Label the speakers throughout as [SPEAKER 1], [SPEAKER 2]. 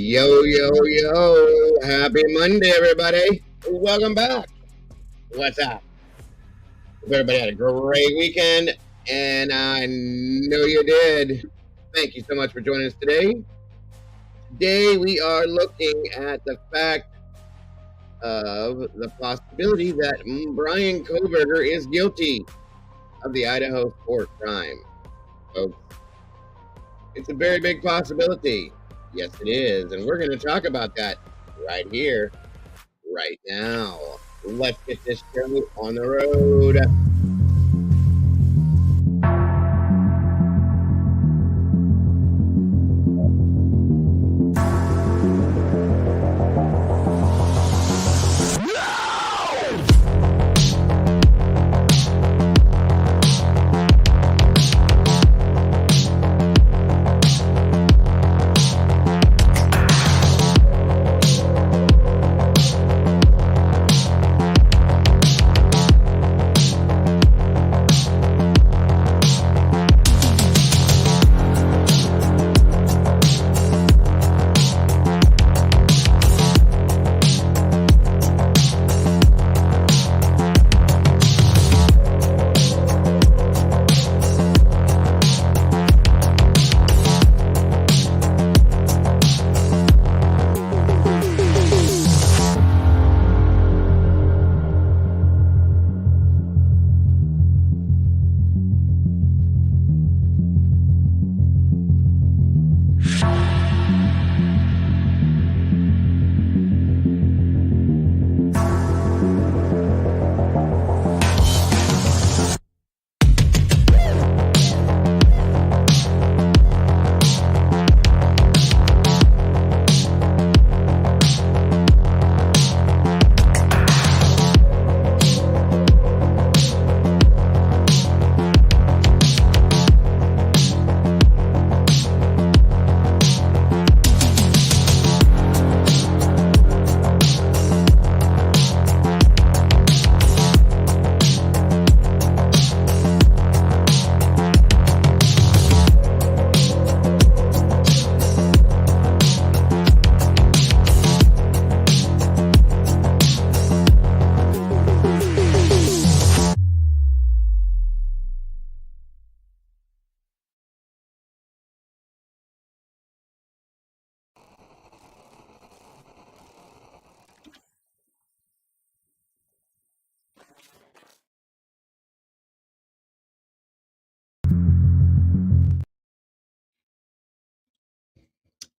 [SPEAKER 1] Yo, yo, yo. Happy Monday, everybody. Welcome back. What's up? Hope everybody had a great weekend, and I know you did. Thank you so much for joining us today. Today, we are looking at the fact of the possibility that Bryan Kohberger is guilty of the Idaho sport crime. Folks, it's a very big possibility. Yes, it is. And we're going to talk about that right here, right now. Let's get this show on the road.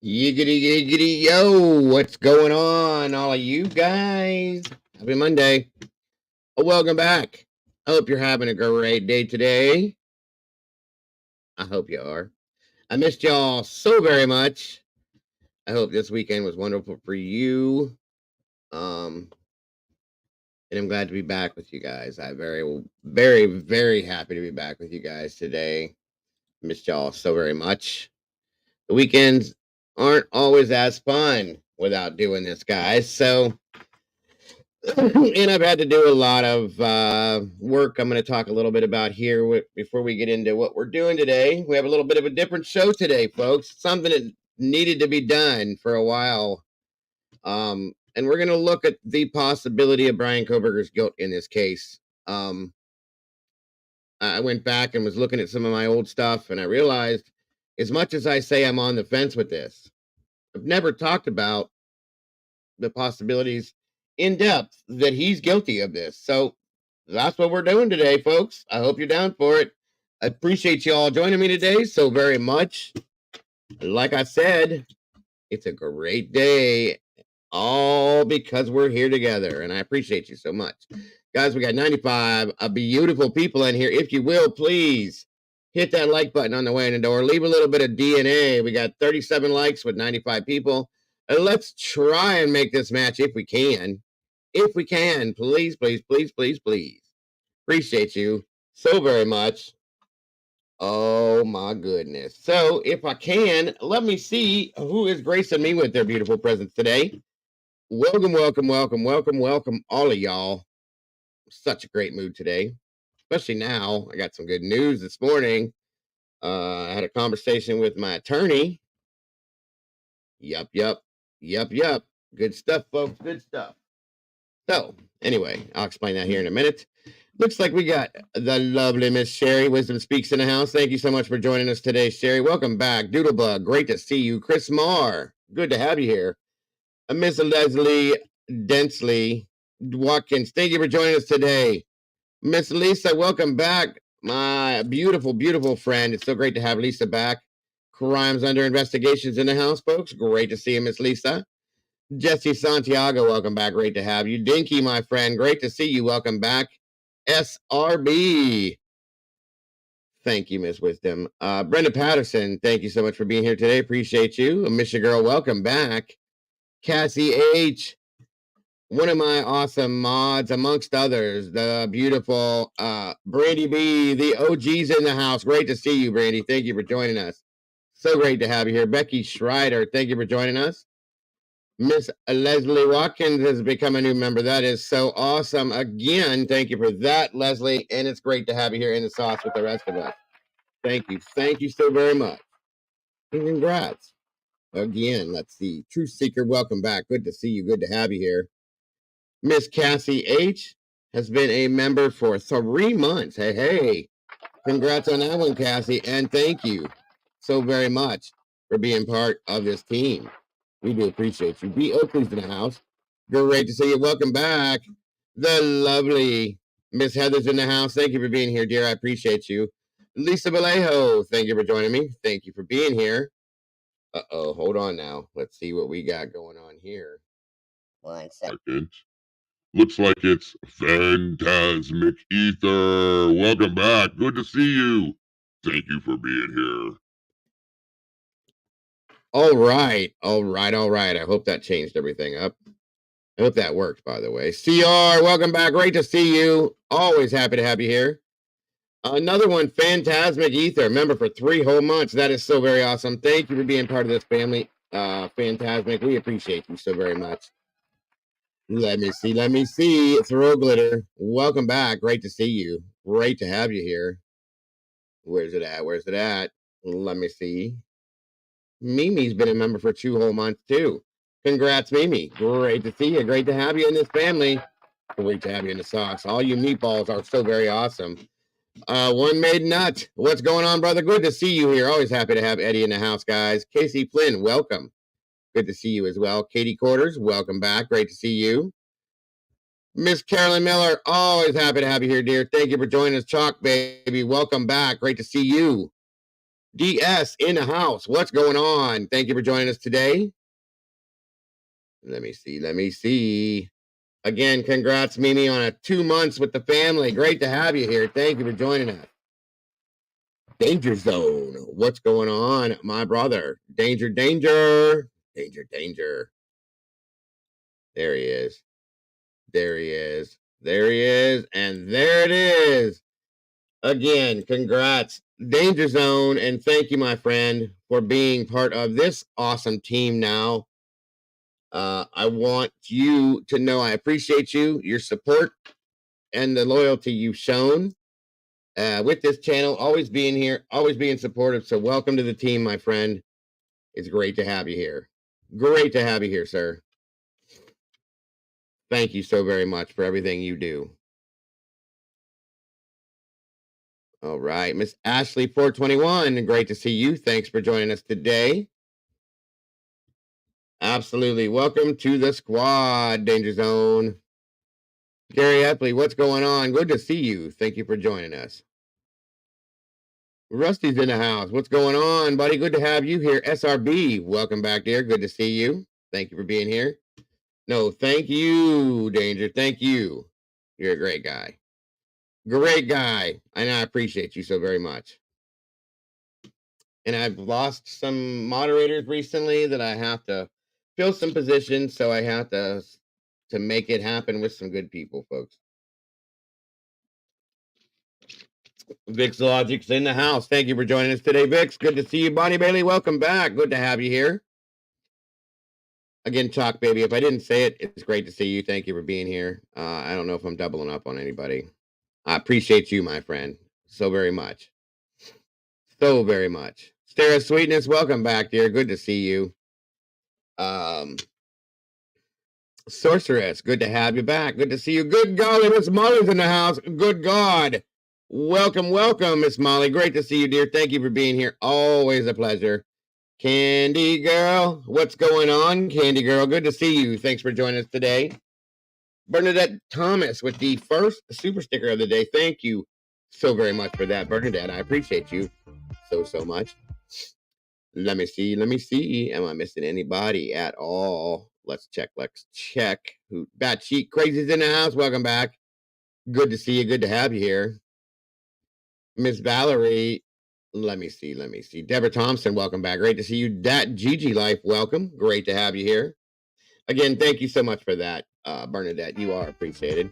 [SPEAKER 1] Yiggity, yiggity, yo. What's going on, all of you guys? Happy Monday. Welcome back. I hope you're having a great day today. I hope you are. I missed y'all so very much. I hope this weekend was wonderful for you. And I'm glad to be back with you guys. I'm very, very, very happy to be back with you guys today. Missed y'all so very much. The weekends aren't always as fun without doing this, guys. So, and I've had to do a lot of work. I'm going to talk a little bit about here before we get into what we're doing today. We have a little bit of a different show today, folks. Something that needed to be done for a while. And we're going to look at the possibility of Bryan Kohberger's guilt in this case. I went back and was looking at some of my old stuff, and I realized, as much as I say I'm on the fence with this, I've never talked about the possibilities in depth that he's guilty of this. So that's what we're doing today, folks. I hope you're down for it. I appreciate you all joining me today so very much. Like I said, it's a great day, all because we're here together, and I appreciate you so much. Guys, we got 95 beautiful people in here. If you will, please hit that like button on the way in the door. Leave a little bit of DNA. We got 37 likes with 95 people. And let's try and make this match if we can. If we can, please, please, please, please, please. Appreciate you so very much. Oh my goodness. So if I can, let me see who is gracing me with their beautiful presence today. Welcome, welcome, welcome, welcome, welcome, all of y'all. Such a great mood today, especially now. I got some good news this morning. I had a conversation with my attorney. Yup. Yep. Good stuff, folks. Good stuff. So, anyway, I'll explain that here in a minute. Looks like we got the lovely Miss Sherry. Wisdom Speaks in the house. Thank you so much for joining us today, Sherry. Welcome back. Doodlebug, great to see you. Chris Marr, good to have you here. Miss Leslie Densley Watkins, thank you for joining us today. Miss Lisa, welcome back. My beautiful, beautiful friend. It's so great to have Lisa back. Crimes under investigations in the house, folks. Great to see you, Miss Lisa. Jesse Santiago, welcome back. Great to have you. Dinky, my friend, great to see you. Welcome back. SRB. Thank you, Miss Wisdom. Brenda Patterson, thank you so much for being here today. Appreciate you. Misha Girl, welcome back. Cassie H, one of my awesome mods, amongst others, the beautiful Brandy B, the OG's in the house. Great to see you, Brandy. Thank you for joining us. So great to have you here. Becky Schreider, thank you for joining us. Miss Leslie Watkins has become a new member. That is so awesome. Again, thank you for that, Leslie. And it's great to have you here in the sauce with the rest of us. Thank you. Thank you so very much. And congrats. Again, let's see. Truth Seeker, welcome back. Good to see you. Good to have you here. Miss Cassie H has been a member for 3 months. Hey. Congrats on that one, Cassie. And thank you so very much for being part of this team. We do appreciate you. B. Oakley's in the house. Great to see you. Welcome back. The lovely Miss Heather's in the house. Thank you for being here, dear. I appreciate you. Lisa Vallejo, thank you for joining me. Thank you for being here. Uh-oh, hold on now. Let's see what we got going on here. 1 second.
[SPEAKER 2] Looks like it's Phantasmic Ether. Welcome back. Good to see you. Thank you for being here.
[SPEAKER 1] All right. I hope that changed everything up. I hope that worked, by the way. CR, welcome back. Great to see you. Always happy to have you here. Another one, Phantasmic Ether, member for 3 whole months. That is so very awesome. Thank you for being part of this family. Phantasmic, we appreciate you so very much. Let me see. Throw glitter. Welcome back. Great to see you. Great to have you here. Where's it at? Let me see. Mimi's been a member for 2 whole months too. Congrats, Mimi. Great to see you. Great to have you in this family. Great to have you in the sauce. All you meatballs are so very awesome. One made nut. What's going on, brother? Good to see you here. Always happy to have Eddie in the house, guys. Casey Flynn, welcome. Good to see you as well. Katie Quarters, welcome back. Great to see you. Miss Carolyn Miller, always happy to have you here, dear. Thank you for joining us. Chalk, baby, welcome back. Great to see you. DS in the house. What's going on? Thank you for joining us today. Let me see. Again, congrats, Mimi, on 2 months with the family. Great to have you here. Thank you for joining us. Danger Zone. What's going on, my brother? Danger. There he is. And there it is. Again, congrats, Danger Zone, and thank you, my friend, for being part of this awesome team now. I want you to know I appreciate you, your support, and the loyalty you've shown with this channel, always being here, always being supportive. So welcome to the team, my friend. It's great to have you here. Great to have you here, sir. Thank you so very much for everything you do. All right, Miss Ashley 421, great to see you. Thanks for joining us today. Absolutely. Welcome to the squad, Danger Zone. Gary Epley, what's going on? Good to see you. Thank you for joining us. Rusty's in the house. What's going on, buddy? Good to have you here. SRB, welcome back, dear. Good to see you. Thank you for being here. No, thank you, Danger. Thank you. You're a great guy. Great guy. And I appreciate you so very much. And I've lost some moderators recently that I have to fill some positions, so I have to make it happen with some good people, folks. Vix Logic's in the house. Thank you for joining us today, Vix. Good to see you. Bonnie Bailey, welcome back. Good to have you here. Again, Chalk, baby, if I didn't say it, it's great to see you. Thank you for being here. I don't know if I'm doubling up on anybody. I appreciate you, my friend, so very much. So very much. Sarah Sweetness, welcome back, dear. Good to see you. Sorceress, good to have you back. Good to see you. Good golly, Miss Molly's in the house. Good God. Welcome, welcome, Miss Molly. Great to see you, dear. Thank you for being here. Always a pleasure. Candy Girl, what's going on, Candy Girl? Good to see you. Thanks for joining us today. Bernadette Thomas with the first super sticker of the day. Thank you so very much for that, Bernadette. I appreciate you so much. Let me see. Am I missing anybody at all? Let's check. Who Bat Sheet Crazy's in the house. Welcome back. Good to see you. Good to have you here. Miss Valerie. Let me see. Deborah Thompson, welcome back. Great to see you. Dat Gigi Life, welcome. Great to have you here. Again, thank you so much for that, Bernadette. You are appreciated.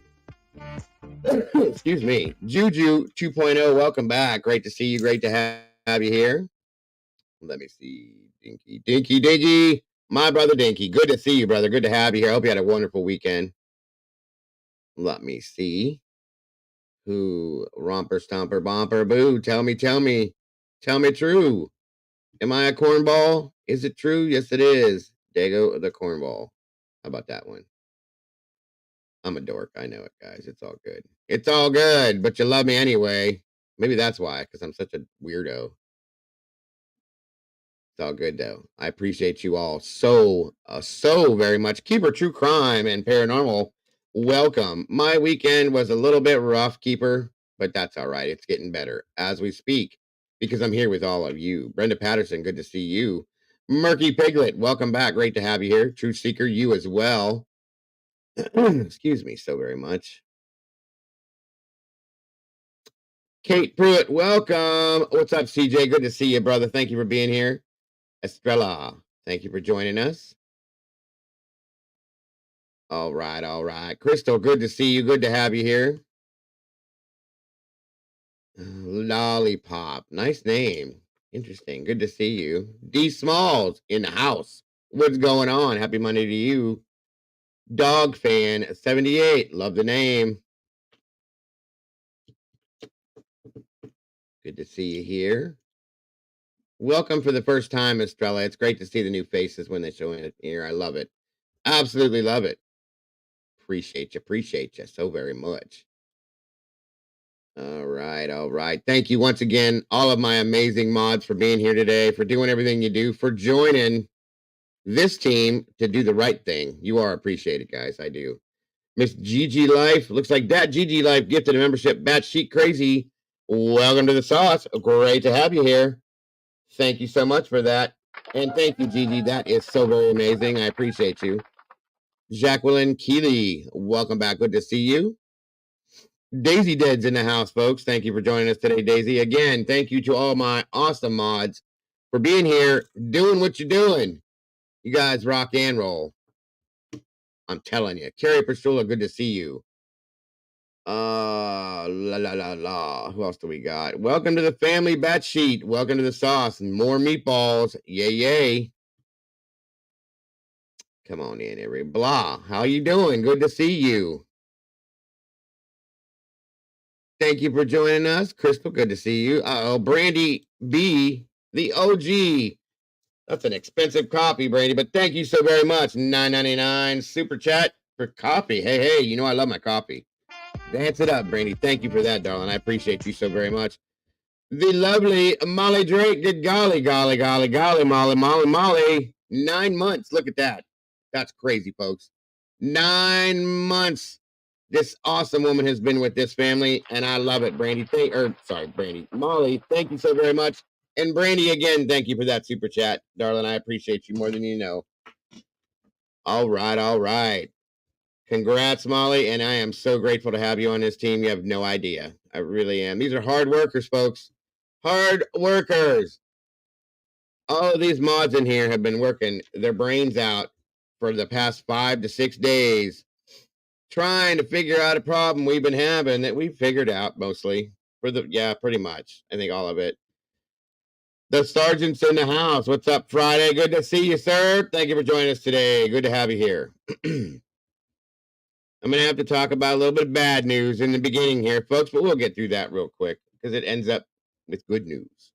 [SPEAKER 1] Excuse me. Juju 2.0, welcome back. Great to see you. Great to have you here. Let me see. Dinky. My brother Dinky. Good to see you, brother. Good to have you here. I hope you had a wonderful weekend. Let me see. Who? Romper, Stomper, Bomper, Boo. Tell me true. Am I a cornball? Is it true? Yes, it is. Dago the cornball. How about that one? I'm a dork. I know it, guys. It's all good. It's all good, but you love me anyway. Maybe that's why, because I'm such a weirdo. It's all good, though. I appreciate you all so very much. Keeper True Crime and Paranormal, welcome. My weekend was a little bit rough, Keeper, but that's all right. It's getting better as we speak because I'm here with all of you. Brenda Patterson, good to see you. Murky Piglet, welcome back. Great to have you here. Truth Seeker, you as well. Excuse me so very much. Kate Pruitt, welcome. What's up, CJ? Good to see you, brother. Thank you for being here. Estrella, thank you for joining us. All right. Crystal, good to see you. Good to have you here. Lollipop, nice name. Interesting. Good to see you. D Smalls in the house. What's going on? Happy Monday to you. Dog Fan 78, love the name. Good to see you here. Welcome for the first time, Estrella. It's great to see the new faces when they show in here. I love it. Absolutely love it. Appreciate you so very much. All right. Thank you once again, all of my amazing mods, for being here today, for doing everything you do, for joining this team to do the right thing. You are appreciated, guys. I do. Miss Gigi Life, looks like that Gigi Life gifted a membership. Batshit Crazy, welcome to the sauce. Great to have you here. Thank you so much for that. And thank you, Gigi. That is so very amazing. I appreciate you. Jacqueline Keeley, welcome back. Good to see you. Daisy Dead's in the house, folks. Thank you for joining us today, Daisy. Again, thank you to all my awesome mods for being here, doing what you're doing. You guys rock and roll. I'm telling you. Carrie Pastula, good to see you. Who else do we got? Welcome to the family, Batsheet. Welcome to the sauce and more meatballs. Yay. Come on in, every blah. How you doing? Good to see you. Thank you for joining us. Crystal, good to see you. Brandy B, the OG. That's an expensive copy, Brandy, but thank you so very much. $9.99 super chat for copy. Hey, you know I love my copy. Dance it up, Brandy. Thank you for that, darling. I appreciate you so very much. The lovely Molly Drake. Good golly, Molly. 9 months. Look at that. That's crazy, folks. 9 months. This awesome woman has been with this family, and I love it, Brandy. Brandy. Molly, thank you so very much. And Brandy, again, thank you for that super chat, darling. I appreciate you more than you know. All right. Congrats, Molly, and I am so grateful to have you on this team. You have no idea. I really am. These are hard workers, folks. Hard workers. All of these mods in here have been working their brains out for the past 5 to 6 days, trying to figure out a problem we've been having that we figured out mostly. Pretty much. I think all of it. The sergeant's in the house. What's up, Friday? Good to see you, sir. Thank you for joining us today. Good to have you here. I'm going to have to talk about a little bit of bad news in the beginning here, folks, but we'll get through that real quick because it ends up with good news.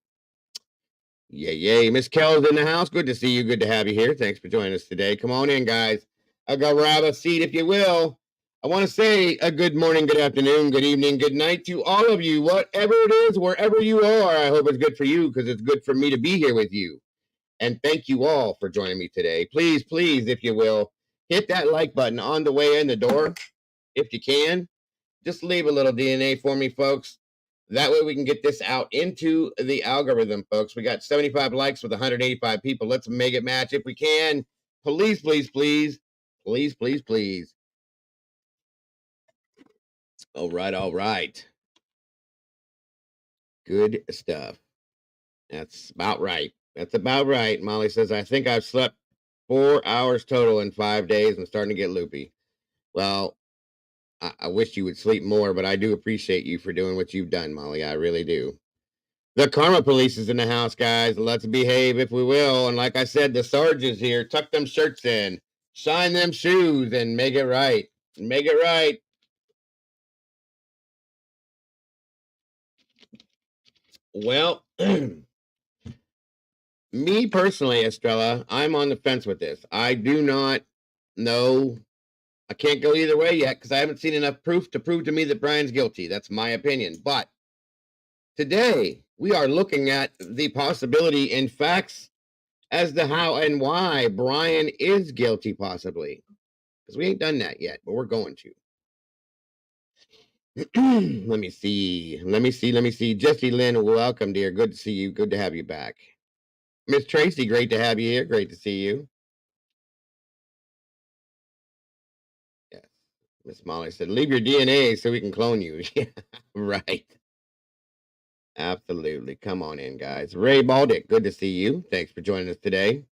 [SPEAKER 1] Yay. Miss Kells in the house. Good to see you. Good to have you here. Thanks for joining us today. Come on in, guys. I'll go grab a seat if you will. I want to say a good morning, good afternoon, good evening, good night to all of you, whatever it is, wherever you are. I hope it's good for you because it's good for me to be here with you. And thank you all for joining me today. Please, if you will, hit that like button on the way in the door if you can. Just leave a little DNA for me, folks. That way we can get this out into the algorithm, folks. We got 75 likes with 185 people. Let's make it match if we can. Please. All right. Good stuff. That's about right. Molly says, I think I've slept 4 hours total in 5 days. I'm starting to get loopy. Well, I wish you would sleep more, but I do appreciate you for doing what you've done, Molly. I really do. The Karma Police is in the house, guys. Let's behave if we will. And like I said, the Sarge is here. Tuck them shirts in, shine them shoes, and make it right. Make it right. Well, me personally, Estrella, I'm on the fence with this. I do not know. I can't go either way yet because I haven't seen enough proof to prove to me that Bryan's guilty. That's my opinion. But today, we are looking at the possibility and facts as to how and why Bryan is guilty, possibly. Because we ain't done that yet, but we're going to. Let me see. Jesse Lynn, welcome, dear. Good to see you. Good to have you back. Miss Tracy, great to have you here. Great to see you. Yes. Miss Molly said, leave your DNA so we can clone you. Yeah, right. Absolutely. Come on in, guys. Ray Baldick, good to see you. Thanks for joining us today.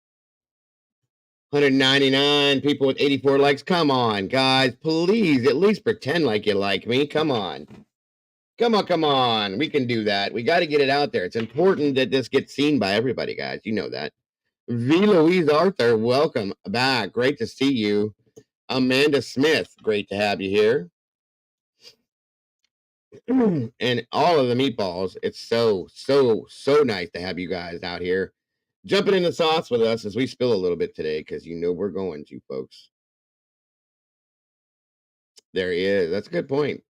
[SPEAKER 1] 199 people with 84 likes. Come on, guys. Please, at least pretend like you like me. Come on. Come on. We can do that. We got to get it out there. It's important that this gets seen by everybody, guys. You know that. V. Louise Arthur, welcome back. Great to see you. Amanda Smith, great to have you here. And all of the meatballs, it's so nice to have you guys out here jumping in the sauce with us as we spill a little bit today, because you know we're going to, folks. There he is. That's a good point.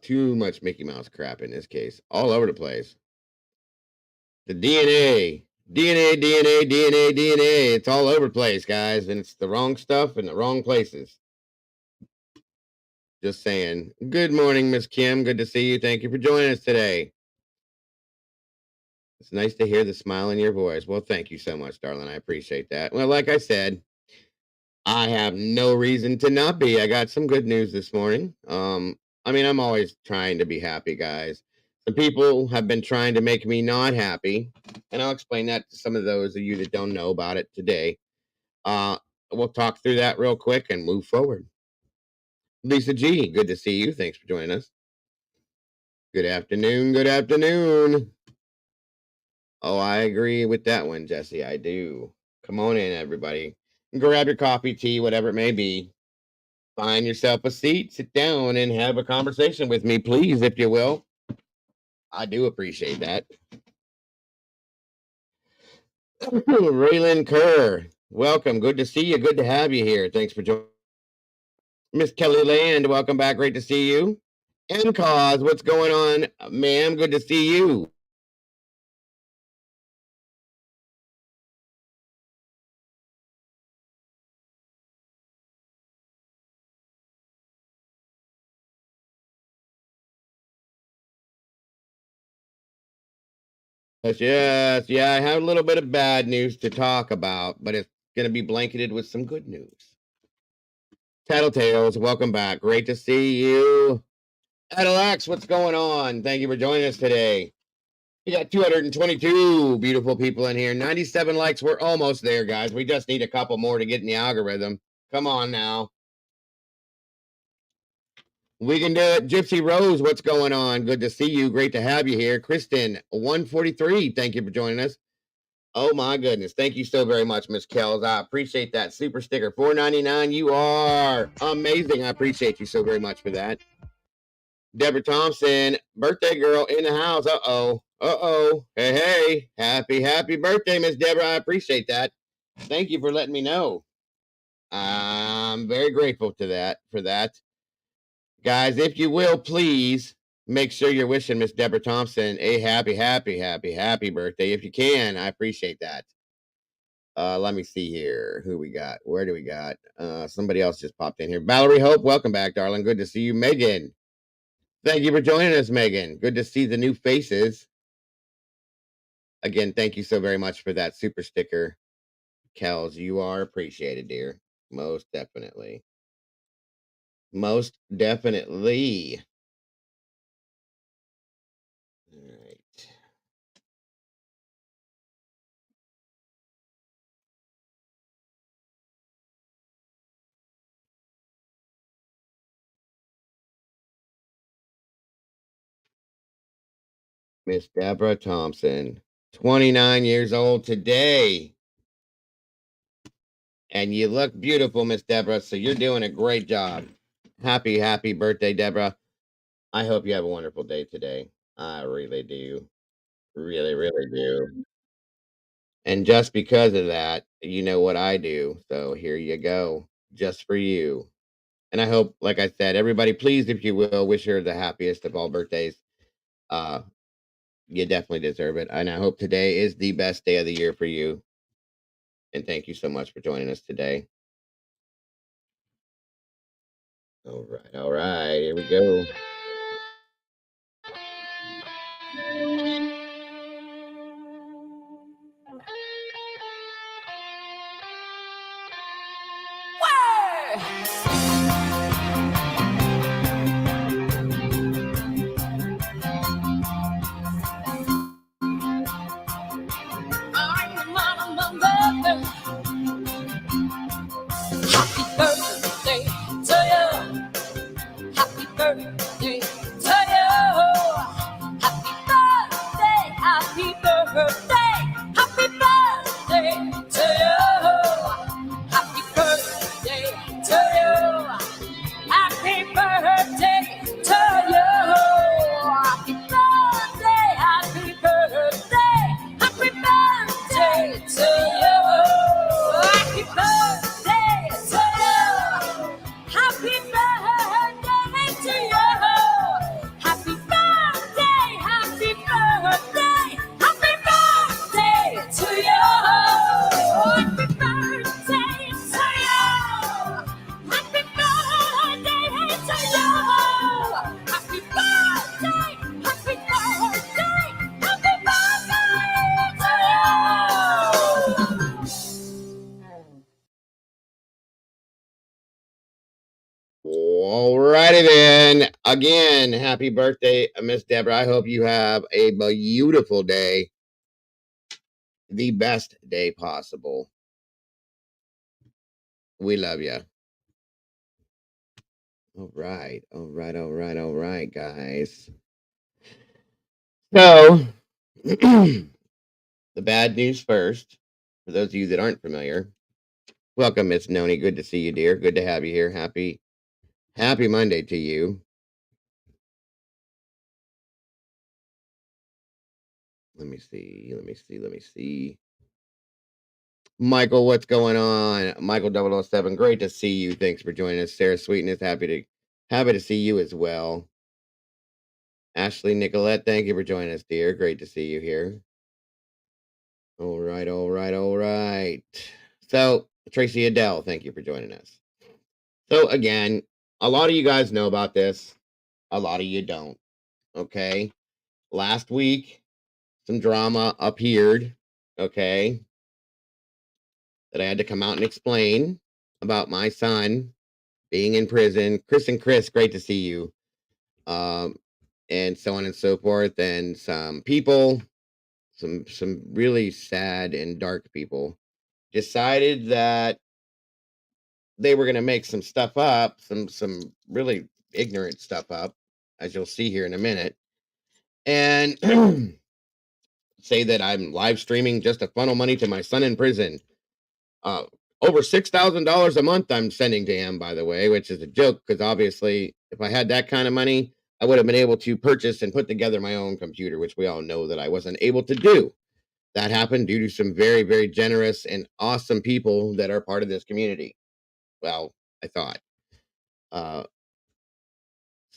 [SPEAKER 1] Too much Mickey Mouse crap in this case. All over the place. The DNA. It's all over the place, guys. And it's the wrong stuff in the wrong places. Just saying. Good morning, Miss Kim. Good to see you. Thank you for joining us today. It's nice to hear the smile in your voice. Well, thank you so much, darling. I appreciate that. Well, like I said, I have no reason to not be. I got some good news this morning. I'm always trying to be happy, guys. Some people have been trying to make me not happy, and I'll explain that to some of those of you that don't know about it today. We'll talk through that real quick and move forward. Lisa G, good to see you. Thanks for joining us. Good afternoon. Oh, I agree with that one, Jesse. I do. Come on in, everybody. Grab your coffee, tea, whatever it may be. Find yourself a seat, sit down, and have a conversation with me, please, if you will. I do appreciate that. Raylan Kerr, welcome. Good to see you. Good to have you here. Thanks for joining. Miss Kelly Land, welcome back. Great to see you. MCause, what's going on, ma'am? Good to see you. Yes. Yeah, I have a little bit of bad news to talk about, but it's going to be blanketed with some good news. Tattletales, welcome back. Great to see you. Adelax, what's going on? Thank you for joining us today. We got 222 beautiful people in here. 97 likes. We're almost there, guys. We just need a couple more to get in the algorithm. Come on now. We can do it. Gypsy Rose, what's going on? Good to see you. Great to have you here. Kristen, 143. Thank you for joining us. Oh my goodness. Thank you so very much, Miss Kells. I appreciate that. Super sticker. $4.99. You are amazing. I appreciate you so very much for that. Deborah Thompson, birthday girl in the house. Uh-oh. Uh-oh. Hey. Happy birthday, Miss Deborah. I appreciate that. Thank you for letting me know. I'm very grateful for that. Guys, if you will, please make sure you're wishing Miss Deborah Thompson a happy birthday. If you can, I appreciate that. Let me see here. Who we got? Where do we got? Somebody else just popped in here. Valerie Hope, welcome back, darling. Good to see you. Megan, thank you for joining us, Megan. Good to see the new faces. Again, thank you so very much for that super sticker. Kels, you are appreciated, dear. Most definitely. Most definitely. All right. Miss Deborah Thompson, 29 years old today. And you look beautiful, Miss Deborah. So you're doing a great job. Happy birthday, Deborah. I hope you have a wonderful day today. I really do. Really do. And just because of that, you know what I do. So here you go. Just for you. And I hope, like I said, everybody, please, if you will, wish her the happiest of all birthdays. Uh, you definitely deserve it. And I hope today is the best day of the year for you. And thank you so much for joining us today. All right, here we go.
[SPEAKER 3] Happy birthday to you. Happy birthday to you. Happy birthday, happy birthday, happy birthday to you. Happy birthday to you. Happy birthday to you. Happy birthday, happy birthday, happy birthday to you. Happy birthday to you. Happy birthday to you. Happy birthday, happy birthday, happy birthday to you. Happy birthday to you. Happy birthday to you. Happy birthday, happy birthday, happy birthday to you.
[SPEAKER 1] All righty then. Again, happy birthday, Miss Deborah. I hope you have a beautiful day. The best day possible. We love you. All right, guys. So, the bad news first. For those of you that aren't familiar, welcome, Miss Noni. Good to see you, dear. Good to have you here. Happy Monday to you. Let me see. Michael, what's going on? Michael 007, great to see you. Thanks for joining us. Sarah Sweetness, happy to see you as well. Ashley Nicolette, thank you for joining us, dear. Great to see you here. All right. So, Tracy Adele, thank you for joining us. So, again, a lot of you guys know about this, a lot of you don't. Okay. Last week, some drama appeared, okay, that I had to come out and explain about my son being in prison. Chris and Chris, great to see you. And so on and so forth. And some people, some really sad and dark people, decided that they were gonna make some stuff up, some really ignorant stuff up, as you'll see here in a minute, and say that I'm live streaming just to funnel money to my son in prison. Uh, Over $6,000 a month I'm sending to him, by the way, which is a joke because obviously, if I had that kind of money, I would have been able to purchase and put together my own computer, which we all know that I wasn't able to do. That happened due to some very, very generous and awesome people that are part of this community. Well, I thought. Uh,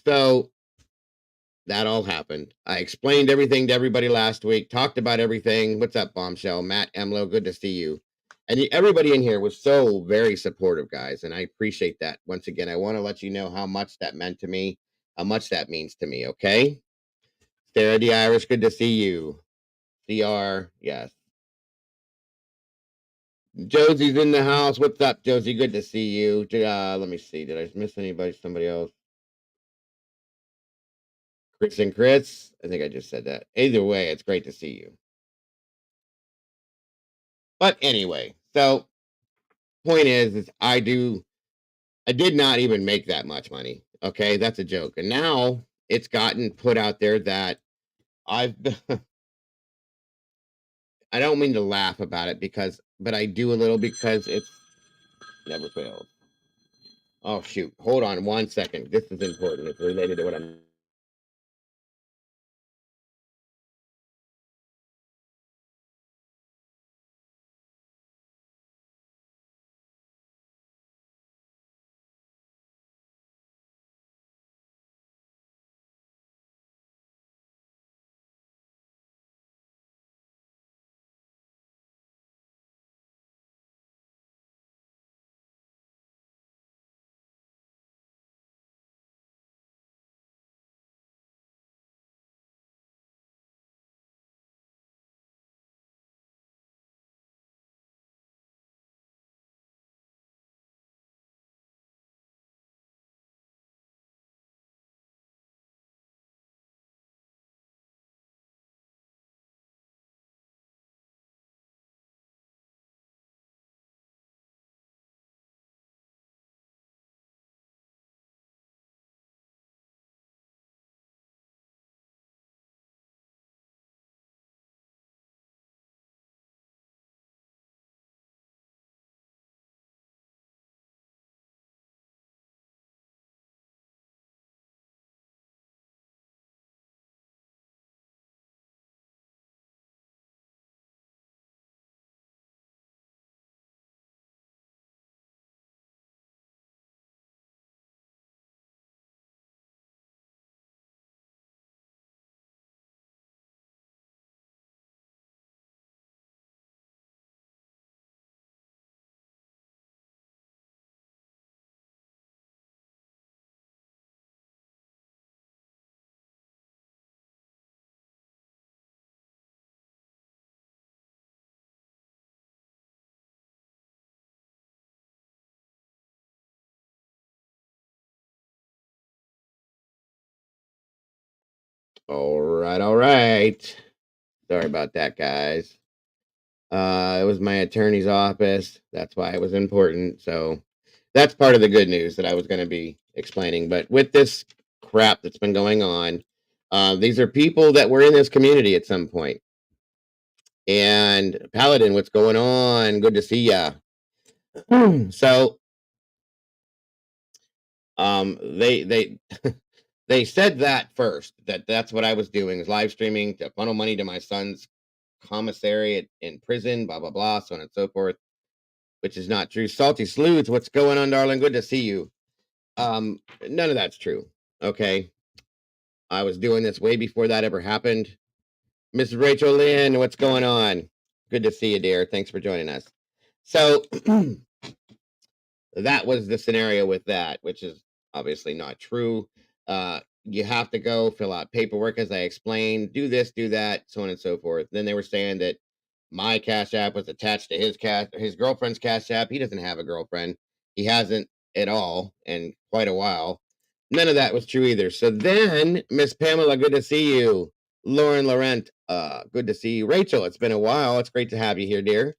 [SPEAKER 1] so that all happened. I explained everything to everybody last week, talked about everything. What's up, Bombshell? Matt Emlo, good to see you. And everybody in here was so very supportive, guys, and I appreciate that. Once again, I want to let you know how much that meant to me, how much that means to me, okay? Sarah the Irish, good to see you. CR, yes. Josie's in the house. What's up, Josie? Good to see you. Let me see. Did I miss anybody? Somebody else? Chris and Chris. I think I just said that. Either way, it's great to see you. But anyway, so point is I did not even make that much money. Okay, that's a joke. And now it's gotten put out there that I've I don't mean to laugh about it but I do a little because it's never failed. Oh shoot. Hold on 1 second. This is important. It's related to what I'm all right, all right. Sorry about that, guys. It was my attorney's office. That's why it was important. So that's part of the good news that I was going to be explaining. But with this crap that's been going on, these are people that were in this community at some point. And Paladin, what's going on? Good to see ya. So, they they said that first that's what I was doing is live streaming to funnel money to my son's commissary in prison, blah blah blah, so on and so forth, which is not true. Salty Sleuth, what's going on, darling? Good to see you. None of that's true. Okay, I was doing this way before that ever happened. Miss Rachel Lynn, what's going on? Good to see you, dear. Thanks for joining us. So that was the scenario with that, which is obviously not true. You have to go fill out paperwork, as I explained, do this, do that, so on and so forth. Then they were saying that my Cash App was attached to his girlfriend's Cash App. He doesn't have a girlfriend. He hasn't at all in quite a while. None of that was true either. So then, Miss Pamela, good to see you. Lauren Laurent, good to see you. Rachel, it's been a while. It's great to have you here, dear.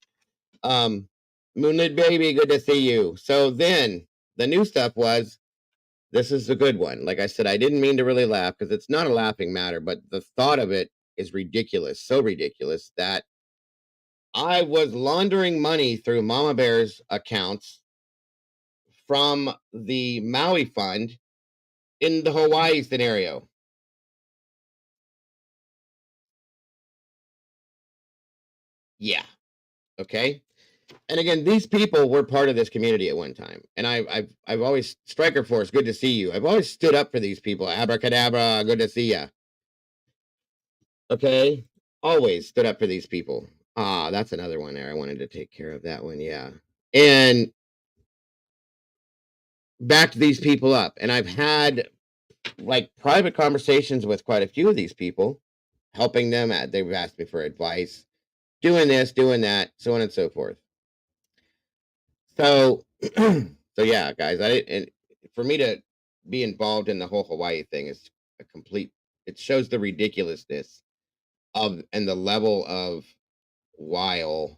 [SPEAKER 1] Moonlit Baby, good to see you. So then the new stuff was, this is a good one. Like I said, I didn't mean to really laugh because it's not a laughing matter, but the thought of it is ridiculous. So ridiculous that I was laundering money through Mama Bear's accounts from the Maui Fund in the Hawaii scenario. Yeah. Okay. And again, these people were part of this community at one time. And I've always, Striker Force, good to see you. I've always stood up for these people. Abracadabra, good to see ya. Okay. Always stood up for these people. Ah, that's another one there. I wanted to take care of that one. Yeah. And backed these people up. And I've had like private conversations with quite a few of these people, helping them. They've asked me for advice, doing this, doing that, so on and so forth. So, so yeah, guys, and for me to be involved in the whole Hawaii thing is a complete. It shows the ridiculousness of and the level of wild.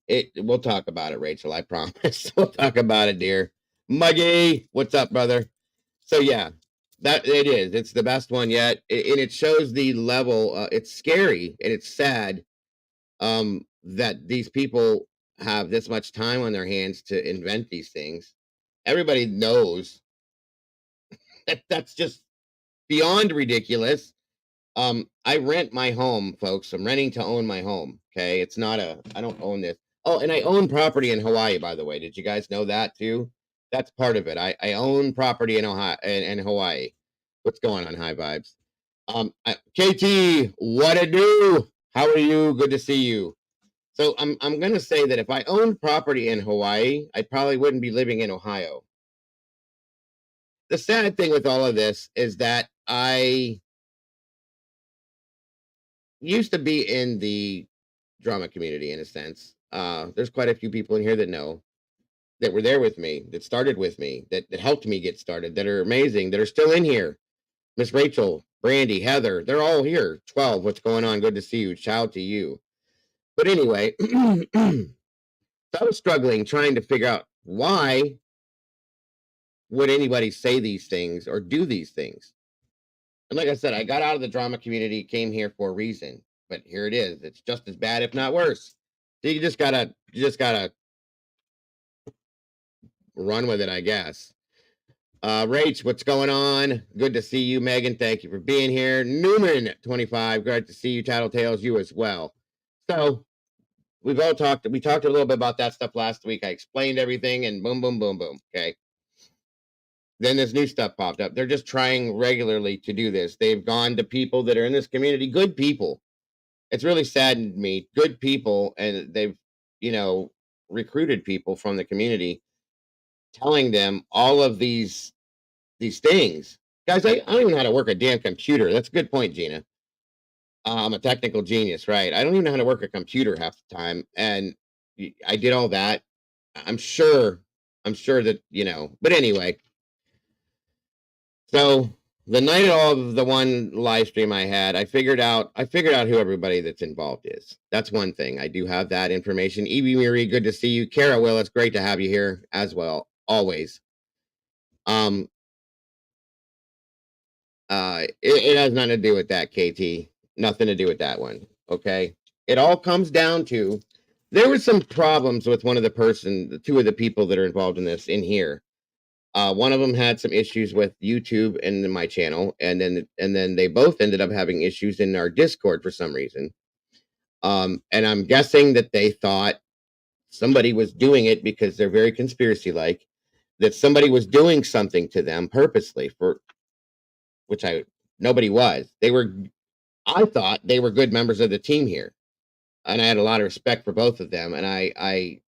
[SPEAKER 1] It. We'll talk about it, Rachel. I promise. We'll talk about it, dear. Muggy, what's up, brother? So yeah, that it is. It's the best one yet, and it shows the level. It's scary and it's sad that these people have this much time on their hands to invent these things. Everybody knows that that's just beyond ridiculous. I rent my home, folks. I'm renting to own my home. Okay, it's not I don't own this. Oh, and I own property in Hawaii, by the way. Did you guys know that too? That's part of it. I own property in Ohio in Hawaii. What's going on, High Vibes? KT, what it do? How are you? Good to see you. So I'm gonna say that if I owned property in Hawaii, I probably wouldn't be living in Ohio. The sad thing with all of this is that I used to be in the drama community in a sense. There's quite a few people in here that know that were there with me, that started with me, that helped me get started, that are amazing, that are still in here. Miss Rachel, Brandy, Heather, they're all here. 12, what's going on? Good to see you. Ciao to you. But anyway, I was struggling trying to figure out why would anybody say these things or do these things. And like I said, I got out of the drama community, came here for a reason. But here it is. It's just as bad, if not worse. So you just gotta run with it, I guess. Rach, what's going on? Good to see you, Megan. Thank you for being here. Newman 25, great to see you. Tattletales, you as well. So we talked a little bit about that stuff last week. I explained everything and boom, boom, boom, boom. Okay. Then this new stuff popped up. They're just trying regularly to do this. They've gone to people that are in this community, good people. It's really saddened me. Good people, and they've, you know, recruited people from the community, telling them all of these things. Guys, I don't even know how to work a damn computer. That's a good point, Gina. I'm a technical genius, right? I don't even know how to work a computer half the time, and I did all that. I'm sure. I'm sure that But anyway, so the night of the one live stream I had, I figured out who everybody that's involved is. That's one thing. I do have that information. Evie Marie, good to see you. Kara Willis, great to have you here as well. Always. It has nothing to do with that, KT. Nothing to do with that one. Okay. It all comes down to there were some problems with the two of the people that are involved in this in here. One of them had some issues with YouTube and my channel, and then they both ended up having issues in our Discord for some reason. And I'm guessing that they thought somebody was doing it because they're very conspiracy like, that somebody was doing something to them purposely for which nobody was. I thought they were good members of the team here, and I had a lot of respect for both of them, and I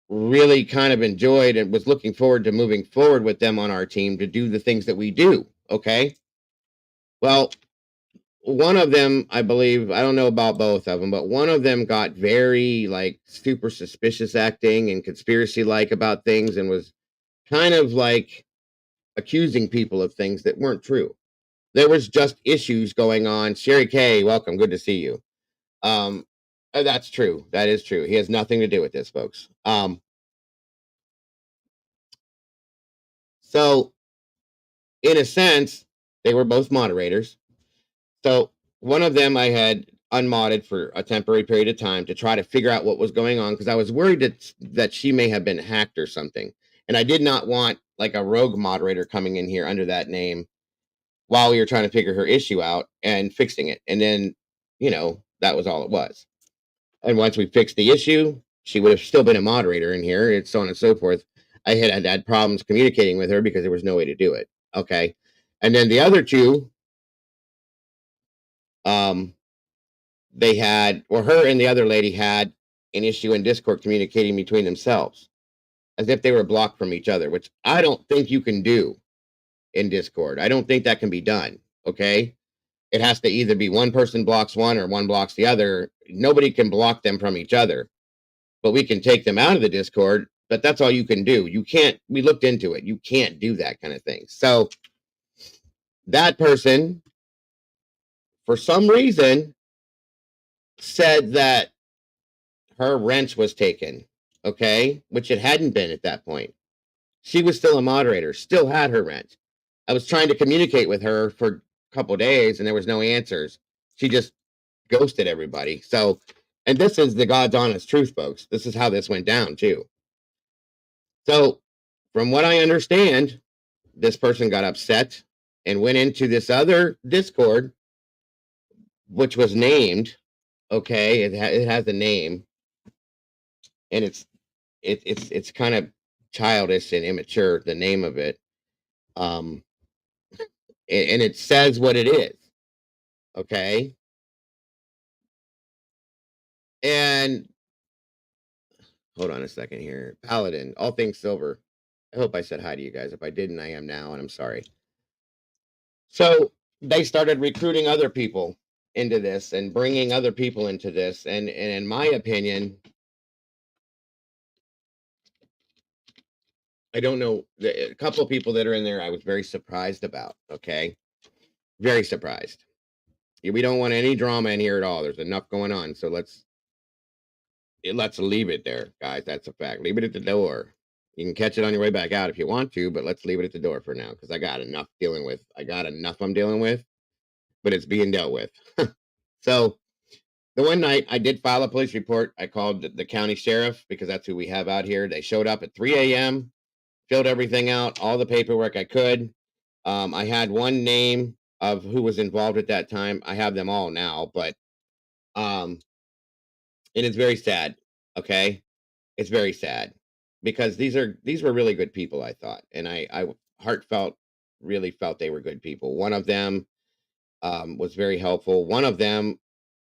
[SPEAKER 1] really kind of enjoyed and was looking forward to moving forward with them on our team to do the things that we do. Okay. Well, one of them, I believe, I don't know about both of them, but one of them got very like super suspicious acting and conspiracy like about things and was kind of like accusing people of things that weren't true. There was just issues going on. Sherry K, welcome. Good to see you. That's true. That is true. He has nothing to do with this, folks. So in a sense, they were both moderators. So one of them I had unmodded for a temporary period of time to try to figure out what was going on because I was worried that she may have been hacked or something. And I did not want like a rogue moderator coming in here under that name while we were trying to figure her issue out and fixing it. And then that was all it was. And once we fixed the issue, she would have still been a moderator in here. It's so on and so forth. I had problems communicating with her because there was no way to do it. Okay. And then the other two, they had, or her and the other lady had an issue in Discord communicating between themselves as if they were blocked from each other, which I don't think you can do in Discord. I don't think that can be done. Okay. It has to either be one person blocks one or one blocks the other. Nobody can block them from each other, but we can take them out of the Discord. But that's all you can do. You can't, we looked into it. You can't do that kind of thing. So that person, for some reason, said that her wrench was taken. Okay. Which it hadn't been at that point. She was still a moderator, still had her wrench. I was trying to communicate with her for a couple days and there was no answers. She just ghosted everybody. So, and this is the God's honest truth, folks. This is how this went down too. So, from what I understand, this person got upset and went into this other Discord, which was named. Okay, it has a name, and it's kind of childish and immature. The name of it, and it says what it is. Okay, and hold on a second here. Paladin, all things silver. I hope I said hi to you guys. If I didn't, I am now, and I'm sorry. So they started recruiting other people into this and bringing other people into this. And in my opinion, I don't know, a couple of people that are in there, I was very surprised about. Okay. Very surprised. We don't want any drama in here at all. There's enough going on. So let's leave it there, guys. That's a fact. Leave it at the door. You can catch it on your way back out if you want to, but let's leave it at the door for now because I got enough dealing with. I got enough I'm dealing with, but it's being dealt with. So the one night I did file a police report. I called the county sheriff because that's who we have out here. They showed up at 3 a.m., filled everything out, all the paperwork I could. I had one name of who was involved at that time. I have them all now, but and it's very sad. Okay, it's very sad because these were really good people. I thought, and I heartfelt really felt they were good people. One of them was very helpful. One of them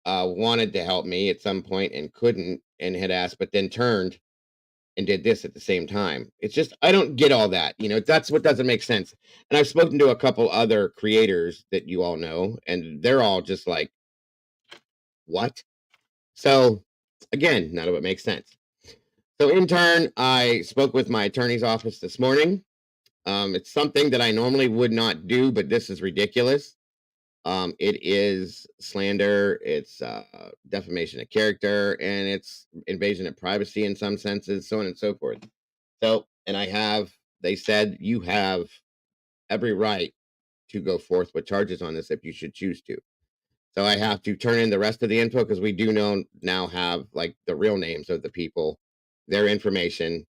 [SPEAKER 1] wanted to help me at some point and couldn't and had asked, but then turned and did this at the same time. It's just, I don't get all that. That's what doesn't make sense. And I've spoken to a couple other creators that you all know, and they're all just like, what? So again, none of it makes sense. So in turn, I spoke with my attorney's office this morning. It's something that I normally would not do, but this is ridiculous. It is slander, it's defamation of character, and it's invasion of privacy in some senses, so on and so forth. So, and they said you have every right to go forth with charges on this if you should choose to. So I have to turn in the rest of the info because we do now have like the real names of the people, their information,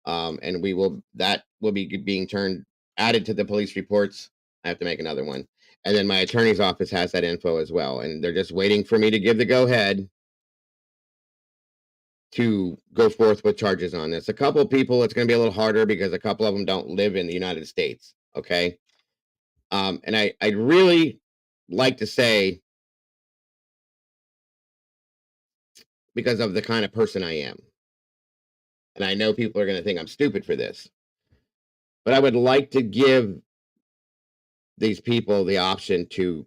[SPEAKER 1] and that will be being added to the police reports. I have to make another one. And then my attorney's office has that info as well. And they're just waiting for me to give the go ahead to go forth with charges on this. A couple of people, it's going to be a little harder because a couple of them don't live in the United States. Okay. And I'd really like to say, because of the kind of person I am, and I know people are going to think I'm stupid for this, but I would like to give these people the option to,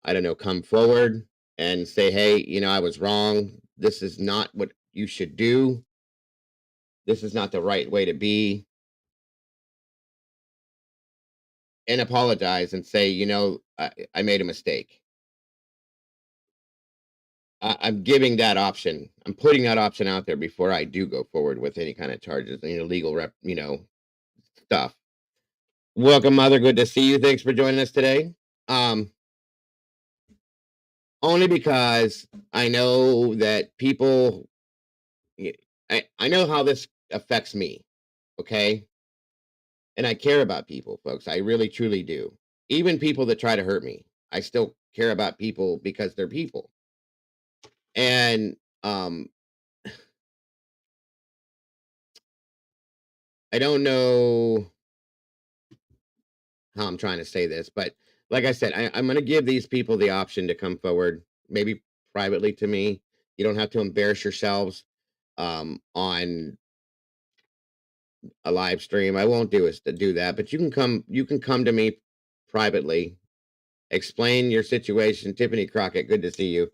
[SPEAKER 1] I don't know, come forward and say, hey, I was wrong. This is not what you should do. This is not the right way to be. And apologize and say, I made a mistake. I'm giving that option. I'm putting that option out there before I do go forward with any kind of charges, legal stuff. Welcome, Mother. Good to see you. Thanks for joining us today. Only because I know that people, I know how this affects me. Okay. And I care about people, folks. I really, truly do. Even people that try to hurt me. I still care about people because they're people. And I don't know how I'm trying to say this, but like I said, I'm going to give these people the option to come forward, maybe privately to me. You don't have to embarrass yourselves on a live stream. I won't do that, but you can come to me privately, explain your situation. Tiffany Crockett, good to see you.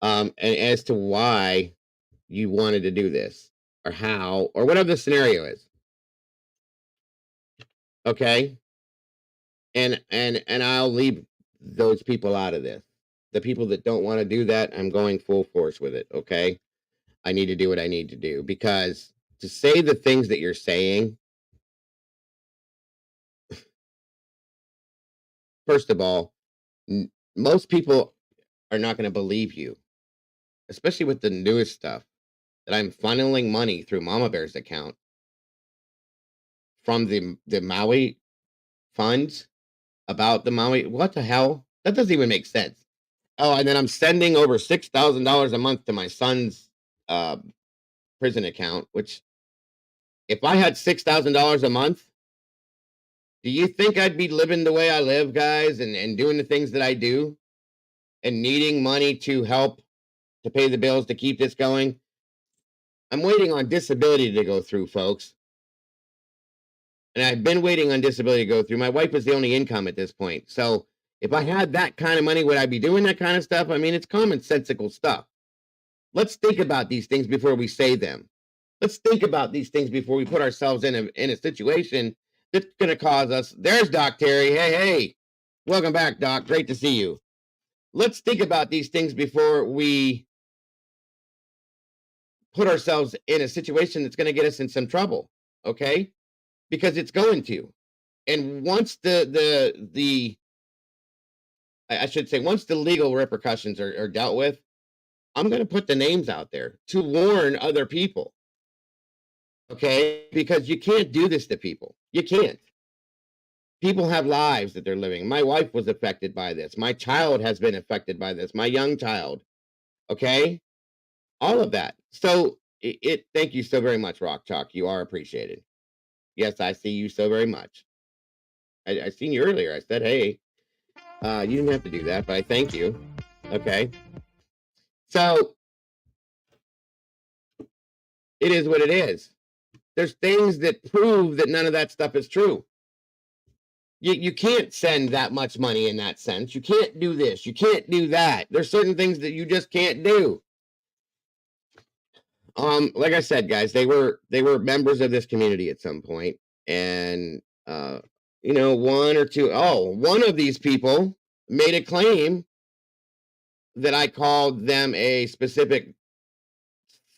[SPEAKER 1] And as to why you wanted to do this or how or whatever the scenario is. Okay? And I'll leave those people out of this. The people that don't want to do that, I'm going full force with it, okay? I need to do what I need to do because to say the things that you're saying, first of all, most people are not going to believe you, especially with the newest stuff that I'm funneling money through Mama Bear's account from the Maui funds about the Maui. What the hell? That doesn't even make sense. Oh, and then I'm sending over $6,000 a month to my son's prison account, which if I had $6,000 a month, do you think I'd be living the way I live, guys, and doing the things that I do and needing money to help to pay the bills to keep this going? I'm waiting on disability to go through, folks. And I've been waiting on disability to go through. My wife is the only income at this point. So if I had that kind of money, would I be doing that kind of stuff? I mean, it's commonsensical stuff. Let's think about these things before we say them. Let's think about these things before we put ourselves in a situation that's going to cause us. There's Doc Terry. Hey. Welcome back, Doc. Great to see you. Let's think about these things before we put ourselves in a situation that's going to get us in some trouble, okay? Because it's going to. And once I should say, once the legal repercussions are dealt with, I'm going to put the names out there to warn other people. Okay? Because you can't do this to people. You can't. People have lives that they're living. My wife was affected by this. My child has been affected by this. My young child. Okay? All of that. So thank you so very much, Rock Chalk. You are appreciated. Yes, I see you so very much. I seen you earlier. I said, hey, you didn't have to do that, but I thank you. Okay. So it is what it is. There's things that prove that none of that stuff is true. You can't send that much money in that sense. You can't do this. You can't do that. There's certain things that you just can't do. Like I said, guys, they were members of this community at some point, and one of these people made a claim that I called them a specific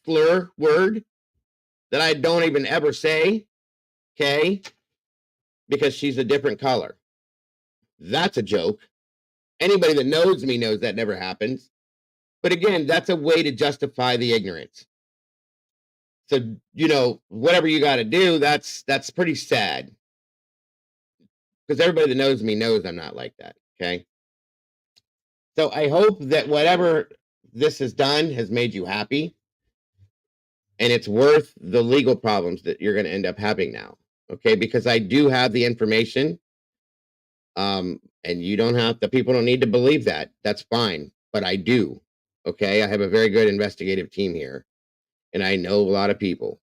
[SPEAKER 1] slur word that I don't even ever say, okay? Because she's a different color. That's a joke. Anybody that knows me knows that never happens. But again, that's a way to justify the ignorance. So, whatever you got to do, that's pretty sad. Because everybody that knows me knows I'm not like that, okay? So I hope that whatever this has done has made you happy. And it's worth the legal problems that you're going to end up having now, okay? Because I do have the information. And people don't need to believe that. That's fine. But I do, okay? I have a very good investigative team here. And I know a lot of people.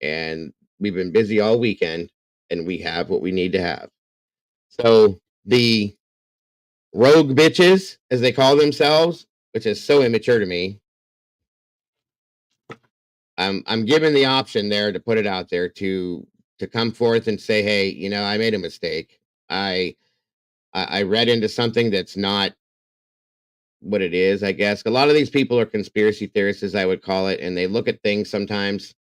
[SPEAKER 1] And we've been busy all weekend. And we have what we need to have. So the rogue bitches, as they call themselves, which is so immature to me, I'm given the option there to put it out there to come forth and say, hey, I made a mistake. I read into something that's not what it is, I guess. A lot of these people are conspiracy theorists, as I would call it, and they look at things sometimes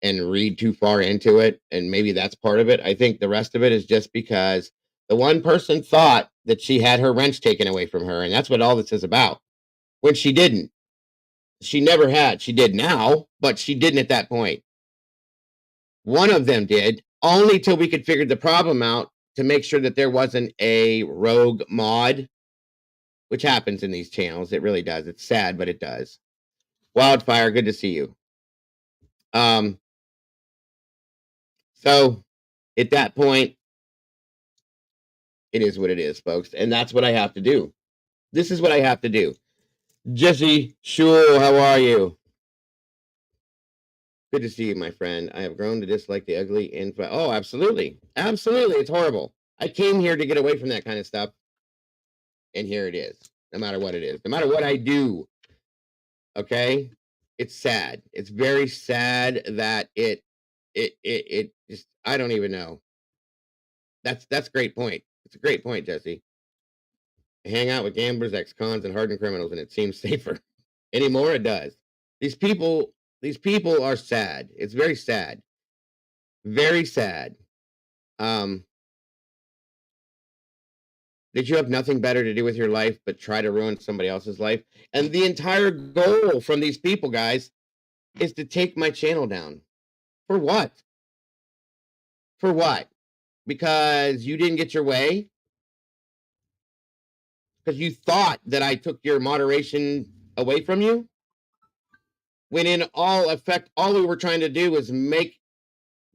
[SPEAKER 1] and read too far into it, and maybe that's part of it. I think the rest of it is just because the one person thought that she had her wrench taken away from her, and that's what all this is about, when she didn't. She never had. She did now, but she didn't at that point. One of them did, only till we could figure the problem out to make sure that there wasn't a rogue mod, which happens in these channels. It really does. It's sad, but it does. Wildfire, good to see you. So at that point, it is what it is, folks. And that's what I have to do. This is what I have to do. Jesse, sure, how are you? Good to see you, my friend. I have grown to dislike the ugly info. Oh, absolutely. Absolutely. It's horrible. I came here to get away from that kind of stuff. And here it is. No matter what it is. No matter what I do. Okay? It's sad. It's very sad that it just, I don't even know. That's a great point. It's a great point, Jesse. I hang out with gamblers, ex-cons, and hardened criminals, and it seems safer. Anymore, it does. These people are sad. It's very sad. Very sad. Did you have nothing better to do with your life but try to ruin somebody else's life? And the entire goal from these people, guys, is to take my channel down. For what? For what? Because you didn't get your way? Because you thought that I took your moderation away from you? When in all effect, all we were trying to do was make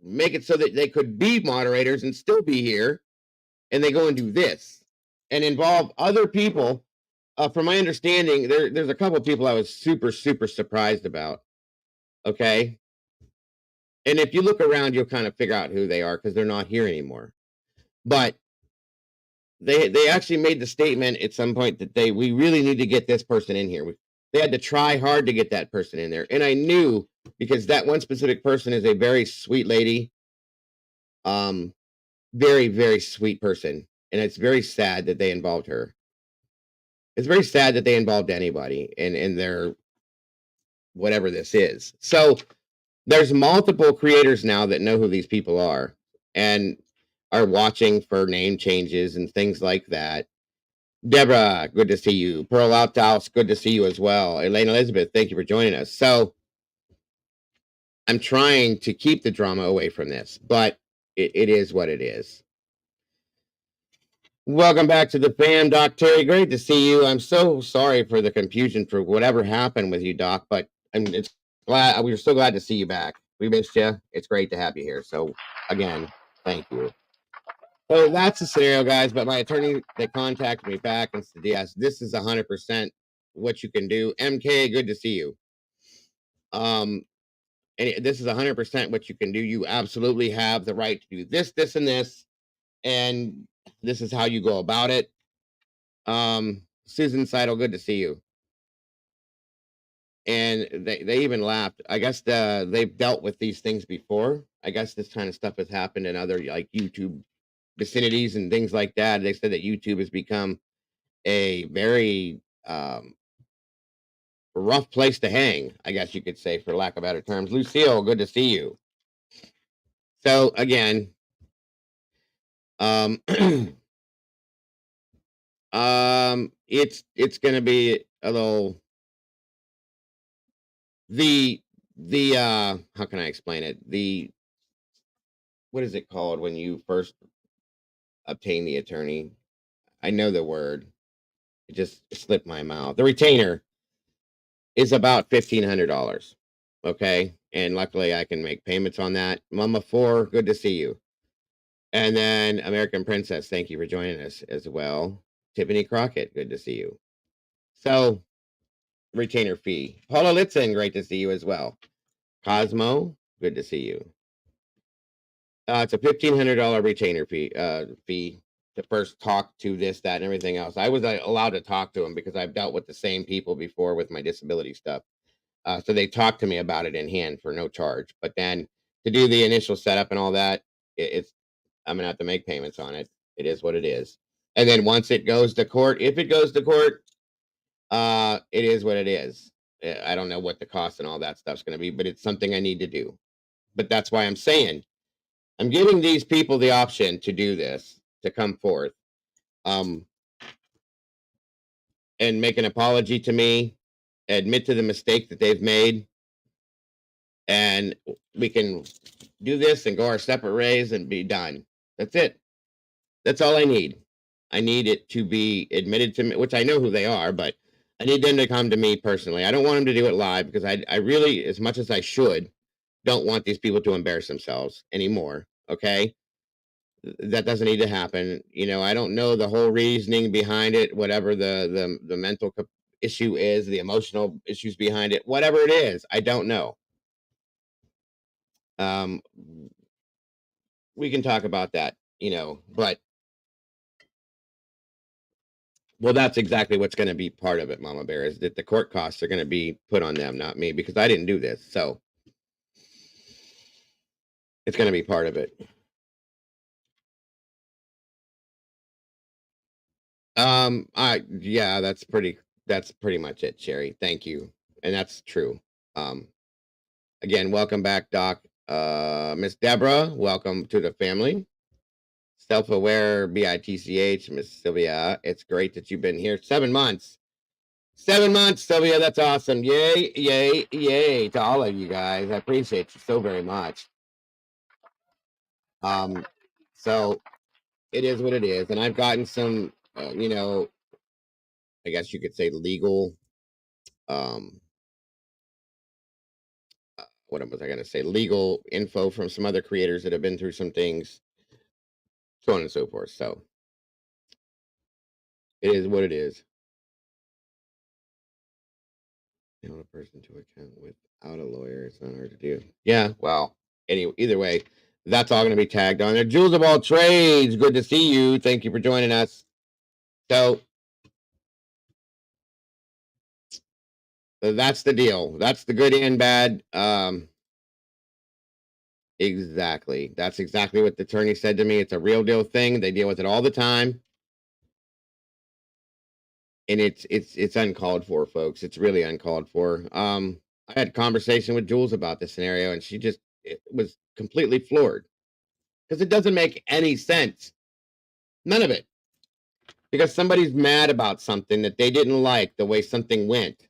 [SPEAKER 1] it so that they could be moderators and still be here, and they go and do this and involve other people. From my understanding, there's a couple of people I was super surprised about. Okay, and if you look around, you'll kind of figure out who they are because they're not here anymore. But they actually made the statement at some point that we really need to get this person in here. They had to try hard to get that person in there, and I knew, because that one specific person is a very sweet lady, very sweet person, and it's very sad that they involved her. It's very sad that they involved anybody in their whatever this is. So there's multiple creators now that know who these people are and are watching for name changes and things like that. Deborah, good to see you. Pearl Outhouse, good to see you as well. Elaine Elizabeth, thank you for joining us. So I'm trying to keep the drama away from this, but it is what it is. Welcome back to the fam, Doc Terry. Great to see you. I'm so sorry for the confusion for whatever happened with you, Doc, but we're so glad to see you back. We missed you. It's great to have you here. So again, thank you. So that's the scenario, guys. But my attorney, they contacted me back and said, yes, this is 100% what you can do. MK, good to see you. And this is 100% what you can do. You absolutely have the right to do this, this, and this. And this is how you go about it. Susan Seidel, good to see you. And they even laughed. I guess they've dealt with these things before. I guess this kind of stuff has happened in other like YouTube vicinities and things like that. They said that YouTube has become a very rough place to hang, I guess you could say, for lack of better terms. Lucille, good to see you. So again, it's gonna be a little how can I explain it? What is it called when you first obtain the attorney? I know the word. It just slipped my mouth. The retainer is about $1,500. Okay. And luckily I can make payments on that. Mama 4, good to see you. And then American Princess, thank you for joining us as well. Tiffany Crockett, good to see you. So retainer fee. Paula Litzen, great to see you as well. Cosmo, good to see you. It's a $1,500 retainer fee to first talk to this, that, and everything else. I was allowed to talk to them because I've dealt with the same people before with my disability stuff. So they talked to me about it in hand for no charge. But then to do the initial setup and all that, I'm gonna have to make payments on it. It is what it is. And then once it goes to court, if it goes to court, it is what it is. I don't know what the cost and all that stuff's gonna be, but it's something I need to do. But that's why I'm saying I'm giving these people the option to do this, to come forth, and make an apology to me, admit to the mistake that they've made, and we can do this and go our separate ways and be done. That's it. That's all I need. I need it to be admitted to me, which I know who they are, but I need them to come to me personally. I don't want them to do it live because I really, as much as I should, don't want these people to embarrass themselves anymore. Okay. That doesn't need to happen. You know, I don't know the whole reasoning behind it, whatever the mental issue is, the emotional issues behind it, whatever it is, I don't know. Um, we can talk about that, you know, but well, that's exactly what's going to be part of it, Mama Bear, is that the court costs are going to be put on them, not me, because I didn't do this. So it's going to be part of it. Yeah, that's pretty much it, Sherry. Thank you. And that's true. Again, welcome back, Doc. Miss Deborah, welcome to the family. Self-aware, BITCH, Miss Sylvia. It's great that you've been here 7 months. 7 months, Sylvia. That's awesome. Yay, yay, yay to all of you guys. I appreciate you so very much. So it is what it is. And I've gotten some, you know, I guess you could say legal, what was I going to say? Legal info from some other creators that have been through some things, so on and so forth. So it is what it is. You know, a person to account without a lawyer, it's not hard to do. Yeah, well, anyway, either way, that's all going to be tagged on there. Jules of all trades, good to see you. Thank you for joining us. So that's the deal. That's the good and bad. Exactly. That's exactly what the attorney said to me. It's a real deal thing. They deal with it all the time. And it's uncalled for, folks. It's really uncalled for. I had a conversation with Jules about this scenario, and she just was completely floored because it doesn't make any sense. None of it. Because somebody's mad about something that they didn't like the way something went.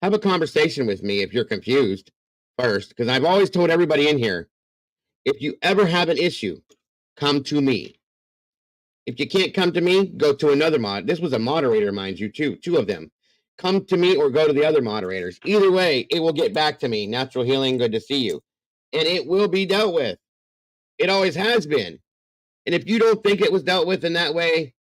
[SPEAKER 1] Have a conversation with me if you're confused first, because I've always told everybody in here, if you ever have an issue, come to me. If you can't come to me, go to another mod. This was a moderator, mind you, two of them. Come to me or go to the other moderators. Either way, it will get back to me. Natural healing, good to see you. And it will be dealt with. It always has been. And if you don't think it was dealt with in that way,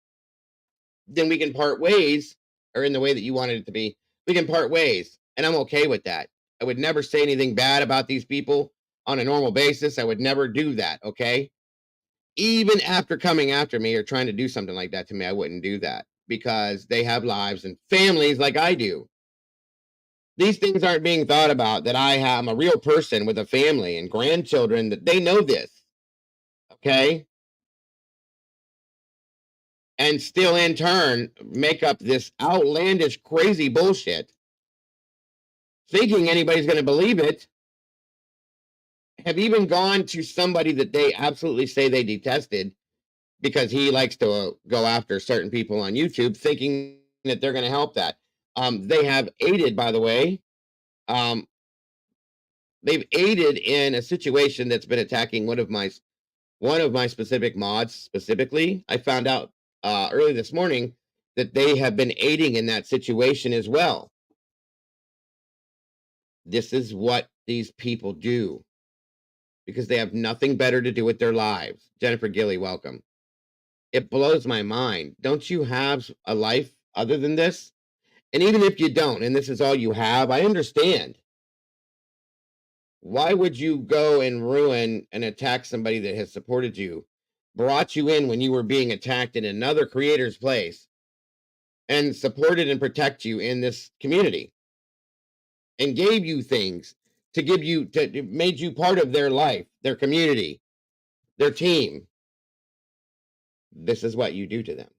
[SPEAKER 1] then we can part ways, or in the way that you wanted it to be. We can part ways. And I'm okay with that. I would never say anything bad about these people on a normal basis. I would never do that, okay? Even after coming after me or trying to do something like that to me, I wouldn't do that because they have lives and families like I do. These things aren't being thought about, that I'm a real person with a family and grandchildren, that they know this, okay? And still in turn make up this outlandish, crazy bullshit, thinking anybody's going to believe it. Have even gone to somebody that they absolutely say they detested because he likes to go after certain people on YouTube, thinking that they're going to help that. They have aided, by the way. They've aided in a situation that's been attacking one of my specific mods specifically. I found out early this morning that they have been aiding in that situation as well. This is what these people do because they have nothing better to do with their lives. Jennifer Gilly, welcome. It blows my mind. Don't you have a life other than this? And even if you don't, and this is all you have, I understand. Why would you go and ruin and attack somebody that has supported you, brought you in when you were being attacked in another creator's place, and supported and protect you in this community, and gave you things to made you part of their life, their community, their team? This is what you do to them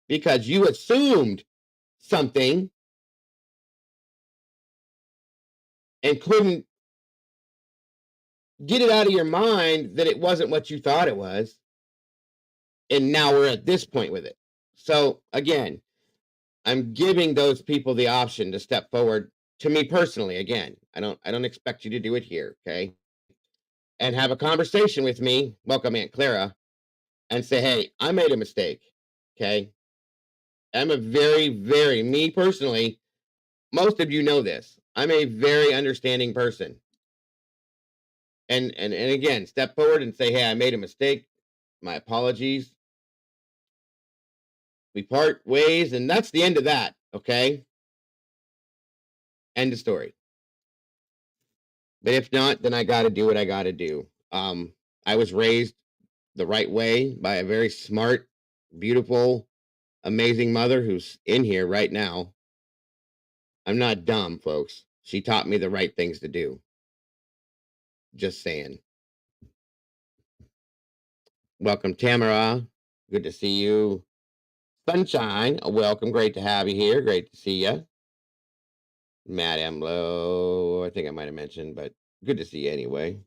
[SPEAKER 1] because you assumed something and couldn't get it out of your mind that it wasn't what you thought it was. And now we're at this point with it. So again, I'm giving those people the option to step forward to me personally. Again, I don't expect you to do it here, okay? And have a conversation with me. Welcome, Aunt Clara, and say, hey, I made a mistake. Okay. I'm a very, very, me personally, most of you know this. I'm a very understanding person. And again, step forward and say, hey, I made a mistake. My apologies. We part ways, and that's the end of that. Okay. End of story. But if not, then I got to do what I got to do. I was raised the right way by a very smart, beautiful, amazing mother who's in here right now. I'm not dumb, folks. She taught me the right things to do. Just saying. Welcome, Tamara. Good to see you. Sunshine, welcome. Great to have you here. Great to see you. Matt Emlo, I think I might have mentioned, but good to see you anyway.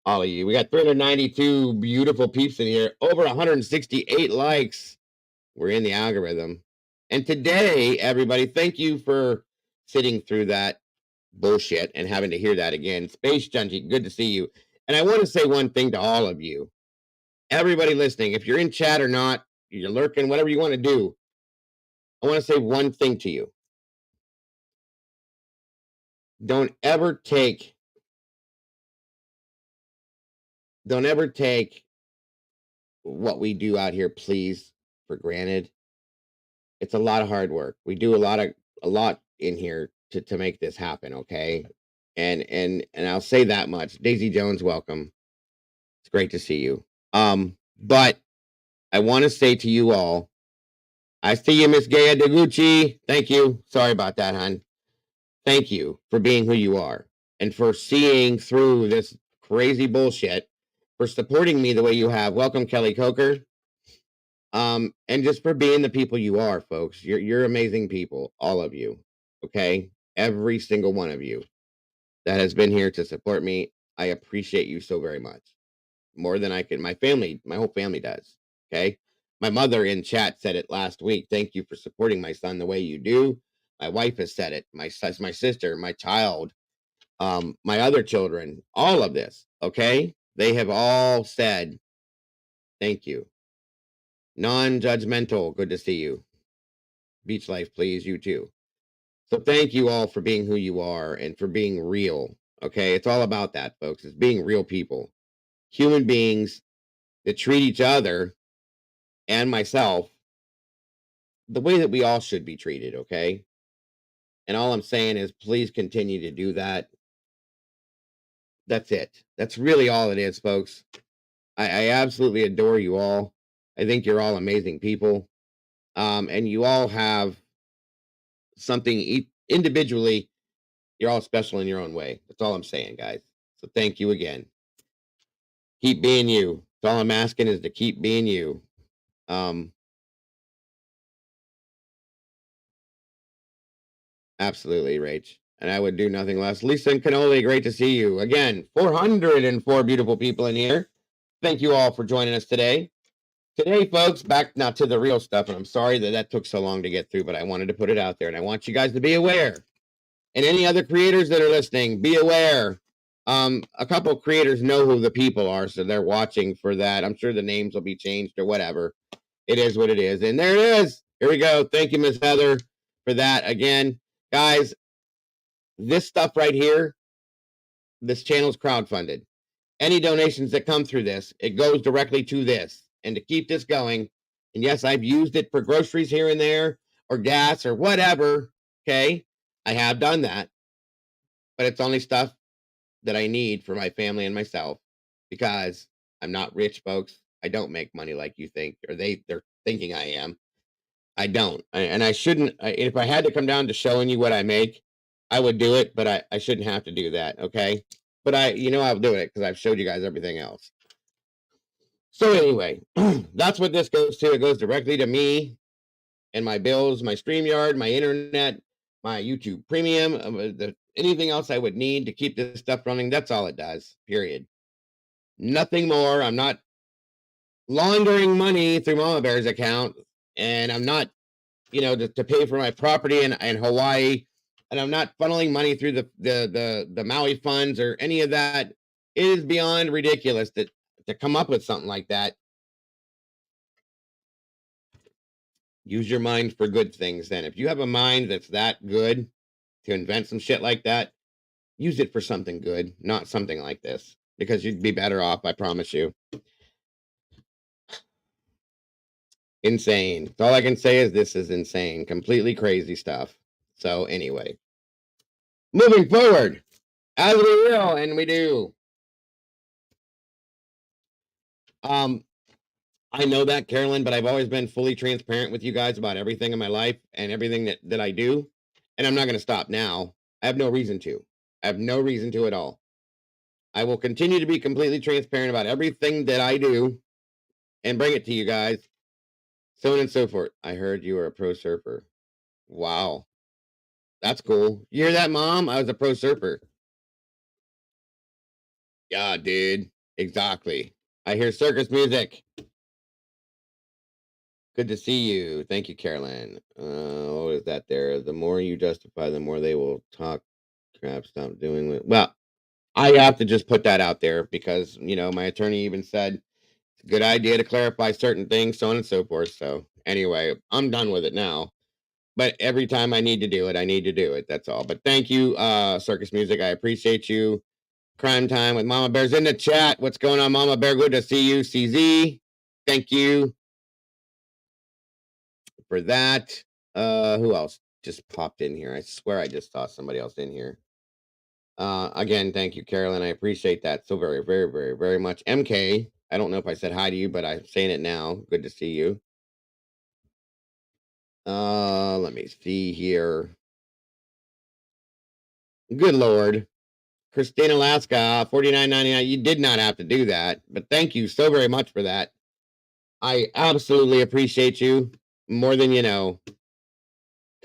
[SPEAKER 1] All of you. We got 392 beautiful peeps in here. Over 168 likes. We're in the algorithm. And today, everybody, thank you for sitting through that bullshit and having to hear that again. Space Junkie, good to see you. And I want to say one thing to all of you. Everybody listening, if you're in chat or not, you're lurking, whatever you want to do, I want to say one thing to you. Don't ever take what we do out here, please, for granted. It's a lot of hard work. We do a lot in here to make this happen, okay? And I'll say that much. Daisy Jones, welcome. It's great to see you. But I want to say to you all, I see you, Miss Gaya DeGucci. Thank you. Sorry about that, hon. Thank you for being who you are and for seeing through this crazy bullshit, for supporting me the way you have. Welcome, Kelly Coker. And just for being the people you are, folks. You're amazing people, all of you. Okay? Every single one of you that has been here to support me. I appreciate you so very much. More than I can. My whole family does. Okay? My mother in chat said it last week. Thank you for supporting my son the way you do. My wife has said it. My sister, my child, my other children, all of this. Okay? They have all said thank you. Non-judgmental. Good to see you. Beach life, please. You too. So thank you all for being who you are and for being real. Okay? It's all about that, folks. It's being real people. Human beings that treat each other and myself the way that we all should be treated, okay? And all I'm saying is please continue to do that. That's it. That's really all it is, folks. I absolutely adore you all. I think you're all amazing people. And you all have something individually. You're all special in your own way. That's all I'm saying, guys. So thank you again. Keep being you. That's all I'm asking is to keep being you. Absolutely, Rach. And I would do nothing less. Lisa and Cannoli, great to see you. Again, 404 beautiful people in here. Thank you all for joining us today. Today, folks, back now to the real stuff. And I'm sorry that took so long to get through, but I wanted to put it out there. And I want you guys to be aware. And any other creators that are listening, be aware. A couple creators know who the people are, so they're watching for that. I'm sure the names will be changed or whatever. It is what it is. And there it is. Here we go. Thank you, Miss Heather, for that. Again, guys, this stuff right here, this channel is crowdfunded. Any donations that come through this, it goes directly to this. And to keep this going, and yes, I've used it for groceries here and there, or gas, or whatever, okay? I have done that. But it's only stuff that I need for my family and myself, because I'm not rich, folks. I don't make money like you think, or they're thinking I am. I don't. And I shouldn't. If I had to come down to showing you what I make, I would do it, but I shouldn't have to do that, okay? But I'll do it because I've showed you guys everything else. So anyway, that's what this goes to. It goes directly to me and my bills, my StreamYard, my internet, my YouTube Premium, anything else I would need to keep this stuff running. That's all it does, period. Nothing more. I'm not laundering money through Mama Bear's account, and I'm not, to pay for my property in Hawaii, and I'm not funneling money through the Maui funds or any of that. It is beyond ridiculous to come up with something like that. Use your mind for good things then. If you have a mind that's that good to invent some shit like that, use it for something good, not something like this, because you'd be better off, I promise you. Insane. All I can say is this is insane. Completely crazy stuff. So anyway, moving forward, as we will, and we do. I know that, Carolyn, but I've always been fully transparent with you guys about everything in my life and everything that I do. And I'm not going to stop now. I have no reason to. I have no reason to at all. I will continue to be completely transparent about everything that I do and bring it to you guys, so on and so forth. I heard you were a pro surfer. Wow. That's cool. You hear that, Mom? I was a pro surfer. Yeah, dude. Exactly. I hear circus music. Good to see you. Thank you, Carolyn. What is that there? The more you justify, the more they will talk crap. Stop doing it. Well, I have to just put that out there because, my attorney even said it's a good idea to clarify certain things, so on and so forth. So anyway, I'm done with it now. But every time I need to do it, I need to do it. That's all. But thank you, Circus Music. I appreciate you. Crime Time with Mama Bear's in the chat. What's going on, Mama Bear? Good to see you. CZ. Thank you for that. Who else just popped in here? I swear I just saw somebody else in here. Again, thank you, Carolyn. I appreciate that so very, very, very, very much. MK, I don't know if I said hi to you, but I'm saying it now. Good to see you. Let me see here. Good Lord. Christina Alaska, $49.99. You did not have to do that, but thank you so very much for that. I absolutely appreciate you more than you know.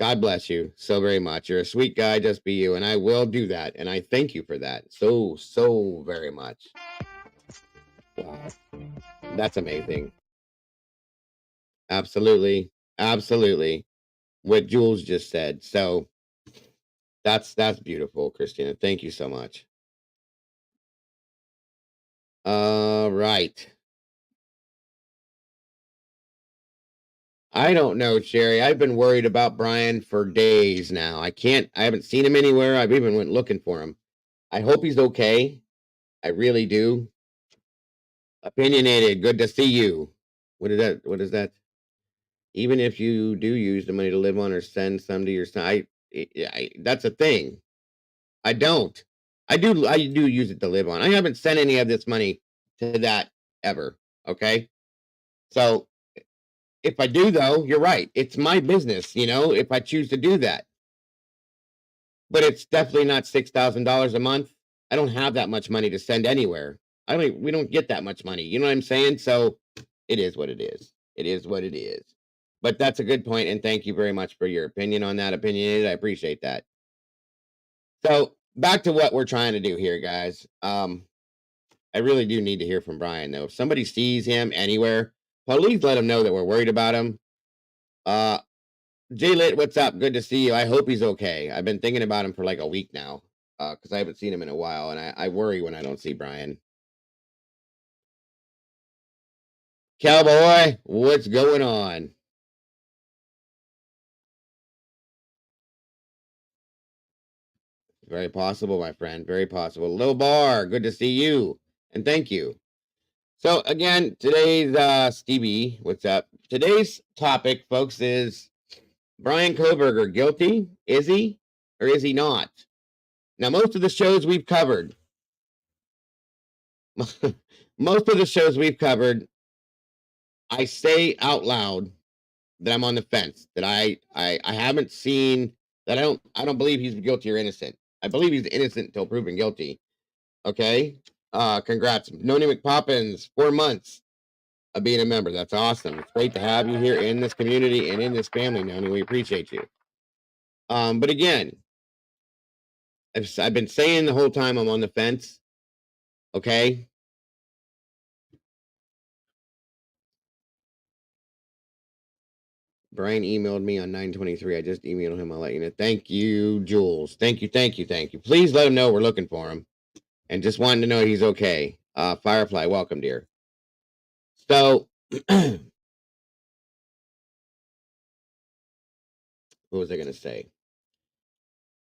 [SPEAKER 1] God bless you so very much. You're a sweet guy, just be you, and I will do that, and I thank you for that so very much. Wow. That's amazing. Absolutely. Absolutely. What Jules just said. So that's beautiful, Christina. Thank you so much. Right. I don't know, Sherry. I've been worried about Bryan for days now. I haven't seen him anywhere. I've even went looking for him. I hope he's okay. I really do. Opinionated. Good to see you. What is that? What is that? Even if you do use the money to live on or send some to your son, that's a thing. I don't. I do use it to live on. I haven't sent any of this money to that ever. Okay. So if I do, though, you're right. It's my business, if I choose to do that. But it's definitely not $6,000 a month. I don't have that much money to send anywhere. We don't get that much money. You know what I'm saying? So it is what it is. It is what it is. But that's a good point, and thank you very much for your opinion on that. Opinionated. I appreciate that. So back to what we're trying to do here, guys. I really do need to hear from Bryan, though. If somebody sees him anywhere, please let him know that we're worried about him. J-Lit, what's up? Good to see you. I hope he's okay. I've been thinking about him for like a week now, because I haven't seen him in a while, and I worry when I don't see Bryan. Cowboy, what's going on? Very possible, my friend. Very possible. Low Bar, good to see you, and thank you. So again, today's Stevie, what's up? Today's topic, folks, is Bryan Kohberger guilty? Is he, or is he not? Now, most of the shows we've covered, I say out loud that I'm on the fence. That I haven't seen that. I don't believe he's guilty or innocent. I believe he's innocent until proven guilty. Okay. Congrats, Noni McPoppins. 4 months of being a member. That's awesome. It's great to have you here in this community and in this family, Noni. We appreciate you. But again, I've been saying the whole time I'm on the fence. Okay. Bryan emailed me on 9/23. I just emailed him. I'll let you know. Thank you, Jules. Thank you. Please let him know we're looking for him. And just wanting to know he's okay. Firefly, welcome, dear. So what was I going to say?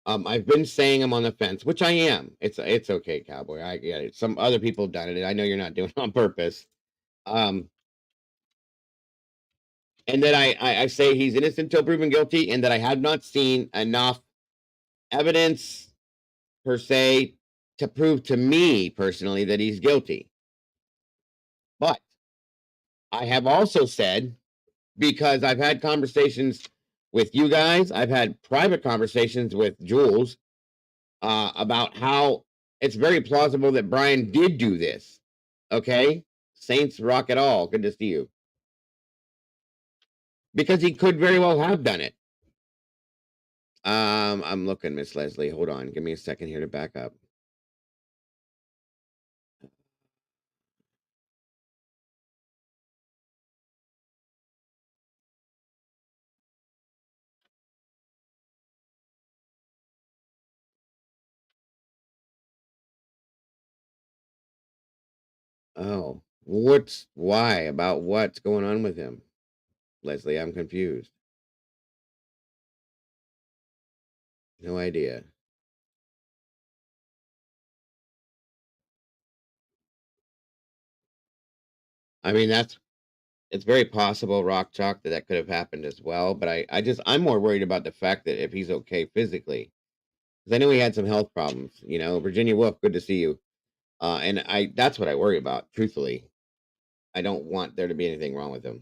[SPEAKER 1] I've been saying I'm on the fence, which I am. It's okay, Cowboy. I get it. Some other people have done it. I know you're not doing it on purpose. And that I say he's innocent until proven guilty, and that I have not seen enough evidence per se to prove to me personally that he's guilty. But I have also said, because I've had conversations with you guys, I've had private conversations with Jules about how it's very plausible that Bryan did do this. Okay? Saints rock it all. Good to see you. Because he could very well have done it. I'm looking, Miss Leslie. Hold on. Give me a second here to back up. Oh, why? About what's going on with him? Leslie, I'm confused. No idea. I mean, it's very possible, Rock Chalk, that could have happened as well. But I'm more worried about the fact that if he's okay physically, because I know he had some health problems. Virginia Wolf, good to see you. And that's what I worry about. Truthfully, I don't want there to be anything wrong with him.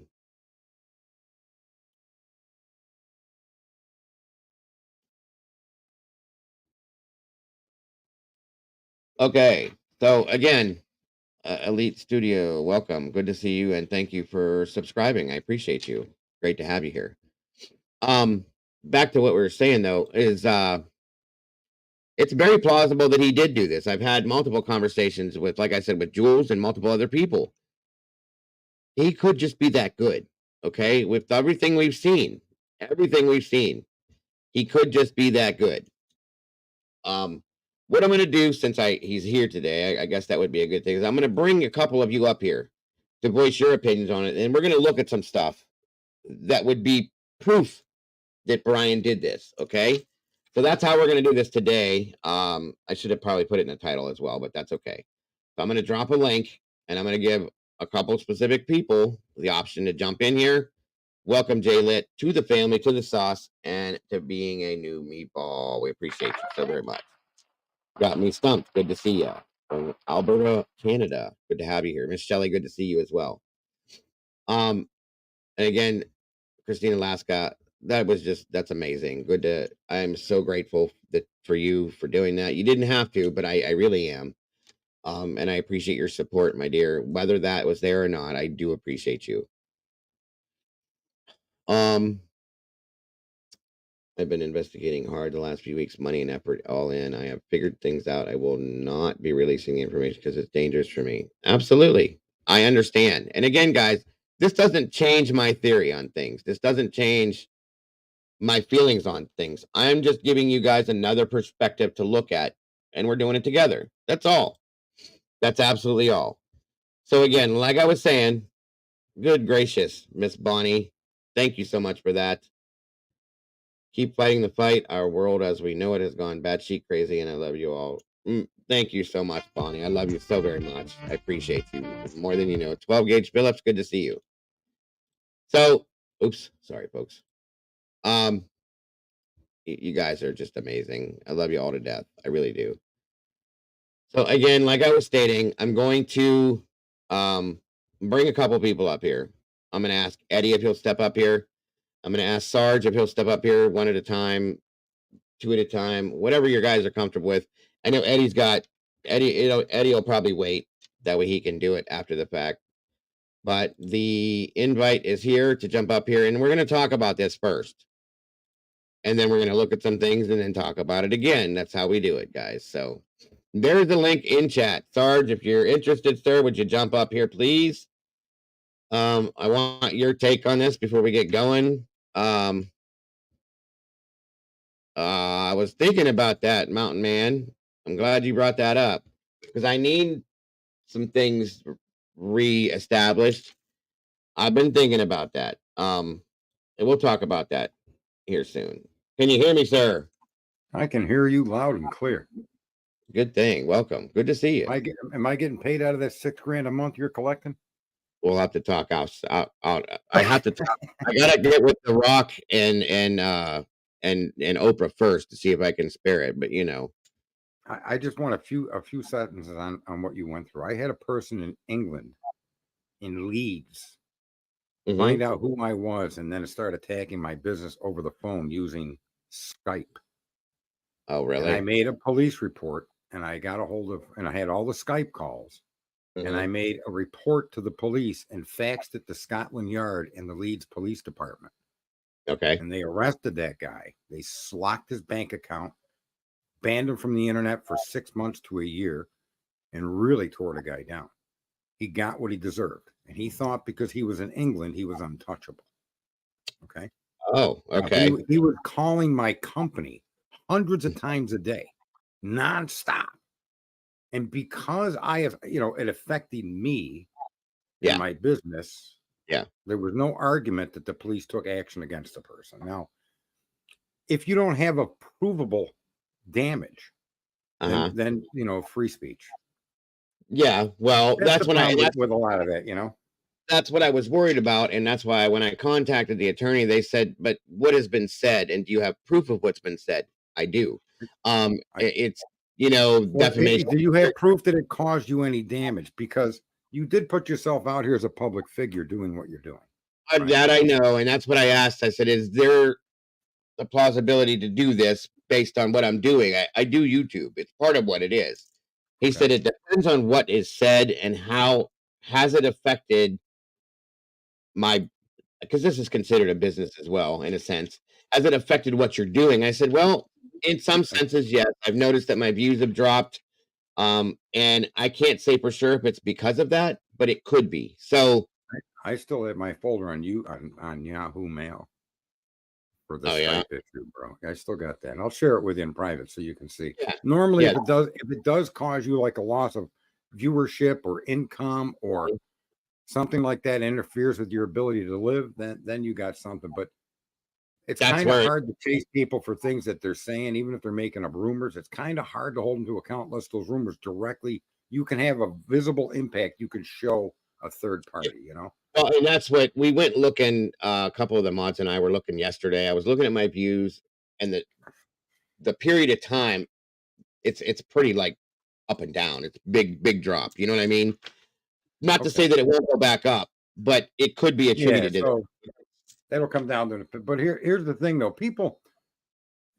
[SPEAKER 1] Okay, so again, Elite Studio, welcome. Good to see you, and thank you for subscribing. I appreciate you. Great to have you here. Back to what we were saying though, is it's very plausible that he did do this. I've had multiple conversations with, like I said, with Jules and multiple other people. He could just be that good, okay? With everything we've seen, he could just be that good. What I'm going to do, since he's here today, I guess that would be a good thing, is I'm going to bring a couple of you up here to voice your opinions on it, and we're going to look at some stuff that would be proof that Bryan did this, okay? So that's how we're going to do this today. I should have probably put it in the title as well, but that's okay. So I'm going to drop a link, and I'm going to give a couple specific people the option to jump in here. Welcome, J-Lit, to the family, to the sauce, and to being a new meatball. We appreciate you so very much. Got me stumped. Good to see you. From Alberta, Canada. Good to have you here. Miss Shelley, good to see you as well. And again, Christina Laska, that's amazing. I'm so grateful for you for doing that. You didn't have to, but I really am. And I appreciate your support, my dear. Whether that was there or not, I do appreciate you. I've been investigating hard the last few weeks, money and effort all in. I have figured things out. I will not be releasing the information because it's dangerous for me. Absolutely. I understand. And again, guys, this doesn't change my theory on things. This doesn't change my feelings on things. I'm just giving you guys another perspective to look at, and we're doing it together. That's all. That's absolutely all. So again, like I was saying, good gracious, Miss Bonnie, thank you so much for that. Keep fighting the fight. Our world as we know it has gone batshit crazy, and I love you all. Thank you so much, Bonnie. I love you so very much. I appreciate you more than you know. 12 Gauge Phillips, good to see you. So, oops, sorry, folks. You guys are just amazing. I love you all to death. I really do. So again, like I was stating, I'm going to bring a couple people up here. I'm going to ask Eddie if he'll step up here. I'm going to ask Sarge if he'll step up here one at a time, two at a time, whatever your guys are comfortable with. I know Eddie will probably wait. That way he can do it after the fact. But the invite is here to jump up here, and we're going to talk about this first. And then we're going to look at some things and then talk about it again. That's how we do it, guys. So there's the link in chat. Sarge, if you're interested, sir, would you jump up here, please? I want your take on this before we get going. I was thinking about that, Mountain Man. I'm glad you brought that up because I need some things re-established. I've been thinking about that. And we'll talk about that here soon. Can you hear me, sir?
[SPEAKER 4] I can hear you loud and clear.
[SPEAKER 1] Good thing. Welcome. Good to see you.
[SPEAKER 4] Am I getting paid out of that $6,000 a month you're collecting?
[SPEAKER 1] We'll have to talk out. I have to talk. I gotta get with The Rock and Oprah first to see if I can spare it. But
[SPEAKER 4] I just want a few sentences on what you went through. I had a person in England, in Leeds, find out who I was, and then start attacking my business over the phone using Skype.
[SPEAKER 1] Oh, really?
[SPEAKER 4] And I made a police report, and I got a hold of, and I had all the Skype calls, and I made a report to the police and faxed it to Scotland Yard and the Leeds Police Department.
[SPEAKER 1] Okay.
[SPEAKER 4] And they arrested that guy. They locked his bank account, banned him from the internet for 6 months to a year, and really tore the guy down. He got what he deserved. And he thought because he was in England, he was untouchable. Okay.
[SPEAKER 1] Oh, okay.
[SPEAKER 4] He was calling my company hundreds of times a day, nonstop. And because I have, it affected me and my business.
[SPEAKER 1] Yeah.
[SPEAKER 4] There was no argument that the police took action against the person. Now, if you don't have a provable damage, then free speech.
[SPEAKER 1] Yeah. Well, that's when
[SPEAKER 4] with a lot of that,
[SPEAKER 1] That's what I was worried about, and that's why when I contacted the attorney, they said, "But what has been said, and do you have proof of what's been said?" I do. It's defamation.
[SPEAKER 4] Do you have proof that it caused you any damage? Because you did put yourself out here as a public figure doing what you're doing.
[SPEAKER 1] Right? That I know, and that's what I asked. I said, "Is there a plausibility to do this based on what I'm doing?" I do YouTube. It's part of what it is. He said it depends on what is said and how has it affected because this is considered a business as well, in a sense. Has it affected what you're doing? I said, well, in some senses, yes. I've noticed that my views have dropped. And I can't say for sure if it's because of that, but it could be. So
[SPEAKER 4] I still have my folder on Yahoo Mail for the Skype issue, bro. I still got that. And I'll share it with you in private so you can see.
[SPEAKER 1] Yeah.
[SPEAKER 4] Normally, if it does cause you like a loss of viewership or income or something like that interferes with your ability to live, then you got something. But it's kind of hard to chase people for things that they're saying, even if they're making up rumors. It's kind of hard to hold them to account unless those rumors directly, you can have a visible impact. You can show a third party,
[SPEAKER 1] Well, and that's what we went looking. A couple of the mods and I were looking yesterday. I was looking at my views, and the period of time, it's pretty like up and down. It's big drop. You know what I mean? Not to say that it won't go back up, but it could be attributed to it.
[SPEAKER 4] That'll come down to it. But here's the thing, though. People,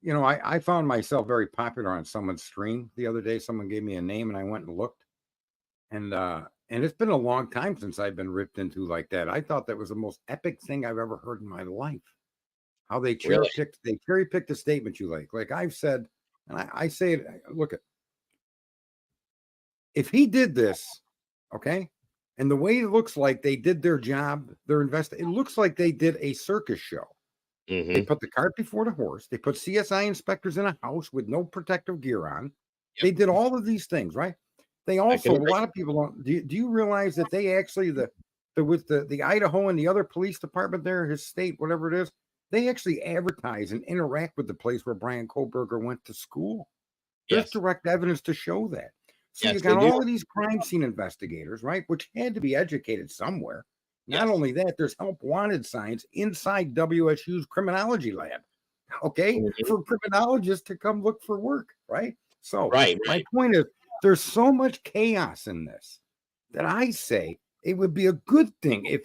[SPEAKER 4] I found myself very popular on someone's stream the other day. Someone gave me a name, and I went and looked. And it's been a long time since I've been ripped into like that. I thought that was the most epic thing I've ever heard in my life. How they cherry picked the statement you like. Like I've said, and I say it, look at, if he did this, okay, and the way it looks like they did their job, it looks like they did a circus show. They put the cart before the horse. They put CSI inspectors in a house with no protective gear on. They did all of these things, right? They also, a lot of people don't. Do you realize that they actually with the Idaho and the other police department there, his state, whatever it is, they actually advertise and interact with the place where Bryan Kohberger went to school. There's direct evidence to show that. So you got all of these crime scene investigators, right, which had to be educated somewhere. Not only that, there's help wanted signs inside WSU's criminology lab, okay, for criminologists to come look for work, right? So my point is, there's so much chaos in this that I say it would be a good thing if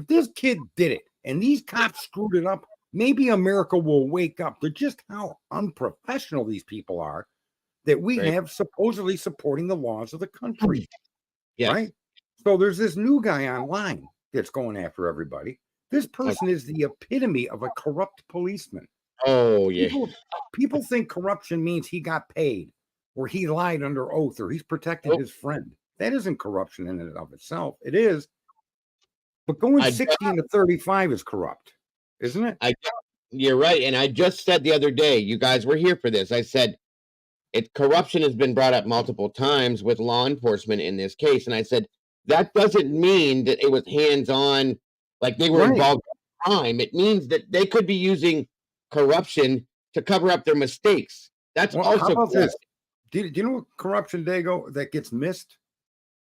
[SPEAKER 4] this kid did it and these cops screwed it up. Maybe America will wake up to just how unprofessional these people are that we have supposedly supporting the laws of the country. Right? So there's this new guy online that's going after everybody. This person is the epitome of a corrupt policeman.
[SPEAKER 1] Oh, yeah.
[SPEAKER 4] People think corruption means he got paid or he lied under oath or he's protecting his friend. That isn't corruption in and of itself. It is. But going 16 to 35 is corrupt, isn't it?
[SPEAKER 1] You're right. And I just said the other day, you guys were here for this. I said, corruption has been brought up multiple times with law enforcement in this case. And I said, that doesn't mean that it was hands-on, like they were involved in crime. It means that they could be using corruption to cover up their mistakes. That's
[SPEAKER 4] Well,
[SPEAKER 1] also
[SPEAKER 4] how about this?
[SPEAKER 1] corrupt.
[SPEAKER 4] Do you know what corruption, Dago, that gets missed?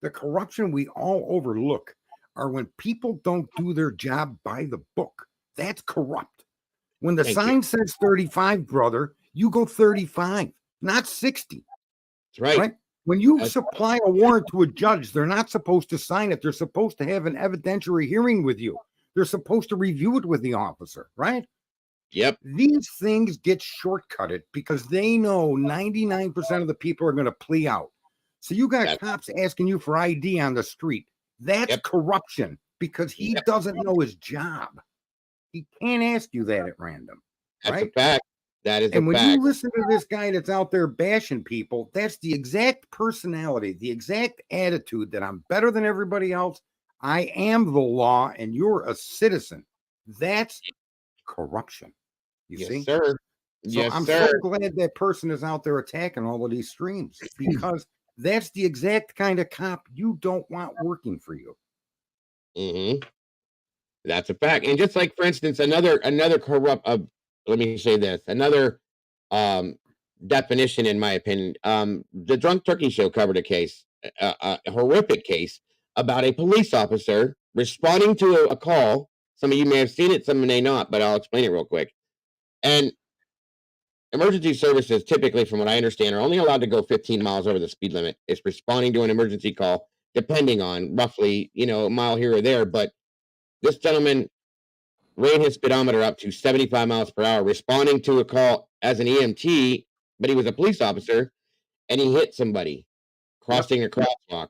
[SPEAKER 4] The corruption we all overlook are when people don't do their job by the book. That's corrupt. When the
[SPEAKER 1] Thank you.
[SPEAKER 4] sign says 35, brother, you go 35, not 60.
[SPEAKER 1] That's right.
[SPEAKER 4] Right? When you
[SPEAKER 1] That's-
[SPEAKER 4] supply a warrant to a judge, they're not supposed to sign it. They're supposed to have an evidentiary hearing with you. They're supposed to review it with the officer, right?
[SPEAKER 1] Yep.
[SPEAKER 4] These things get shortcutted because they know 99% of the people are going to plea out. So you got
[SPEAKER 1] That's-
[SPEAKER 4] cops asking you for ID on the street. That's
[SPEAKER 1] Yep.
[SPEAKER 4] corruption because he
[SPEAKER 1] Yep.
[SPEAKER 4] doesn't know his job. He can't ask you that at random.
[SPEAKER 1] That's
[SPEAKER 4] Right?
[SPEAKER 1] a fact. That is
[SPEAKER 4] And
[SPEAKER 1] a
[SPEAKER 4] when
[SPEAKER 1] fact.
[SPEAKER 4] you listen to this guy that's out there bashing people, that's the exact personality, the exact attitude that I'm better than everybody else. I am the law and you're a citizen. That's corruption. You
[SPEAKER 1] Yes,
[SPEAKER 4] see?
[SPEAKER 1] sir.
[SPEAKER 4] So
[SPEAKER 1] Yes,
[SPEAKER 4] I'm
[SPEAKER 1] sir.
[SPEAKER 4] so glad that person is out there attacking all of these streams because that's the exact kind of cop you don't want working for you.
[SPEAKER 1] That's a fact. And just like, for instance, another corrupt. Let me say this. Another definition, in my opinion. The Drunk Turkey Show covered a case, a horrific case about a police officer responding to a call. Some of you may have seen it, some may not, but I'll explain it real quick. And emergency services, typically, from what I understand, are only allowed to go 15 miles over the speed limit. It's responding to an emergency call, depending on roughly, a mile here or there. But this gentleman ran his speedometer up to 75 miles per hour, responding to a call as an EMT, but he was a police officer, and he hit somebody crossing a crosswalk,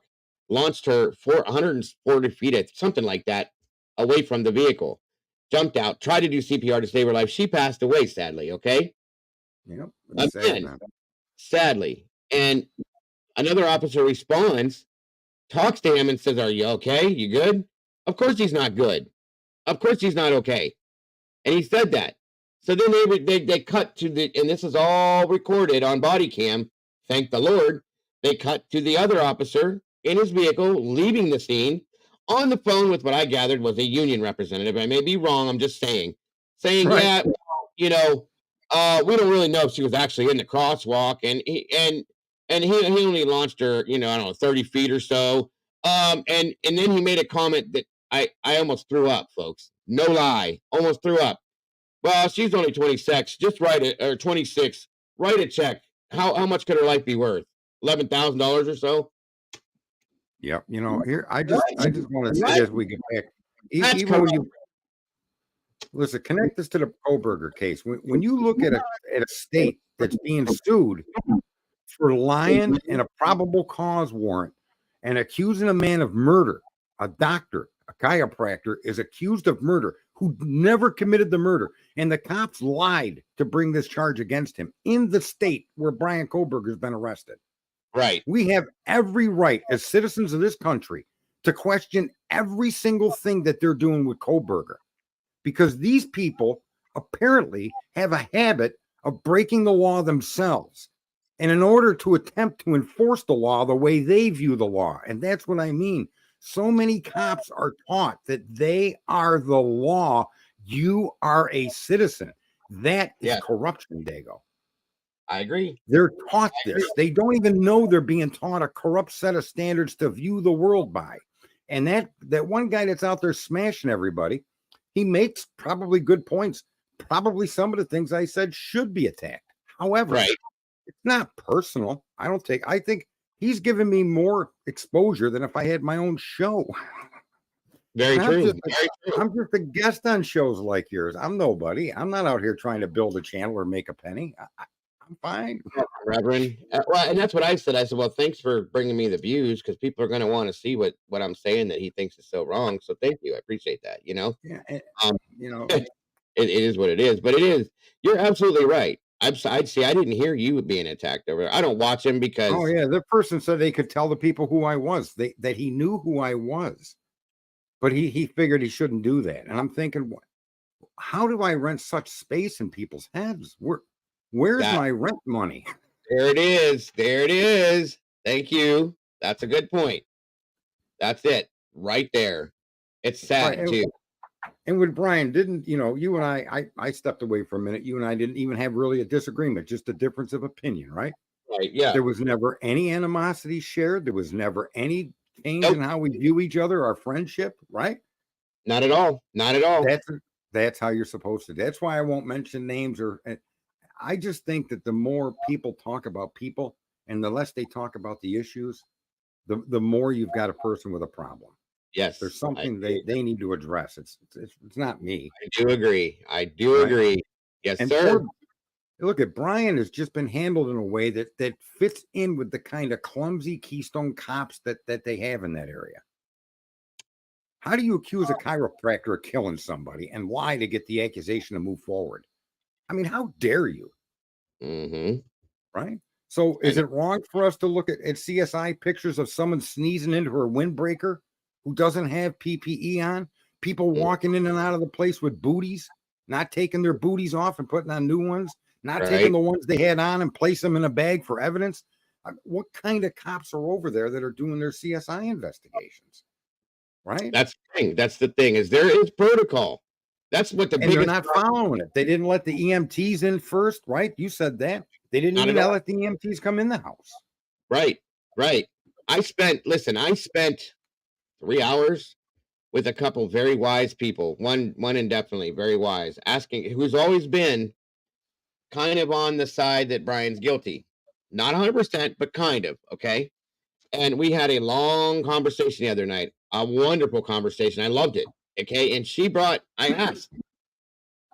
[SPEAKER 1] launched her 140 feet, something like that, away from the vehicle, jumped out, tried to do CPR to save her life. She passed away, sadly, okay?
[SPEAKER 4] Yep. It's sad,
[SPEAKER 1] Again,
[SPEAKER 4] man.
[SPEAKER 1] sadly. And another officer responds, talks to him and says, "Are you okay? You good?" Of course he's not good. Of course he's not okay. And he said that. So then they cut to and this is all recorded on body cam. Thank the Lord. They cut to the other officer in his vehicle, leaving the scene on the phone with what I gathered was a union representative. I may be wrong. I'm just saying,
[SPEAKER 4] Right.
[SPEAKER 1] yeah, we don't really know if she was actually in the crosswalk, and he only launched her, I don't know, 30 feet or so. And then he made a comment that I almost threw up, folks. No lie, almost threw up. Well, she's only 26. Just write it, or 26. Write a check. How much could her life be worth? $11,000 or so.
[SPEAKER 4] Yep. Here I just want to say
[SPEAKER 1] Right.
[SPEAKER 4] as we get back,
[SPEAKER 1] That's
[SPEAKER 4] even when you listen, connect this to the Kohberger case. When you look at a state that's being sued for lying and a probable cause warrant and accusing a man of murder, a doctor, a chiropractor is accused of murder who never committed the murder, and the cops lied to bring this charge against him in the state where Bryan Kohberger has been arrested.
[SPEAKER 1] Right.
[SPEAKER 4] We have every right as citizens of this country to question every single thing that they're doing with Kohberger, because these people apparently have a habit of breaking the law themselves. And in order to attempt to enforce the law the way they view the law, and that's what I mean. So many cops are taught that they are the law. You are a citizen. That is corruption, Dago.
[SPEAKER 1] I agree.
[SPEAKER 4] They're taught this. They don't even know they're being taught a corrupt set of standards to view the world by. And that one guy that's out there smashing everybody, he makes probably good points. Probably some of the things I said should be attacked. However, it's not personal. I think he's given me more exposure than if I had my own show.
[SPEAKER 1] Very true.
[SPEAKER 4] I'm just a guest on shows like yours. I'm nobody. I'm not out here trying to build a channel or make a penny. I'm fine.
[SPEAKER 1] Reverend. Well, and that's what I said. I said, well, thanks for bringing me the views, because people are going to want to see what I'm saying that he thinks is so wrong. So thank you. I appreciate that.
[SPEAKER 4] Yeah.
[SPEAKER 1] It is what it is, but it is. You're absolutely right. I'd say I didn't hear you being attacked over there. I don't watch him because.
[SPEAKER 4] Oh yeah, the person said they could tell the people who I was. That he knew who I was, but he figured he shouldn't do that. And I'm thinking, how do I rent such space in people's heads? Where's my rent money?
[SPEAKER 1] There it is. There it is. Thank you. That's a good point. That's it right there. It's sad too.
[SPEAKER 4] And with Bryan, didn't you and I stepped away for a minute. You and I didn't even have really a disagreement, just a difference of opinion, right?
[SPEAKER 1] Right. Yeah.
[SPEAKER 4] There was never any animosity shared. There was never any change
[SPEAKER 1] Nope.
[SPEAKER 4] in how we view each other, our friendship, right?
[SPEAKER 1] Not at all. Not at all.
[SPEAKER 4] That's how you're supposed to. That's why I won't mention names I just think that the more people talk about people and the less they talk about the issues, the more you've got a person with a problem.
[SPEAKER 1] Yes.
[SPEAKER 4] There's something they need to address. It's not me.
[SPEAKER 1] I do agree. I do agree. Yes,
[SPEAKER 4] And
[SPEAKER 1] sir.
[SPEAKER 4] Look at Bryan has just been handled in a way that fits in with the kind of clumsy Keystone cops that they have in that area. How do you accuse a chiropractor of killing somebody and lie to get the accusation to move forward? I mean, how dare you?
[SPEAKER 1] Mm-hmm.
[SPEAKER 4] Right? So is it wrong for us to look at CSI pictures of someone sneezing into her windbreaker who doesn't have PPE on? People walking in and out of the place with booties, not taking their booties off and putting on new ones, not taking the ones they had on and place them in a bag for evidence. What kind of cops are over there that are doing their CSI investigations? Right?
[SPEAKER 1] That's the thing. That's the thing is there is protocol. That's what the biggest.
[SPEAKER 4] They're not following it. They didn't let the EMTs in first, right? You said that. They didn't even let the EMTs come in the house. Right.
[SPEAKER 1] I spent 3 hours with a couple very wise people. One indefinitely very wise, asking who's always been kind of on the side that Bryan's guilty. Not 100%, but kind of, okay? And we had a long conversation the other night. A wonderful conversation. I loved it. Okay. And I asked,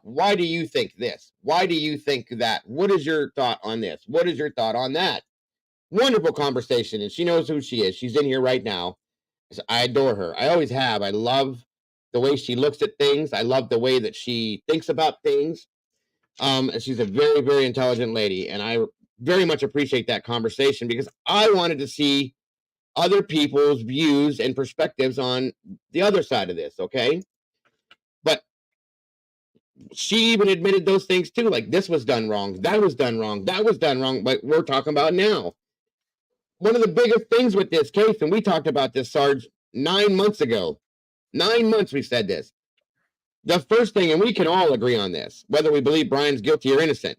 [SPEAKER 1] why do you think this? Why do you think that? What is your thought on this? What is your thought on that? Wonderful conversation. And she knows who she is. She's in here right now. I adore her. I always have. I love the way she looks at things. I love the way that she thinks about things. She's a very, very intelligent lady. And I very much appreciate that conversation because I wanted to see other people's views and perspectives on the other side of this, okay? But she even admitted those things too, like this was done wrong, that was done wrong, that was done wrong, but we're talking about now. One of the biggest things with this case, and we talked about this, Sarge, 9 months ago. 9 months we said this. The first thing, and we can all agree on this, whether we believe Bryan's guilty or innocent,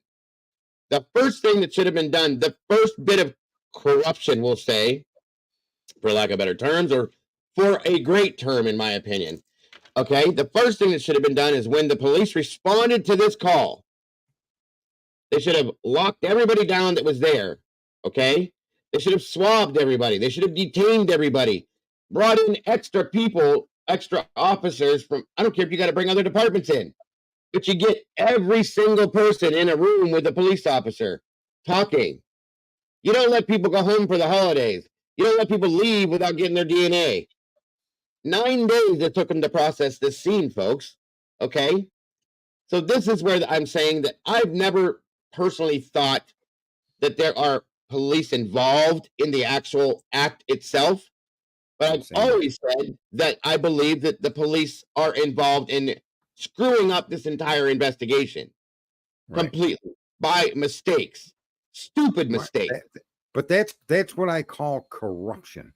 [SPEAKER 1] the first thing that should have been done, the first bit of corruption, we'll say, for lack of better terms, or for a great term, in my opinion. Okay, the first thing that should have been done is when the police responded to this call, they should have locked everybody down that was there. Okay, they should have swabbed everybody. They should have detained everybody, brought in extra people, extra officers from, I don't care if you got to bring other departments in, but you get every single person in a room with a police officer talking. You don't let people go home for the holidays. You don't let people leave without getting their DNA. 9 days it took them to process this scene, folks. Okay? So this is where I'm saying that I've never personally thought that there are police involved in the actual act itself. But I've always said that I believe that the police are involved in screwing up this entire investigation completely by mistakes, stupid mistakes.
[SPEAKER 4] But that's what I call corruption.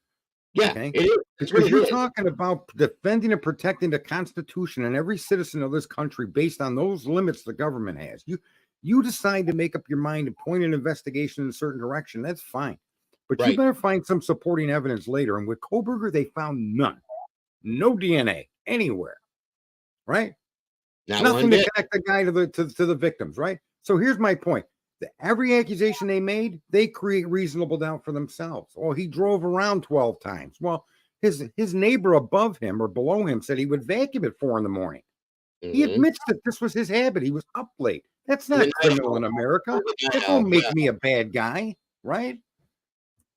[SPEAKER 1] Yeah,
[SPEAKER 4] okay?
[SPEAKER 1] It is.
[SPEAKER 4] Because you're talking about defending and protecting the Constitution and every citizen of this country based on those limits the government has. You decide to make up your mind and point an investigation in a certain direction. That's fine. But you better find some supporting evidence later. And with Kohberger, they found none. No DNA anywhere. Right? Nothing to connect the guy to the victims, right? So here's my point. Every accusation they made, they create reasonable doubt for themselves. Oh, he drove around 12 times. Well, his neighbor above him or below him said he would vacuum at 4 a.m. Mm-hmm. He admits that this was his habit. He was up late. That's not criminal in America. That don't make me a bad guy, right?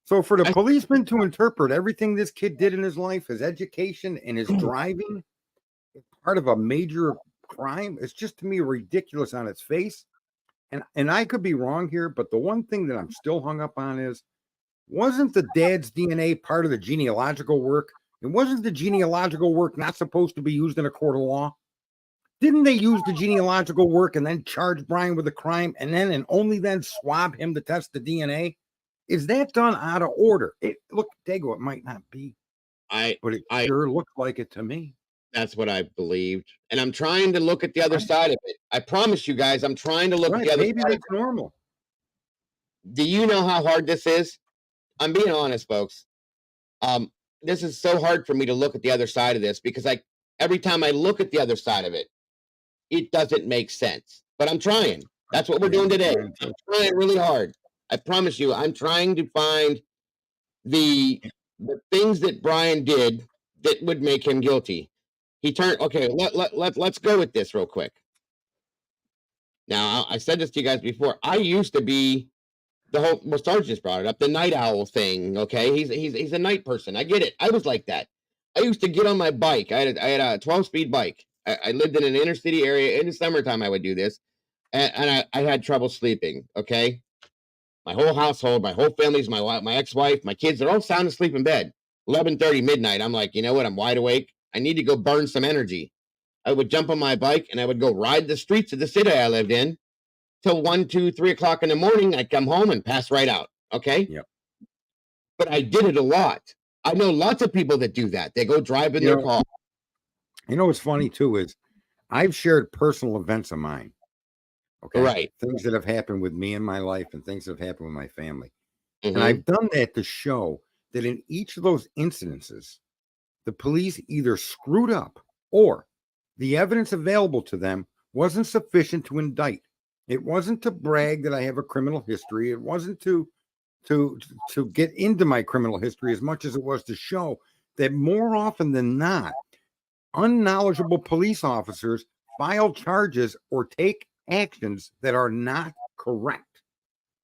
[SPEAKER 4] So for the policeman to interpret everything this kid did in his life, his education and his driving, part of a major crime, it's just to me ridiculous on its face. And I could be wrong here, but the one thing that I'm still hung up on is, wasn't the dad's DNA part of the genealogical work? And wasn't the genealogical work not supposed to be used in a court of law? Didn't they use the genealogical work and then charge Bryan with a crime and only then swab him to test the DNA? Is that done out of order? Look, Dago, it might not be, but it sure looks like it to me.
[SPEAKER 1] That's what I believed. And I'm trying to look at the other side of it. I promise you guys, I'm trying to look at
[SPEAKER 4] Right.
[SPEAKER 1] the other
[SPEAKER 4] Maybe
[SPEAKER 1] side of
[SPEAKER 4] that's normal.
[SPEAKER 1] it. Do you know how hard this is? I'm being honest, folks. This is so hard for me to look at the other side of this because every time I look at the other side of it, it doesn't make sense. But I'm trying. That's what we're doing today. I'm trying really hard. I promise you, I'm trying to find the things that Bryan did that would make him guilty. He turned okay. Let's go with this real quick. Now, I said this to you guys before. I used to be the whole. Well, Sarge just brought it up. The night owl thing. Okay, he's a night person. I get it. I was like that. I used to get on my bike. I had a 12-speed bike. I lived in an inner city area. In the summertime, I would do this, and I had trouble sleeping. Okay, my whole household, my whole family's my ex-wife, my kids, they're all sound asleep in bed. 11:30 midnight. I'm like, you know what? I'm wide awake. I need to go burn some energy. I would jump on my bike and I would go ride the streets of the city I lived in till 1, 2, 3 o'clock in the morning. I'd come home and pass right out. Okay.
[SPEAKER 4] Yep.
[SPEAKER 1] But I did it a lot. I know lots of people that do that. They go drive in their car.
[SPEAKER 4] You know what's funny too is I've shared personal events of mine. Okay.
[SPEAKER 1] Right.
[SPEAKER 4] Things that have happened with me in my life and things that have happened with my family.
[SPEAKER 1] Mhm.
[SPEAKER 4] And I've done that to show that in each of those incidences, the police either screwed up or the evidence available to them wasn't sufficient to indict. It wasn't to brag that I have a criminal history. It wasn't to get into my criminal history as much as it was to show that more often than not, unknowledgeable police officers file charges or take actions that are not correct.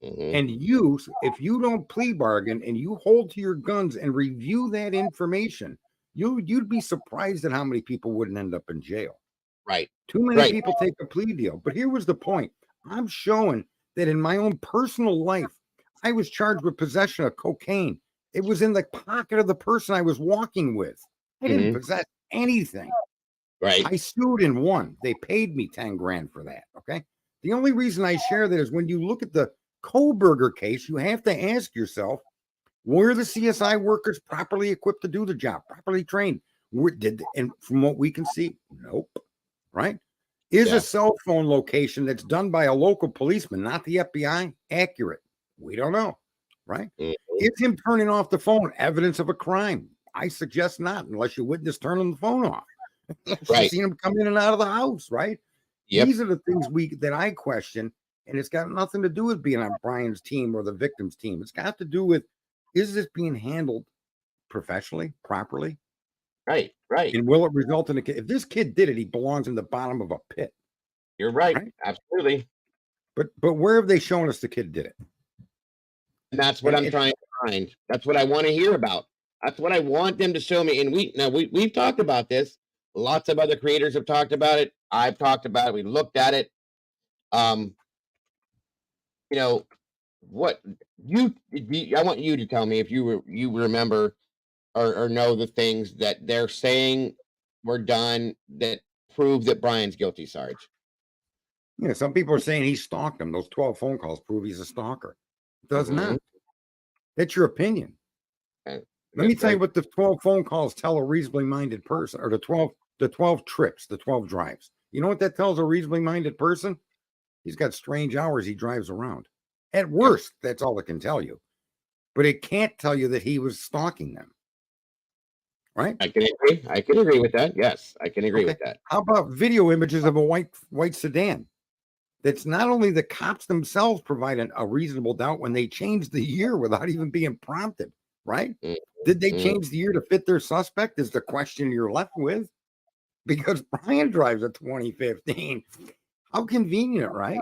[SPEAKER 1] Mhm.
[SPEAKER 4] And if you don't plea bargain and you hold to your guns and review that information, you'd be surprised at how many people wouldn't end up in jail.
[SPEAKER 1] Right.
[SPEAKER 4] Too many
[SPEAKER 1] Right.
[SPEAKER 4] people take a plea deal. But here was the point. I'm showing that in my own personal life, I was charged with possession of cocaine. It was in the pocket of the person I was walking with. I didn't
[SPEAKER 1] Mhm.
[SPEAKER 4] possess anything.
[SPEAKER 1] Right.
[SPEAKER 4] I sued and won. They paid me 10 grand for that. Okay. The only reason I share that is when you look at the Kohberger case, you have to ask yourself, were the CSI workers properly equipped to do the job, properly trained? And from what we can see, nope. Right? Is
[SPEAKER 1] Yeah.
[SPEAKER 4] a cell phone location that's done by a local policeman, not the FBI, accurate? We don't know. Right?
[SPEAKER 1] Mhm.
[SPEAKER 4] Is him turning off the phone evidence of a crime? I suggest not, unless you witness turning the phone off. You've
[SPEAKER 1] Right.
[SPEAKER 4] seen him come in and out of the house, right?
[SPEAKER 1] Yep.
[SPEAKER 4] These are the things that I question, and it's got nothing to do with being on Bryan's team or the victim's team. It's got to do with, is this being handled professionally, properly,
[SPEAKER 1] Right. Right.
[SPEAKER 4] and will it result in if this kid did it, he belongs in the bottom of a pit.
[SPEAKER 1] You're right.
[SPEAKER 4] Right.
[SPEAKER 1] Absolutely.
[SPEAKER 4] But where have they shown us the kid did it?
[SPEAKER 1] And that's what I'm trying to find. That's what I want to hear about. That's what I want them to show me. And we've talked about this. Lots of other creators have talked about it. I've talked about it. We looked at it. You know what I want you to tell me if you remember or know the things that they're saying were done that prove that Bryan's guilty, Sarge.
[SPEAKER 4] Yeah, some people are saying he stalked him. Those 12 phone calls prove he's a stalker. It does not. That's your opinion.
[SPEAKER 1] Okay.
[SPEAKER 4] Let me tell you what the 12 phone calls tell a reasonably minded person, or the 12 trips, the 12 drives. You know what that tells a reasonably minded person? He's got strange hours he drives around. At worst, that's all it can tell you. But it can't tell you that he was stalking them. Right?
[SPEAKER 1] I can agree. I can agree with that. Yes, I can agree with that.
[SPEAKER 4] How about video images of a white sedan? That's not only the cops themselves provide a reasonable doubt when they change the year without even being prompted, right? Did they change the year to fit their suspect is the question you're left with. Because Bryan drives a 2015. How convenient, right?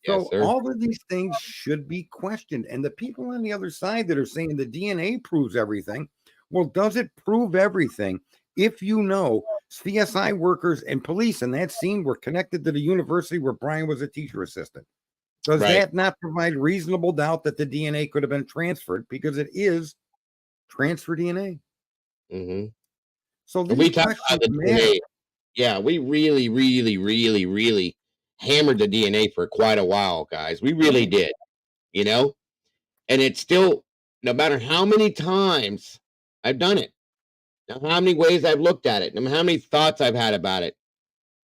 [SPEAKER 1] Yes,
[SPEAKER 4] So all of these things should be questioned. And the people on the other side that are saying the DNA proves everything, well, does it prove everything if you know CSI workers and police in that scene were connected to the university where Bryan was a teacher assistant? Does that not provide reasonable doubt that the DNA could have been transferred because it is transfer DNA? So
[SPEAKER 1] we talked about the DNA. Yeah, we really, really, really, really hammered the DNA for quite a while, guys. We really did, and it's still, no matter how many times I've done it, Now, how many ways I've looked at it, and how many thoughts I've had about it,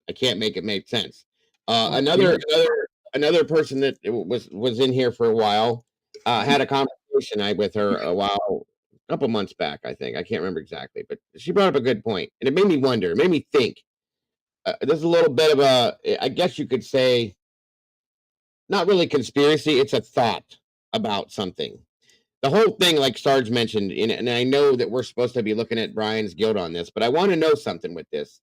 [SPEAKER 1] I can't make it make sense. Another person that was in here for a while had a conversation with her a couple months back, I think. I can't remember exactly, but she brought up a good point, and it made me wonder. It made me think. There's a little bit of I guess you could say, not really conspiracy. It's a thought about something. The whole thing, like Sarge mentioned, and I know that we're supposed to be looking at Bryan's guilt on this, but I want to know something with this.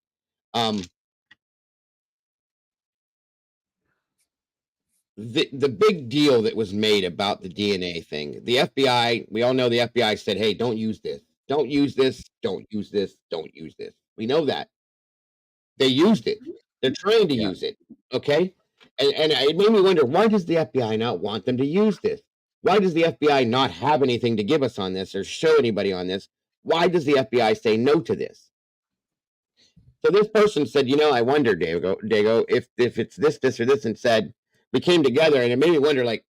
[SPEAKER 1] The big deal that was made about the DNA thing, the FBI, we all know the FBI said, hey, don't use this. Don't use this. Don't use this. Don't use this. We know that. They used it. They're trying to use it. Okay. And it made me wonder, why does the FBI not want them to use this? Why does the FBI not have anything to give us on this or show anybody on this? Why does the FBI say no to this? So this person said, I wonder, Dago, if it's this, or this, and said, we came together, and it made me wonder, like,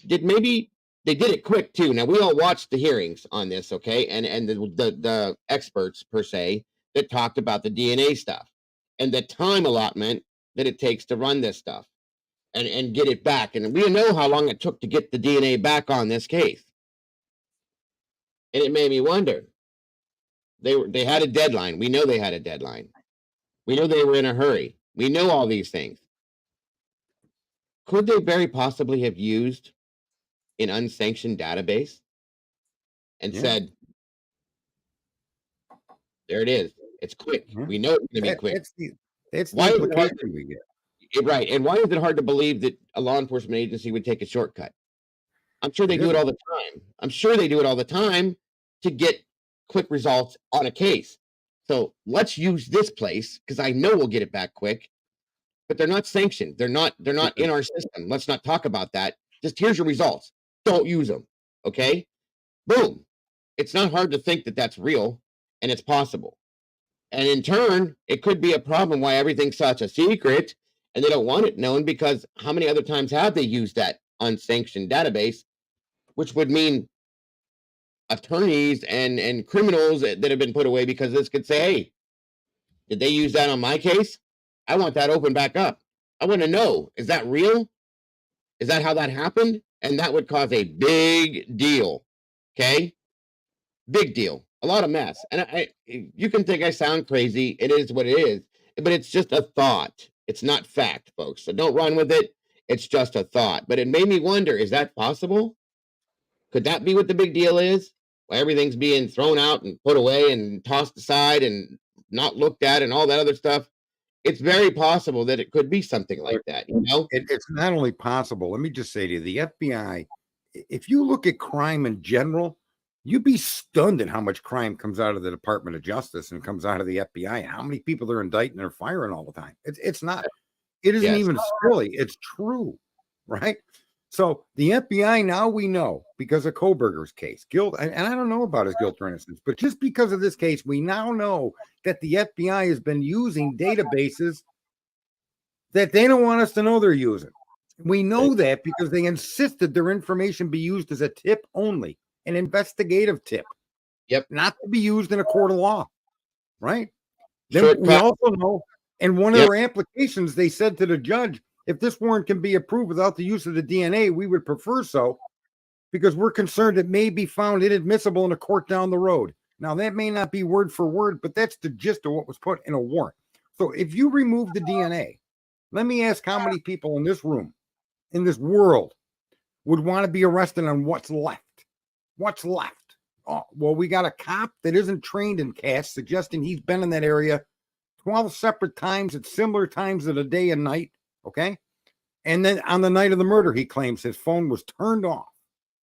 [SPEAKER 1] maybe they did it quick too. Now, we all watched the hearings on this, okay, and the experts per se that talked about the DNA stuff and the time allotment that it takes to run this stuff and get it back. And we know how long it took to get the DNA back on this case. And it made me wonder. They had a deadline. We know they had a deadline. We know they were in a hurry. We know all these things. Could they very possibly have used an unsanctioned database and said, there it is. It's quick. We know it's going to be quick.
[SPEAKER 4] That's the implication we get.
[SPEAKER 1] Right. And why is it hard to believe that a law enforcement agency would take a shortcut? I'm sure they do it all the time. I'm sure they do it all the time to get quick results on a case. So let's use this place because I know we'll get it back quick. But they're not sanctioned. They're not in our system. Let's not talk about that. Just here's your results. Don't use them. Okay? Boom. It's not hard to think that that's real and it's possible. And in turn, it could be a problem why everything's such a secret and they don't want it known, because how many other times have they used that unsanctioned database, which would mean attorneys and criminals that have been put away because this could say, hey, did they use that on my case? I want that open back up. I want to know, is that real? Is that how that happened? And that would cause a big deal. Okay? Big deal. A lot of mess. And you can think I sound crazy. It is what it is. But it's just a thought. It's not fact, folks. So don't run with it. It's just a thought. But it made me wonder, is that possible? Could that be what the big deal is? Why everything's being thrown out and put away and tossed aside and not looked at and all that other stuff? It's very possible that it could be something like that,
[SPEAKER 4] It's not only possible. Let me just say to you, the FBI, if you look at crime in general, you'd be stunned at how much crime comes out of the Department of Justice and comes out of the FBI, and how many people they're indicting and firing all the time. It's not, it isn't even silly. It's true, right? So the FBI, now we know, because of Kohberger's case, guilt, and I don't know about his guilt or innocence, but just because of this case, we now know that the FBI has been using databases that they don't want us to know they're using. We know that because they insisted their information be used as a tip only, an investigative tip.
[SPEAKER 1] Yep.
[SPEAKER 4] Not to be used in a court of law, right? Then we also know, in one of their applications, they said to the judge, if this warrant can be approved without the use of the DNA, we would prefer so, because we're concerned it may be found inadmissible in a court down the road. Now, that may not be word for word, but that's the gist of what was put in a warrant. So if you remove the DNA, let me ask how many people in this room, in this world, would want to be arrested on what's left? What's left? Oh, well, we got a cop that isn't trained in CAS suggesting he's been in that area 12 separate times at similar times of the day and night. Okay. And then on the night of the murder, he claims his phone was turned off.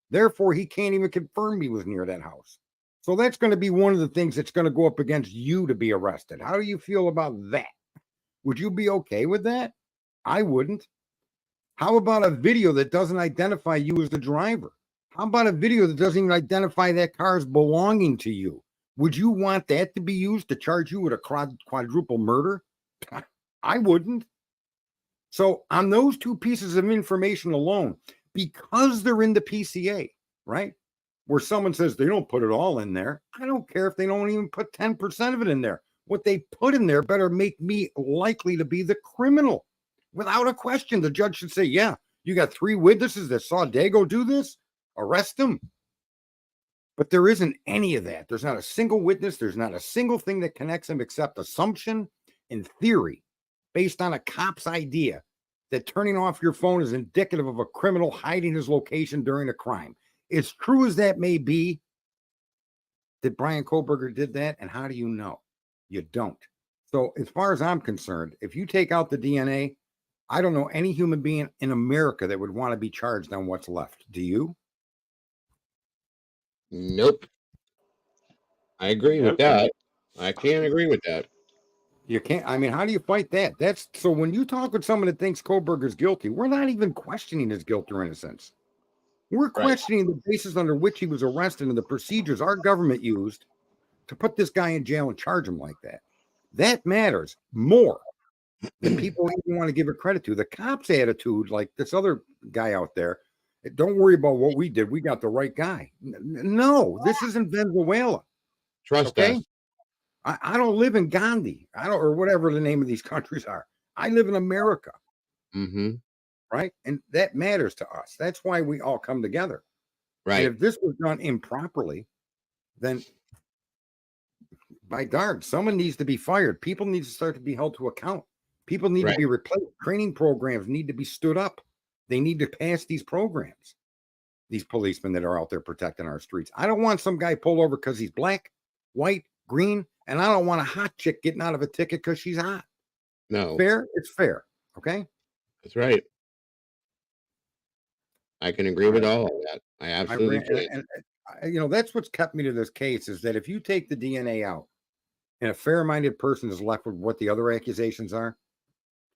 [SPEAKER 4] Therefore, he can't even confirm he was near that house. So that's going to be one of the things that's going to go up against you to be arrested. How do you feel about that? Would you be okay with that? I wouldn't. How about a video that doesn't identify you as the driver? How about a video that doesn't even identify that car's belonging to you? Would you want that to be used to charge you with a quadruple murder? I wouldn't. So on those two pieces of information alone, because they're in the PCA, right? where someone says they don't put it all in there. I don't care if they don't even put 10% of it in there. What they put in there better make me likely to be the criminal. Without a question, the judge should say, yeah, you got 3 witnesses that saw Dago do this. Arrest them. But there isn't any of that. There's not a single witness. There's not a single thing that connects them except assumption and theory based on a cop's idea that turning off your phone is indicative of a criminal hiding his location during a crime. As true as that may be, that Bryan Kohberger did that, and how do you know? You don't. So as far as I'm concerned, if you take out the DNA, I don't know any human being in America that would want to be charged on what's left. Do you?
[SPEAKER 1] Nope. I agree with that. I can't agree with that.
[SPEAKER 4] You can't. I mean, how do you fight that? That's so when you talk with someone that thinks Kohberger's guilty, we're not even questioning his guilt or innocence. We're questioning the basis under which he was arrested and the procedures our government used to put this guy in jail and charge him like that. That matters more than people even want to give it credit to. The cops' attitude, like this other guy out there, don't worry about what we did. We got the right guy. No, this isn't Venezuela.
[SPEAKER 1] Trust us.
[SPEAKER 4] I don't live in Gandhi. Or whatever the name of these countries are. I live in America.
[SPEAKER 1] Mm-hmm.
[SPEAKER 4] Right? And that matters to us. That's why we all come together.
[SPEAKER 1] Right.
[SPEAKER 4] And if this was done improperly, then by darn, someone needs to be fired. People need to start to be held to account. People need to be replaced. Training programs need to be stood up. They need to pass these programs. These policemen that are out there protecting our streets. I don't want some guy pulled over because he's black, white, green, and I don't want a hot chick getting out of a ticket because she's hot.
[SPEAKER 1] No.
[SPEAKER 4] Fair? It's fair. Okay?
[SPEAKER 1] That's right. I can agree with all of that. I absolutely can.
[SPEAKER 4] And that's what's kept me to this case is that if you take the DNA out and a fair-minded person is left with what the other accusations are,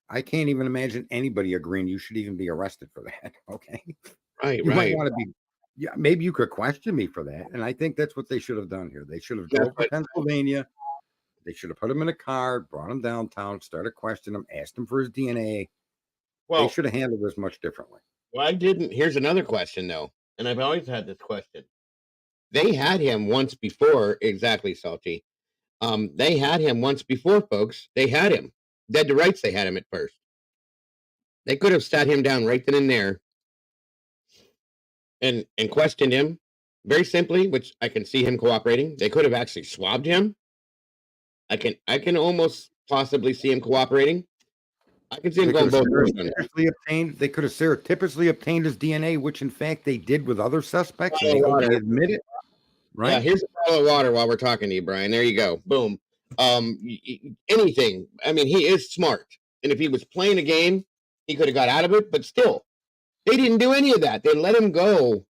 [SPEAKER 4] I can't even imagine anybody agreeing you should even be arrested for that. Okay.
[SPEAKER 1] Right.
[SPEAKER 4] You might want to be, maybe you could question me for that. And I think that's what they should have done here. They should have drove to Pennsylvania. They should have put him in a car, brought him downtown, started questioning him, asked him for his DNA. Well, they should have handled this much differently.
[SPEAKER 1] Well, I didn't. Here's another question, though. And I've always had this question. They had him once before, exactly, Salty. They had him once before, folks. They had him. Dead to rights, they had him at first. They could have sat him down right then and there and questioned him very simply, which I can see him cooperating. They could have actually swabbed him. I can almost possibly see him cooperating. I can see him going both ways.
[SPEAKER 4] They could have surreptitiously obtained his DNA, which in fact they did with other suspects. They admit it. Right.
[SPEAKER 1] Yeah, here's a bottle of water while we're talking to you, Brian. There you go. Boom. Anything. I mean, he is smart. And if he was playing a game, he could have got out of it. But still, they didn't do any of that. They let him go.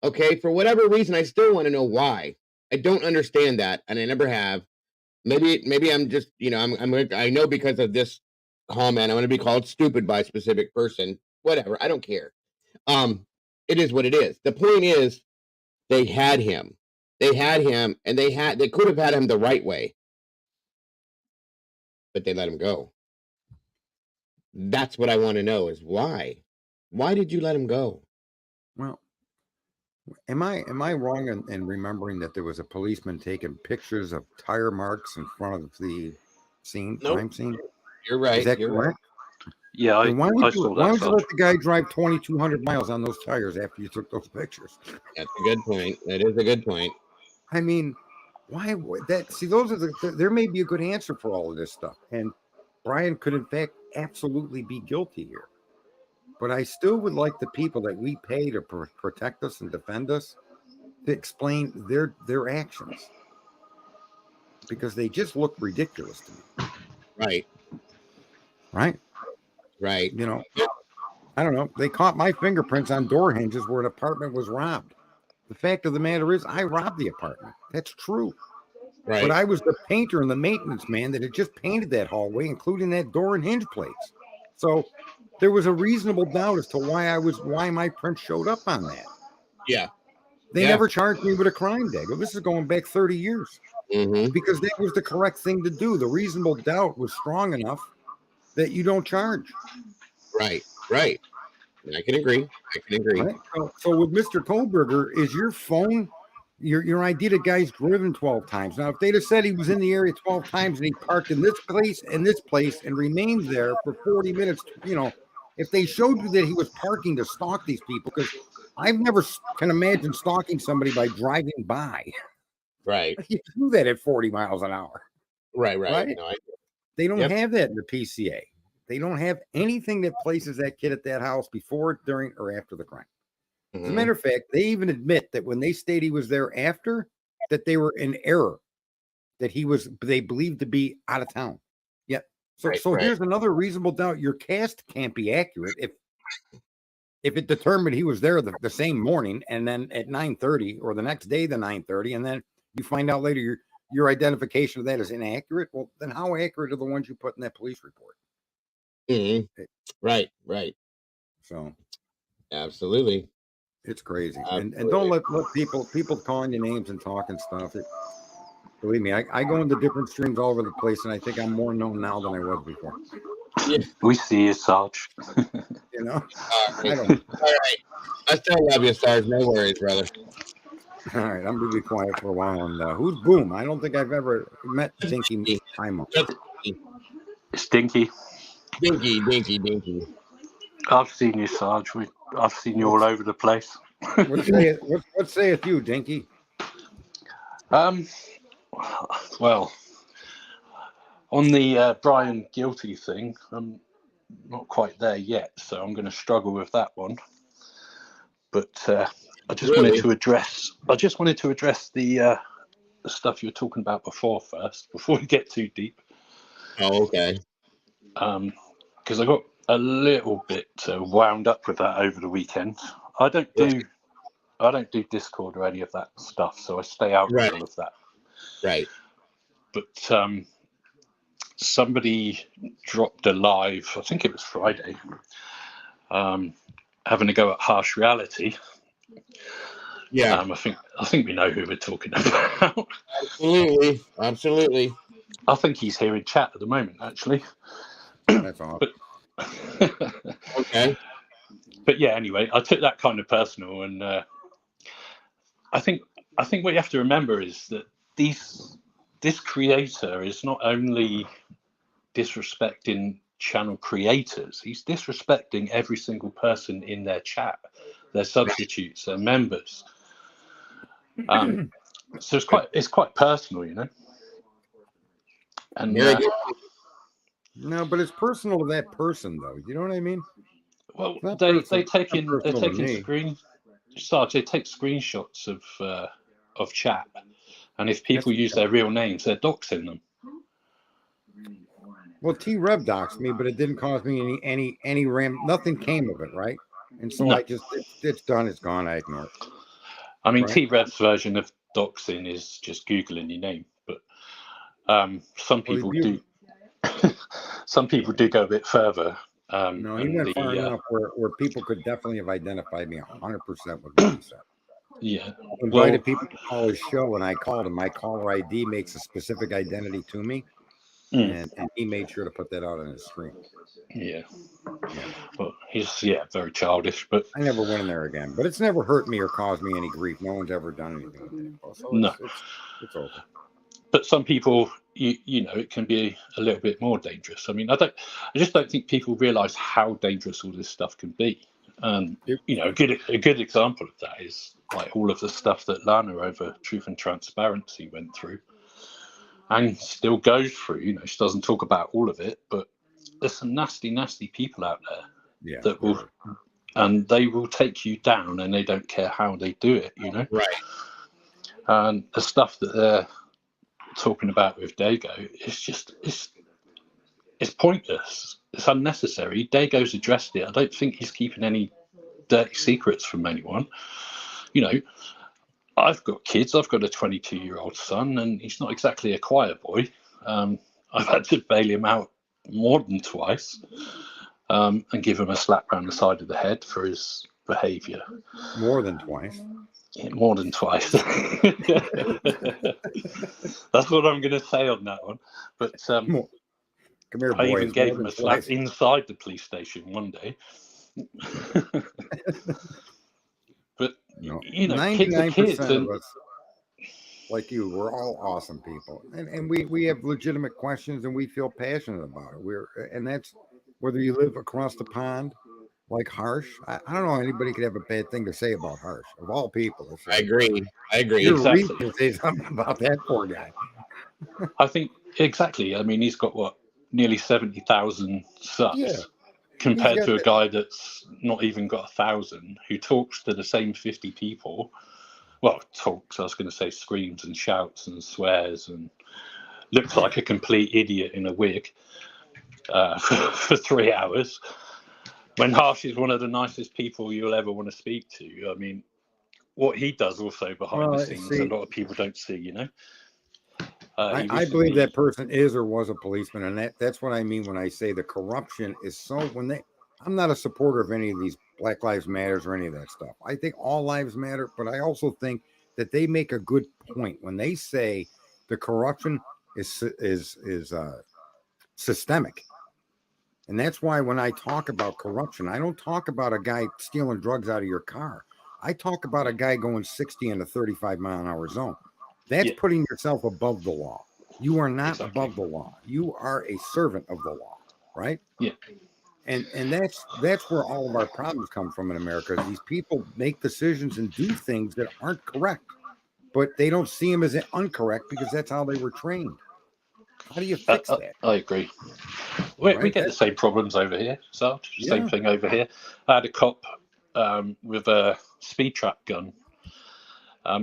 [SPEAKER 1] Okay. For whatever reason, I still want to know why. I don't understand that. And I never have. Maybe I'm just, I know because of this comment, I'm going to be called stupid by a specific person. Whatever. I don't care. It is what it is. The point is, they had him. They had him, and they could have had him the right way, but they let him go. That's what I want to know is why. Why did you let him go?
[SPEAKER 4] Well, am I wrong in remembering that there was a policeman taking pictures of tire marks in front of the crime scene?
[SPEAKER 1] You're right.
[SPEAKER 4] Is that correct?
[SPEAKER 1] Right.
[SPEAKER 5] Yeah,
[SPEAKER 4] why would you let the guy drive 2,200 miles on those tires after you took those pictures?
[SPEAKER 1] That's a good point. That is a good point.
[SPEAKER 4] I mean, why would that? See, those are there may be a good answer for all of this stuff. And Bryan could, in fact, absolutely be guilty here. But I still would like the people that we pay to protect us and defend us to explain their actions. Because they just look ridiculous to me.
[SPEAKER 1] Right.
[SPEAKER 4] Right?
[SPEAKER 1] Right.
[SPEAKER 4] I don't know. They caught my fingerprints on door hinges where an apartment was robbed. The fact of the matter is, I robbed the apartment. That's true.
[SPEAKER 1] Right.
[SPEAKER 4] But I was the painter and the maintenance man that had just painted that hallway, including that door and hinge plates. So there was a reasonable doubt as to why my print showed up on that.
[SPEAKER 1] Yeah.
[SPEAKER 4] They never charged me with a crime, Dago. This is going back 30 years.
[SPEAKER 1] Mm-hmm.
[SPEAKER 4] Because that was the correct thing to do. The reasonable doubt was strong enough that you don't charge.
[SPEAKER 1] Right. Right. I can agree.
[SPEAKER 4] Right? So with Mr. Kohberger, is your phone your ID the guy's driven 12 times? Now, if they'd have said he was in the area 12 times and he parked in this place and remained there for 40 minutes, if they showed you that he was parking to stalk these people, because I've never can imagine stalking somebody by driving by.
[SPEAKER 1] Right.
[SPEAKER 4] You do that at 40 miles an hour.
[SPEAKER 1] Right.
[SPEAKER 4] No, they don't have that in the PCA. They don't have anything that places that kid at that house before, during, or after the crime. As a matter of fact, they even admit that when they stated he was there after, that they were in error, that they believed to be out of town. Yeah. So here's another reasonable doubt. Your cast can't be accurate if it determined he was there the same morning, and then at 9:30 or the next day, the 9:30, and then you find out later your identification of that is inaccurate. Well, then how accurate are the ones you put in that police report?
[SPEAKER 1] Right.
[SPEAKER 4] So
[SPEAKER 1] absolutely.
[SPEAKER 4] It's crazy. And don't let people calling you names and talking stuff. Believe me, I go into different streams all over the place, and I think I'm more known now than I was before.
[SPEAKER 5] Yeah. We see you, Sarge.
[SPEAKER 1] All right. I still love you, Sarge. No worries, brother.
[SPEAKER 4] All right, I'm gonna be quiet for a while. And who's Boom? I don't think I've ever met Dinky Imo.
[SPEAKER 5] Stinky.
[SPEAKER 1] Dinky.
[SPEAKER 5] I've seen you, Sarge. I've seen you all over the place.
[SPEAKER 4] What sayeth you, Dinky?
[SPEAKER 5] Well, on the Bryan guilty thing, I'm not quite there yet, so I'm going to struggle with that one. But I just wanted to address the stuff you were talking about before we get too deep.
[SPEAKER 1] Oh, okay.
[SPEAKER 5] Because I got a little bit wound up with that over the weekend. I don't do Discord or any of that stuff, so I stay out of all of that.
[SPEAKER 1] Right.
[SPEAKER 5] But somebody dropped a live, I think it was Friday, having a go at harsh reality.
[SPEAKER 1] Yeah.
[SPEAKER 5] I think we know who we're talking about.
[SPEAKER 1] Absolutely.
[SPEAKER 5] I think he's here in chat at the moment, actually.
[SPEAKER 4] That's awesome.
[SPEAKER 1] Okay.
[SPEAKER 5] But yeah, anyway, I took that kind of personal, and I think what you have to remember is that this creator is not only disrespecting channel creators, he's disrespecting every single person in their chat, their substitutes, their members. So it's quite personal, And
[SPEAKER 4] no, but it's personal to that person, though. You know what I mean?
[SPEAKER 5] Well, they're taking Sarge, they take screenshots of chat, and if people use their real names, they're doxing them.
[SPEAKER 4] Well, T-Rev doxed me, but it didn't cause me any nothing came of it, right? And so it's done, it's gone, I ignore it.
[SPEAKER 5] I mean, T-Rev's version of doxing is just Googling your name, but some people do. Some people do go a bit further.
[SPEAKER 4] No, he went far enough where people could definitely have identified me 100% with what he said.
[SPEAKER 5] Yeah.
[SPEAKER 4] I invited people to call his show, and I called him. My caller ID makes a specific identity to me, and he made sure to put that out on his screen.
[SPEAKER 5] Yeah. Well, he's very childish, but
[SPEAKER 4] I never went in there again. But it's never hurt me or caused me any grief. No one's ever done anything with it. So
[SPEAKER 5] no,
[SPEAKER 4] it's over.
[SPEAKER 5] But some people, it can be a little bit more dangerous. I mean, I just don't think people realise how dangerous all this stuff can be. A good example of that is like all of the stuff that Lana over Truth and Transparency went through, and still goes through. She doesn't talk about all of it, but there's some nasty, nasty people out there that will, and they will take you down, and they don't care how they do it.
[SPEAKER 1] Right.
[SPEAKER 5] And the stuff that they're talking about with Dago, it's pointless. It's unnecessary. Dago's addressed it. I don't think he's keeping any dirty secrets from anyone. I've got kids. I've got a 22-year-old son, and he's not exactly a choir boy. I've had to bail him out more than twice, and give him a slap round the side of the head for his behaviour.
[SPEAKER 4] More than twice.
[SPEAKER 5] Yeah, more than twice. That's what I'm going to say on that one. But
[SPEAKER 4] come here,
[SPEAKER 5] I even gave him a slap inside the police station one day. But
[SPEAKER 4] You know,
[SPEAKER 5] you know, the
[SPEAKER 4] 99%
[SPEAKER 5] kids
[SPEAKER 4] of
[SPEAKER 5] and
[SPEAKER 4] us, like you, we're all awesome people, and we have legitimate questions, and we feel passionate about it. And that's whether you live across the pond, like Harsh. I don't know anybody could have a bad thing to say about Harsh. Of all people, it's
[SPEAKER 1] I
[SPEAKER 4] like
[SPEAKER 1] agree. I agree.
[SPEAKER 4] your Reed
[SPEAKER 5] exactly.
[SPEAKER 4] can say something about that poor guy.
[SPEAKER 5] I think exactly. I mean, he's got what, nearly 70,000
[SPEAKER 4] Yeah,
[SPEAKER 5] subs
[SPEAKER 4] he's
[SPEAKER 5] compared
[SPEAKER 4] got
[SPEAKER 5] to a
[SPEAKER 4] that.
[SPEAKER 5] guy that's not even got 1,000, who talks to the same 50 people. Well, talks. I was going to say screams and shouts and swears and looks like a complete idiot in a wig for 3 hours. When Harsh is one of the nicest people you'll ever want to speak to. I mean, what he does also behind the
[SPEAKER 4] Well,
[SPEAKER 5] scenes, a
[SPEAKER 4] see,
[SPEAKER 5] lot of people don't see. You know, he
[SPEAKER 4] I believe
[SPEAKER 5] recently.
[SPEAKER 4] that person is or was a policeman, and that's what I mean when I say the corruption is so. I'm not a supporter of any of these Black Lives Matters or any of that stuff. I think all lives matter, but I also think that they make a good point when they say the corruption is systemic, and that's why when I talk about corruption, I don't talk about a guy stealing drugs out of your car. I talk about a guy going 60 in a 35-mile-an-hour zone. That's
[SPEAKER 5] Yeah,
[SPEAKER 4] putting yourself above the law. You are not
[SPEAKER 5] exactly.
[SPEAKER 4] above the law. You are a servant of the law, right?
[SPEAKER 5] Yeah.
[SPEAKER 4] And that's where all of our problems come from in America. Is these people make decisions and do things that aren't correct, but they don't see them as incorrect because that's how they were trained. How do you fix that,
[SPEAKER 5] I agree. We
[SPEAKER 4] right?
[SPEAKER 5] get the same problems over here. So same
[SPEAKER 4] Yeah.
[SPEAKER 5] thing over here. I had a cop with a speed trap gun.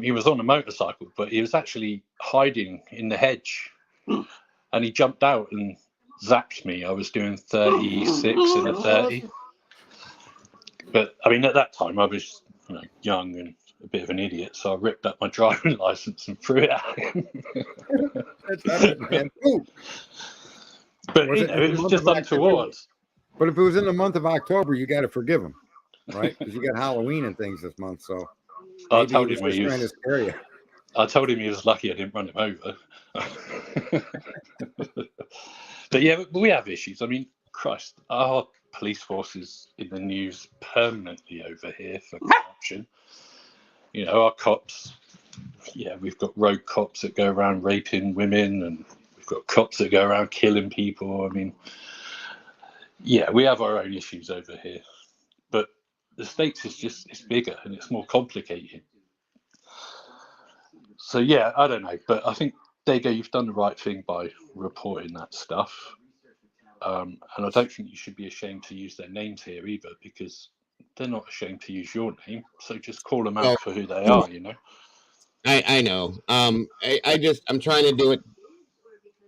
[SPEAKER 5] He was on a motorcycle, but he was actually hiding in the hedge, and he jumped out and zapped me. I was doing 36 in a 30. But I mean, at that time, I was young and a bit of an idiot, so I ripped up my driving license and threw it at him.
[SPEAKER 4] That's epic, man. Ooh.
[SPEAKER 5] But
[SPEAKER 4] Was
[SPEAKER 5] it was just untoward.
[SPEAKER 4] But if it was in the month of October, you got to forgive him, right? Because you got Halloween and things this month. So
[SPEAKER 5] I
[SPEAKER 4] maybe he
[SPEAKER 5] told
[SPEAKER 4] was
[SPEAKER 5] him
[SPEAKER 4] just trying to scare you.
[SPEAKER 5] I told him he was lucky I didn't run him over. But yeah, we have issues. I mean, Christ, our police force is in the news permanently over here for corruption. You know, our cops, yeah, we've got rogue cops that go around raping women, and we've got cops that go around killing people. I mean, yeah, we have our own issues over here. But the States it's bigger and it's more complicated. So yeah, I don't know, but I think Dago, you've done the right thing by reporting that stuff, and I don't think you should be ashamed to use their names here either, because they're not ashamed to use your name. So just call them
[SPEAKER 1] Well,
[SPEAKER 5] out for who they are. You know.
[SPEAKER 1] I know. I'm trying to do it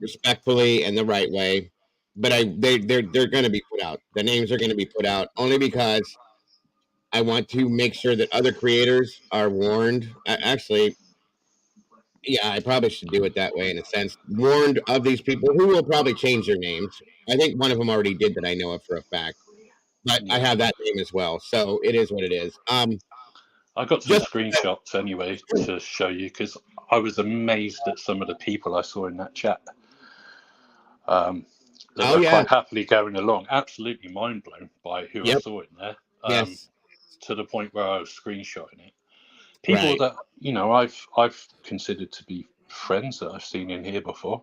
[SPEAKER 1] respectfully and the right way, but they're going to be put out. The names are going to be put out only because I want to make sure that other creators are warned. Actually, yeah, I probably should do it that way in a sense. Warned of these people who will probably change their names. I think one of them already did that I know of for a fact, but I
[SPEAKER 5] Yeah.
[SPEAKER 1] have that name as well. So it is what it is.
[SPEAKER 5] I got some
[SPEAKER 1] Just
[SPEAKER 5] screenshots anyway to show you, because I was amazed at some of the people I saw in that chat. That
[SPEAKER 1] oh
[SPEAKER 5] were
[SPEAKER 1] yeah,
[SPEAKER 5] quite happily going along. Absolutely mind blown by who I
[SPEAKER 1] yep,
[SPEAKER 5] saw in there.
[SPEAKER 1] yes,
[SPEAKER 5] To the point where I was screenshotting it. People
[SPEAKER 1] right.
[SPEAKER 5] that I've considered to be friends that I've seen in here before.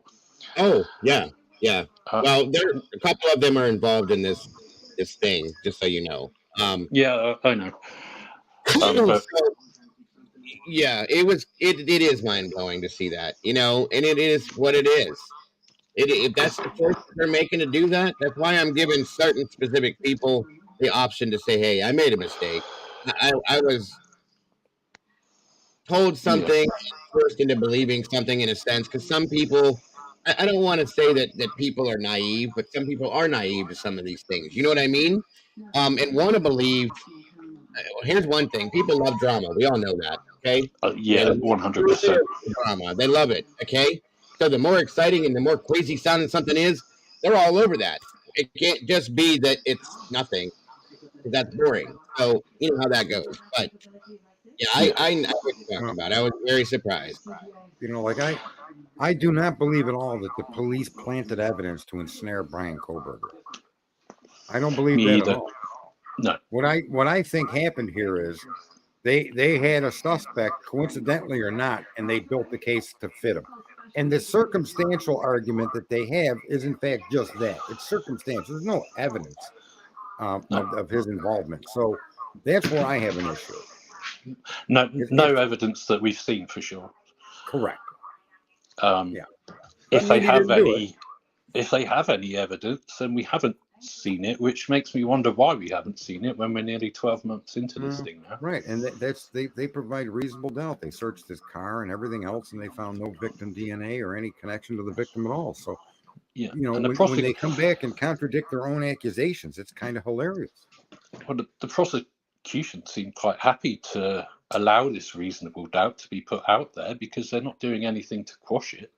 [SPEAKER 1] Oh yeah, yeah.
[SPEAKER 5] Uh,
[SPEAKER 1] Well, there a couple of them are involved in this thing, just so you know.
[SPEAKER 5] yeah, I know. But
[SPEAKER 1] So yeah, it is mind blowing to see that, and it is what it is. If that's the choice that they're making to do that, that's why I'm giving certain specific people the option to say, "Hey, I made a mistake. I was told
[SPEAKER 5] yeah,
[SPEAKER 1] something, forced into believing something in a sense." Because some people, I don't want to say that people are naive, but some people are naive to some of these things. You know what I mean? And want to believe. Here's one thing: people love drama. We all know that. Okay,
[SPEAKER 5] yeah, 100%.
[SPEAKER 1] drama. They love it. Okay, so the more exciting and the more crazy sounding something is, they're all over that. It can't just be that it's nothing, because that's boring. So you know how that goes. But yeah,
[SPEAKER 5] Yeah,
[SPEAKER 1] I know what you're talking
[SPEAKER 4] Well,
[SPEAKER 1] about. I was very surprised.
[SPEAKER 4] like I do not believe at all that the police planted evidence to ensnare Bryan Kohberger. I don't believe
[SPEAKER 5] me
[SPEAKER 4] that at
[SPEAKER 5] either.
[SPEAKER 4] all.
[SPEAKER 5] No.
[SPEAKER 4] What I think happened here is they had a suspect, coincidentally or not, and they built the case to fit him. And the circumstantial argument that they have is in fact just that. It's circumstantial. There's no evidence of his involvement. So that's where I have an issue.
[SPEAKER 5] No evidence that we've seen for sure.
[SPEAKER 4] Correct.
[SPEAKER 5] Yeah.
[SPEAKER 4] But
[SPEAKER 5] If they have
[SPEAKER 4] any
[SPEAKER 5] evidence, then we haven't seen it, which makes me wonder why we haven't seen it when we're nearly 12 months into this thing now.
[SPEAKER 4] Right, and they provide reasonable doubt. They searched his car and everything else, and they found no victim DNA or any connection to the victim at all. So,
[SPEAKER 5] yeah,
[SPEAKER 4] when they come back and contradict their own accusations, it's kind of hilarious.
[SPEAKER 5] Well, the prosecution seemed quite happy to allow this reasonable doubt to be put out there because they're not doing anything to quash it.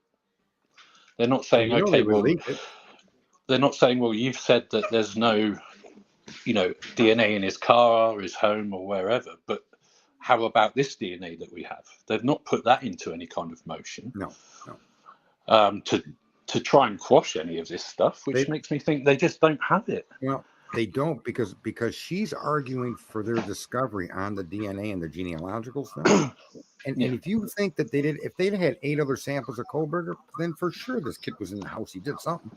[SPEAKER 5] They're not saying, they're not saying, well, you've said that there's no, DNA in his car or his home or wherever, but how about this DNA that we have? They've not put that into any kind of motion.
[SPEAKER 4] No.
[SPEAKER 5] To try and quash any of this stuff, which makes me think they just don't have it.
[SPEAKER 4] Well, they don't because she's arguing for their discovery on the DNA and the genealogical stuff. And if you think that if they'd had 8 other samples of Kohberger, then for sure this kid was in the house. He did something.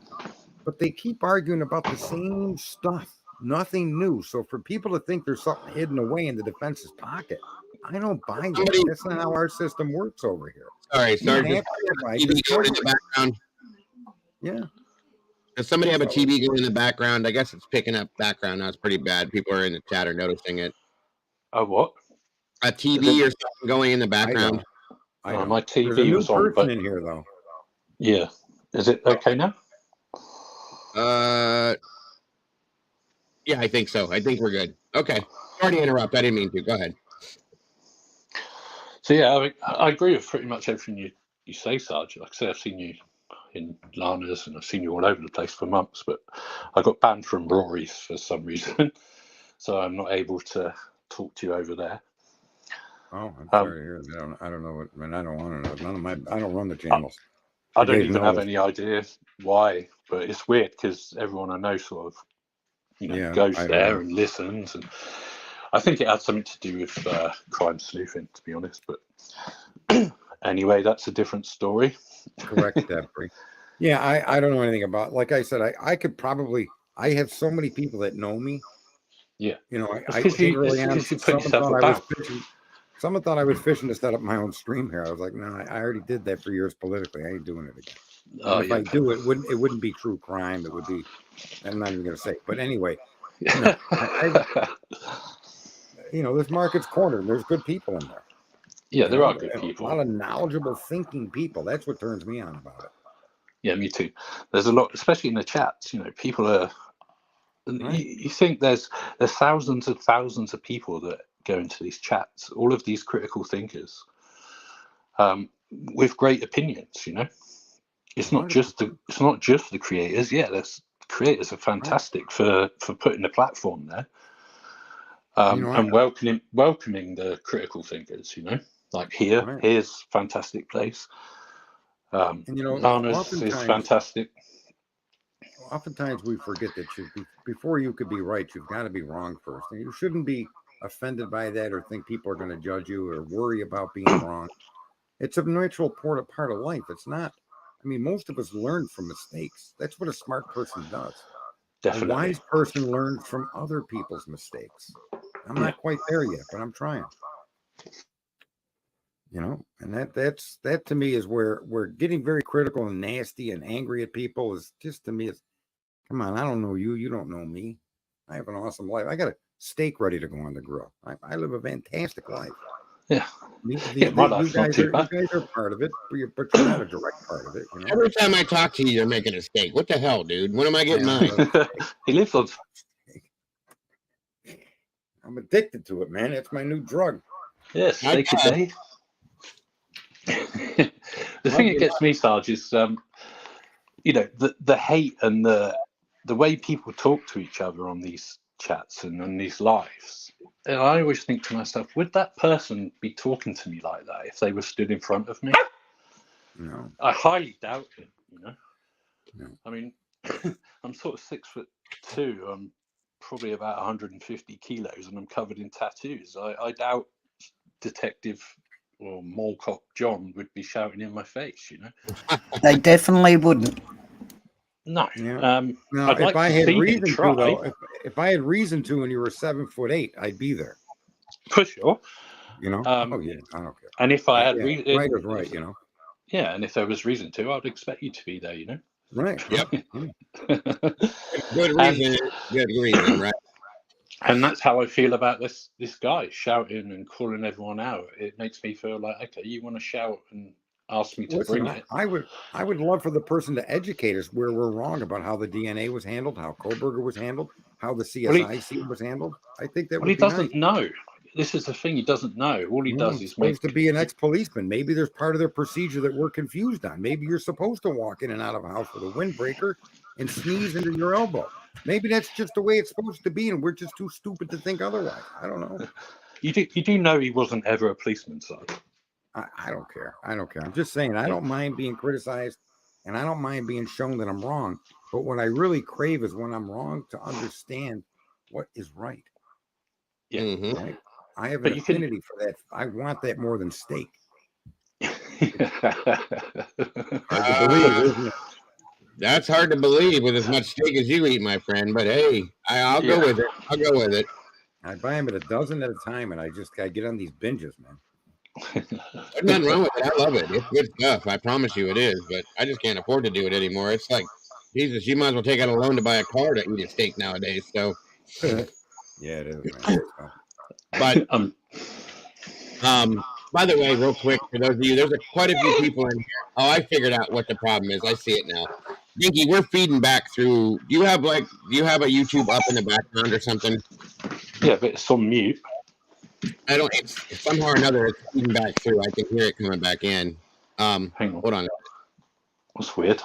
[SPEAKER 4] But they keep arguing about the same stuff, nothing new. So for people to think there's something hidden away in the defense's pocket, I don't buy that. That's not how our system works over here.
[SPEAKER 1] Sorry. TV going in the background.
[SPEAKER 4] Yeah.
[SPEAKER 1] Does somebody have a TV going in the background? I guess it's picking up background now. It's pretty bad. People are in the chat are noticing it.
[SPEAKER 5] A what?
[SPEAKER 1] A TV or something going in the background.
[SPEAKER 4] I know.
[SPEAKER 5] My TV
[SPEAKER 4] There's a
[SPEAKER 5] was
[SPEAKER 4] new
[SPEAKER 5] on,
[SPEAKER 4] person
[SPEAKER 5] but
[SPEAKER 4] in here though.
[SPEAKER 5] Yeah. Is it okay now?
[SPEAKER 1] Yeah, I think so. I think we're good. Okay. Sorry to interrupt. I didn't mean to. Go ahead.
[SPEAKER 5] So yeah, I agree with pretty much everything you say, Sarge. Like I say, I've seen you in Lana's and I've seen you all over the place for months, but I got banned from Rory's for some reason, so I'm not able to talk to you over there.
[SPEAKER 4] Oh, I'm sorry to hear that. I don't know what. I mean, I don't want to know. I don't run the channels.
[SPEAKER 5] I don't even have any idea why, but it's weird because everyone I know sort of, goes there and listens, and I think it had something to do with crime sleuthing, to be honest. But anyway, that's a different story.
[SPEAKER 4] Correct, Deborah. Yeah, I don't know anything about. Like I said, I could probably. I have so many people that know me.
[SPEAKER 5] Yeah,
[SPEAKER 4] I came early on. Someone thought I was fishing to set up my own stream here. I was like, no, I already did that for years politically. I ain't doing it again. If I do, it wouldn't be true crime. It would be. I'm not even going to say. But anyway, this market's cornered. There's good people in there.
[SPEAKER 5] Yeah, there are good people.
[SPEAKER 4] A lot of knowledgeable, thinking people. That's what turns me on about it.
[SPEAKER 5] Yeah, me too. There's a lot, especially in the chats. People are. Right. You think there's thousands and thousands of people that go into these chats. All of these critical thinkers, with great opinions. It's not just the creators. Yeah, the creators are fantastic for putting the platform there. And welcoming the critical thinkers. Like here's fantastic place. Lana's is fantastic.
[SPEAKER 4] Oftentimes we forget that before you could be right, you've got to be wrong first. And you shouldn't be offended by that or think people are going to judge you or worry about being wrong. It's a natural part of life. It's not. I mean, most of us learn from mistakes. That's what a smart person does.
[SPEAKER 5] Definitely.
[SPEAKER 4] A wise person learns from other people's mistakes. I'm not quite there yet, but I'm trying. And that to me is where we're getting very critical and nasty and angry at people is just to me is, come on, I don't know you. You don't know me. I have an awesome life. I got a steak ready to go on the grill. I live a fantastic life.
[SPEAKER 5] Yeah.
[SPEAKER 4] You guys are part of it, but you're not a direct part of it.
[SPEAKER 1] Every time I talk to you, you're making a steak. What the hell, dude? When am I getting mine?
[SPEAKER 5] He lives on.
[SPEAKER 4] I'm addicted to it, man. It's my new drug.
[SPEAKER 5] Yes, steak a day. The thing that gets me, Sarge, is the hate and the way people talk to each other on these chats and on these lives. And I always think to myself, would that person be talking to me like that if they were stood in front of me?
[SPEAKER 4] No.
[SPEAKER 5] I highly doubt it.
[SPEAKER 4] No.
[SPEAKER 5] I mean, I'm sort of 6'2". I'm probably about 150 kilos and I'm covered in tattoos. I doubt Detective or Mall Cop John would be shouting in my face, you know.
[SPEAKER 6] They definitely wouldn't.
[SPEAKER 5] No.
[SPEAKER 4] Yeah. Now,
[SPEAKER 5] I'd
[SPEAKER 4] if
[SPEAKER 5] like
[SPEAKER 4] I
[SPEAKER 5] to
[SPEAKER 4] had
[SPEAKER 5] see him
[SPEAKER 4] reason to,
[SPEAKER 5] try.
[SPEAKER 4] though, if I had reason to, and you were 7'8", I'd be there.
[SPEAKER 5] For sure.
[SPEAKER 4] You know. Oh yeah, I don't care.
[SPEAKER 5] And if I had
[SPEAKER 4] Yeah,
[SPEAKER 5] reason,
[SPEAKER 4] right is right. You know.
[SPEAKER 5] Yeah, and if there was reason to, I'd expect you to be there, you know.
[SPEAKER 4] Right.
[SPEAKER 1] Yep.
[SPEAKER 5] Good
[SPEAKER 1] reason. Good reason, right?
[SPEAKER 5] And that's how I feel about this guy shouting and calling everyone out. It makes me feel like, okay, you want to shout and ask me to bring it.
[SPEAKER 4] I would love for the person to educate us where we're wrong about how the DNA was handled, how Kohberger was handled, how the CSI scene was handled. I think that would be nice.
[SPEAKER 5] He doesn't know. This is the thing, he doesn't know. All he does is
[SPEAKER 4] supposed to be an ex-policeman. Maybe there's part of their procedure that we're confused on. Maybe you're supposed to walk in and out of a house with a windbreaker and sneeze into your elbow. Maybe that's just the way it's supposed to be, and we're just too stupid to think otherwise. I don't know.
[SPEAKER 5] You do know he wasn't ever a policeman, so
[SPEAKER 4] I don't care. I don't care. I'm just saying I don't mind being criticized, and I don't mind being shown that I'm wrong. But what I really crave is when I'm wrong to understand what is right.
[SPEAKER 5] Yeah.
[SPEAKER 1] Mm-hmm.
[SPEAKER 4] Right. I have an affinity for that. I want that more than steak.
[SPEAKER 1] Hard to believe, isn't it? That's hard to believe with as much steak as you eat, my friend. But hey, I'll go with it. I'll go with it.
[SPEAKER 4] I buy them at a dozen at a time, and I get on these binges, man.
[SPEAKER 1] There's nothing wrong with it. I love it. It's good stuff. I promise you it is. But I just can't afford to do it anymore. It's like, Jesus, you might as well take out a loan to buy a car to eat a steak nowadays. So,
[SPEAKER 4] yeah, it is, man.
[SPEAKER 1] But by the way, real quick, for those of you, there's quite a few people in here. Oh, I figured out what the problem is. I see it now. Dinky, we're feeding back through. Do you have a YouTube up in the background or something?
[SPEAKER 5] Yeah, but it's on mute.
[SPEAKER 1] I don't. It's somehow or another it's feeding back through. I can hear it coming back in.
[SPEAKER 5] Hang on.
[SPEAKER 1] Hold on.
[SPEAKER 5] That's weird.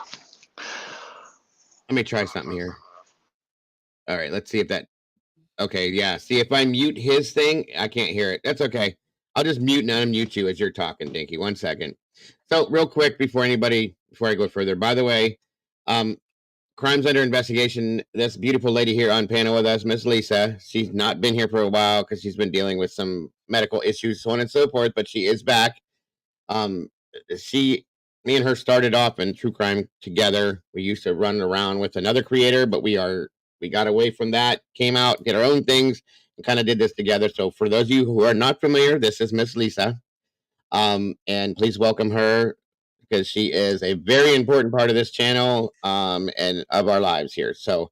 [SPEAKER 1] Let me try something here. All right, let's see if that. Okay, yeah. See, if I mute his thing, I can't hear it. That's okay. I'll just mute and unmute you as you're talking, Dinky. 1 second. So, real quick, before I go further, by the way, crimes under investigation. This beautiful lady here on panel with us, Miss Lisa. She's not been here for a while because she's been dealing with some medical issues, so on and so forth, but she is back. Me and her started off in true crime together. We used to run around with another creator, but we got away from that, came out, did our own things, and kind of did this together. So for those of you who are not familiar, this is Miss Lisa. And please welcome her because she is a very important part of this channel and of our lives here. So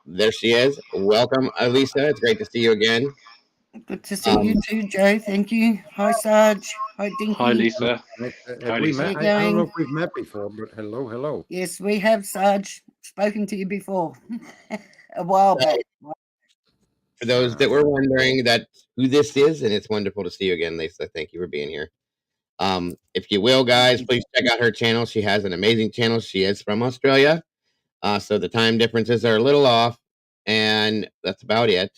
[SPEAKER 1] there she is. Welcome, Lisa. It's great to see you again.
[SPEAKER 6] Good to see you too, Joe. Thank you. Hi, Sarge. Hi, Dinky.
[SPEAKER 5] Hi, Lisa.
[SPEAKER 4] Have we met? I don't know if we've met before, but hello.
[SPEAKER 6] Yes, we have, Sarge. Spoken to you before a while back.
[SPEAKER 1] For those that were wondering who this is, and it's wonderful to see you again, Lisa. Thank you for being here. If you will, guys, please check out her channel. She has an amazing channel. She is from Australia, so the time differences are a little off, and that's about it.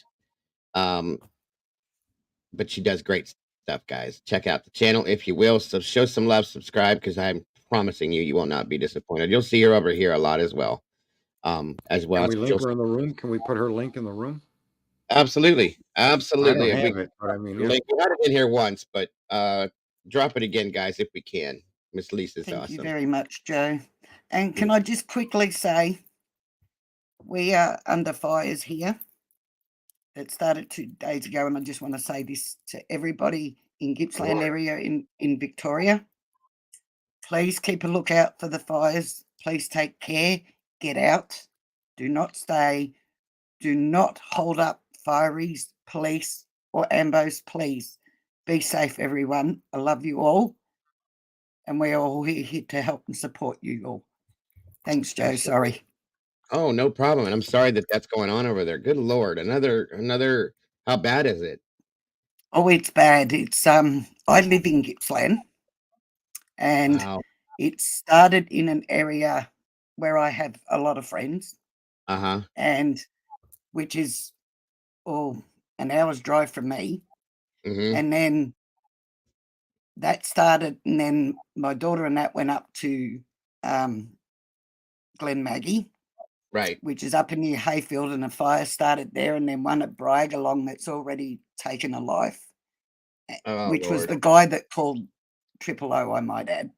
[SPEAKER 1] But she does great stuff, guys. Check out the channel if you will. So show some love, subscribe, because I'm promising you will not be disappointed. You'll see her over here a lot as well.
[SPEAKER 4] Can we link her in the room? Can we put her link in the room?
[SPEAKER 1] Absolutely.
[SPEAKER 4] I don't have it, but I mean,
[SPEAKER 1] we had it in here once, but drop it again, guys, if we can. Miss Lisa's awesome.
[SPEAKER 6] Thank you very much, Joe. And can I just quickly say, we are under fires here. It started 2 days ago, and I just want to say this to everybody in Gippsland area in Victoria. Please keep a lookout for the fires. Please take care. Get out. Do not stay. Do not hold up fireys, police, or ambos, please. Be safe, everyone. I love you all. And we're all here to help and support you all. Thanks, Joe. Sorry.
[SPEAKER 1] Oh, no problem. And I'm sorry that that's going on over there. Good Lord. Another, how bad is it?
[SPEAKER 6] Oh, it's bad. It's, I live in Gippsland, and it started in an area where I have a lot of friends. And which is, an hour's drive from me. And then that started, and then my daughter and that went up to Glen Maggie.
[SPEAKER 1] Right.
[SPEAKER 6] which is up in near Hayfield, and a fire started there, and then one at Bryan along that's already taken a life,
[SPEAKER 1] Oh
[SPEAKER 6] which was
[SPEAKER 1] Lord.
[SPEAKER 6] the guy that called Triple O, I might add,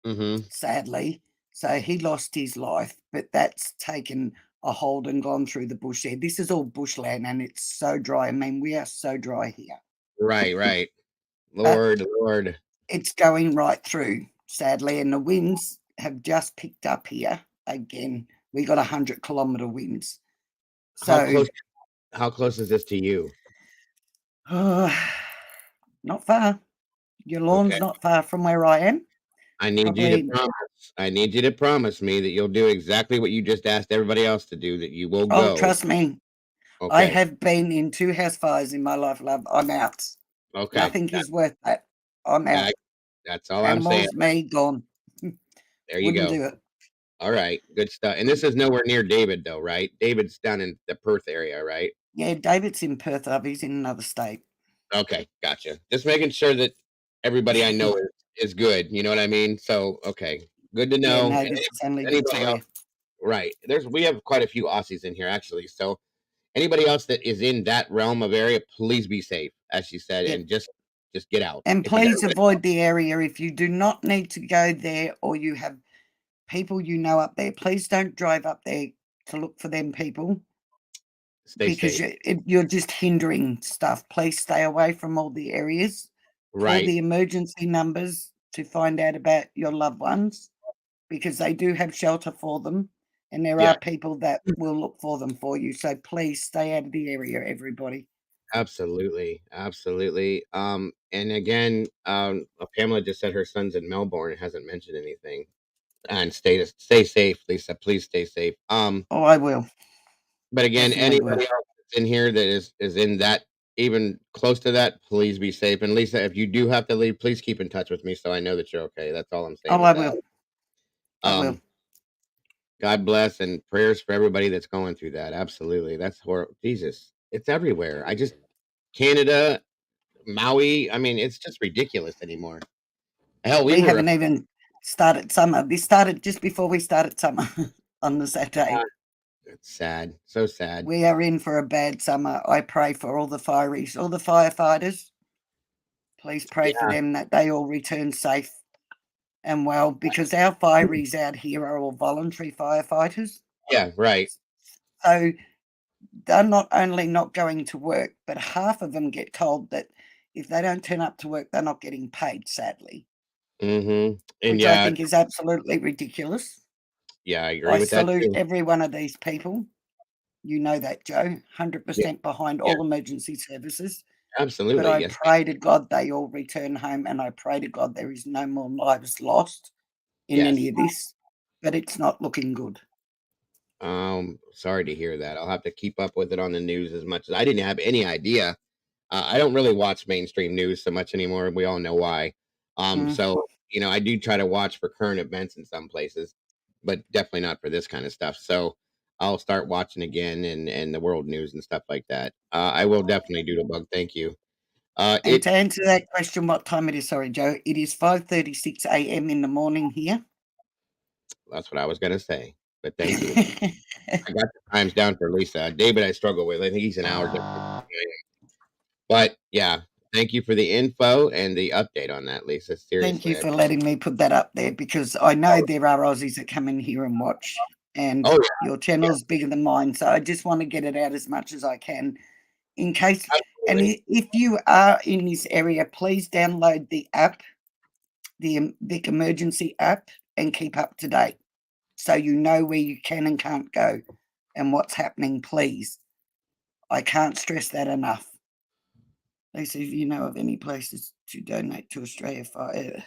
[SPEAKER 1] Mm-hmm.
[SPEAKER 6] sadly. So he lost his life, but that's taken a hold and gone through the bush there. This is all bushland, and it's so dry. I mean, we are so dry here.
[SPEAKER 1] Right, right.
[SPEAKER 6] But
[SPEAKER 1] Lord.
[SPEAKER 6] it's going right through, sadly, and the winds have just picked up here again. We got 100-kilometer winds. So
[SPEAKER 1] How close is this to you?
[SPEAKER 6] not far. Your lawn's
[SPEAKER 1] Okay.
[SPEAKER 6] not far from where I am.
[SPEAKER 1] I need you to promise. I need you to promise me that you'll do exactly what you just asked everybody else to do, that you will
[SPEAKER 6] Oh,
[SPEAKER 1] go.
[SPEAKER 6] trust me. I
[SPEAKER 1] Okay.
[SPEAKER 6] have been in 2 house fires in my life, love. I'm out.
[SPEAKER 1] Okay.
[SPEAKER 6] Nothing is worth that. I'm out.
[SPEAKER 1] That's all I'm saying.
[SPEAKER 6] Animals, me, gone.
[SPEAKER 1] There you
[SPEAKER 6] Wouldn't
[SPEAKER 1] go.
[SPEAKER 6] do it.
[SPEAKER 1] All right. Good stuff. And this is nowhere near David, though, right? David's down in the Perth area, right?
[SPEAKER 6] Yeah, David's in Perth, love. He's in another state.
[SPEAKER 1] Okay. Gotcha. Just making sure that everybody I know is good. You know what I mean? So, okay. Good to know.
[SPEAKER 6] Yeah, no,
[SPEAKER 1] And
[SPEAKER 6] this is only
[SPEAKER 1] anybody
[SPEAKER 6] Victoria.
[SPEAKER 1] else, right. We have quite a few Aussies in here, actually. So, anybody else that is in that realm of area, please be safe, as she said,
[SPEAKER 6] Yep.
[SPEAKER 1] and just get out.
[SPEAKER 6] And
[SPEAKER 1] If you
[SPEAKER 6] please
[SPEAKER 1] gotta-
[SPEAKER 6] avoid the area if you do not need to go there, or you have people you know up there. Please don't drive up there to look for them people,
[SPEAKER 1] Stay
[SPEAKER 6] because
[SPEAKER 1] safe.
[SPEAKER 6] you're just hindering stuff. Please stay away from all the areas. Call
[SPEAKER 1] Right.
[SPEAKER 6] the emergency numbers to find out about your loved ones, because they do have shelter for them, and there
[SPEAKER 1] Yeah.
[SPEAKER 6] are people that will look for them for you. So please stay out of the area, everybody.
[SPEAKER 1] Absolutely. Absolutely. And again, Pamela just said her son's in Melbourne and hasn't mentioned anything. And stay safe, Lisa. Please stay safe.
[SPEAKER 6] Oh, I will.
[SPEAKER 1] But again,
[SPEAKER 6] Definitely will.
[SPEAKER 1] anybody else that's in here that is in that, even close to that, please be safe. And Lisa, if you do have to leave, please keep in touch with me so I know that you're okay. That's all I'm saying
[SPEAKER 6] Oh,
[SPEAKER 1] with
[SPEAKER 6] I
[SPEAKER 1] that.
[SPEAKER 6] will. I will.
[SPEAKER 1] God bless, and prayers for everybody that's going through that. Absolutely. That's horrible. Jesus. It's everywhere. Canada, Maui. I mean, it's just ridiculous anymore. Hell,
[SPEAKER 6] We haven't even started summer. This started just before we started summer on the Saturday.
[SPEAKER 1] It's sad. So sad.
[SPEAKER 6] We are in for a bad summer. I pray for all the fireys, all the firefighters. Please pray for them that they all return safe and well, because our fireys out here are all voluntary firefighters.
[SPEAKER 1] Yeah, right.
[SPEAKER 6] So they're not only not going to work, but half of them get told that if they don't turn up to work, they're not getting paid, sadly.
[SPEAKER 1] Mm-hmm. And
[SPEAKER 6] Which I think is absolutely ridiculous.
[SPEAKER 1] I agree
[SPEAKER 6] I
[SPEAKER 1] with that
[SPEAKER 6] salute
[SPEAKER 1] too.
[SPEAKER 6] every one of these people. You know that, Joe. 100% behind all emergency services.
[SPEAKER 1] Absolutely.
[SPEAKER 6] But I
[SPEAKER 1] Yes.
[SPEAKER 6] pray to God they all return home, and I pray to God there is no more lives lost in any of this. But it's not looking good.
[SPEAKER 1] Sorry to hear that. I'll have to keep up with it on the news as much as I didn't have any idea. I don't really watch mainstream news so much anymore. We all know why. So I do try to watch for current events in some places, but definitely not for this kind of stuff. So I'll start watching again and the world news and stuff like that. I will definitely do the bug. Thank you.
[SPEAKER 6] And to answer that question, what time it is? Sorry, Joe. It is 5:36 a.m. in the morning here.
[SPEAKER 1] That's what I was gonna say. But thank you. I got the times down for Lisa. David, I struggle with. I think he's an hour different. But yeah, thank you for the info and the update on that, Lisa. Seriously.
[SPEAKER 6] Thank you for letting me put that up there, because I know there are Aussies that come in here and watch, and your channel is bigger than mine. So I just want to get it out as much as I can in case.
[SPEAKER 1] Absolutely.
[SPEAKER 6] And if you are in this area, please download the app, the Vic Emergency app, and keep up to date so you know where you can and can't go and what's happening, please. I can't stress that enough. Lisa, if you know of any places to donate to Australia Fire,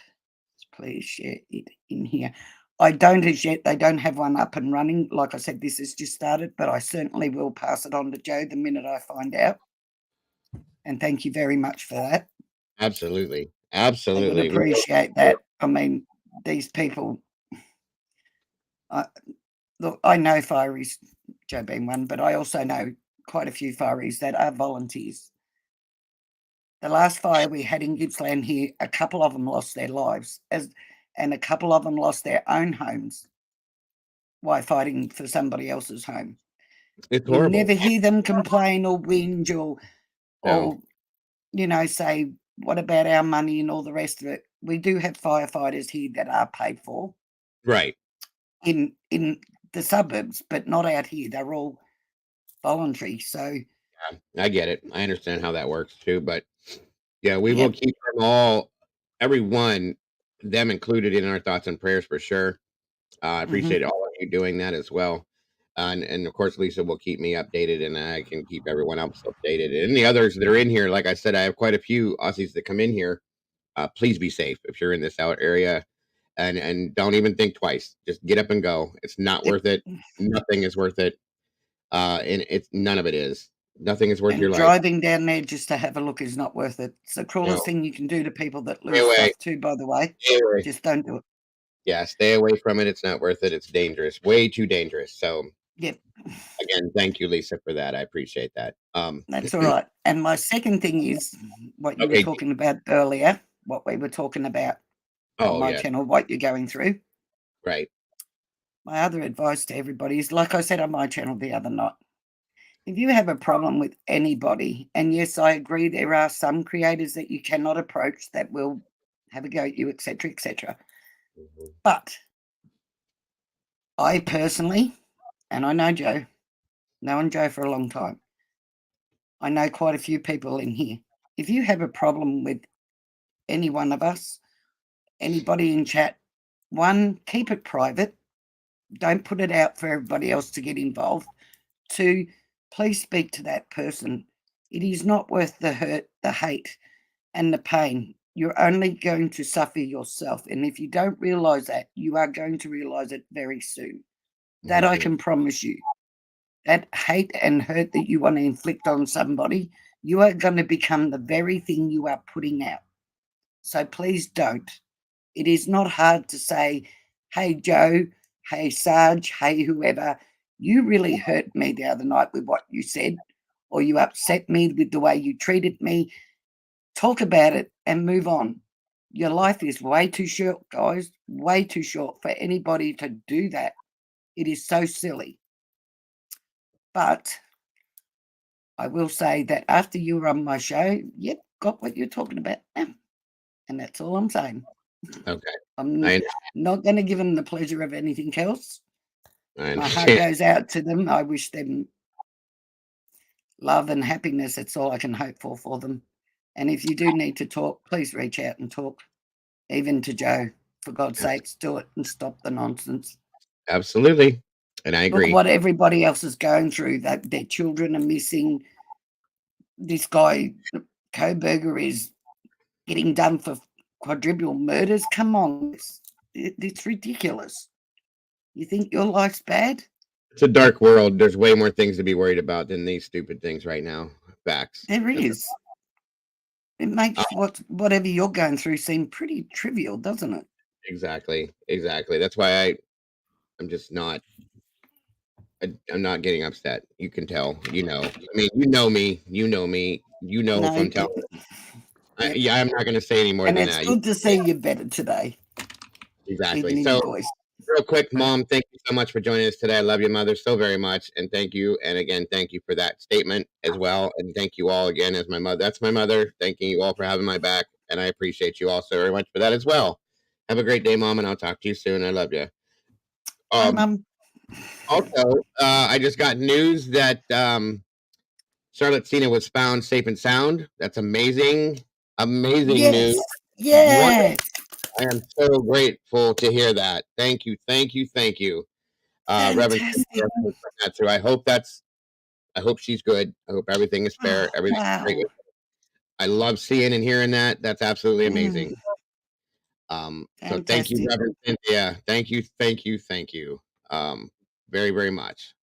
[SPEAKER 6] please share it in here. I don't as yet. They don't have one up and running. Like I said, this has just started, but I certainly will pass it on to Joe the minute I find out. And thank you very much for that.
[SPEAKER 1] Absolutely.
[SPEAKER 6] I
[SPEAKER 1] Absolutely.
[SPEAKER 6] would appreciate that. I mean, these people, look, I know fireys, Joe being one, but I also know quite a few fireys that are volunteers. The last fire we had in Gippsland here, a couple of them lost their lives, and a couple of them lost their own homes Why fighting for somebody else's home?
[SPEAKER 1] It's
[SPEAKER 6] You
[SPEAKER 1] horrible.
[SPEAKER 6] never hear them complain or whinge
[SPEAKER 1] No.
[SPEAKER 6] or you know, say, what about our money and all the rest of it? We do have firefighters here that are paid for
[SPEAKER 1] Right.
[SPEAKER 6] in the suburbs, but not out here. They're all voluntary. So
[SPEAKER 1] I get it. I understand how that works too. But yeah, we will
[SPEAKER 6] yep.
[SPEAKER 1] keep them all, everyone, them included in our thoughts and prayers for sure. I appreciate all of you doing that as well. And of course, Lisa will keep me updated, and I can keep everyone else updated. And the others that are in here, like I said, I have quite a few Aussies that come in here. Please be safe if you're in this out area, and don't even think twice. Just get up and go. It's not worth it. Nothing is worth it. And it's none of it is. Nothing is worth
[SPEAKER 6] And
[SPEAKER 1] your life.
[SPEAKER 6] driving down there just to have a look is not worth it. It's the cruelest
[SPEAKER 1] No.
[SPEAKER 6] thing you can do to people that
[SPEAKER 1] Stay
[SPEAKER 6] lose
[SPEAKER 1] away.
[SPEAKER 6] stuff too, by the way.
[SPEAKER 1] Stay away.
[SPEAKER 6] Just don't do it.
[SPEAKER 1] Yeah, stay away from it. It's not worth it. It's dangerous. Way too dangerous. So
[SPEAKER 6] Yep.
[SPEAKER 1] again, thank you, Lisa, for that. I appreciate that.
[SPEAKER 6] That's all right. And my second thing is what you were
[SPEAKER 1] Okay.
[SPEAKER 6] talking about earlier, what we were talking about on
[SPEAKER 1] Oh,
[SPEAKER 6] my
[SPEAKER 1] yeah.
[SPEAKER 6] channel, what you're going through.
[SPEAKER 1] Right.
[SPEAKER 6] My other advice to everybody is, like I said on my channel the other night, if you have a problem with anybody, and yes, I agree, there are some creators that you cannot approach that will have a go at you, etc., etc. But I personally, and I know Joe, known Joe for a long time, I know quite a few people in here. If you have a problem with any one of us, anybody in chat, one, keep it private. Don't put it out for everybody else to get involved. Two, please speak to that person. It is not worth the hurt, the hate, and the pain. You're only going to suffer yourself. And if you don't realize that, you are going to realize it very soon. That I can promise you. That hate and hurt that you want to inflict on somebody, you are going to become the very thing you are putting out. So please don't. It is not hard to say, hey, Joe, hey, Sarge, hey, whoever, you really hurt me the other night with what you said, or you upset me with the way you treated me. Talk about it and move on. Your life is way too short, guys, way too short for anybody to do that. It is so silly. But I will say that after you were on my show, yep, got what you're talking about. And that's all I'm saying.
[SPEAKER 1] Okay.
[SPEAKER 6] I'm not going to give them the pleasure of anything else.
[SPEAKER 1] I
[SPEAKER 6] My heart goes out to them. I wish them love and happiness. That's all I can hope for them. And if you do need to talk, please reach out and talk. Even to Joe. For God's sakes, do it and stop the nonsense.
[SPEAKER 1] Absolutely. And I agree.
[SPEAKER 6] Look what everybody else is going through, that their children are missing. This guy, Kohberger, is getting done for quadruple murders. Come on. It's ridiculous. You think your life's bad?
[SPEAKER 1] It's a dark world. There's way more things to be worried about than these stupid things right now. Facts.
[SPEAKER 6] There is. It makes whatever you're going through seem pretty trivial, doesn't it?
[SPEAKER 1] Exactly. That's why I'm just not. I'm not getting upset. You can tell. You know. I mean, you know me. You know if I'm telling. Yeah, I'm not going to say any more
[SPEAKER 6] and
[SPEAKER 1] than
[SPEAKER 6] it's
[SPEAKER 1] that.
[SPEAKER 6] good to see you better today.
[SPEAKER 1] Exactly. So, real quick, Mom, thank you so much for joining us today. I love your mother so very much, and thank you. And again, thank you for that statement as well. And thank you all again as my mother. That's my mother. Thanking you all for having my back, and I appreciate you all so very much for that as well. Have a great day, Mom, and I'll talk to you soon. I love you.
[SPEAKER 6] Bye, Mom.
[SPEAKER 1] Also, I just got news that Charlotte Cena was found safe and sound. That's amazing. Amazing news.
[SPEAKER 6] Yeah.
[SPEAKER 1] I am so grateful to hear that. Thank you. Reverend, I hope she's good. I hope everything is fair. Everything's great. I love seeing and hearing that. That's absolutely amazing. So thank you, Reverend Cynthia. Thank you. Very, very much.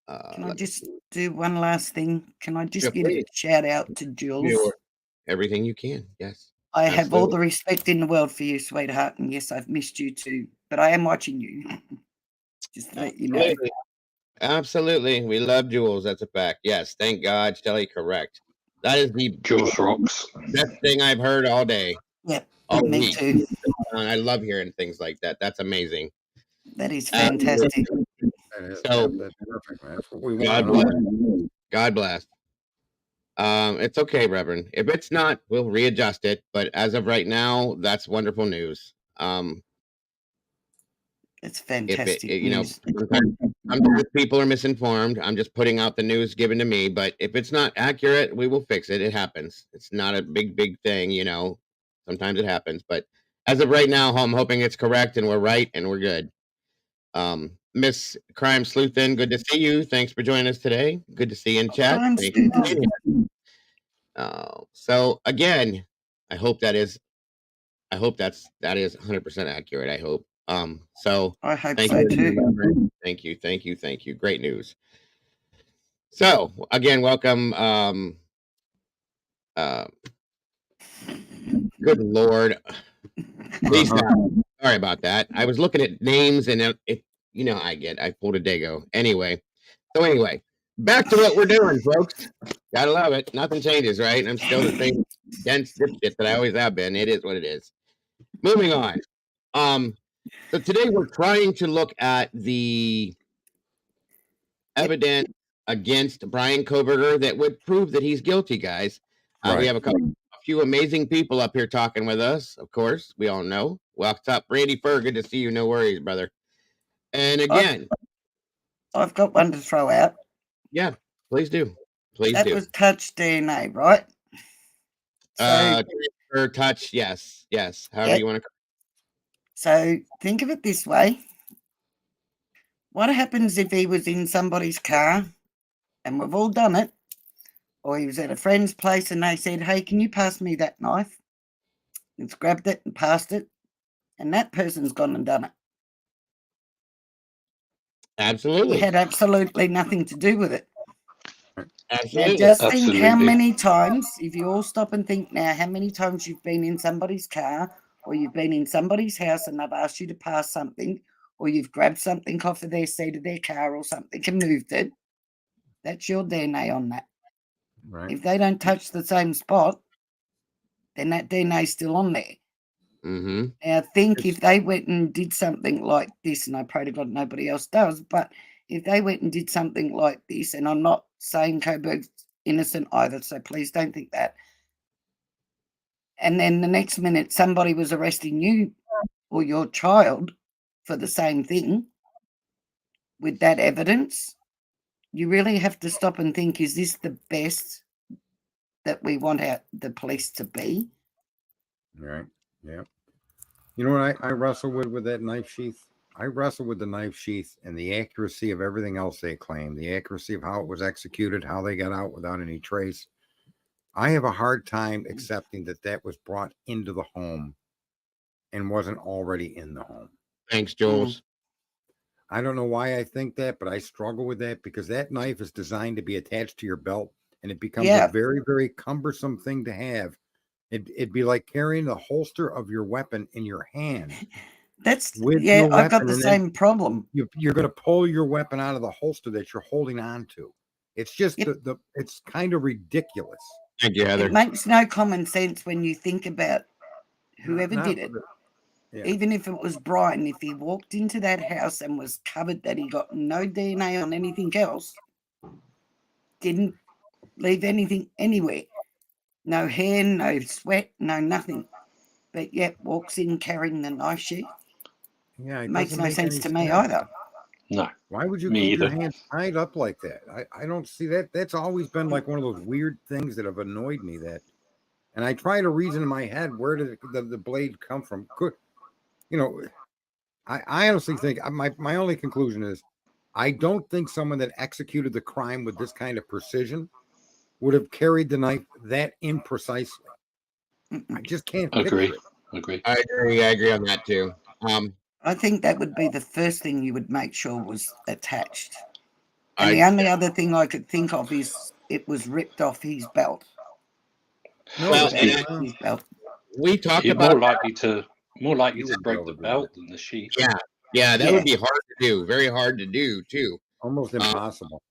[SPEAKER 6] Can I just do one last thing? Can I just give a shout out to Jules?
[SPEAKER 1] Everything you can, yes.
[SPEAKER 6] I have all the respect in the world for you, sweetheart. And yes, I've missed you too, but I am watching you. Just to let you know.
[SPEAKER 1] Absolutely. We love Jules. That's a fact. Yes. Thank God. Shelly, correct. That is the
[SPEAKER 5] Jules rocks.
[SPEAKER 1] Best thing I've heard all day.
[SPEAKER 6] Yep.
[SPEAKER 1] All
[SPEAKER 6] me
[SPEAKER 1] week.
[SPEAKER 6] too.
[SPEAKER 1] I love hearing things like that. That's amazing.
[SPEAKER 6] That is
[SPEAKER 1] Absolutely.
[SPEAKER 6] fantastic.
[SPEAKER 4] That is,
[SPEAKER 1] So-
[SPEAKER 4] that's perfect, man. That's what we
[SPEAKER 1] God
[SPEAKER 4] want.
[SPEAKER 1] bless. God bless. It's okay, Reverend. If it's not, we'll readjust it. But as of right now, that's wonderful news.
[SPEAKER 6] It's
[SPEAKER 1] If
[SPEAKER 6] fantastic
[SPEAKER 1] it, you know,
[SPEAKER 6] news.
[SPEAKER 1] sometimes people are misinformed. I'm just putting out the news given to me. But if it's not accurate, we will fix it. It happens. It's not a big thing, you know. Sometimes it happens. But as of right now, I'm hoping it's correct and we're right and we're good. Miss Crime Sleuthin, good to see you. Thanks for joining us today. Good to see you in chat.
[SPEAKER 6] Crime
[SPEAKER 1] Thank you for
[SPEAKER 6] Sleuthin.
[SPEAKER 1] being here. So again, I hope that is 100% accurate. I hope. So
[SPEAKER 6] I hope
[SPEAKER 1] thank
[SPEAKER 6] so
[SPEAKER 1] you.
[SPEAKER 6] too.
[SPEAKER 1] Thank you. Great news. So again, welcome. Good Lord. Lisa, sorry about that. I was looking at names and I pulled a dago. Anyway, back to what we're doing, folks. Gotta love it. Nothing changes, right? I'm still the same dense dipshit that I always have been. It is what it is. Moving on. So today we're trying to look at the evidence against Bryan Kohberger that would prove that he's guilty, guys. We have a few amazing people up here talking with us, of course. We all know. What's up, Randy Fur? Good to see you. No worries, brother. And again,
[SPEAKER 6] I've got one to throw out.
[SPEAKER 1] yeah, please do. Please
[SPEAKER 6] That
[SPEAKER 1] do.
[SPEAKER 6] was touch DNA, right? So,
[SPEAKER 1] Transfer, touch, yes. However
[SPEAKER 6] Yep.
[SPEAKER 1] you want to.
[SPEAKER 6] so think of it this way. What happens if he was in somebody's car, and we've all done it, or he was at a friend's place and they said, hey, can you pass me that knife? He's grabbed it and passed it, and that person's gone and done it.
[SPEAKER 1] Absolutely.
[SPEAKER 6] He had absolutely nothing to do with it.
[SPEAKER 1] Absolutely.
[SPEAKER 6] Now, just think how
[SPEAKER 5] Absolutely.
[SPEAKER 6] many times, if you all stop and think now, how many times you've been in somebody's car or you've been in somebody's house and they've asked you to pass something, or you've grabbed something off of their seat of their car or something and moved it. That's your DNA on that.
[SPEAKER 4] Right.
[SPEAKER 6] If they don't touch the same spot, then that DNA is still on there.
[SPEAKER 1] Mm-hmm.
[SPEAKER 6] Now, think if they went and did something like this, and I pray to God nobody else does, but if they went and did something like this, and I'm not saying Kohberger's innocent either, so please don't think that. And then the next minute somebody was arresting you or your child for the same thing with that evidence, you really have to stop and think, is this the best that we want the police to be?
[SPEAKER 4] Right. Yeah. You know what I wrestle with that knife sheath? I wrestle with the knife sheath and the accuracy of everything else they claim, the accuracy of how it was executed, how they got out without any trace. I have a hard time accepting that was brought into the home and wasn't already in the home.
[SPEAKER 1] Thanks, Jules.
[SPEAKER 4] I don't know why I think that, but I struggle with that because that knife is designed to be attached to your belt, and it becomes a very, very cumbersome thing to have. It'd be like carrying the holster of your weapon in your hand.
[SPEAKER 6] I've got the same problem.
[SPEAKER 4] You're going to pull your weapon out of the holster that you're holding on to. It's just it's kind of ridiculous.
[SPEAKER 1] Thank you, Heather.
[SPEAKER 6] It makes no common sense when you think about whoever did it. Yeah. Even if it was Bryan, if he walked into that house and was covered that he got no DNA on anything else, didn't leave anything anywhere, no hair, no sweat, no nothing, but yet walks in carrying the knife sheath.
[SPEAKER 4] Yeah, it
[SPEAKER 6] makes no sense to me either.
[SPEAKER 5] No.
[SPEAKER 4] Why would you keep your hands tied up like that? I don't see that. That's always been like one of those weird things that have annoyed me. And I try to reason in my head, where did the blade come from? I honestly think my only conclusion is I don't think someone that executed the crime with this kind of precision would have carried the knife that imprecisely. I just can't
[SPEAKER 5] agree.
[SPEAKER 1] I agree on that too.
[SPEAKER 6] I think that would be the first thing you would make sure was attached. And the only other thing I could think of is it was ripped off his belt.
[SPEAKER 1] His belt. We talked about
[SPEAKER 5] more likely to break the belt than the sheath.
[SPEAKER 1] Yeah, that would be hard to do. Very hard to do too.
[SPEAKER 4] Almost impossible.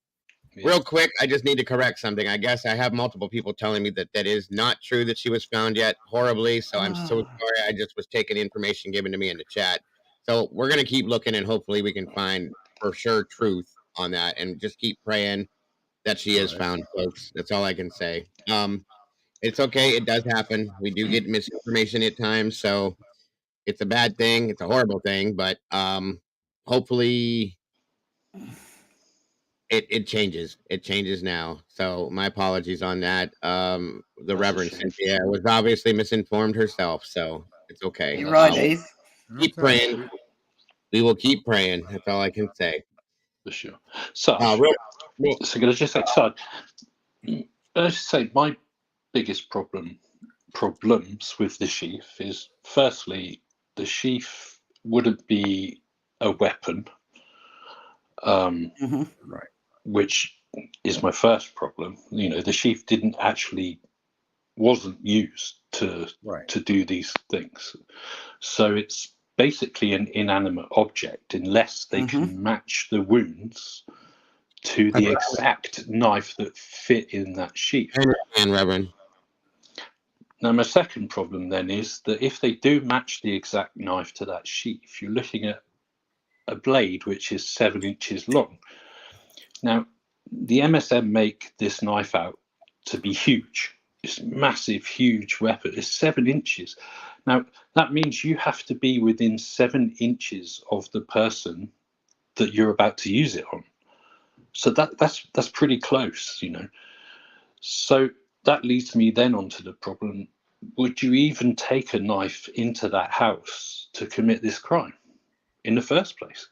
[SPEAKER 1] Real quick, I just need to correct something. I guess I have multiple people telling me that is not true, that she was found yet horribly. So I'm so sorry. I just was taking information given to me in the chat. So we're going to keep looking, and hopefully we can find for sure truth on that, and just keep praying that she is found, folks. That's all I can say. It's okay. It does happen. We do get misinformation at times, so it's a bad thing. It's a horrible thing, but hopefully it changes. It changes now. So my apologies on that. The Reverend Cynthia was obviously misinformed herself, so it's okay.
[SPEAKER 6] You're right, Eve.
[SPEAKER 1] Keep praying. We will keep praying. That's all I can say.
[SPEAKER 5] For sure. So, so can I just say, let's say my biggest problems with the sheath is, firstly, the sheath wouldn't be a weapon,
[SPEAKER 4] Right.
[SPEAKER 5] which is my first problem. You know, the sheath wasn't used to do these things, so it's basically an inanimate object unless they can match the wounds to the exact knife that fit in that sheath.
[SPEAKER 1] And Reverend.
[SPEAKER 5] Now, my second problem then is that if they do match the exact knife to that sheath, you're looking at a blade which is 7 inches long. Now, the MSM make this knife out to be huge. It's massive, huge weapon. It's 7 inches. Now, that means you have to be within 7 inches of the person that you're about to use it on. So that's pretty close, you know. So that leads me then onto the problem: would you even take a knife into that house to commit this crime in the first place?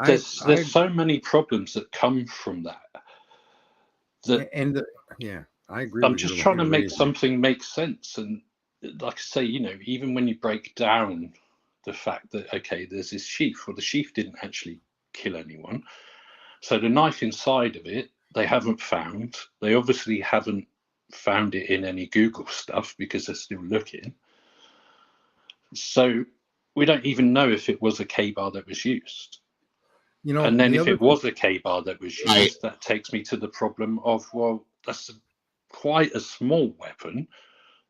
[SPEAKER 5] There's so many problems that come from that.
[SPEAKER 4] I agree.
[SPEAKER 5] I'm just trying to make something make sense, and like I say, you know, even when you break down the fact that, okay, there's this sheath, well, the sheath didn't actually kill anyone, so the knife inside of it they haven't found. They obviously haven't found it in any Google stuff because they're still looking. So we don't even know if it was a K-bar that was used. You know, and then if it was a K-bar that was used, that takes me to the problem of, well, that's quite a small weapon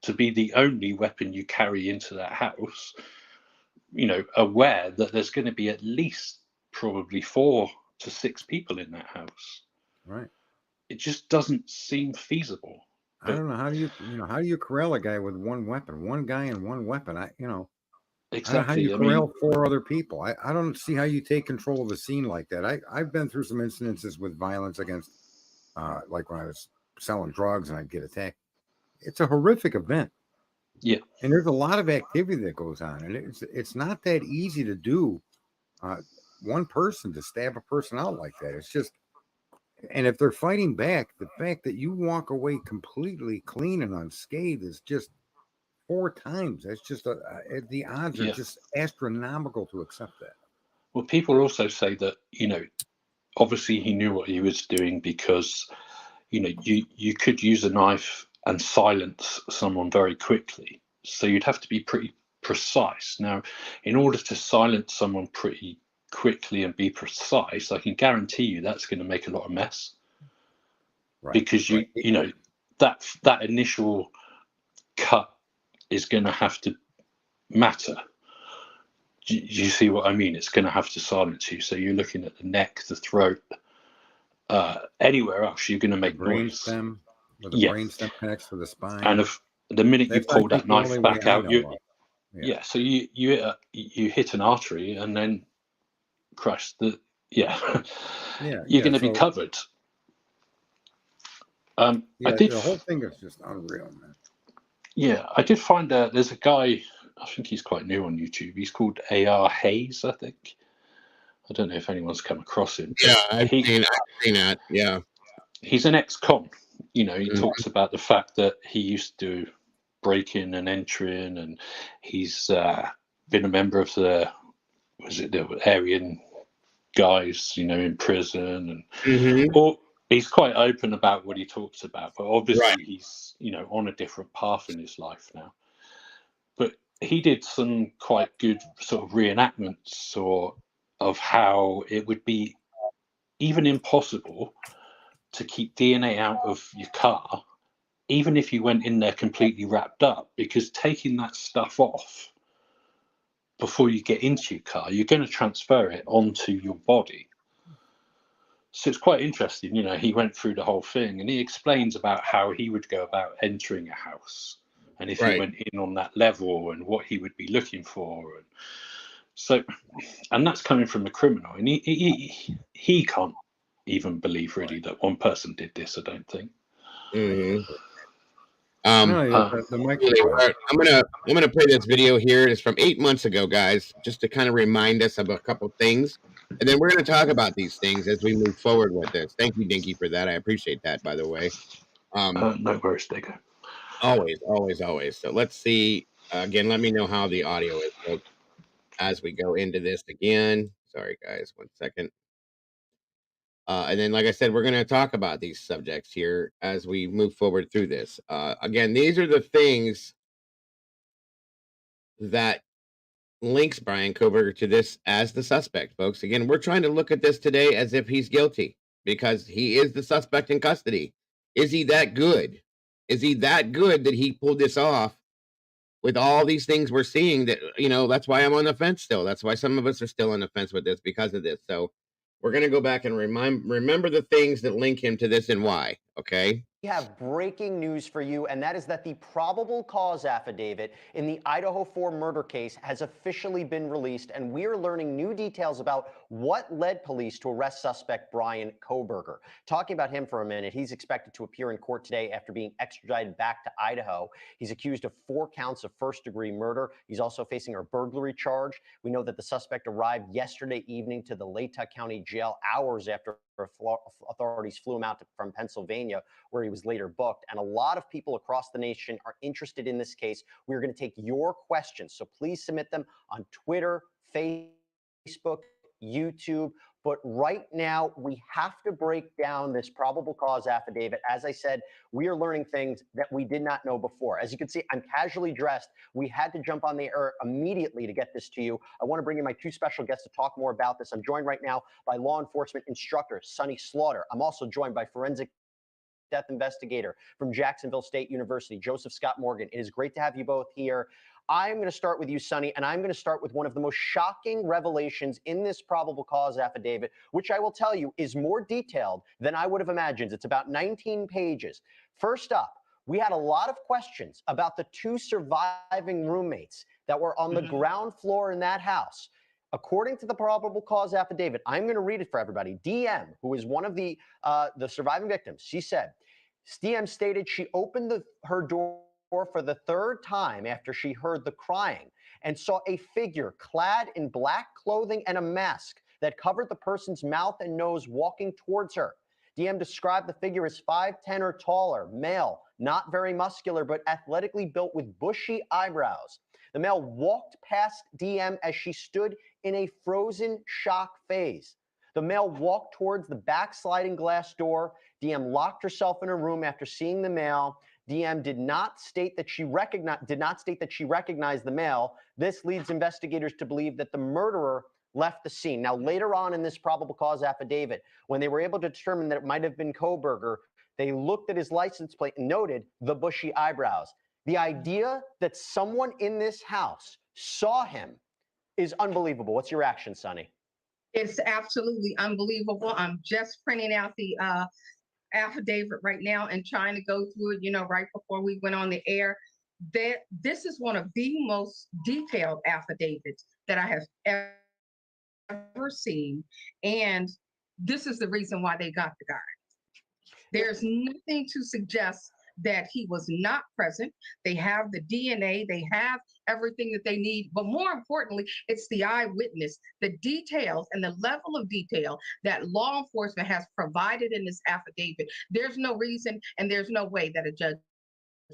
[SPEAKER 5] to be the only weapon you carry into that house, you know, aware that there's going to be at least probably 4 to 6 people in that house.
[SPEAKER 4] Right.
[SPEAKER 5] It just doesn't seem feasible.
[SPEAKER 4] I don't know, how do you corral a guy with one weapon, one guy and one weapon? Exactly. How do you corral 4 other people? I don't see how you take control of a scene like that. I've been through some incidences with violence against, like when I was selling drugs and I'd get attacked. It's a horrific event.
[SPEAKER 5] Yeah.
[SPEAKER 4] And there's a lot of activity that goes on, and it's not that easy to do. One person to stab a person out like that. It's just, and if they're fighting back, the fact that you walk away completely clean and unscathed is just 4 times. That's just the odds are just astronomical to accept that.
[SPEAKER 5] Well, people also say that, you know, obviously he knew what he was doing because, you know, you could use a knife and silence someone very quickly. So you'd have to be pretty precise. Now, in order to silence someone pretty quickly and be precise, I can guarantee you that's going to make a lot of mess. Right. Because you know, that initial cut is going to have to matter. Do you see what I mean? It's going to have to silence you. So you're looking at the neck, the throat, anywhere else you're going to make noise.
[SPEAKER 4] Brainstem, where the brainstem connects to the spine.
[SPEAKER 5] And if the minute you pull that knife back out, so you hit an artery and then crush the you're going to be covered.
[SPEAKER 4] The whole thing is just unreal, man.
[SPEAKER 5] Yeah, I did find there's a guy, I think he's quite new on YouTube. He's called A.R. Hayes, I think. I don't know if anyone's come across him.
[SPEAKER 1] Yeah, I've seen that. Yeah.
[SPEAKER 5] He's an ex-con. You know, he talks about the fact that he used to break in and entering, and he's been a member of the Aryan guys, you know, in prison, and or he's quite open about what he talks about, but obviously he's, you know, on a different path in his life now. But he did some quite good sort of reenactments of how it would be even impossible to keep DNA out of your car, even if you went in there completely wrapped up, because taking that stuff off before you get into your car, you're going to transfer it onto your body. So it's quite interesting, you know, he went through the whole thing and he explains about how he would go about entering a house and if he went in on that level and what he would be looking for. And so, and that's coming from the criminal, and he can't even believe really that one person did this, I don't think.
[SPEAKER 1] I'm gonna play this video here. It's from 8 months ago, guys, just to kind of remind us of a couple things, and then we're gonna talk about these things as we move forward with this. Thank you, Dinky, for that. I appreciate that, by the way.
[SPEAKER 5] No worries, Digger.
[SPEAKER 1] Always. So let's see. Again, let me know how the audio is, folks, as we go into this again. Sorry, guys, 1 second. And then, like I said, we're going to talk about these subjects here as we move forward through this. Again, these are the things that links Bryan Kohberger to this as the suspect, folks. Again, we're trying to look at this today as if he's guilty because he is the suspect in custody. Is he that good? Is he that good that he pulled this off with all these things we're seeing? That, you know, that's why I'm on the fence still. That's why some of us are still on the fence with this, because of this. So we're going to go back and remember the things that link him to this and why, okay?
[SPEAKER 7] We have breaking news for you, and that is that the probable cause affidavit in the Idaho 4 murder case has officially been released, and we are learning new details about what led police to arrest suspect Bryan Kohberger. Talking about him for a minute, he's expected to appear in court today after being extradited back to Idaho. He's accused of 4 counts of first-degree murder. He's also facing a burglary charge. We know that the suspect arrived yesterday evening to the Latah County Jail hours after authorities flew him out from Pennsylvania, where he was later booked. And a lot of people across the nation are interested in this case. We're going to take your questions, so please submit them on Twitter, Facebook, YouTube. But right now, we have to break down this probable cause affidavit. As I said, we are learning things that we did not know before. As you can see, I'm casually dressed. We had to jump on the air immediately to get this to you. I want to bring in my 2 special guests to talk more about this. I'm joined right now by law enforcement instructor Sonny Slaughter. I'm also joined by forensic death investigator from Jacksonville State University, Joseph Scott Morgan. It is great to have you both here. I'm going to start with you, Sonny, and I'm going to start with one of the most shocking revelations in this probable cause affidavit, which I will tell you is more detailed than I would have imagined. It's about 19 pages. First up, we had a lot of questions about the 2 surviving roommates that were on the ground floor in that house. According to the probable cause affidavit, I'm going to read it for everybody. DM, who is one of the surviving victims, she said, DM stated she opened her door for the 3rd time after she heard the crying and saw a figure clad in black clothing and a mask that covered the person's mouth and nose walking towards her. DM described the figure as 5'10" or taller, male, not very muscular, but athletically built with bushy eyebrows. The male walked past DM as she stood in a frozen shock phase. The male walked towards the backsliding glass door. DM locked herself in her room after seeing the male. DM did not state that she recognized the male. This leads investigators to believe that the murderer left the scene. Now, later on in this probable cause affidavit, when they were able to determine that it might have been Kohberger, they looked at his license plate and noted the bushy eyebrows. The idea that someone in this house saw him is unbelievable. What's your reaction, Sonny?
[SPEAKER 8] It's absolutely unbelievable. I'm just printing out the affidavit right now and trying to go through it, you know, right before we went on the air. This is one of the most detailed affidavits that I have ever seen. And this is the reason why they got the guy. There's nothing to suggest that he was not present. They have the DNA, they have everything that they need, but more importantly, it's the eyewitness, the details and the level of detail that law enforcement has provided in this affidavit. There's no reason and there's no way that a judge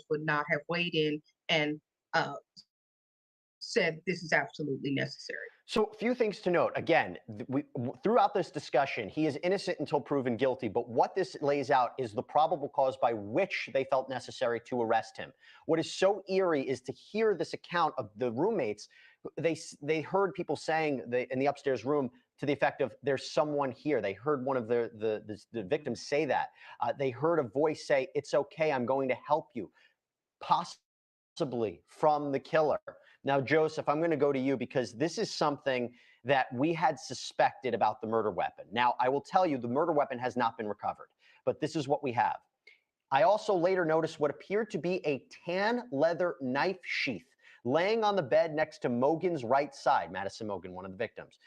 [SPEAKER 8] would not have weighed in and said this is absolutely necessary.
[SPEAKER 7] So a few things to note. Again, throughout this discussion, he is innocent until proven guilty. But what this lays out is the probable cause by which they felt necessary to arrest him. What is so eerie is to hear this account of the roommates. They heard people saying in the upstairs room to the effect of "there's someone here." They heard one of the victims say that. They heard a voice say, "It's okay, I'm going to help you," possibly from the killer. Now, Joseph, I'm going to go to you because this is something that we had suspected about the murder weapon. Now, I will tell you the murder weapon has not been recovered, but this is what we have. I also later noticed what appeared to be a tan leather knife sheath laying on the bed next to Mogan's right side, Madison Mogan, one of the victims,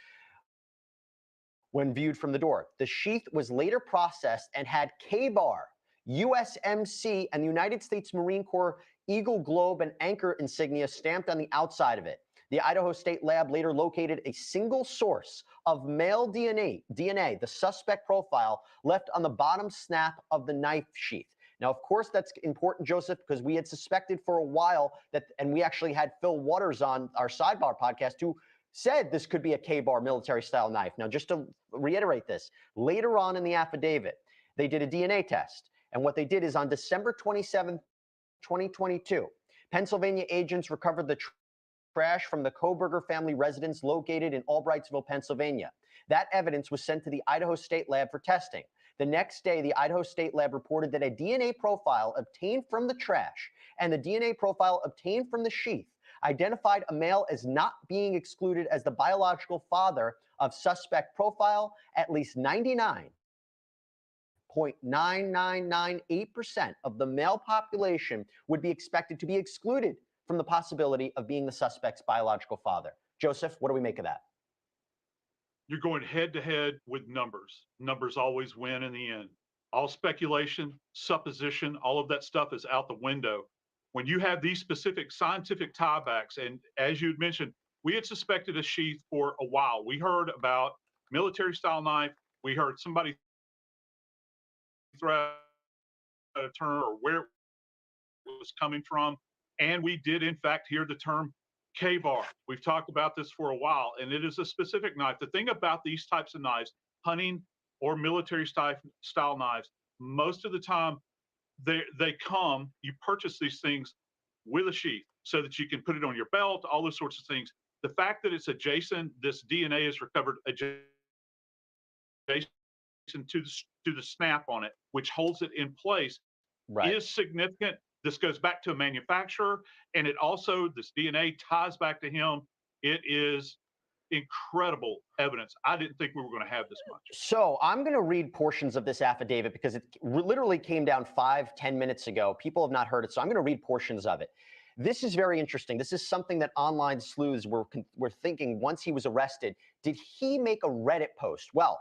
[SPEAKER 7] when viewed from the door. The sheath was later processed and had KBAR, USMC, and the United States Marine Corps Eagle Globe and Anchor insignia stamped on the outside of it. The Idaho State Lab later located a single source of male DNA, the suspect profile, left on the bottom snap of the knife sheath. Now, of course, that's important, Joseph, because we had suspected for a while that, and we actually had Phil Waters on our Sidebar podcast who said this could be a KBAR military-style knife. Now, just to reiterate this, later on in the affidavit, they did a DNA test. And what they did is on December 27, 2022, Pennsylvania agents recovered the trash from the Kohberger family residence located in Albrightsville, Pennsylvania. That evidence was sent to the Idaho State Lab for testing. The next day, the Idaho State Lab reported that a DNA profile obtained from the trash and the DNA profile obtained from the sheath identified a male as not being excluded as the biological father of suspect profile. At least 99.9998% of the male population would be expected to be excluded from the possibility of being the suspect's biological father. Joseph, what do we make of that?
[SPEAKER 9] You're going head to head with numbers. Numbers always win in the end. All speculation, supposition, all of that stuff is out the window. When you have these specific scientific tiebacks, and as you'd mentioned, we had suspected a sheath for a while. We heard about military style knife. We heard somebody throw out a term or where it was coming from. And we did, in fact, hear the term KBAR. We've talked about this for a while, and it is a specific knife. The thing about these types of knives, hunting or military style knives, most of the time they come, you purchase these things with a sheath so that you can put it on your belt, all those sorts of things. The fact that it's adjacent, this DNA is recovered adjacent to the snap on it, which holds it in place, is significant. This goes back to a manufacturer, and it also, this DNA ties back to him. It is incredible evidence. I didn't think we were going to have this much.
[SPEAKER 7] So I'm going to read portions of this affidavit because it literally came down 5-10 minutes ago. People have not heard it, so I'm going to read portions of it. This is very interesting. This is something that online sleuths were thinking once he was arrested. Did he make a Reddit post? Well,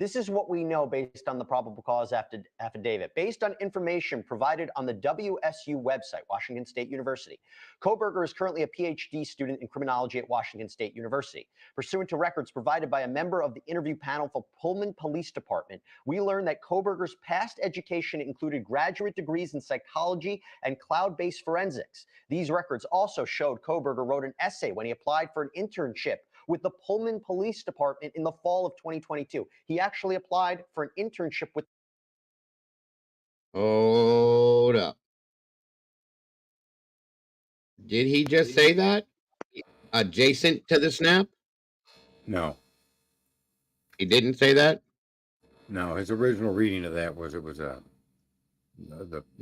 [SPEAKER 7] this is what we know based on the probable cause affidavit. Based on information provided on the WSU website, Washington State University, Kohberger is currently a PhD student in criminology at Washington State University. Pursuant to records provided by a member of the interview panel for Pullman Police Department, we learned that Kohberger's past education included graduate degrees in psychology and cloud-based forensics. These records also showed Kohberger wrote an essay when he applied for an internship with the Pullman Police Department in the fall of 2022. He actually applied for an internship with.
[SPEAKER 1] Hold up. Did he just say that? Adjacent to the snap?
[SPEAKER 4] No.
[SPEAKER 1] He didn't say that?
[SPEAKER 4] No, his original reading of that was it was the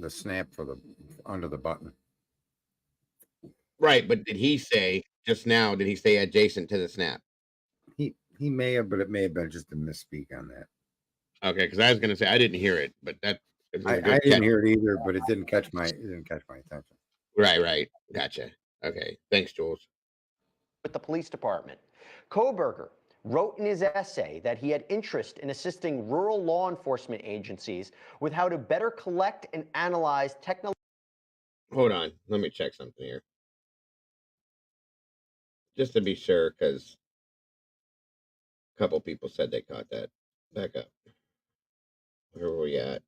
[SPEAKER 4] snap for the under the button.
[SPEAKER 1] Right, but did he say just now, did he say adjacent to the snap?
[SPEAKER 4] He may have, but it may have been just a misspeak on that.
[SPEAKER 1] Okay, because I was gonna say I didn't hear it, but that
[SPEAKER 4] I didn't hear it either, but it didn't catch my attention.
[SPEAKER 1] Right. Gotcha. Okay. Thanks, Jules.
[SPEAKER 7] With the police department. Kohberger wrote in his essay that he had interest in assisting rural law enforcement agencies with how to better collect and analyze technology.
[SPEAKER 1] Hold on. Let me check something here. Just to be sure, because a couple people said they caught that. Back up. Where were we at?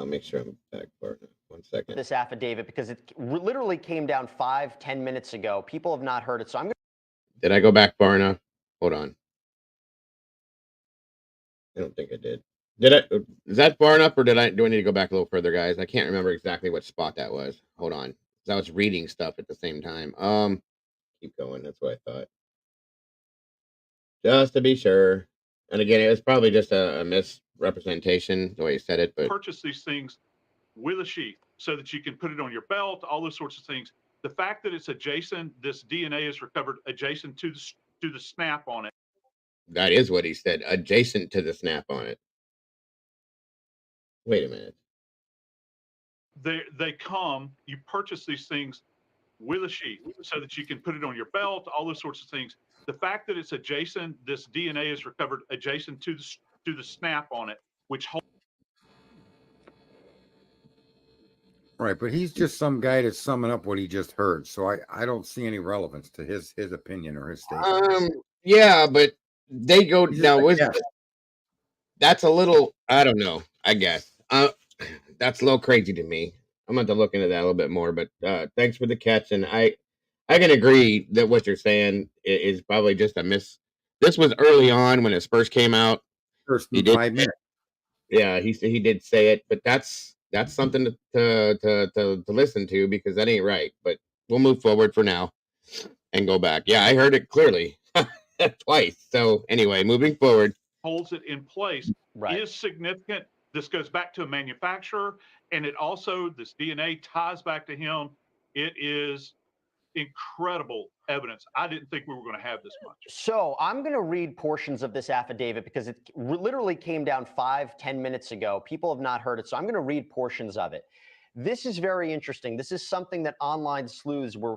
[SPEAKER 1] Make sure I'm back for 1 second.
[SPEAKER 7] This affidavit, because it literally came down 5-10 minutes ago. People have not heard it, so I'm going to.
[SPEAKER 1] Did I go back far enough? Hold on. I don't think I did. Did I? Is that far enough, or do I need to go back a little further, guys? I can't remember exactly what spot that was. Hold on, because I was reading stuff at the same time. Keep going. That's what I thought. Just to be sure. And again, it was probably just a misrepresentation the way you said it, but
[SPEAKER 9] Purchase these things with a sheath so that you can put it on your belt, all those sorts of things. The fact that it's adjacent, this DNA is recovered adjacent to the snap on it.
[SPEAKER 1] That is what he said, adjacent to the snap on it. Wait a minute.
[SPEAKER 9] They come, you purchase these things with a sheath so that you can put it on your belt, all those sorts of things. The fact that it's adjacent, this DNA is recovered adjacent to the snap on it, which holds.
[SPEAKER 4] Right, but he's just some guy that's summing up what he just heard. So I don't see any relevance to his opinion or his statement.
[SPEAKER 1] Yeah, but they go
[SPEAKER 4] He's just
[SPEAKER 1] now
[SPEAKER 4] like,
[SPEAKER 1] with
[SPEAKER 4] yeah.
[SPEAKER 1] that's a little, I don't know, I guess. That's a little crazy to me. I'm going to look into that a little bit more, but thanks for the catch. And I can agree that what you're saying is probably just a miss. This was early on when it first came out.
[SPEAKER 4] First
[SPEAKER 1] He did
[SPEAKER 4] 5 minutes.
[SPEAKER 1] Yeah, he did say it, but that's something to listen to, because that ain't right. But we'll move forward for now and go back. Yeah, I heard it clearly twice. So anyway, moving forward.
[SPEAKER 9] Holds it in place is significant. This goes back to a manufacturer, and it also, this DNA ties back to him. It is incredible evidence. I didn't think we were going to have this much.
[SPEAKER 7] So I'm going to read portions of this affidavit because it literally came down 5-10 minutes ago. People have not heard it, so I'm going to read portions of it. This is very interesting. This is something that online sleuths were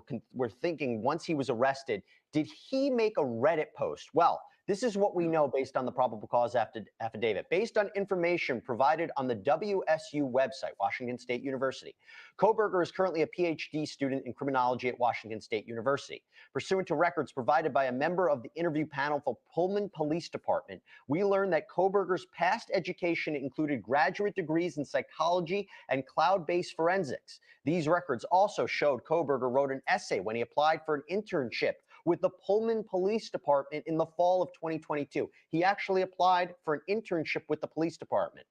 [SPEAKER 7] thinking once he was arrested. Did he make a Reddit post? Well, this is what we know based on the probable cause affidavit. Based on information provided on the WSU website, Washington State University, Kohberger is currently a PhD student in criminology at Washington State University. Pursuant to records provided by a member of the interview panel for Pullman Police Department, we learned that Kohberger's past education included graduate degrees in psychology and cloud-based forensics. These records also showed Kohberger wrote an essay when he applied for an internship with the Pullman Police Department in the fall of 2022. He actually applied for an internship with the police department.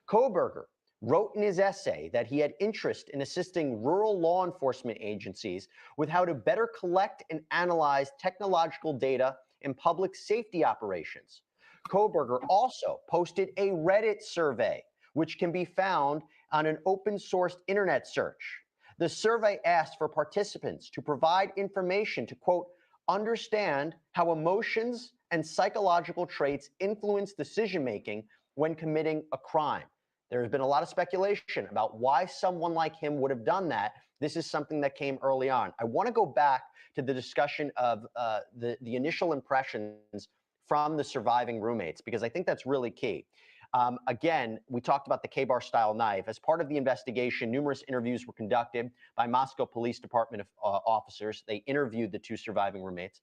[SPEAKER 7] Kohberger wrote in his essay that he had interest in assisting rural law enforcement agencies with how to better collect and analyze technological data in public safety operations. Kohberger also posted a Reddit survey, which can be found on an open source internet search. The survey asked for participants to provide information to, quote, understand how emotions and psychological traits influence decision-making when committing a crime. There has been a lot of speculation about why someone like him would have done that. This is something that came early on. I want to go back to the discussion of the initial impressions from the surviving roommates, because I think that's really key. Again, we talked about the K-bar style knife. As part of the investigation, numerous interviews were conducted by Moscow Police Department officers. They interviewed the two surviving roommates.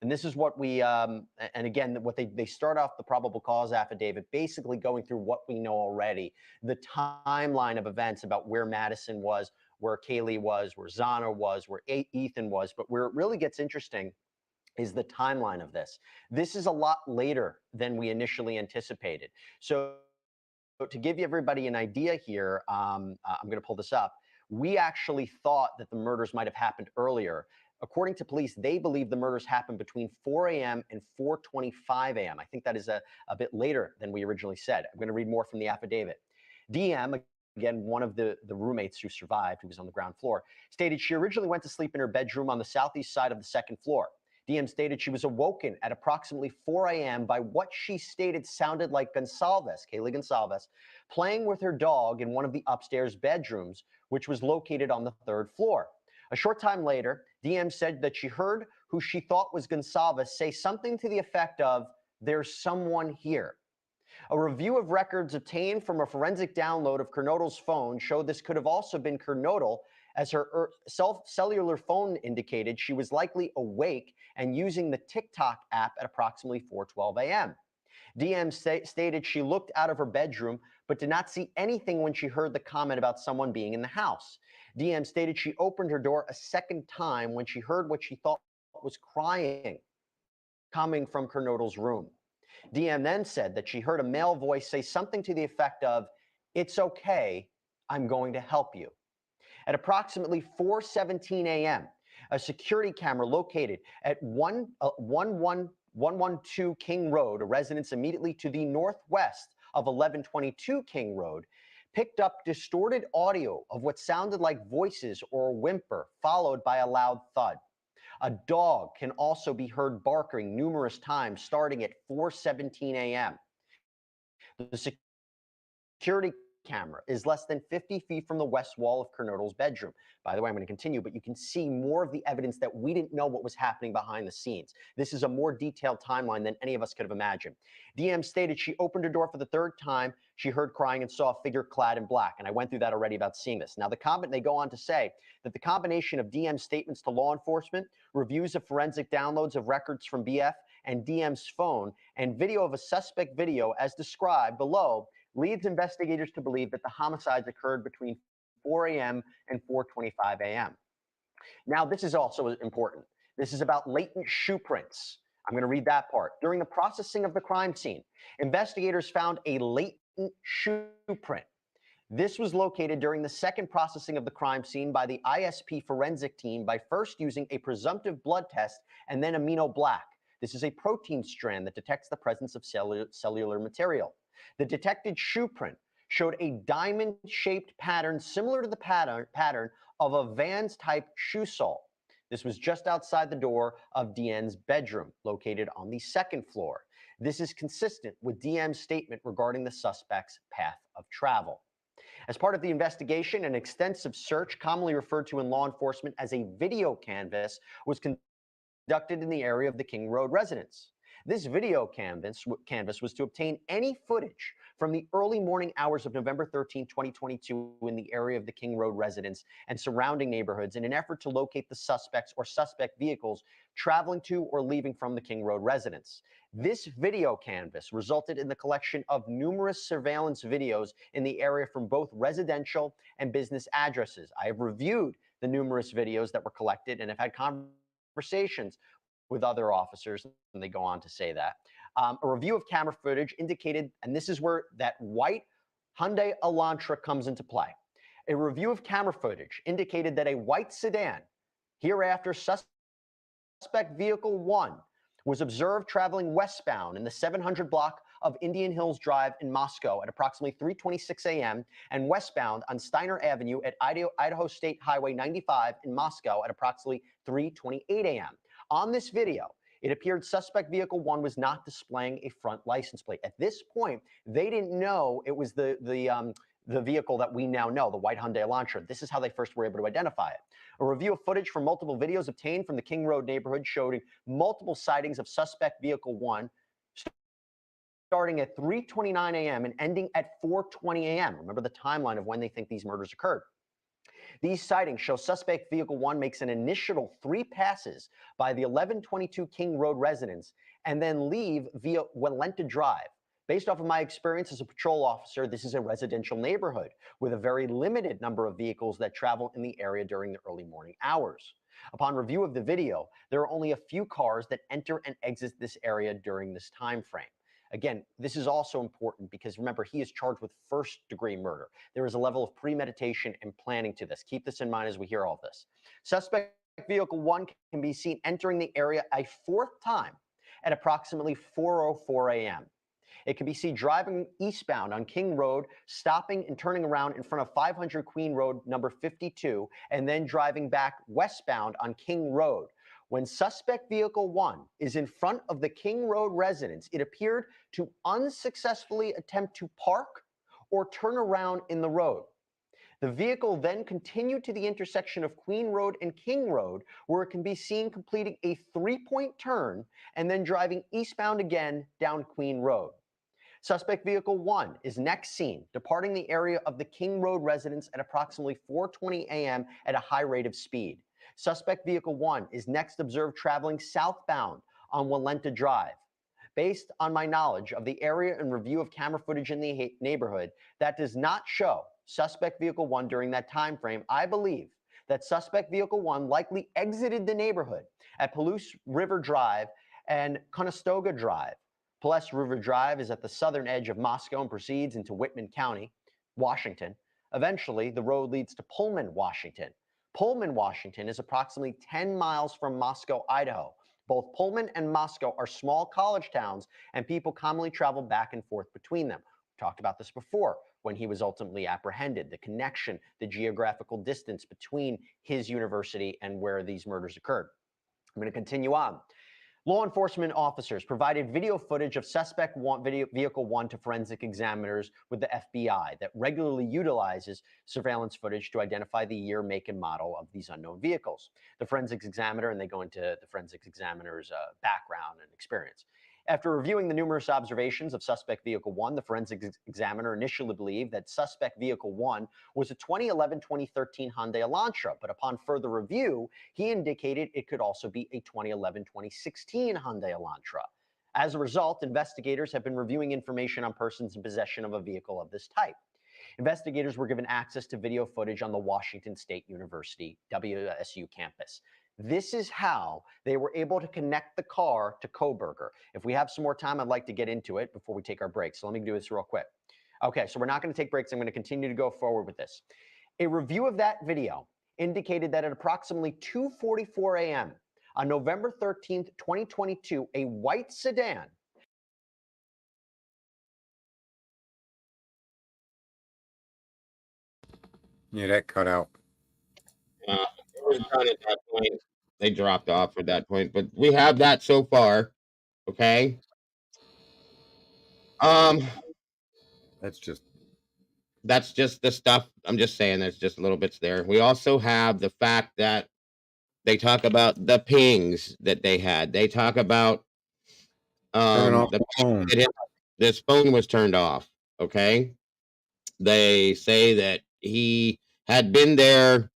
[SPEAKER 7] And this is what we, and again, what they start off the probable cause affidavit, basically going through what we know already, the timeline of events about where Madison was, where Kaylee was, where Zana was, where Ethan was. But where it really gets interesting is the timeline of this. This is a lot later than we initially anticipated. So to give everybody an idea here, I'm going to pull this up. We actually thought that the murders might have happened earlier. According to police, they believe the murders happened between 4 a.m. and 4:25 a.m. I think that is a bit later than we originally said. I'm going to read more from the affidavit. DM, again, one of the roommates who survived, who was on the ground floor, stated she originally went to sleep in her bedroom on the southeast side of the second floor. DM stated she was awoken at approximately 4 a.m. by what she stated sounded like Kaylee Gonsalves, playing with her dog in one of the upstairs bedrooms, which was located on the third floor. A short time later, DM said that she heard who she thought was Gonsalves say something to the effect of, "There's someone here." A review of records obtained from a forensic download of Kernodle's phone showed this could have also been Kernodle, as her cellular phone indicated she was likely awake and using the TikTok app at approximately 4:12 a.m. DM stated she looked out of her bedroom but did not see anything when she heard the comment about someone being in the house. DM stated she opened her door a second time when she heard what she thought was crying coming from Kernodle's room. DM then said that she heard a male voice say something to the effect of, "It's okay, I'm going to help you." At approximately 4:17 a.m., a security camera located at 112 King Road, a residence immediately to the northwest of 1122 King Road, picked up distorted audio of what sounded like voices or a whimper, followed by a loud thud. A dog can also be heard barking numerous times starting at 4:17 a.m. The security camera is less than 50 feet from the west wall of Kernodle's bedroom. By the way, I'm going to continue, but you can see more of the evidence that we didn't know what was happening behind the scenes. This is a more detailed timeline than any of us could have imagined. DM stated she opened her door for the third time. She heard crying and saw a figure clad in black. And I went through that already about seeing this. Now, they go on to say that the combination of DM's statements to law enforcement, reviews of forensic downloads of records from BF and DM's phone, and video of a suspect video as described below leads investigators to believe that the homicides occurred between 4 a.m. and 4:25 a.m. Now, this is also important. This is about latent shoe prints. I'm going to read that part. During the processing of the crime scene, investigators found a latent shoe print. This was located during the second processing of the crime scene by the ISP forensic team by first using a presumptive blood test and then amino black. This is a protein strand that detects the presence of cellular material. The detected shoe print showed a diamond-shaped pattern similar to the pattern of a Vans type shoe sole. This was just outside the door of DN's bedroom, located on the second floor. This is consistent with DM's statement regarding the suspect's path of travel. As part of the investigation, an extensive search, commonly referred to in law enforcement as a video canvass, was conducted in the area of the King Road residence. This video canvas was to obtain any footage from the early morning hours of November 13, 2022 in the area of the King Road residence and surrounding neighborhoods in an effort to locate the suspects or suspect vehicles traveling to or leaving from the King Road residence. This video canvas resulted in the collection of numerous surveillance videos in the area from both residential and business addresses. I have reviewed the numerous videos that were collected and have had conversations with other officers, and they go on to say that. A review of camera footage indicated, and this is where that white Hyundai Elantra comes into play. A review of camera footage indicated that a white sedan, hereafter suspect vehicle 1, was observed traveling westbound in the 700 block of Indian Hills Drive in Moscow at approximately 3:26 a.m. and westbound on Steiner Avenue at Idaho State Highway 95 in Moscow at approximately 3:28 a.m. On this video, it appeared suspect vehicle 1 was not displaying a front license plate. At this point, they didn't know it was the vehicle that we now know, the white Hyundai Elantra. This is how they first were able to identify it. A review of footage from multiple videos obtained from the King Road neighborhood showed multiple sightings of suspect vehicle 1 starting at 3:29 a.m. and ending at 4:20 a.m. Remember the timeline of when they think these murders occurred. These sightings show suspect vehicle 1 makes an initial 3 passes by the 1122 King Road residence and then leave via Walenta Drive. Based off of my experience as a patrol officer, this is a residential neighborhood with a very limited number of vehicles that travel in the area during the early morning hours. Upon review of the video, there are only a few cars that enter and exit this area during this time frame. Again, this is also important because remember, he is charged with first-degree murder. There is a level of premeditation and planning to this. Keep this in mind as we hear all this. Suspect vehicle 1 can be seen entering the area a 4th time at approximately 4:04 a.m. It can be seen driving eastbound on King Road, stopping and turning around in front of 500 Queen Road, number 52, and then driving back westbound on King Road. When suspect vehicle 1 is in front of the King Road residence, it appeared to unsuccessfully attempt to park or turn around in the road. The vehicle then continued to the intersection of Queen Road and King Road, where it can be seen completing a 3-point turn and then driving eastbound again down Queen Road. Suspect vehicle 1 is next seen departing the area of the King Road residence at approximately 4:20 a.m. at a high rate of speed. Suspect vehicle 1 is next observed traveling southbound on Walenta Drive. Based on my knowledge of the area and review of camera footage in the neighborhood, that does not show suspect vehicle 1 during that time frame. I believe that suspect vehicle 1 likely exited the neighborhood at Palouse River Drive and Conestoga Drive. Palouse River Drive is at the southern edge of Moscow and proceeds into Whitman County, Washington. Eventually, the road leads to Pullman, Washington. Pullman, Washington is approximately 10 miles from Moscow, Idaho. Both Pullman and Moscow are small college towns, and people commonly travel back and forth between them. We talked about this before. when he was ultimately apprehended, the connection, the geographical distance between his university and where these murders occurred. I'm going to continue on. Law enforcement officers provided video footage of suspect vehicle 1 to forensic examiners with the FBI that regularly utilizes surveillance footage to identify the year, make, and model of these unknown vehicles. The forensics examiner, and they go into the forensics examiner's background and experience. After reviewing the numerous observations of suspect vehicle 1, the forensic examiner initially believed that suspect vehicle 1 was a 2011-2013 Hyundai Elantra, but upon further review, he indicated it could also be a 2011-2016 Hyundai Elantra. As a result, investigators have been reviewing information on persons in possession of a vehicle of this type. Investigators were given access to video footage on the Washington State University WSU campus. This is how they were able to connect the car to Kohberger. If we have some more time, I'd like to get into it before we take our break. So let me do this real quick. Okay, so we're not going to take breaks. I'm going to continue to go forward with this. A review of that video indicated that at approximately 2:44 a.m. on November 13th, 2022, a white sedan
[SPEAKER 4] Yeah, that cut out.
[SPEAKER 1] It was done at that point. They dropped off at that point, but we have that so far. Okay.
[SPEAKER 4] That's just
[SPEAKER 1] the stuff. I'm just saying there's just little bits there. We also have the fact that they talk about the pings that they had. They talk about
[SPEAKER 4] turning off
[SPEAKER 1] the
[SPEAKER 4] the phone.
[SPEAKER 1] this phone was turned off. Okay. They say that he had been there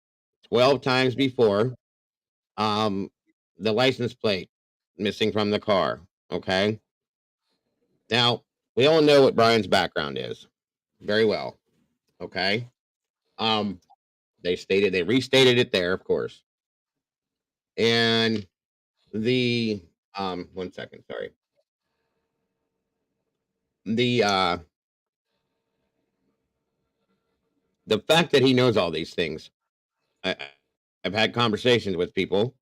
[SPEAKER 1] 12 times before. The license plate missing from the car. Okay. Now, we all know what Bryan's background is very well. Okay. They restated it there, of course. And the 1 second, sorry. The fact that he knows all these things. I've had conversations with people.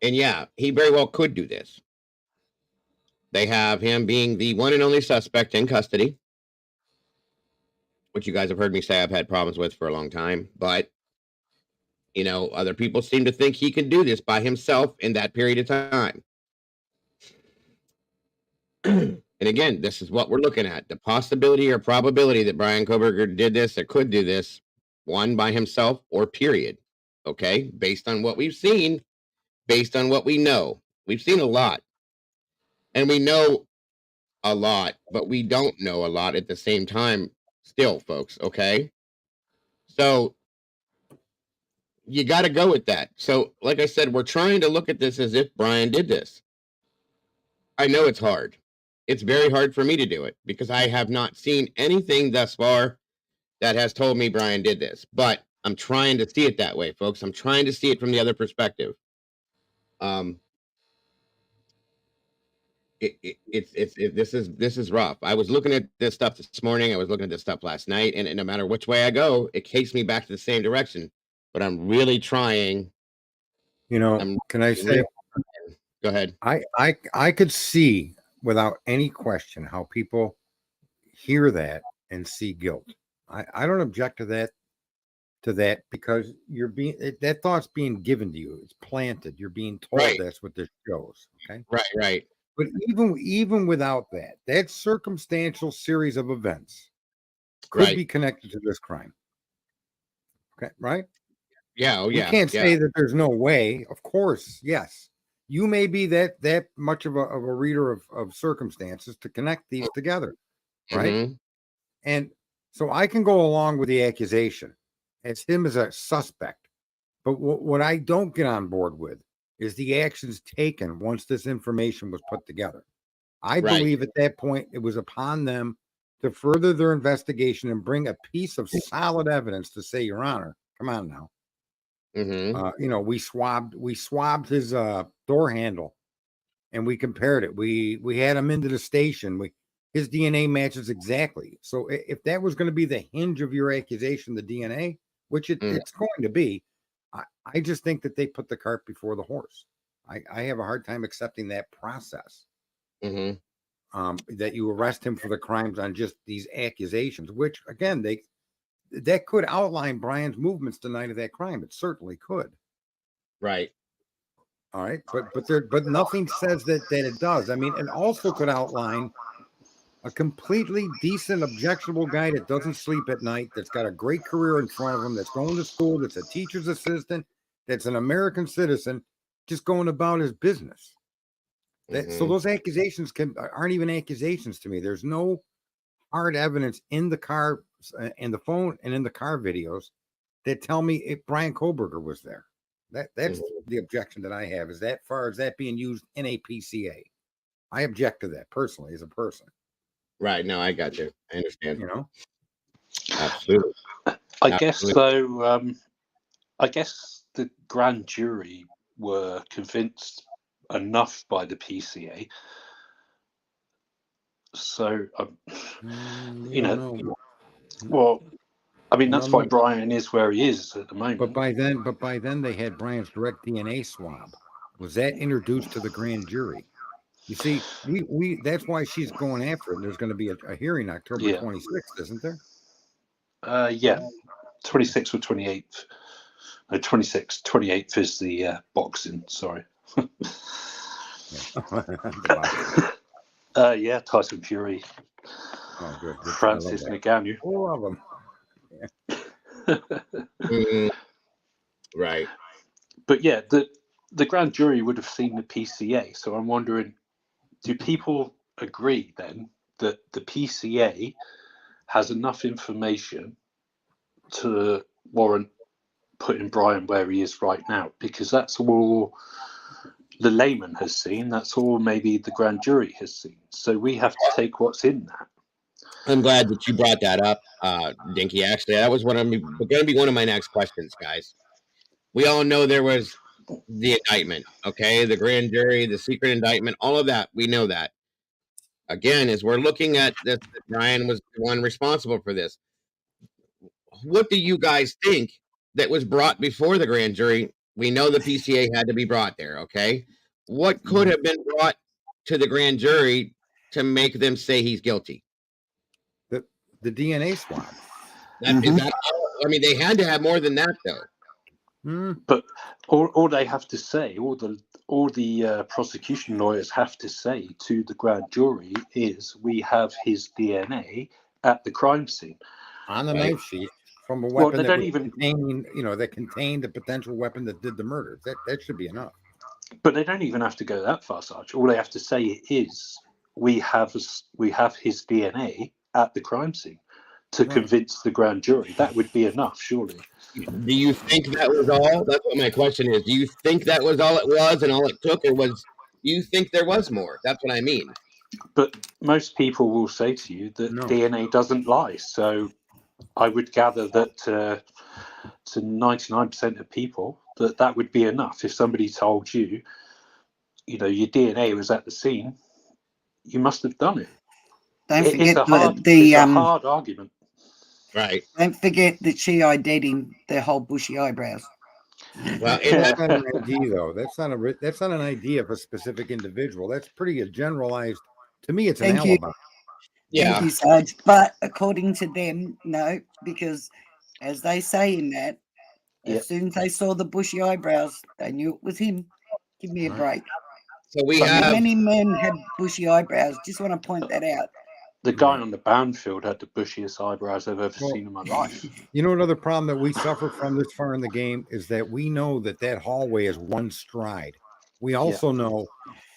[SPEAKER 1] And yeah, he very well could do this. They have him being the one and only suspect in custody, which you guys have heard me say I've had problems with for a long time. But, you know, other people seem to think he can do this by himself in that period of time. And again, this is what we're looking at. The possibility or probability that Bryan Kohberger did this or could do this, one, by himself or period. Okay? Based on what we've seen, based on what we know. We've seen a lot. And we know a lot, but we don't know a lot at the same time still, folks. Okay? So you got to go with that. So, like I said, we're trying to look at this as if Bryan did this. I know it's hard. It's very hard for me to do it because I have not seen anything thus far that has told me Bryan did this. But I'm trying to see it that way, folks. I'm trying to see it from the other perspective. This is rough. I was looking at this stuff this morning. I was looking at this stuff last night, and no matter which way I go, it takes me back to the same direction. But I'm really trying.
[SPEAKER 4] You know, can I say?
[SPEAKER 1] Go ahead.
[SPEAKER 4] I could see without any question how people hear that and see guilt. I don't object to that because that thought's being given to you. It's planted. You're being told
[SPEAKER 1] Right.
[SPEAKER 4] That's what this shows. Okay.
[SPEAKER 1] Right.
[SPEAKER 4] But even without that circumstantial series of events could be connected to this crime. Okay, right?
[SPEAKER 1] Yeah. Oh, yeah.
[SPEAKER 4] You can't say that there's no way. Of course, yes. You may be that much of a reader of circumstances to connect these together, right?
[SPEAKER 1] Mm-hmm.
[SPEAKER 4] And so I can go along with the accusation as him as a suspect. But what I don't get on board with is the actions taken once this information was put together. I believe at that point it was upon them to further their investigation and bring a piece of solid evidence to say, Your Honor, come on now.
[SPEAKER 1] Mm-hmm.
[SPEAKER 4] You know, we swabbed his door handle and we compared it. We had him into the station. His DNA matches exactly. So if that was going to be the hinge of your accusation, the DNA, which it's going to be, I just think that they put the cart before the horse. I have a hard time accepting that process.
[SPEAKER 1] Mm-hmm.
[SPEAKER 4] that you arrest him for the crimes on just these accusations, which again, that could outline Bryan's movements the night of that crime. It certainly could.
[SPEAKER 1] Right.
[SPEAKER 4] All right, but nothing says that it does. I mean, it also could outline a completely decent, objectionable guy that doesn't sleep at night, that's got a great career in front of him, that's going to school, that's a teacher's assistant, that's an American citizen, just going about his business. So those accusations aren't even accusations to me. There's no hard evidence in the car, in the phone, and in the car videos that tell me if Bryan Kohberger was there. That's the objection that I have, is that far as that being used in a PCA. I object to that personally as a person.
[SPEAKER 1] Right. No, I got you. I understand.
[SPEAKER 4] You know,
[SPEAKER 1] absolutely.
[SPEAKER 5] I guess so. I guess the grand jury were convinced enough by the PCA. So, you know, well, I mean, that's why Bryan is where he is at the moment.
[SPEAKER 4] But by then they had Bryan's direct DNA swab. Was that introduced to the grand jury? You see, we that's why she's going after it. There's going to be a hearing October 26th, isn't there?
[SPEAKER 5] Yeah, 26th or 28th. No, 26th. 28th is the boxing. Sorry. Yeah, Tyson Fury.
[SPEAKER 4] Oh, good.
[SPEAKER 5] Francis Ngannou.
[SPEAKER 4] All of them.
[SPEAKER 1] Right.
[SPEAKER 5] But yeah, the grand jury would have seen the PCA. So I'm wondering, do people agree then that the PCA has enough information to warrant putting Bryan where he is right now? Because that's all the layman has seen. That's all maybe the grand jury has seen. So we have to take what's in that.
[SPEAKER 1] I'm glad that you brought that up, Dinky. Actually, that was going to be one of my next questions, guys. We all know there was the indictment, okay? The grand jury, the secret indictment, all of that. We know that. Again, as we're looking at this, Bryan was the one responsible for this. What do you guys think that was brought before the grand jury? We know the PCA had to be brought there, okay? What could have been brought to the grand jury to make them say he's guilty?
[SPEAKER 4] The DNA swab.
[SPEAKER 1] I mean, they had to have more than that, though.
[SPEAKER 5] But all they have to say, all the prosecution lawyers have to say to the grand jury is, we have his DNA at the crime scene
[SPEAKER 4] on the knife sheet from a weapon that contained the potential weapon that did the murder. That should be enough.
[SPEAKER 5] But they don't even have to go that far, Sarge. All they have to say is, we have his DNA at the crime scene to convince the grand jury. That would be enough, surely.
[SPEAKER 1] Do you think that was all? That's what my question is. Do you think that was all it was and all it took, or do you think there was more? That's what I mean.
[SPEAKER 5] But most people will say to you that DNA doesn't lie. So I would gather that to 99% of people that would be enough. If somebody told you, your DNA was at the scene, you must have done it.
[SPEAKER 6] Don't forget
[SPEAKER 5] it's a hard argument.
[SPEAKER 1] Right.
[SPEAKER 6] Don't forget that she ID'd him, their whole bushy eyebrows.
[SPEAKER 1] Well,
[SPEAKER 4] that's not an ID, though. That's not an ID of a specific individual. That's pretty generalized. To me, it's an alibi.
[SPEAKER 1] Yeah.
[SPEAKER 6] Thank you, Sarge. But according to them, no, because as they say in that, as soon as they saw the bushy eyebrows, they knew it was him. Give me a break.
[SPEAKER 1] So many
[SPEAKER 6] men had bushy eyebrows. Just want to point that out.
[SPEAKER 5] The guy on the battlefield had the bushiest eyebrows I've ever seen in my life.
[SPEAKER 4] You know, another problem that we suffer from this far in the game is that we know that hallway is one stride. We also know,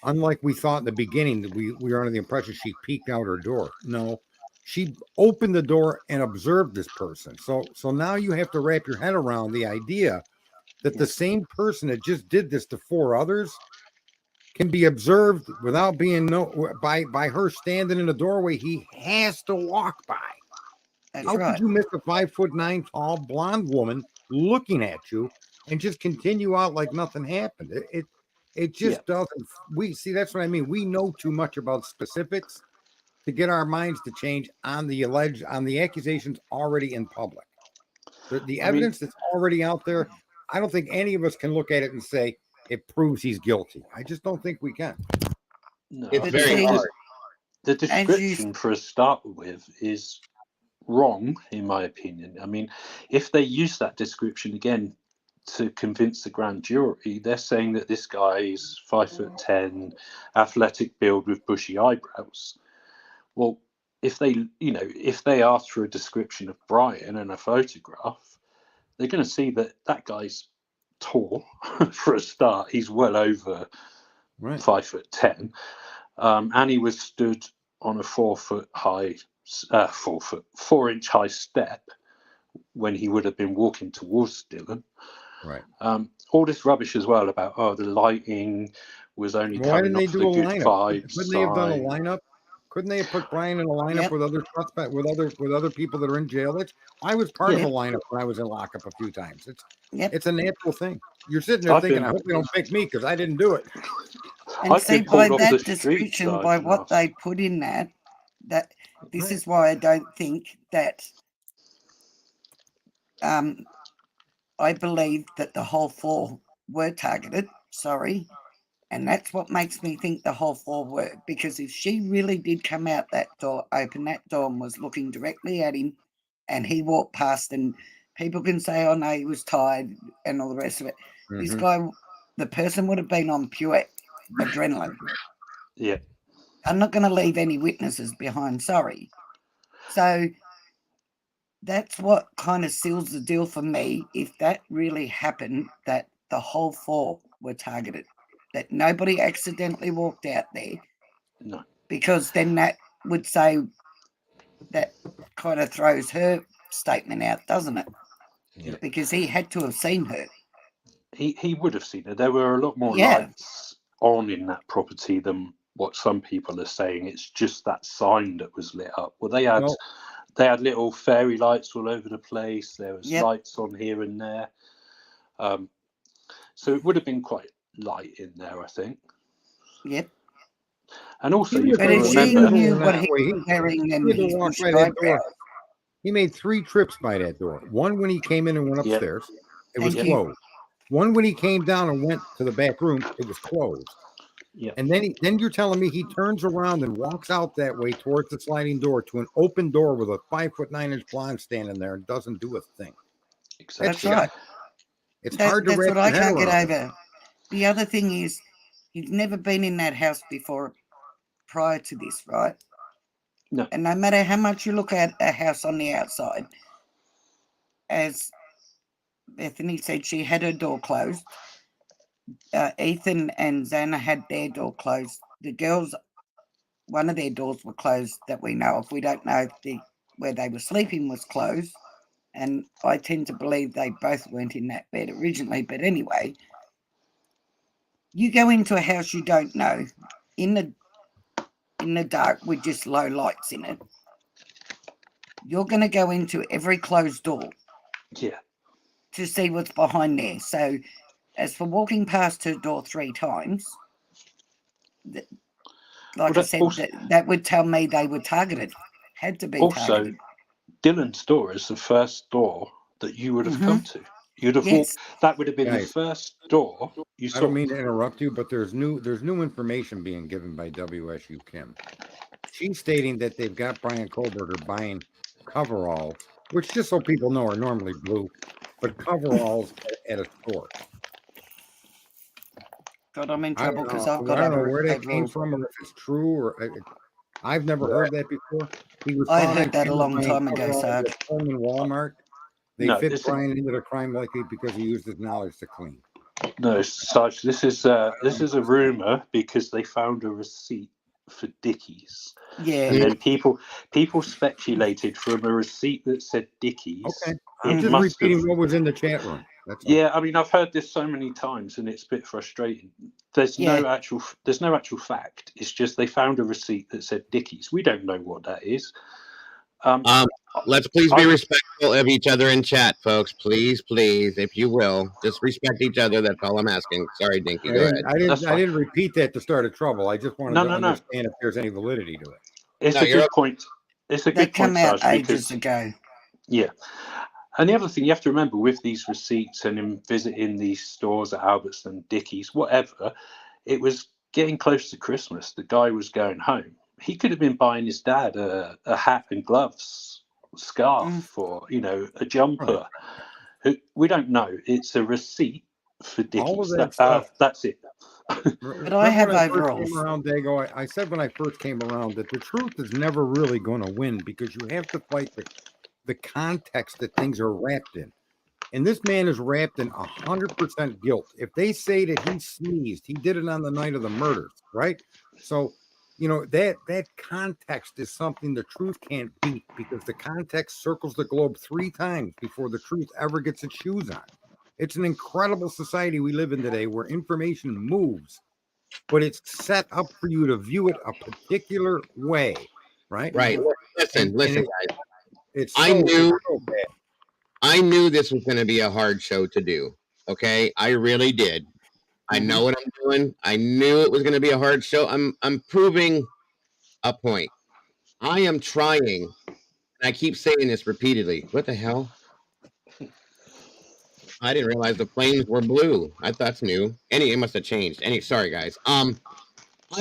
[SPEAKER 4] unlike we thought in the beginning, that we were under the impression she peeked out her door. No, she opened the door and observed this person. So now you have to wrap your head around the idea that the same person that just did this to 4 others can be observed without being by her standing in the doorway. He has to walk by. How could you miss a 5'9" tall blonde woman looking at you and just continue out like nothing happened? It just doesn't. We see, that's what I mean. We know too much about specifics to get our minds to change on the accusations already in public. The evidence that's already out there, I don't think any of us can look at it and say it proves he's guilty. I just don't think we can.
[SPEAKER 5] No,
[SPEAKER 1] it's very hard.
[SPEAKER 5] The
[SPEAKER 6] as you
[SPEAKER 5] description, for a start with, is wrong, in my opinion. I mean, if they use that description again to convince the grand jury, they're saying that this guy is 5'10", athletic build with bushy eyebrows. Well, if they ask for a description of Bryan and a photograph, they're going to see that that guy's tall. For a start, he's well over
[SPEAKER 4] Right.
[SPEAKER 5] 5'10", and he was stood on a 4 inch high step when he would have been walking towards Dylan.
[SPEAKER 4] Right.
[SPEAKER 5] All this rubbish as well about the lighting was only
[SPEAKER 4] Why
[SPEAKER 5] coming
[SPEAKER 4] didn't they
[SPEAKER 5] off
[SPEAKER 4] do
[SPEAKER 5] the
[SPEAKER 4] a
[SPEAKER 5] good
[SPEAKER 4] lineup?
[SPEAKER 5] vibes
[SPEAKER 4] Couldn't they have done a
[SPEAKER 5] sign.
[SPEAKER 4] lineup? Couldn't they have put Bryan in a lineup
[SPEAKER 6] Yep.
[SPEAKER 4] with other suspects, with other people that are in jail? I was part of
[SPEAKER 5] Yeah.
[SPEAKER 4] a lineup when I was in lockup a few times.
[SPEAKER 6] Yep.
[SPEAKER 4] It's a natural thing. You're sitting there
[SPEAKER 5] I've
[SPEAKER 4] thinking,
[SPEAKER 5] been-
[SPEAKER 4] I hope they don't pick me because I didn't do it.
[SPEAKER 6] And
[SPEAKER 5] I've
[SPEAKER 6] see,
[SPEAKER 5] been
[SPEAKER 6] by
[SPEAKER 5] pulled off the
[SPEAKER 6] that
[SPEAKER 5] street,
[SPEAKER 6] description, by
[SPEAKER 5] Sarge,
[SPEAKER 6] what
[SPEAKER 5] and
[SPEAKER 6] they put in that this
[SPEAKER 4] Right.
[SPEAKER 6] is why I don't think that I believe that the whole 4 were targeted. Sorry. And that's what makes me think the whole 4 were. Because if she really did come out that door, open that door and was looking directly at him and he walked past, and people can say, oh no, he was tired and all the rest of it. This
[SPEAKER 4] Mhm.
[SPEAKER 6] guy, the person would have been on pure adrenaline.
[SPEAKER 5] Yeah.
[SPEAKER 6] I'm not going to leave any witnesses behind, sorry. So that's what kind of seals the deal for me. If that really happened, that the whole 4 were targeted, that nobody accidentally walked out there,
[SPEAKER 5] No.
[SPEAKER 6] because then that would say, that kind of throws her statement out, doesn't it?
[SPEAKER 5] Yeah.
[SPEAKER 6] Because he had to have seen her.
[SPEAKER 5] He would have seen it. There were a lot more
[SPEAKER 6] Yeah.
[SPEAKER 5] lights on in that property than what some people are saying. It's just that sign that was lit up. Well, they had little fairy lights all over the place. There was
[SPEAKER 6] Yep.
[SPEAKER 5] lights on here and there. So it would have been quite light in there, I think.
[SPEAKER 6] Yep.
[SPEAKER 5] And also,
[SPEAKER 4] He
[SPEAKER 5] you've
[SPEAKER 4] was
[SPEAKER 5] got
[SPEAKER 6] But
[SPEAKER 5] to
[SPEAKER 6] if she
[SPEAKER 5] remember.
[SPEAKER 6] knew what
[SPEAKER 4] that
[SPEAKER 6] he
[SPEAKER 4] way.
[SPEAKER 6] was wearing and
[SPEAKER 4] He had to
[SPEAKER 6] his
[SPEAKER 4] walk
[SPEAKER 6] bushy
[SPEAKER 4] by that door.
[SPEAKER 6] eyebrows,
[SPEAKER 4] He made 3 trips by that door. One when he came in and went
[SPEAKER 5] Yep.
[SPEAKER 4] upstairs, it was
[SPEAKER 6] Thank you.
[SPEAKER 4] closed. One when he came down and went to the back room, it was closed.
[SPEAKER 5] Yeah.
[SPEAKER 4] And then you're telling me he turns around and walks out that way towards the sliding door to an open door with a 5'9" blonde standing there and doesn't do a thing.
[SPEAKER 5] Exactly.
[SPEAKER 6] That's right.
[SPEAKER 4] It's hard to
[SPEAKER 6] That's
[SPEAKER 4] wrap
[SPEAKER 6] what I
[SPEAKER 4] your head
[SPEAKER 6] can't get
[SPEAKER 4] around.
[SPEAKER 6] over. The other thing is, he's never been in that house before prior to this, right?
[SPEAKER 5] No.
[SPEAKER 6] And no matter how much you look at a house on the outside, as Bethany said, she had her door closed. Ethan and Xana had their door closed. The girls, one of their doors were closed that we know of. We don't know if where they were sleeping was closed. And I tend to believe they both weren't in that bed originally. But anyway, you go into a house you don't know in the dark with just low lights in it. You're going to go into every closed door.
[SPEAKER 5] Yeah.
[SPEAKER 6] To see what's behind there. So as for walking past her door 3 times, like I said, that would tell me they were targeted. Had to be targeted.
[SPEAKER 5] Dylan's door is the first door that you would have come to. You'd have walked. That would have been the first door you saw.
[SPEAKER 4] I don't mean to interrupt you, but there's new information being given by WSU Kim. She's stating that they've got Bryan Kohberger buying coveralls, which, just so people know, are normally blue, but coveralls at a store.
[SPEAKER 6] God, I'm in trouble because I've got
[SPEAKER 4] I don't know where that came from, or if it's true, or I've never heard that before.
[SPEAKER 6] I heard that a long time ago, Sarge.
[SPEAKER 4] Pullman Walmart. They fit Bryan into the crime likely because he used his knowledge to clean.
[SPEAKER 5] No, Sarge, this is a rumor because they found a receipt for Dickies.
[SPEAKER 6] Yeah.
[SPEAKER 5] And then people speculated from a receipt that said Dickies.
[SPEAKER 4] Okay. I'm just repeating what was in the chat room. That's all.
[SPEAKER 5] Yeah, I mean, I've heard this so many times, and it's a bit frustrating. There's no actual fact. It's just they found a receipt that said Dickies. We don't know what that is.
[SPEAKER 1] Let's please be respectful of each other in chat, folks. Please, if you will, just respect each other. That's all I'm asking. Sorry, Dinky. Go ahead.
[SPEAKER 4] I didn't repeat that to start a trouble. I just wanted to understand if there's any validity to it.
[SPEAKER 5] It's a good point. It's a good point,
[SPEAKER 6] Sarge,
[SPEAKER 5] Sarge,
[SPEAKER 6] ages ago.
[SPEAKER 5] Yeah. And the other thing you have to remember with these receipts and in visiting these stores at Albertson, Dickies, whatever, it was getting close to Christmas. The guy was going home. he could have been buying his dad a hat and gloves, scarf, or a jumper. We don't know. It's a receipt for Dickies.
[SPEAKER 4] All of that stuff.
[SPEAKER 5] That's it.
[SPEAKER 6] But I have overalls.
[SPEAKER 4] I said when I first came around that the truth is never really going to win because you have to fight the context that things are wrapped in. And this man is wrapped in 100% guilt. If they say that he sneezed, he did it on the night of the murders, right? So, that context is something the truth can't beat because the context circles the globe 3 times before the truth ever gets its shoes on. It's an incredible society we live in today where information moves, but it's set up for you to view it a particular way, right?
[SPEAKER 1] Right. Listen, guys.
[SPEAKER 4] It's
[SPEAKER 1] I knew this was going to be a hard show to do. Okay, I really did. I know what I'm doing. I knew it was going to be a hard show. I'm proving a point. I am trying, and I keep saying this repeatedly. What the hell? I didn't realize the flames were blue. I thought that's new. It must have changed. Sorry guys. I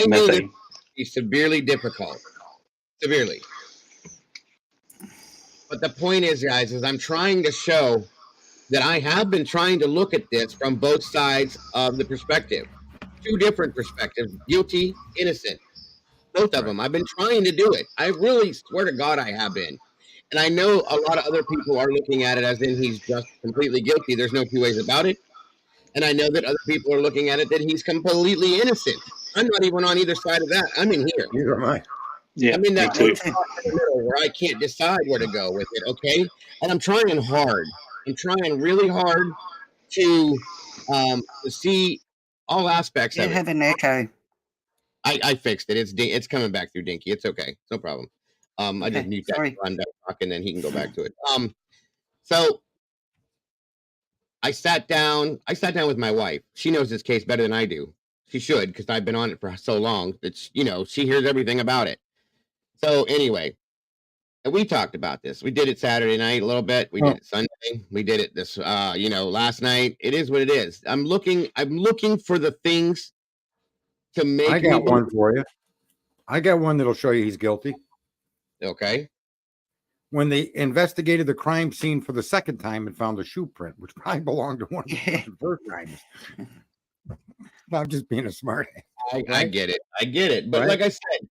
[SPEAKER 1] knew this would be severely difficult. Severely. But the point is, guys, is I'm trying to show that I have been trying to look at this from both sides of the perspective. 2 different perspectives, guilty, innocent. Both of them. I've been trying to do it. I really swear to God I have been. And I know a lot of other people are looking at it as in he's just completely guilty. There's no 2 ways about it. And I know that other people are looking at it that he's completely innocent. I'm not even on either side of that. I'm in here.
[SPEAKER 4] Neither am I.
[SPEAKER 5] Yeah,
[SPEAKER 1] I'm in that middle where I can't decide where to go with it, okay? And I'm trying hard. I'm trying really hard to see all aspects of it.
[SPEAKER 6] You have an echo.
[SPEAKER 1] I fixed it. It's coming back through Dinky. It's okay. No problem. I just mute that run talk and then he can go back to it. So I sat down with my wife. She knows this case better than I do. She should, because I've been on it for so long that she hears everything about it. So anyway, and we talked about this. We did it Saturday night a little bit. We did it Sunday. We did it this last night. It is what it is. I'm looking for the things to make.
[SPEAKER 4] I got one for you. I got one that'll show you he's guilty.
[SPEAKER 1] Okay. When
[SPEAKER 4] they investigated the crime scene for the second time and found a shoe print, which probably belonged to one of the first crimes. I'm just being a smart ass.
[SPEAKER 1] I get it. But like I said,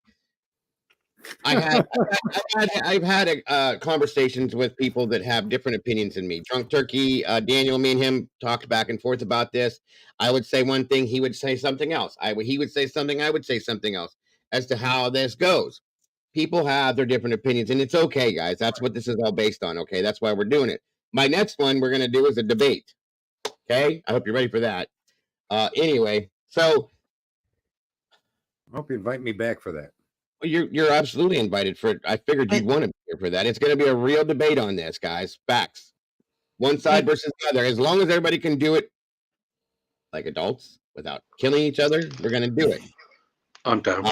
[SPEAKER 1] I've had conversations with people that have different opinions than me. Drunk Turkey, Daniel, me and him talked back and forth about this. I would say one thing, he would say something else. He would say something, I would say something else as to how this goes. People have their different opinions, and it's okay, guys. That's what this is all based on, okay? That's why we're doing it. My next one we're going to do is a debate, okay? I hope you're ready for that. Anyway, so
[SPEAKER 4] I hope you invite me back for that.
[SPEAKER 1] Well, you're absolutely invited for it. I figured you'd want to be here for that. It's going to be a real debate on this, guys. Facts. One side versus the other. As long as everybody can do it like adults without killing each other, we're going to do it.
[SPEAKER 5] I'm down.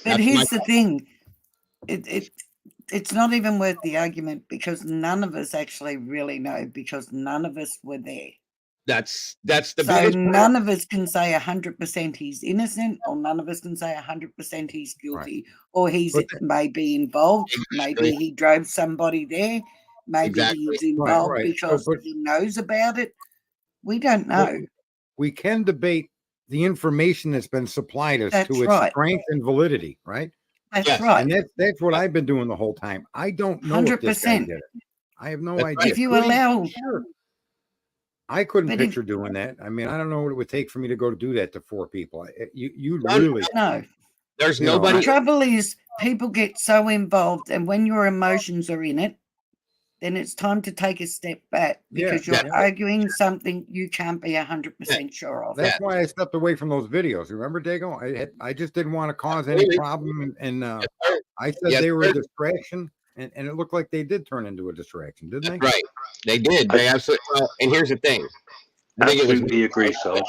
[SPEAKER 6] But here's the thing. It's not even worth the argument because none of us actually really know because none of us were there.
[SPEAKER 1] That's the
[SPEAKER 6] so
[SPEAKER 1] biggest
[SPEAKER 6] none of us can say 100% he's innocent or none of us can say 100% he's guilty or he's maybe involved. Maybe he drove somebody there. Maybe he's involved because he knows about it. We don't know.
[SPEAKER 4] We can debate the information that's been supplied us to its strength and validity, right?
[SPEAKER 6] That's right.
[SPEAKER 4] And that's what I've been doing the whole time. I don't know
[SPEAKER 6] 100%.
[SPEAKER 4] If this guy did it. I have no idea.
[SPEAKER 6] If you allow...
[SPEAKER 4] I couldn't picture doing that. I mean, I don't know what it would take for me to go to do that to 4 people. You really
[SPEAKER 6] no.
[SPEAKER 1] There's nobody.
[SPEAKER 6] The trouble is, people get so involved, and when your emotions are in it, then it's time to take a step back because you're arguing something you can't be 100% sure of.
[SPEAKER 4] That's why I stepped away from those videos. Remember, Dago? I just didn't want to cause any problem, and I said they were a distraction. And it looked like they did turn into a distraction, didn't they?
[SPEAKER 1] Right. They did. They absolutely. Well, and here's the thing.
[SPEAKER 5] I agree, so
[SPEAKER 1] I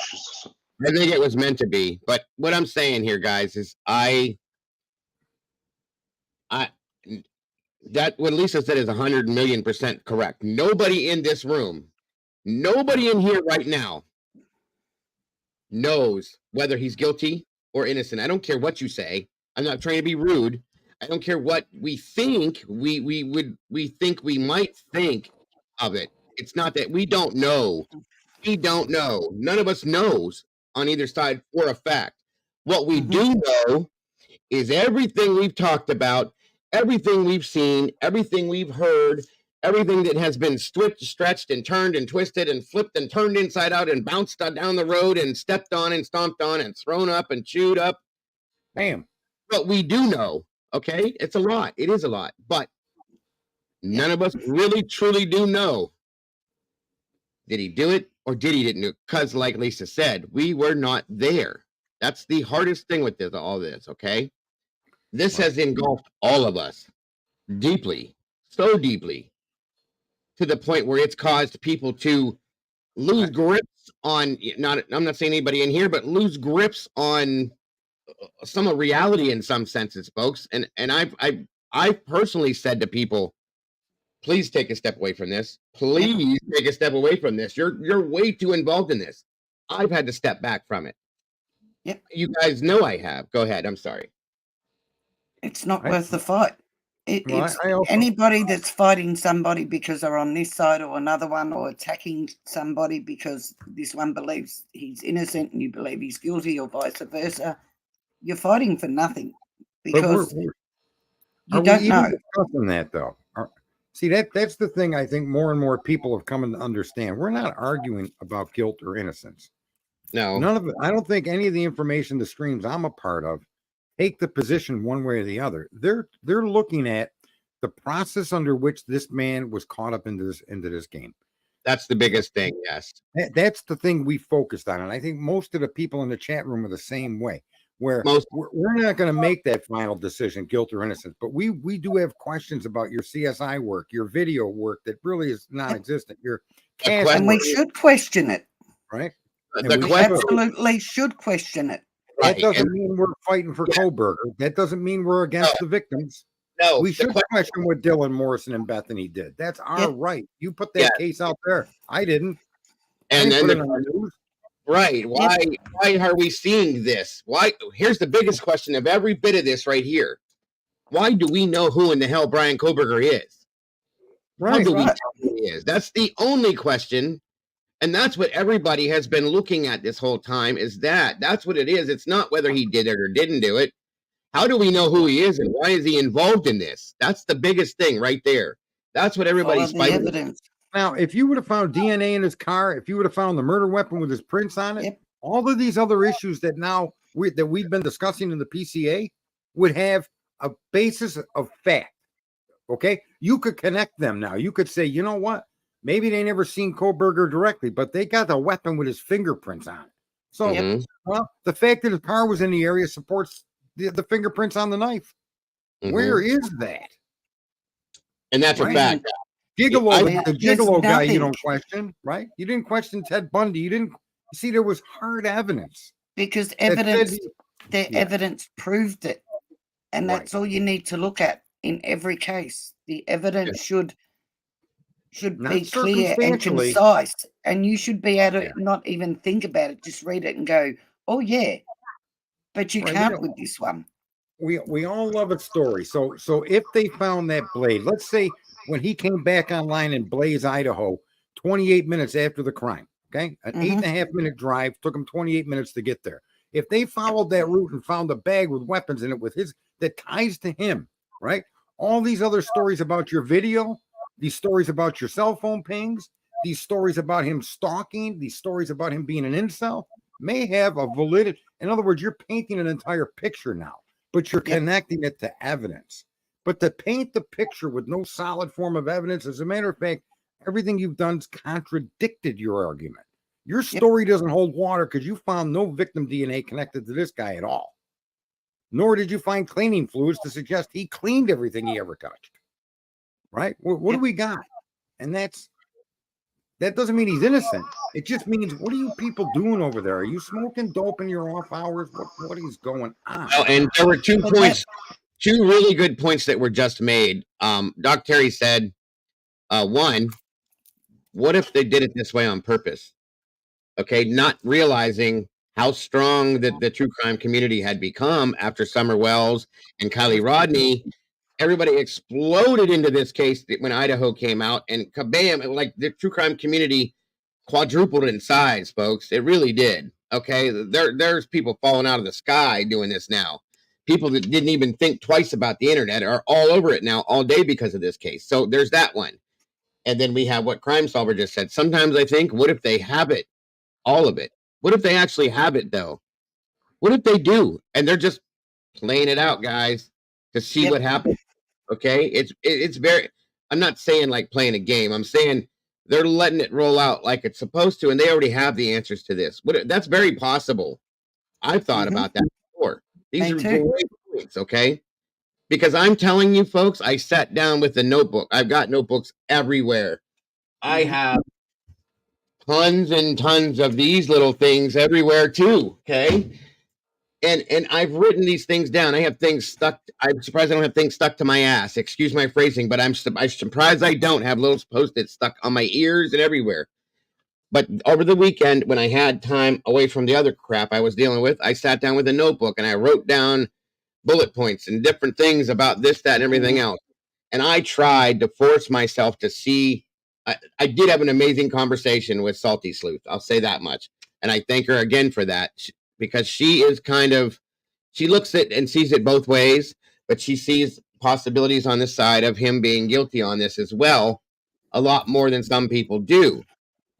[SPEAKER 1] think it was meant to be. But what I'm saying here, guys, is that what Lisa said is 100 million% correct. Nobody in this room, nobody in here right now knows whether he's guilty or innocent. I don't care what you say. I'm not trying to be rude. I don't care what we think we think we might think of it. It's not that we don't know. We don't know. None of us knows on either side for a fact. What we do know is everything we've talked about, everything we've seen, everything we've heard, everything that has been stretched and turned and twisted and flipped and turned inside out and bounced down the road and stepped on and stomped on and thrown up and chewed up.
[SPEAKER 4] Bam.
[SPEAKER 1] But we do know, okay? It's a lot. It is a lot. But none of us really truly do know. Did he do it or did he didn't do it? Because like Lisa said, we were not there. That's the hardest thing with this, all this, okay? This has engulfed all of us deeply, so deeply, to the point where it's caused people to lose grips on, I'm not saying anybody in here, but lose grips on some of reality in some senses, folks. And I've personally said to people, please take a step away from this. Please take a step away from this. You're way too involved in this. I've had to step back from it.
[SPEAKER 6] Yep.
[SPEAKER 1] You guys know I have. Go ahead. I'm sorry.
[SPEAKER 6] It's not worth the fight. It's
[SPEAKER 4] I also,
[SPEAKER 6] anybody that's fighting somebody because they're on this side or another one, or attacking somebody because this one believes he's innocent and you believe he's guilty, or vice versa. You're fighting for nothing because you don't know.
[SPEAKER 4] Discussing that though. See, that's the thing. I think more and more people have come to understand. We're not arguing about guilt or innocence.
[SPEAKER 1] No,
[SPEAKER 4] None of it. I don't think any of the information, the streams I'm a part of, take the position one way or the other. They're looking at the process under which this man was caught up into this game.
[SPEAKER 1] that's the biggest thing. Yes,
[SPEAKER 4] That's the thing we focused on, and I think most of the people in the chat room are the same way. Where we're not going to make that final decision, guilt or innocence, but we do have questions about your CSI work, your video work that really is non-existent. Your
[SPEAKER 6] and we should question it,
[SPEAKER 4] right?
[SPEAKER 6] We absolutely should question it.
[SPEAKER 4] That doesn't mean we're fighting for Kohberger. That doesn't mean we're against the victims.
[SPEAKER 1] No,
[SPEAKER 4] we should question what Dylan Morrison and Bethany did. That's our right. You put that case out there. I didn't.
[SPEAKER 1] And then right. Why are we seeing this? Why? Here's the biggest question of every bit of this right here. Why do we know who in the hell Bryan Kohberger is? How do we know who he is? That's the only question. And that's what everybody has been looking at this whole time, is that's what it is. It's not whether he did it or didn't do it. How do we know who he is and why is he involved in this? That's the biggest thing right there. That's what everybody's fighting with.
[SPEAKER 4] Now, if you would have found DNA in his car, if you would have found the murder weapon with his prints on it, all of these other issues that we've been discussing in the PCA would have a basis of fact. Okay, you could connect them now. You could say, you know what? Maybe they never seen Kohberger directly, but they got the weapon with his fingerprints on it. So, well, the fact that his car was in the area supports the fingerprints on the knife. Where is that?
[SPEAKER 1] And that's a fact.
[SPEAKER 4] The gigolo guy you don't question, right? You didn't question Ted Bundy. You didn't see there was hard evidence.
[SPEAKER 6] Because evidence proved it. And that's all you need to look at in every case. The evidence should be clear and concise. And you should be able to not even think about it. Just read it and go, oh, yeah. But you can't with this one.
[SPEAKER 4] We all love a story. So if they found that blade, let's say when he came back online in Blaze, Idaho, 28 minutes after the crime, okay? An 8.5-minute drive, took him 28 minutes to get there. If they followed that route and found a bag with weapons in it with that ties to him, right? All these other stories about your video, these stories about your cell phone pings, these stories about him stalking, these stories about him being an incel may have a validity. In other words, you're painting an entire picture now, but you're connecting it to evidence. But to paint the picture with no solid form of evidence, as a matter of fact, everything you've done's contradicted your argument. Your story doesn't hold water because you found no victim DNA connected to this guy at all. Nor did you find cleaning fluids to suggest he cleaned everything he ever touched. Right? What do we got? And that doesn't mean he's innocent. It just means, what are you people doing over there? Are you smoking dope in your off hours? What is going on?
[SPEAKER 1] Oh, and there were 2 points. 2 really good points that were just made. Doc Terry said, one, what if they did it this way on purpose? Okay, not realizing how strong the true crime community had become after Summer Wells and Kylie Rodney. Everybody exploded into this case when Idaho came out, and kabam, like the true crime community quadrupled in size, folks. It really did. Okay, there's people falling out of the sky doing this now. People that didn't even think twice about the internet are all over it now all day because of this case. So there's that one. And then we have what Crime Solver just said. Sometimes I think, what if they have it, all of it? What if they actually have it, though? What if they do, and they're just playing it out, guys, to see what happens? Okay, it's very. I'm not saying like playing a game. I'm saying they're letting it roll out like it's supposed to, and they already have the answers to this. That's very possible. I've thought about that before. These are great points, okay? Because I'm telling you, folks, I sat down with a notebook. I've got notebooks everywhere. I have tons and tons of these little things everywhere too. Okay. And I've written these things down. I have things stuck. I'm surprised I don't have things stuck to my ass. Excuse my phrasing, but I'm surprised I don't have little Post-its stuck on my ears and everywhere. But over the weekend, when I had time away from the other crap I was dealing with, I sat down with a notebook and I wrote down bullet points and different things about this, that, and everything else. And I tried to force myself to see. I did have an amazing conversation with Salty Sleuth. I'll say that much. And I thank her again for that, because she is she looks at and sees it both ways, but she sees possibilities on the side of him being guilty on this as well, a lot more than some people do.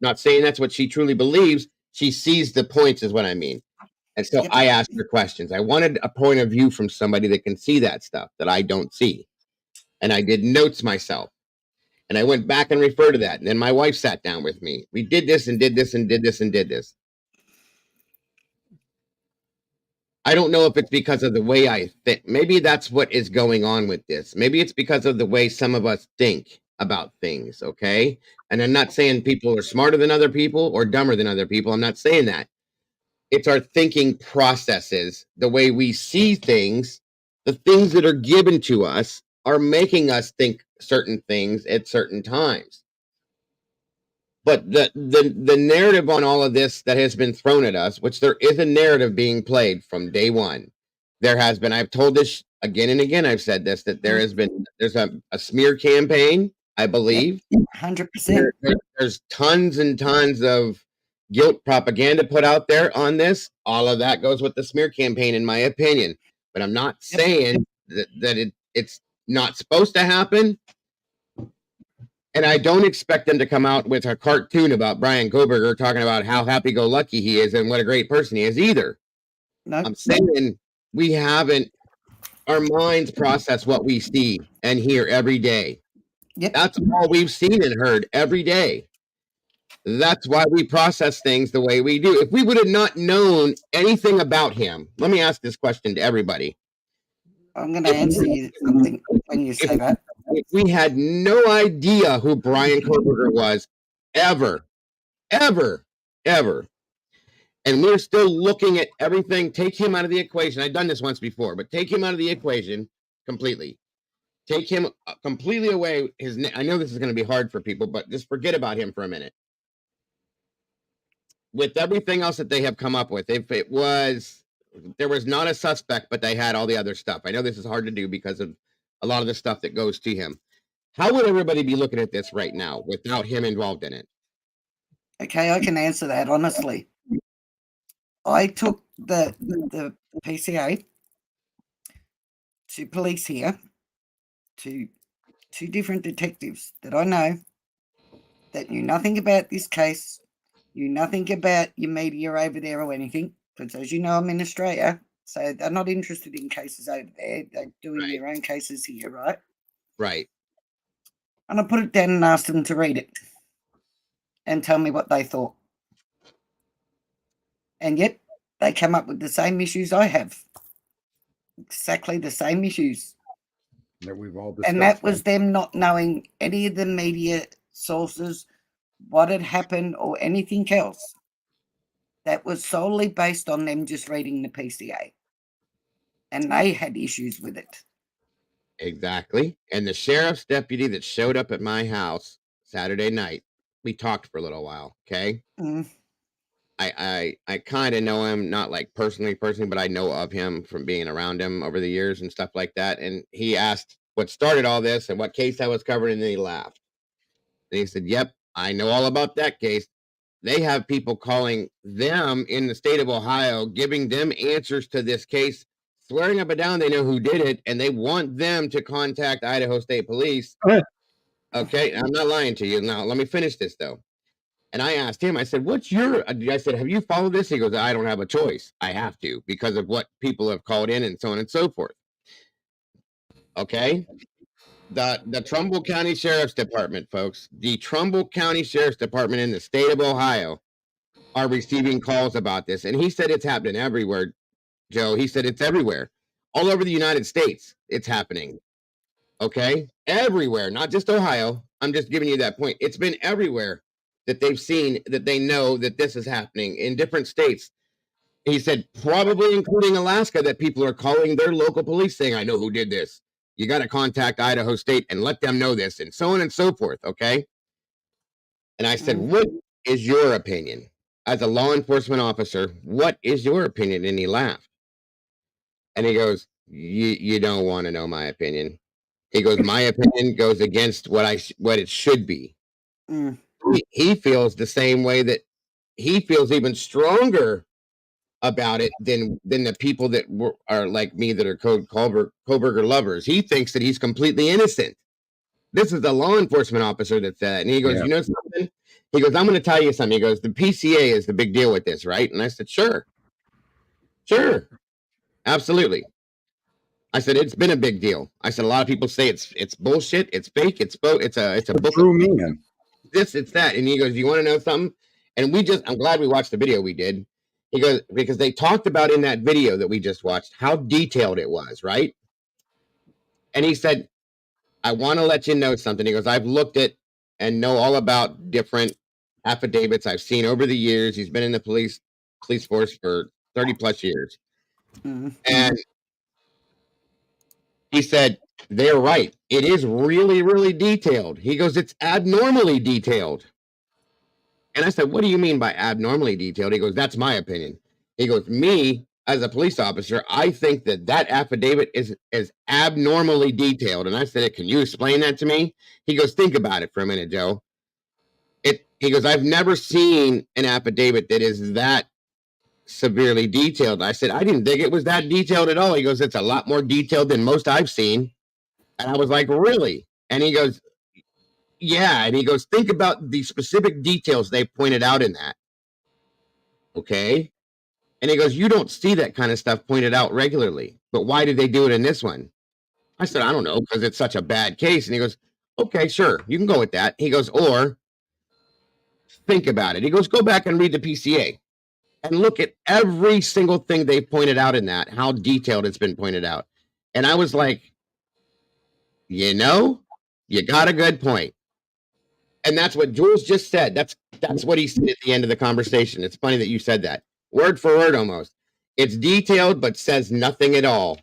[SPEAKER 1] Not saying that's what she truly believes. She sees the points is what I mean. And so I asked her questions. I wanted a point of view from somebody that can see that stuff that I don't see. And I did notes myself. And I went back and referred to that. And then my wife sat down with me. We did this and did this and did this and did this. I don't know if it's because of the way I think. Maybe that's what is going on with this. Maybe it's because of the way some of us think about things, okay? And I'm not saying people are smarter than other people or dumber than other people. I'm not saying that. It's our thinking processes, the way we see things, the things that are given to us are making us think certain things at certain times. But the narrative on all of this that has been thrown at us, which there is a narrative being played from day one. There has been, I've told this again and again, I've said this, that there's a smear campaign, I believe.
[SPEAKER 6] 100%.
[SPEAKER 1] There's tons and tons of guilt propaganda put out there on this. All of that goes with the smear campaign, in my opinion. But I'm not saying that it's not supposed to happen. And I don't expect them to come out with a cartoon about Bryan Kohberger talking about how happy-go-lucky he is and what a great person he is either. Nope. I'm saying we haven't, our minds process what we see and hear every day. Yep. That's all we've seen and heard every day. That's why we process things the way we do. If we would have not known anything about him, let me ask this question to everybody.
[SPEAKER 6] I'm going to answer you something when you say that.
[SPEAKER 1] If we had no idea who Bryan Kohberger was, ever, and we're still looking at everything, take him out of the equation. I've done this once before, but take him out of the equation completely. Take him completely away. I know this is going to be hard for people, but just forget about him for a minute. With everything else that they have come up with, if it was, there was not a suspect, but they had all the other stuff. I know this is hard to do because of a lot of the stuff that goes to him. How would everybody be looking at this right now without him involved in it?
[SPEAKER 6] Okay, I can answer that honestly. I took the PCA to police here, to two different detectives that I know that knew nothing about this case, knew nothing about your media over there or anything, because as you know, I'm in Australia, so they're not interested in cases over there. They're doing their own cases here, right?
[SPEAKER 1] Right.
[SPEAKER 6] And I put it down and asked them to read it and tell me what they thought. And yet they come up with the same issues I have. Exactly the same issues.
[SPEAKER 4] That we've all discussed.
[SPEAKER 6] And that was them not knowing any of the media sources, what had happened or anything else. That was solely based on them just reading the PCA. And they had issues with it.
[SPEAKER 1] Exactly. And the sheriff's deputy that showed up at my house Saturday night, we talked for a little while, okay? I kind of know him, not like personally, but I know of him from being around him over the years and stuff like that. And he asked what started all this and what case I was covering, and then he laughed. And he said, "Yep, I know all about that case. They have people calling them in the state of Ohio, giving them answers to this case, swearing up and down they know who did it, and they want them to contact Idaho State Police." Okay, I'm not lying to you. Now, let me finish this, though. And I asked him, I said, I said, have you followed this? He goes, I don't have a choice. I have to because of what people have called in and so on and so forth. Okay. The Trumbull County Sheriff's Department, folks, the Trumbull County Sheriff's Department in the state of Ohio are receiving calls about this. And he said it's happening everywhere, Joe. He said it's everywhere. All over the United States, it's happening. Okay? Everywhere, not just Ohio. I'm just giving you that point. It's been everywhere that they've seen, that they know that this is happening in different states. He said, probably including Alaska, that people are calling their local police saying, I know who did this. You got to contact Idaho State and let them know this, and so on and so forth. Okay. And I said, what is your opinion as a law enforcement officer? What is your opinion? And he laughed. And he goes, you don't want to know my opinion. He goes, my opinion goes against what it should be. He feels the same way, that he feels even stronger about it than the people that are like me, that are Kohberger lovers. He thinks that he's completely innocent. This is the law enforcement officer that said it. And he goes, you know something? He goes, I'm going to tell you something. He goes, the PCA is the big deal with this, right? And I said, sure, absolutely. I said, it's been a big deal. I said, a lot of people say it's bullshit, it's fake, it's a book.
[SPEAKER 4] True meaning.
[SPEAKER 1] This, it's that. And he goes, you want to know something? And I'm glad we watched the video we did. He goes, because they talked about in that video that we just watched how detailed it was, right? And he said, I want to let you know something. He goes, I've looked at and know all about different affidavits I've seen over the years. He's been in the police force for 30 plus years. And he said, they're right. It is really, really detailed. He goes, it's abnormally detailed. And I said, what do you mean by abnormally detailed? He goes, that's my opinion. He goes, me, as a police officer, I think that affidavit is abnormally detailed. And I said, can you explain that to me? He goes, think about it for a minute, Joe. He goes, I've never seen an affidavit that is that severely detailed. I said, I didn't think it was that detailed at all. He goes, it's a lot more detailed than most I've seen. And I was like, really? And he goes, yeah. And he goes, think about the specific details they pointed out in that. Okay. And he goes, you don't see that kind of stuff pointed out regularly, but why did they do it in this one? I said, I don't know, because it's such a bad case. And he goes, okay, sure, you can go with that. He goes, or think about it. He goes, go back and read the PCA and look at every single thing they pointed out in that, how detailed it's been pointed out. And I was like, you got a good point. And that's what Jules just said. That's what he said at the end of the conversation. It's funny that you said that. Word for word almost. It's detailed, but says nothing at all.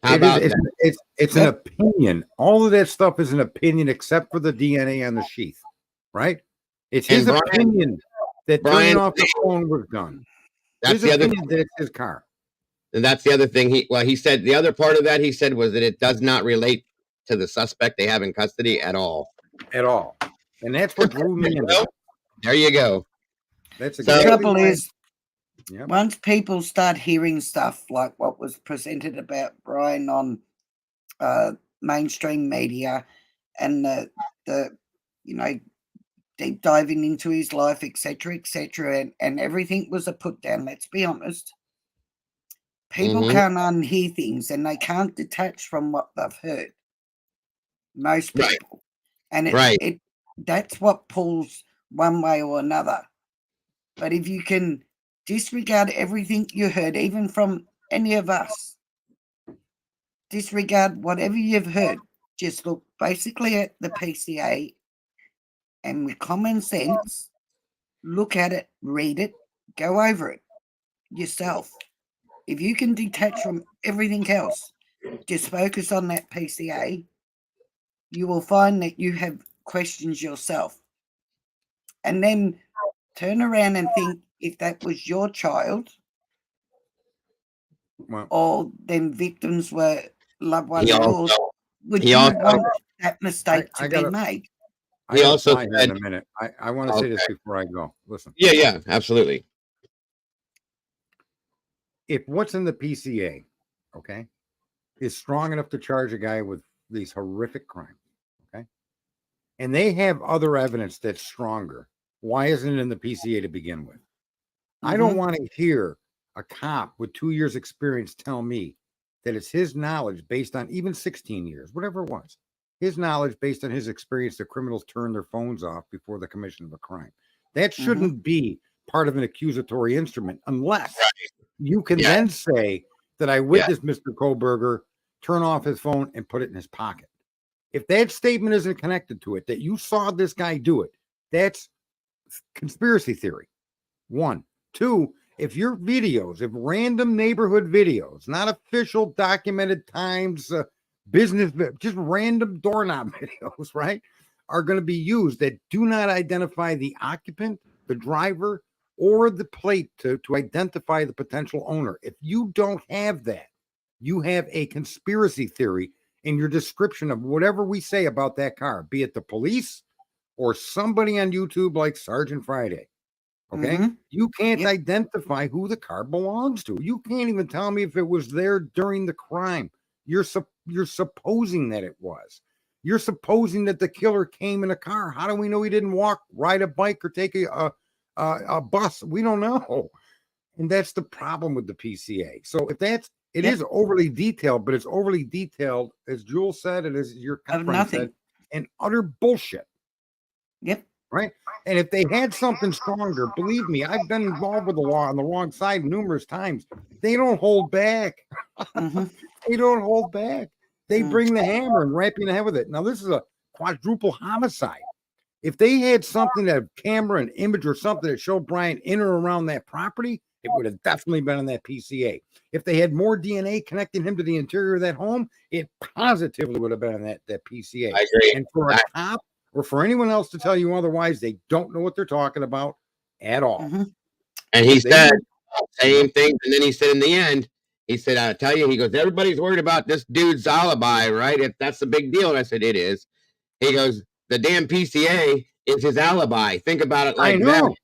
[SPEAKER 4] It's an opinion. All of that stuff is an opinion, except for the DNA on the sheath, right? It's his opinion that turning off the phone was done.
[SPEAKER 1] That's the other thing.
[SPEAKER 4] That it's his car.
[SPEAKER 1] And that's the other thing. He said the other part of that he said was that it does not relate to the suspect they have in custody at all.
[SPEAKER 4] At all. And that's what drew me in.
[SPEAKER 1] There you go.
[SPEAKER 6] That's the trouble is, once people start hearing stuff like what was presented about Bryan on mainstream media, and the deep diving into his life, etc., and everything was a put down. Let's be honest. People can't unhear things, and they can't detach from what they've heard. Most people, and that's what pulls one way or another. But if you can disregard everything you heard, even from any of us, disregard whatever you've heard, just look basically at the PCA and with common sense, look at it, read it, go over it yourself. If you can detach from everything else, just focus on that PCA, you will find that you have questions yourself. And then turn around and think if that was your child
[SPEAKER 4] Well,
[SPEAKER 6] or them victims were loved ones
[SPEAKER 1] He
[SPEAKER 6] of
[SPEAKER 1] also,
[SPEAKER 6] yours, would
[SPEAKER 1] he
[SPEAKER 6] you
[SPEAKER 1] also,
[SPEAKER 6] want that mistake
[SPEAKER 4] I
[SPEAKER 6] to be
[SPEAKER 4] gotta
[SPEAKER 6] made?
[SPEAKER 4] I
[SPEAKER 1] he
[SPEAKER 4] gotta
[SPEAKER 1] also
[SPEAKER 4] fly here in
[SPEAKER 1] said,
[SPEAKER 4] a minute. I want to say this
[SPEAKER 1] okay,
[SPEAKER 4] before I go. Listen,
[SPEAKER 1] yeah, absolutely.
[SPEAKER 4] if what's in the PCA, okay, is strong enough to charge a guy with these horrific crimes, okay, and they have other evidence that's stronger, why isn't it in the PCA to begin with? I don't
[SPEAKER 6] Mhm.
[SPEAKER 4] want to hear a cop with 2 years experience tell me that it's his knowledge based on even 16 years, whatever it was, his knowledge based on his experience that criminals turn their phones off before the commission of a crime. That
[SPEAKER 6] Mhm.
[SPEAKER 4] shouldn't be part of an accusatory instrument unless you can
[SPEAKER 1] Yeah,
[SPEAKER 4] then say that I
[SPEAKER 1] yeah,
[SPEAKER 4] witnessed Mr. Kohberger turn off his phone and put it in his pocket. If that statement isn't connected to it, that you saw this guy do it, that's conspiracy theory. One. Two, if your videos, if random neighborhood videos, not official documented times, business, just random doorknob videos, right, are going to be used that do not identify the occupant, the driver, or the plate to identify the potential owner. If you don't have that, you have a conspiracy theory in your description of whatever we say about that car, be it the police or somebody on YouTube like Sergeant Friday. Okay.
[SPEAKER 6] Mhm.
[SPEAKER 4] You can't
[SPEAKER 6] Yep.
[SPEAKER 4] identify who the car belongs to. You can't even tell me if it was there during the crime. You're supposing that it was. You're supposing that the killer came in a car. How do we know he didn't walk, ride a bike, or take a bus? We don't know. And that's the problem with the PCA. So if it
[SPEAKER 6] Yep.
[SPEAKER 4] is overly detailed, but it's overly detailed, as Jules said, and as your
[SPEAKER 6] Of
[SPEAKER 4] friend
[SPEAKER 6] nothing.
[SPEAKER 4] said, and utter bullshit.
[SPEAKER 6] Yep.
[SPEAKER 4] Right. And if they had something stronger, believe me, I've been involved with the law on the wrong side numerous times. They don't hold back.
[SPEAKER 6] Mhm.
[SPEAKER 4] They don't hold back. They
[SPEAKER 6] Mm.
[SPEAKER 4] bring the hammer and rap you in the head with it. Now, this is a quadruple homicide. If they had something that camera and image or something that showed Bryan in or around that property, it would have definitely been on that PCA. If they had more DNA connecting him to the interior of that home, it positively would have been on that PCA.
[SPEAKER 1] I agree.
[SPEAKER 4] And for a cop or for anyone else to tell you otherwise, they don't know what they're talking about at all.
[SPEAKER 6] Mhm.
[SPEAKER 1] And he
[SPEAKER 4] If they
[SPEAKER 1] said
[SPEAKER 4] don't,
[SPEAKER 1] same thing, and then he said in the end, he said, "I'll tell you," he goes, "everybody's worried about this dude's alibi, right? If that's the big deal." And I said, "It is." He goes, "The damn PCA is his alibi. Think about it
[SPEAKER 4] I
[SPEAKER 1] like that."
[SPEAKER 4] know.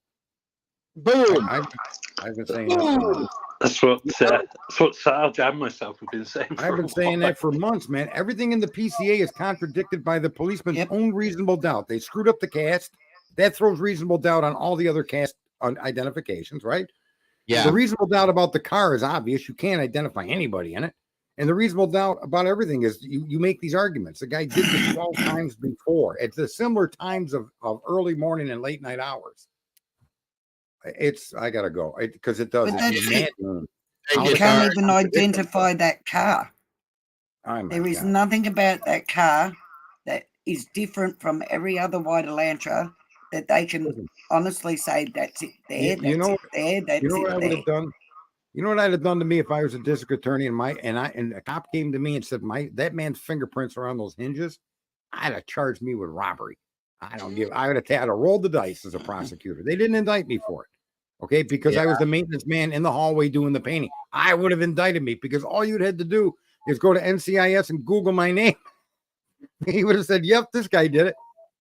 [SPEAKER 1] Boom.
[SPEAKER 4] I've been saying that for
[SPEAKER 1] Boom.
[SPEAKER 4] months.
[SPEAKER 5] That's what Sarge and myself have been saying for
[SPEAKER 4] I've
[SPEAKER 5] a
[SPEAKER 4] been saying
[SPEAKER 5] while.
[SPEAKER 4] that for months, man. Everything in the PCA is contradicted by the policeman's
[SPEAKER 6] Yep.
[SPEAKER 4] own reasonable doubt. They screwed up the cast. That throws reasonable doubt on all the other cast identifications, right?
[SPEAKER 1] Yeah.
[SPEAKER 4] The reasonable doubt about the car is obvious. You can't identify anybody in it. And the reasonable doubt about everything is you make these arguments. The guy did this 12 times before. It's the similar times of early morning and late night hours. I gotta go because it does.
[SPEAKER 6] But
[SPEAKER 4] It's
[SPEAKER 6] that's it.
[SPEAKER 4] maddening.
[SPEAKER 1] Thank
[SPEAKER 6] You
[SPEAKER 1] you,
[SPEAKER 6] can't
[SPEAKER 1] Sarge.
[SPEAKER 6] even identify that car.
[SPEAKER 4] Oh my
[SPEAKER 6] There is
[SPEAKER 4] God.
[SPEAKER 6] nothing about that car that is different from every other white Elantra that they can
[SPEAKER 4] Listen,
[SPEAKER 6] honestly say that's it there,
[SPEAKER 4] you know,
[SPEAKER 6] that's it there,
[SPEAKER 4] you
[SPEAKER 6] that's
[SPEAKER 4] know what
[SPEAKER 6] it
[SPEAKER 4] I would
[SPEAKER 6] there.
[SPEAKER 4] have done? You know what I'd have done to me if I was a district attorney and a cop came to me and said that man's fingerprints are on those hinges, I'd have charged me with robbery. I would have rolled the dice as a prosecutor. They didn't indict me for it. Okay, because I was the maintenance man in the hallway doing the painting. I would have indicted me because all you'd had to do is go to NCIS and Google my name. He would have said, "Yep, this guy did it."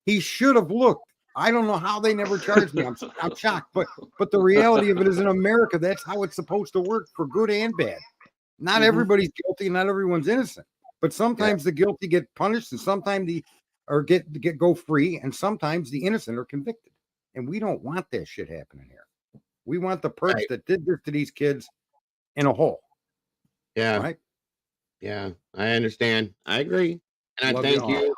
[SPEAKER 4] He should have looked. I don't know how they never charged me. I'm shocked, but the reality of it is in America, that's how it's supposed to work for good and bad. Not
[SPEAKER 6] Mhm.
[SPEAKER 4] everybody's guilty, not everyone's innocent. But sometimes the guilty get punished, and sometimes go free, and sometimes the innocent are convicted. And we don't want that shit happening here. We want the perps
[SPEAKER 1] Right.
[SPEAKER 4] that did this to these kids in a hole.
[SPEAKER 1] Yeah.
[SPEAKER 4] Right?
[SPEAKER 1] Yeah. I understand. I agree. And I
[SPEAKER 4] Love
[SPEAKER 1] thank
[SPEAKER 4] you all.
[SPEAKER 1] you.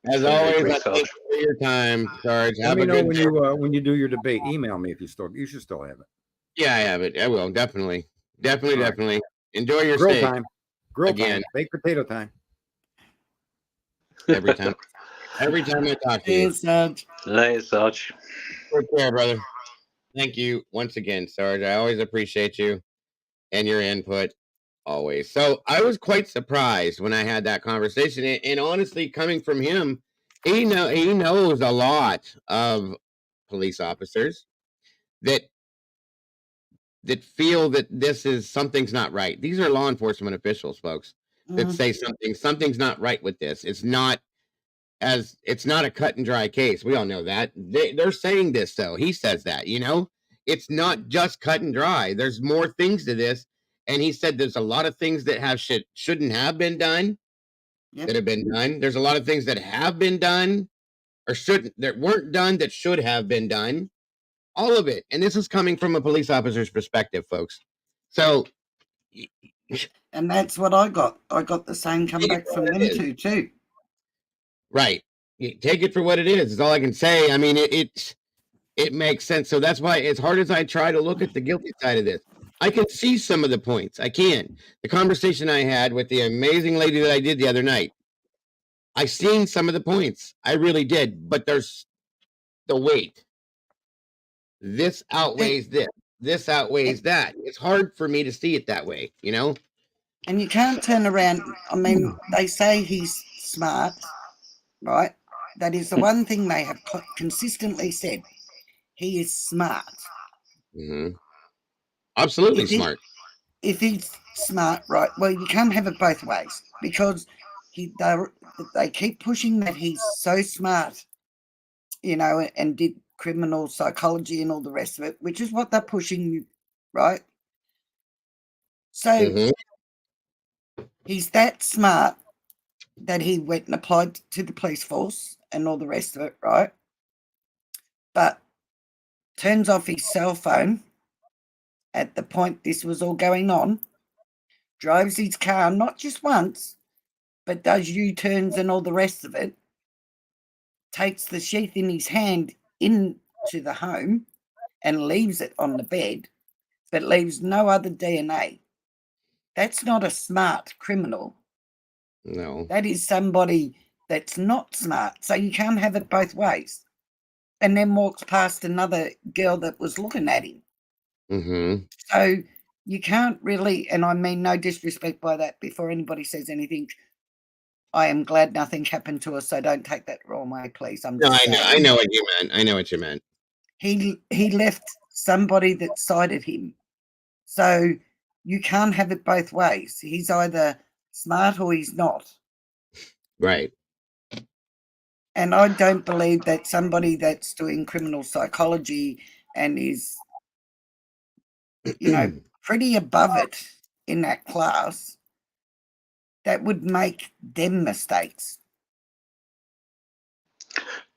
[SPEAKER 1] As
[SPEAKER 5] Totally
[SPEAKER 1] always,
[SPEAKER 5] agree,
[SPEAKER 1] I thank
[SPEAKER 5] Sarge.
[SPEAKER 1] you for your time, Sarge.
[SPEAKER 4] Let
[SPEAKER 1] Have
[SPEAKER 4] me
[SPEAKER 1] a
[SPEAKER 4] know
[SPEAKER 1] good day.
[SPEAKER 4] when you do your debate. Email me if you should still have it.
[SPEAKER 1] Yeah, I have it. I will. Definitely.
[SPEAKER 4] All right.
[SPEAKER 1] Definitely. Enjoy your
[SPEAKER 4] Grill
[SPEAKER 1] steak
[SPEAKER 4] time. Grill
[SPEAKER 1] again.
[SPEAKER 4] time. Baked potato time.
[SPEAKER 1] Every time. Every time I talk to you.
[SPEAKER 6] Cheers, Sarge.
[SPEAKER 5] Later, Sarge.
[SPEAKER 1] Take care, brother. Thank you once again, Sarge. I always appreciate you and your input. Always. So I was quite surprised when I had that conversation. And honestly, coming from him, he knows a lot of police officers. that feel that this is something's not right. These are law enforcement officials, folks, that say something's not right with this. It's not a cut and dry case. We all know that. They're saying this though. He says that, it's not just cut and dry. There's more things to this. And he said there's a lot of things that shouldn't have been done that have been done. There's a lot of things that have been done or that weren't done that should have been done. All of it. And this is coming from a police officer's perspective, folks. So,
[SPEAKER 6] and that's what I got. I got the same comeback from them too.
[SPEAKER 1] Right. Take it for what it is all I can say. I mean, it makes sense. So that's why, as hard as I try to look at the guilty side of this, I can see some of the points. I can. The conversation I had with the amazing lady that I did the other night, I seen some of the points. I really did. But there's the weight. This outweighs this. This outweighs that. It's hard for me to see it that way,
[SPEAKER 6] And you can't turn around. I mean, they say he's smart, right? That is the one thing they have consistently said. He is smart.
[SPEAKER 1] Mm-hmm. Absolutely smart.
[SPEAKER 6] If he's smart, right? Well, you can't have it both ways because they keep pushing that he's so smart, and did criminal psychology and all the rest of it, which is what they're pushing, right? So he's that smart that he went and applied to the police force and all the rest of it, right? But turns off his cell phone at the point this was all going on, drives his car not just once, but does U-turns and all the rest of it, takes the sheath in his hand into the home and leaves it on the bed, but leaves no other DNA. That's not a smart criminal.
[SPEAKER 1] No.
[SPEAKER 6] That is somebody that's not smart. So you can't have it both ways. And then walks past another girl that was looking at him.
[SPEAKER 1] Mm-hmm.
[SPEAKER 6] So you can't really, and I mean no disrespect by that, before anybody says anything, I am glad nothing happened to us, so don't take that wrong way, please.
[SPEAKER 1] I know what you meant. I know what you meant.
[SPEAKER 6] He left somebody that sided him. So you can't have it both ways. He's either smart or he's not.
[SPEAKER 1] Right.
[SPEAKER 6] And I don't believe that somebody that's doing criminal psychology and is, pretty above it in that class, that would make them mistakes.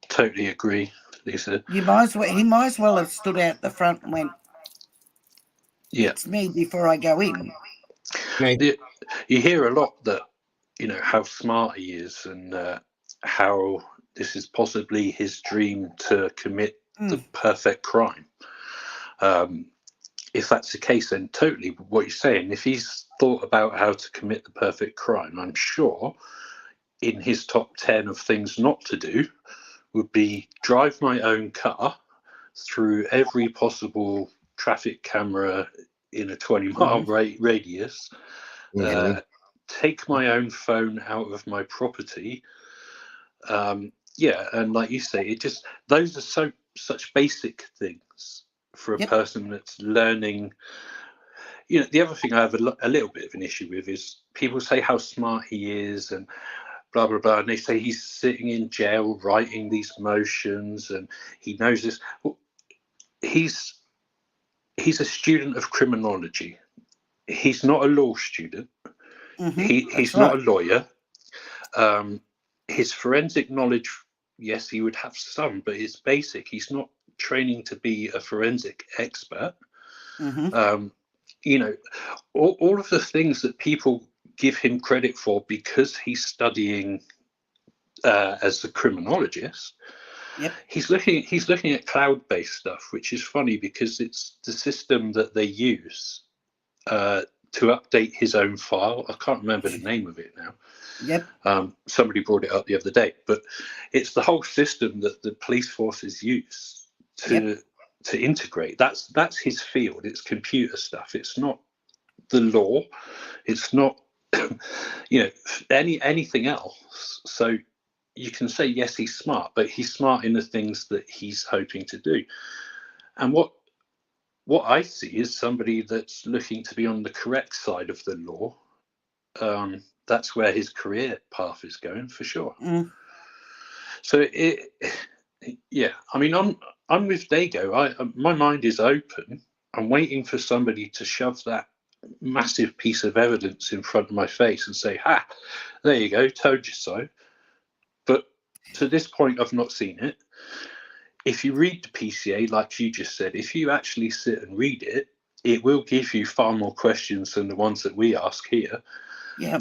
[SPEAKER 5] Totally agree, Lisa.
[SPEAKER 6] He might as well have stood out the front and went,
[SPEAKER 5] yeah,
[SPEAKER 6] it's me before I go in.
[SPEAKER 5] You hear a lot that, how smart he is and how this is possibly his dream to commit the perfect crime. If that's the case, then totally what you're saying, if he's thought about how to commit the perfect crime, I'm sure in his top 10 of things not to do would be drive my own car through every possible traffic camera in a 20-mile radius, take my own phone out of my property. And like you say, those are such basic things for a person that's learning. The other thing I have a little bit of an issue with is people say how smart he is and blah, blah, blah. And they say he's sitting in jail writing these motions and he knows this. Well, he's a student of criminology. He's not a law student. He's not a lawyer. His forensic knowledge, yes, he would have some, but it's basic. He's not training to be a forensic expert. All of the things that people give him credit for because he's studying as a criminologist. He's looking at cloud-based stuff, which is funny because it's the system that they use to update his own file. I can't remember the name of it now. Somebody brought it up the other day, but it's the whole system that the police forces use to integrate. That's his field. It's computer stuff. It's not the law. It's not anything else. So you can say yes, he's smart, but he's smart in the things that he's hoping to do. And what what I see is somebody that's looking to be on the correct side of the law. That's where his career path is going, for sure.
[SPEAKER 6] Mm.
[SPEAKER 5] So yeah, I mean, I'm with Dago. My mind is open. I'm waiting for somebody to shove that massive piece of evidence in front of my face and say, "Ha, there you go, told you so." But to this point, I've not seen it. If you read the PCA, like you just said, if you actually sit and read it, it will give you far more questions than the ones that we ask here.
[SPEAKER 6] Yeah.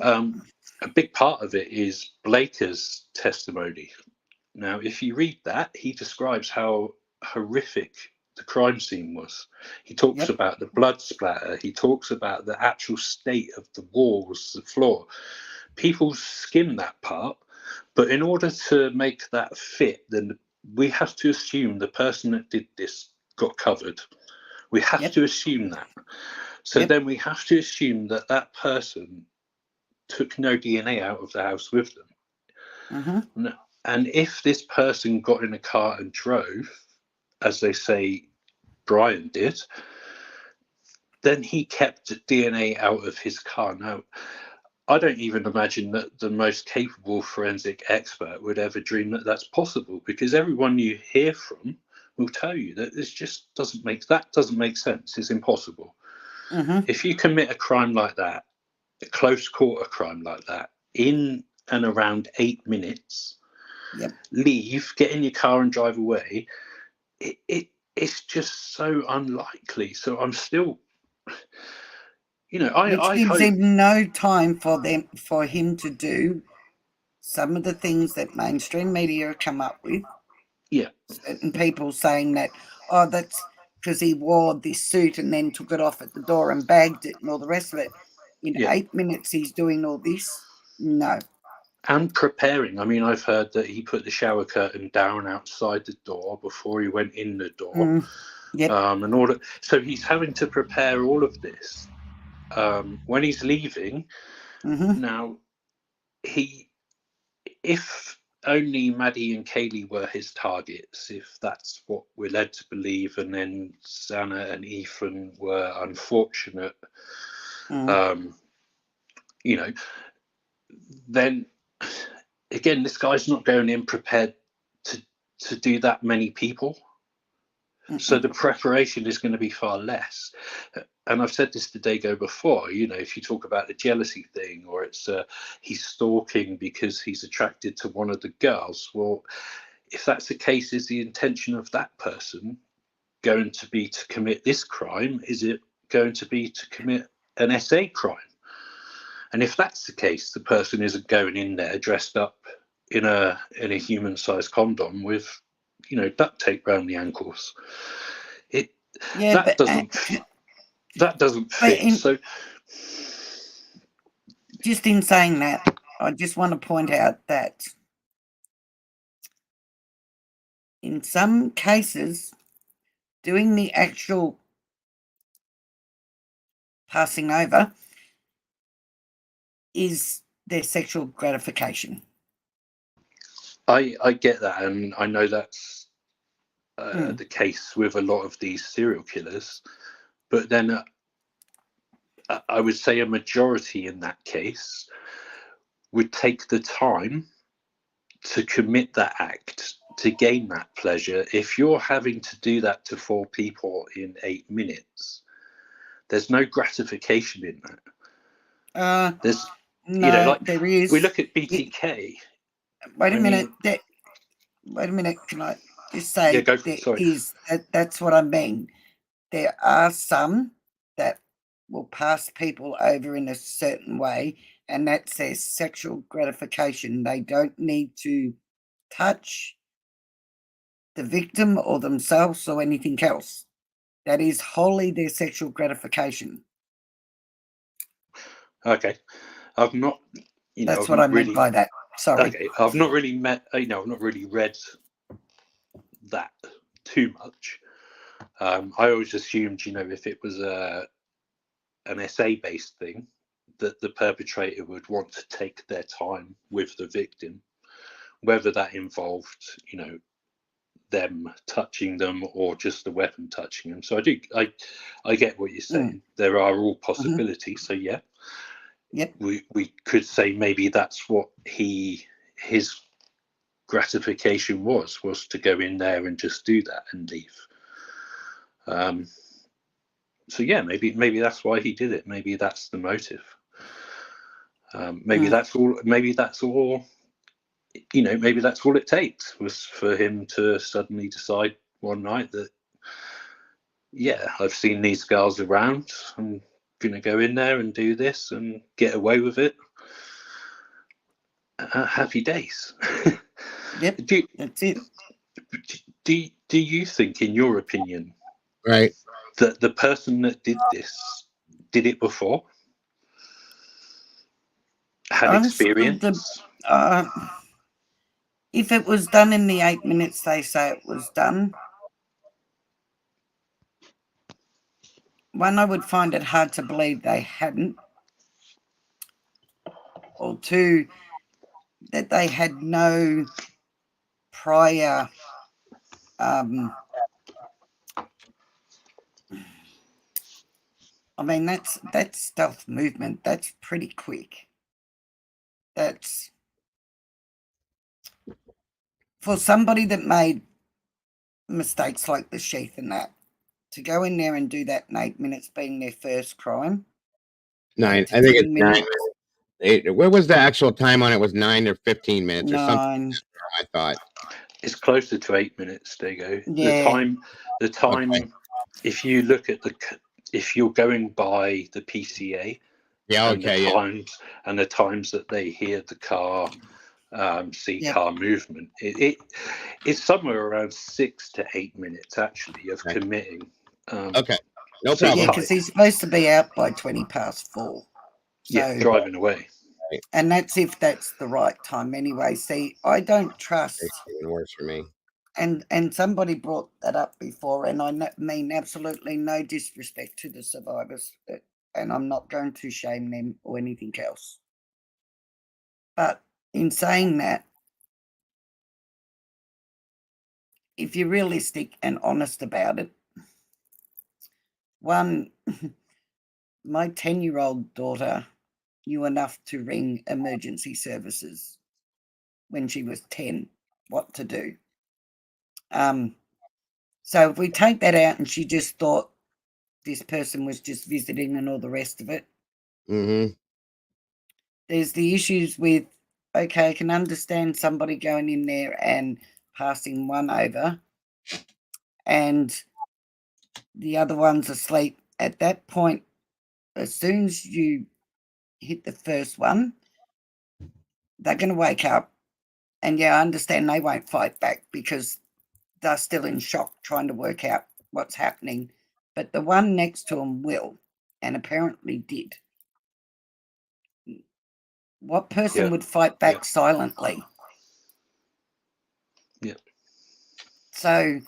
[SPEAKER 5] A big part of it is Blaker's testimony. Now, if you read that, he describes how horrific the crime scene was. He talks about the blood splatter. He talks about the actual state of the walls, the floor. People skim that part, but in order to make that fit, then we have to assume the person that did this got covered. We have to assume that. So then we have to assume that that person took no DNA out of the house with them. No. And if this person got in a car and drove, as they say Bryan did, then he kept DNA out of his car. Now, I don't even imagine that the most capable forensic expert would ever dream that that's possible, because everyone you hear from will tell you that this just doesn't make sense. It's impossible. If you commit a crime like that, a close quarter crime like that, in and around 8 minutes, leave, get in your car and drive away, it's just so unlikely. So I'm still,
[SPEAKER 6] Which gives him no time for him to do some of the things that mainstream media have come up with.
[SPEAKER 5] Yeah.
[SPEAKER 6] Certain people saying that, oh, that's because he wore this suit and then took it off at the door and bagged it and all the rest of it. In 8 minutes, he's doing all this? No.
[SPEAKER 5] And preparing. I mean, I've heard that he put the shower curtain down outside the door before he went in the door. And all that. So he's having to prepare all of this. When he's leaving, now, if only Maddie and Kaylee were his targets, if that's what we're led to believe, and then Xana and Ethan were unfortunate, then again, this guy's not going in prepared to do that many people. So the preparation is going to be far less. And I've said this to Dago before, if you talk about the jealousy thing, or it's he's stalking because he's attracted to one of the girls. Well, if that's the case, is the intention of that person going to be to commit this crime? Is it going to be to commit an SA crime? And if that's the case, the person isn't going in there dressed up in a human-sized condom with, duct tape around the ankles. That doesn't fit. So,
[SPEAKER 6] just in saying that, I just want to point out that in some cases, doing the actual passing over is their sexual gratification.
[SPEAKER 5] I get that, and I know that's the case with a lot of these serial killers, but then I would say a majority in that case would take the time to commit that act to gain that pleasure. If you're having to do that to 4 people in 8 minutes, there's no gratification in that. There's
[SPEAKER 6] there is.
[SPEAKER 5] We look at BTK.
[SPEAKER 6] Wait a minute. Can I just say that's what I mean. There are some that will pass people over in a certain way, and that's their sexual gratification. They don't need to touch the victim or themselves or anything else. That is wholly their sexual gratification.
[SPEAKER 5] Okay. I've not,
[SPEAKER 6] that's what I meant by that. Sorry.
[SPEAKER 5] Okay. I've not really I've not really read that too much. I always assumed, if it was an SA-based thing, that the perpetrator would want to take their time with the victim, whether that involved, them touching them or just the weapon touching them. So I get what you're saying. There are all possibilities. So yeah,
[SPEAKER 6] Yep.
[SPEAKER 5] we could say maybe that's what his gratification was to go in there and just do that and leave. So yeah, maybe that's why he did it. Maybe that's the motive. Maybe that's all. Maybe that's all. Maybe that's all it takes was for him to suddenly decide one night that, yeah, I've seen these girls around. I'm gonna go in there and do this and get away with it. Happy days.
[SPEAKER 6] Yep. That's it.
[SPEAKER 5] Do you think, in your opinion,
[SPEAKER 1] Right.
[SPEAKER 5] that the person that did this did it before? Had experience?
[SPEAKER 6] If it was done in the 8 minutes they say it was done, one, I would find it hard to believe they hadn't, or two, that they had no prior I mean, that's stealth movement. That's pretty quick. That's for somebody that made mistakes like the sheath and that, to go in there and do that in 8 minutes being their first crime.
[SPEAKER 1] 9. I think it's 9 minutes. 8. Where was the actual time on it? Was 9 or 15 minutes or something?
[SPEAKER 6] 9.
[SPEAKER 1] I thought
[SPEAKER 5] it's closer to 8 minutes. Dago.
[SPEAKER 6] Yeah.
[SPEAKER 5] The time.
[SPEAKER 1] Okay.
[SPEAKER 5] If you look at if you're going by the PCA,
[SPEAKER 1] yeah,
[SPEAKER 5] and
[SPEAKER 1] okay,
[SPEAKER 5] the times that they hear the car, car movement, it's somewhere around 6 to 8 minutes actually of committing.
[SPEAKER 1] Okay, no
[SPEAKER 6] So,
[SPEAKER 1] problem.
[SPEAKER 6] yeah, because he's supposed to be out by 20 past 4. So,
[SPEAKER 5] yeah, driving away.
[SPEAKER 6] And that's if that's the right time anyway. See, I don't trust.
[SPEAKER 1] It's even worse for me.
[SPEAKER 6] And somebody brought that up before, and I mean absolutely no disrespect to the survivors, and I'm not going to shame them or anything else. But in saying that, if you're realistic and honest about it, one, my 10-year-old daughter knew enough to ring emergency services when she was 10, what to do. So if we take that out and she just thought this person was just visiting and all the rest of it, there's the issues with, okay, I can understand somebody going in there and passing one over and the other one's asleep. At that point, as soon as you hit the first one, they're going to wake up. And yeah, I understand they won't fight back because they're still in shock trying to work out what's happening. But the one next to them will, and apparently did. What person would fight back silently?
[SPEAKER 5] Yeah.
[SPEAKER 6] So,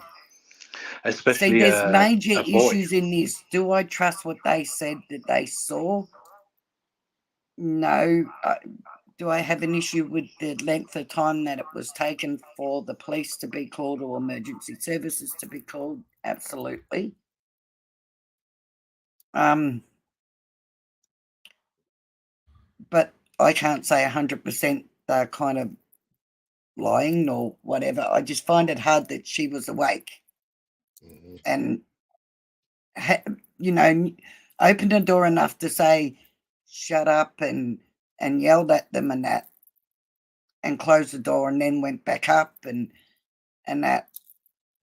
[SPEAKER 5] especially
[SPEAKER 6] see, there's major issues in this. Do I trust what they said that they saw? No. Do I have an issue with the length of time that it was taken for the police to be called or emergency services to be called? Absolutely. But I can't say 100% they're kind of lying or whatever. I just find it hard that she was awake and, opened the door enough to say, shut up and yelled at them and that, and closed the door and then went back up and that,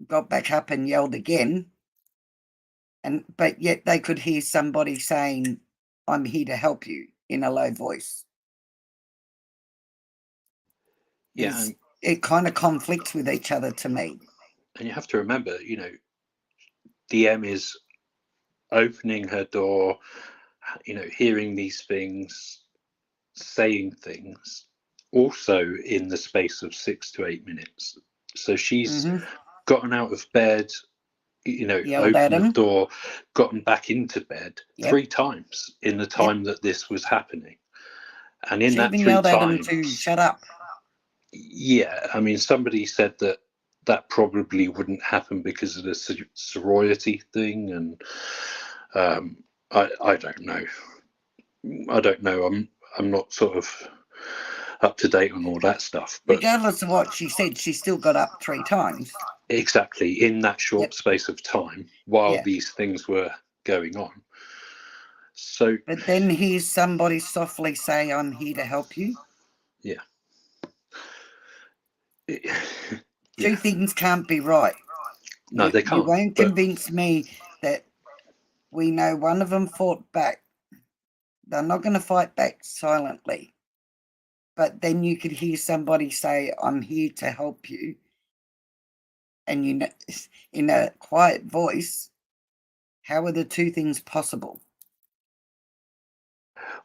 [SPEAKER 6] got back up and yelled again. But yet they could hear somebody saying, I'm here to help you, in a low voice.
[SPEAKER 5] Yeah.
[SPEAKER 6] It kind of conflicts with each other to me.
[SPEAKER 5] And you have to remember, DM is opening her door, hearing these things, saying things, also in the space of 6 to 8 minutes. So she's gotten out of bed, opened the door, gotten back into bed 3 times in the time that this was happening. And in
[SPEAKER 6] she
[SPEAKER 5] that
[SPEAKER 6] even
[SPEAKER 5] 3
[SPEAKER 6] yelled
[SPEAKER 5] times,
[SPEAKER 6] at him to shut up.
[SPEAKER 5] Yeah, I mean, somebody said that that probably wouldn't happen because of the sorority thing, and I don't know. I don't know. I'm not sort of up to date on all that stuff. But
[SPEAKER 6] regardless of what she said, she still got up 3 times.
[SPEAKER 5] Exactly, in that short space of time while these things were going on. So,
[SPEAKER 6] but then here's somebody softly say, "I'm here to help you."
[SPEAKER 5] Yeah.
[SPEAKER 6] Two things can't be right.
[SPEAKER 5] No, they can't.
[SPEAKER 6] You won't convince me that we know one of them fought back. They're not going to fight back silently. But then you could hear somebody say, "I'm here to help you." And you know, in a quiet voice, how are the two things possible?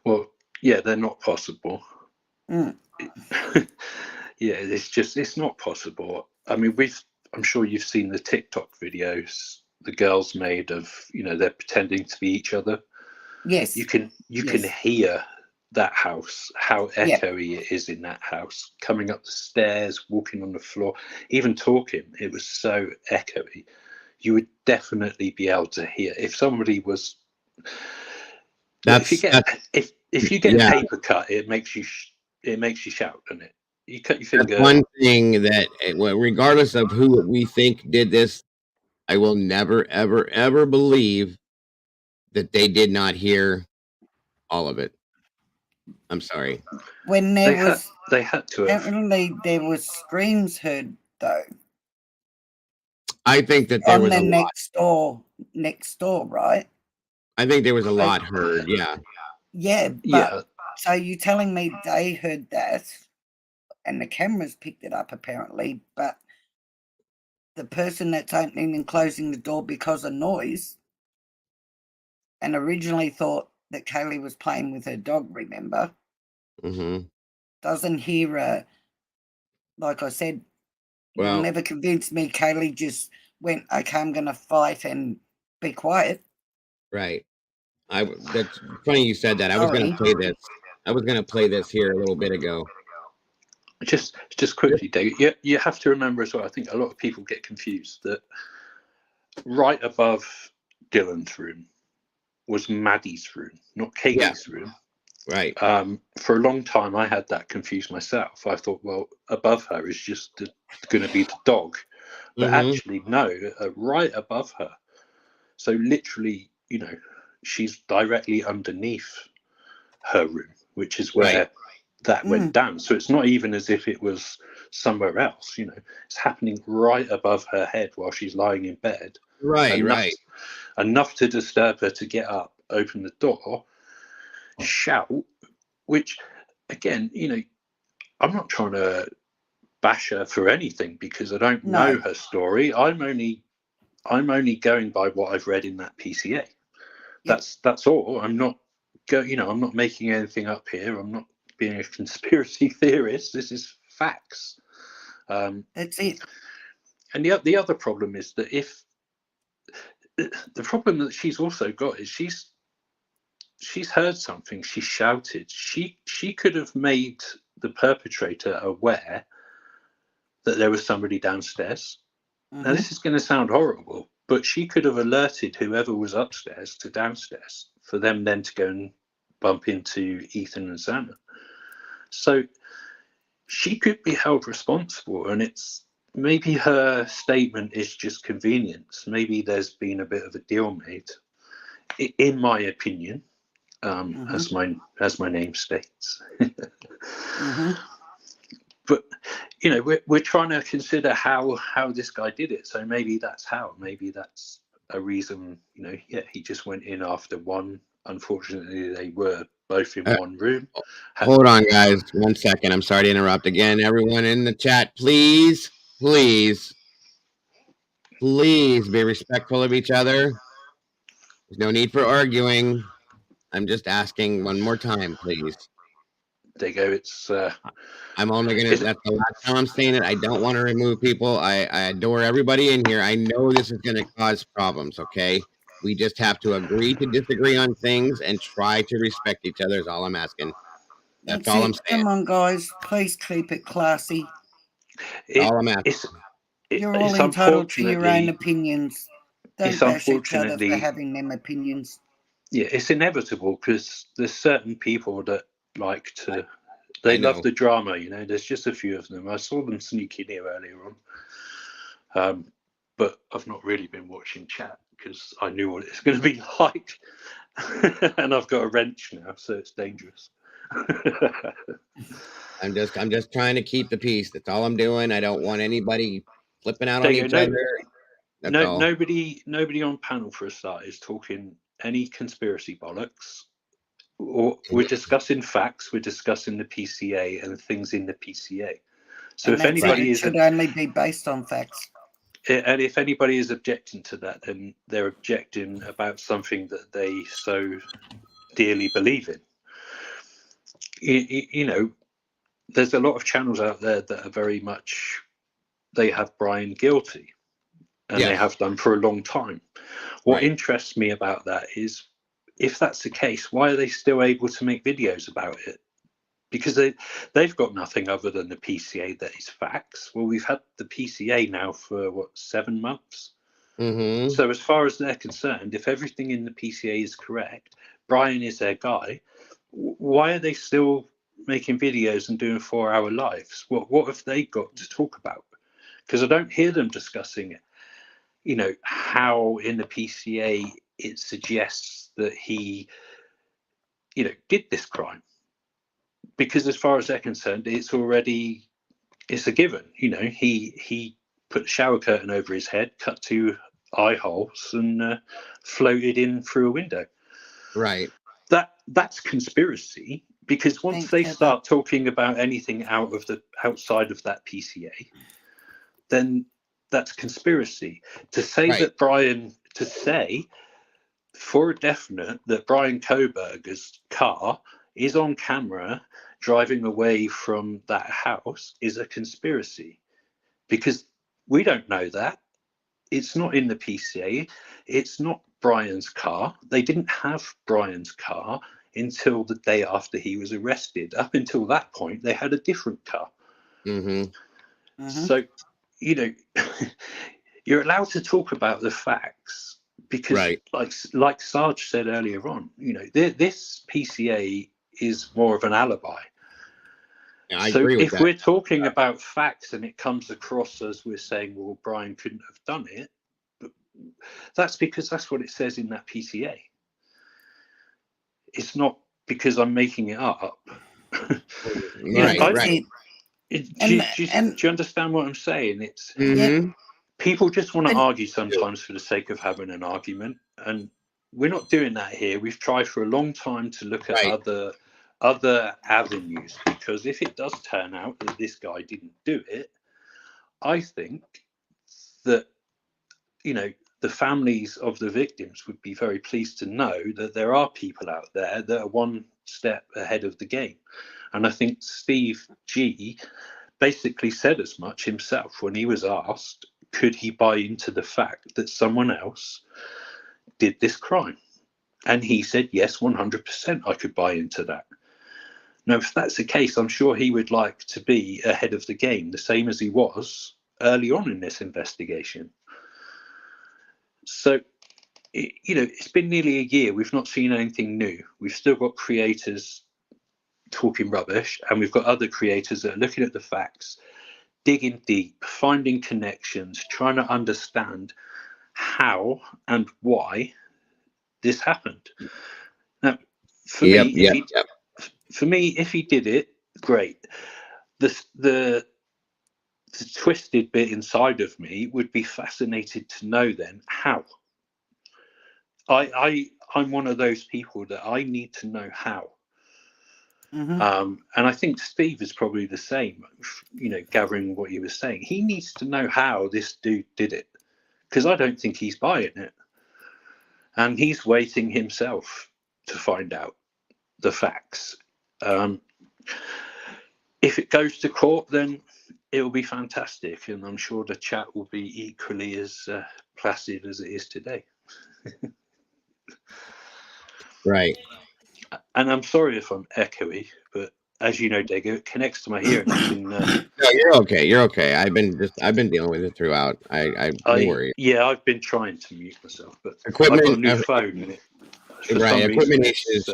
[SPEAKER 5] Well, yeah, they're not possible.
[SPEAKER 6] Mm.
[SPEAKER 5] Yeah, it's not possible. I mean, I'm sure you've seen the TikTok videos the girls made of, they're pretending to be each other.
[SPEAKER 6] Yes.
[SPEAKER 5] You can hear that house, how echoey it is in that house, coming up the stairs, walking on the floor, even talking. It was so echoey. You would definitely be able to hear if somebody was. If you get a paper cut, it makes you shout, doesn't it? You cut your finger.
[SPEAKER 1] That's one thing that, regardless of who we think did this, I will never, ever, ever believe that they did not hear all of it. I'm sorry.
[SPEAKER 6] When
[SPEAKER 5] they had to have.
[SPEAKER 6] Apparently there was screams heard though.
[SPEAKER 1] I think that there was a
[SPEAKER 6] lot. Next door, right?
[SPEAKER 1] I think there was a lot heard. Yeah.
[SPEAKER 6] Yeah, but so you're telling me they heard that, and the cameras picked it up apparently, but the person that's opening and closing the door because of noise, and originally thought that Kaylee was playing with her dog, remember?
[SPEAKER 1] Mm-hmm.
[SPEAKER 6] Doesn't hear like I said, you'll never convince me Kaylee just went, "Okay, I'm going to fight and be quiet."
[SPEAKER 1] Right. That's funny you said that. I was going to play this. I was going to play this here a little bit ago.
[SPEAKER 5] Just quickly, Dave. You have to remember as well. I think a lot of people get confused that right above Dylan's room was Maddie's room, not Katie's room.
[SPEAKER 1] Right.
[SPEAKER 5] For a long time, I had that confused myself. I thought, well, above her is just going to be the dog, but actually, no, right above her. So literally, she's directly underneath her room, which is where that went down. So it's not even as if it was somewhere else. It's happening right above her head while she's lying in bed.
[SPEAKER 1] Right.
[SPEAKER 5] Enough to disturb her to get up, open the door, shout. Which, again, I'm not trying to bash her for anything because I don't know her story. I'm only going by what I've read in that PCA. That's all. I'm not I'm not making anything up here. I'm not being a conspiracy theorist. This is facts.
[SPEAKER 6] That's it.
[SPEAKER 5] And the other problem is that if the problem that she's also got is she's heard something. She shouted. She could have made the perpetrator aware that there was somebody downstairs. Now, this is going to sound horrible, but she could have alerted whoever was upstairs to downstairs for them then to go and bump into Ethan and Santa. So she could be held responsible, and it's maybe her statement is just convenience. Maybe there's been a bit of a deal made, in my opinion, as my name states. But we're trying to consider how this guy did it. So maybe that's how. Maybe that's a reason. He just went in after one. Unfortunately, they were both in one room.
[SPEAKER 1] Hold on, guys. 1 second. I'm sorry to interrupt again. Everyone in the chat, please be respectful of each other. There's no need for arguing. I'm just asking one more time, please.
[SPEAKER 5] There you go. It's.
[SPEAKER 1] I'm only gonna. That's the last time I'm saying it. I don't want to remove people. I adore everybody in here. I know this is gonna cause problems. Okay, we just have to agree to disagree on things and try to respect each other. Is all I'm asking. That's all I'm saying.
[SPEAKER 6] Come on, guys. Please keep it classy.
[SPEAKER 1] All I'm asking.
[SPEAKER 6] You're all
[SPEAKER 5] it's
[SPEAKER 6] entitled to your own
[SPEAKER 5] unfortunately,
[SPEAKER 6] opinions.
[SPEAKER 5] it's
[SPEAKER 6] Don't bash each other for
[SPEAKER 5] unfortunately,
[SPEAKER 6] having them opinions.
[SPEAKER 5] yeah, it's inevitable because there's certain people that like to,
[SPEAKER 1] I
[SPEAKER 5] they love
[SPEAKER 1] know.
[SPEAKER 5] the drama, there's just a few of them. I saw them sneak in here earlier on. But I've not really been watching chat because I knew what it's going to be like. And I've got a wrench now, so it's dangerous.
[SPEAKER 1] I'm just trying to keep the peace. That's all I'm doing. I don't want anybody flipping out on each other. That's all.
[SPEAKER 5] Nobody on panel for a start is talking any conspiracy bollocks. Or we're discussing facts. We're discussing the PCA and things in the PCA. So
[SPEAKER 6] And
[SPEAKER 5] if anybody
[SPEAKER 6] should only be based on facts.
[SPEAKER 5] And if anybody is objecting to that, then they're objecting about something that they so dearly believe in. There's a lot of channels out there that are very much, they have Bryan guilty, and they have done for a long time. What interests me about that is, if that's the case, why are they still able to make videos about it? Because they've got nothing other than the PCA that is facts. Well, we've had the PCA now for 7 months.
[SPEAKER 1] Mm-hmm.
[SPEAKER 5] So as far as they're concerned, if everything in the PCA is correct, Bryan is their guy. Why are they still making videos and doing 4-hour lives? What have they got to talk about? Because I don't hear them discussing it. How in the PCA it suggests that he, did this crime. Because as far as they're concerned, it's a given. He put the shower curtain over his head, cut 2 eye holes, and floated in through a window.
[SPEAKER 1] Right.
[SPEAKER 5] That's conspiracy, because once they start talking about anything outside of that PCA, then that's conspiracy. To say that to say for a definite that Bryan Kohberger's car is on camera driving away from that house is a conspiracy, because we don't know that. It's not in the PCA. It's not Bryan's car. They didn't have Bryan's car until the day after he was arrested. Up until that point, they had a different car.
[SPEAKER 1] Mm-hmm.
[SPEAKER 5] So, you're allowed to talk about the facts, because like Sarge said earlier on, this PCA is more of an alibi.
[SPEAKER 1] Yeah, I agree with
[SPEAKER 5] if
[SPEAKER 1] that.
[SPEAKER 5] we're talking about facts and it comes across as we're saying, well, Bryan couldn't have done it, but that's because that's what it says in that PCA. It's not because I'm making it up.
[SPEAKER 1] Right.
[SPEAKER 5] Do you understand what I'm saying? It's people just want to argue sometimes for the sake of having an argument, and we're not doing that here. We've tried for a long time to look at other avenues, because if it does turn out that this guy didn't do it, I think that the families of the victims would be very pleased to know that there are people out there that are one step ahead of the game. And I think Steve G basically said as much himself when he was asked, could he buy into the fact that someone else did this crime? And he said, yes, 100%, I could buy into that. Now, if that's the case, I'm sure he would like to be ahead of the game, the same as he was early on in this investigation. So, it's been nearly a year. We've not seen anything new. We've still got creators talking rubbish, and we've got other creators that are looking at the facts, digging deep, finding connections, trying to understand how and why this happened. Now, for me, if he did it, great. The twisted bit inside of me would be fascinated to know then how. I'm one of those people that I need to know how. And I think Steve is probably the same, gathering what he was saying. He needs to know how this dude did it, because I don't think he's buying it. And he's waiting himself to find out the facts. If it goes to court, then it'll be fantastic. And I'm sure the chat will be equally as placid as it is today.
[SPEAKER 1] Right.
[SPEAKER 5] And I'm sorry if I'm echoey, but as you know, Digger, it connects to my hearing.
[SPEAKER 1] No, you're okay. You're okay. I've been dealing with it throughout. Don't worry.
[SPEAKER 5] Yeah, I've been trying to mute myself, but I've
[SPEAKER 1] Equipment,
[SPEAKER 5] got a new phone and it. For
[SPEAKER 1] right?
[SPEAKER 5] some
[SPEAKER 1] Equipment
[SPEAKER 5] reason,
[SPEAKER 1] issues.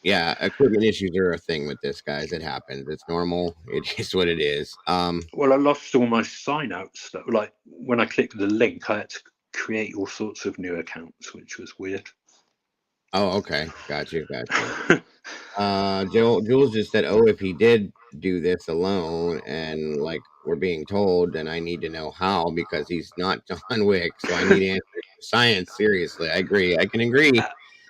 [SPEAKER 1] Yeah, equipment issues are a thing with this, guys. It happens. It's normal. It is what it is.
[SPEAKER 5] Well, I lost all my sign out stuff. Like when I clicked the link, I had to create all sorts of new accounts, which was weird.
[SPEAKER 1] Oh, okay. Got you. Jules just said, "Oh, if he did do this alone, and like we're being told, then I need to know how, because he's not John Wick. So I need answers for science. Seriously, I agree. I can agree.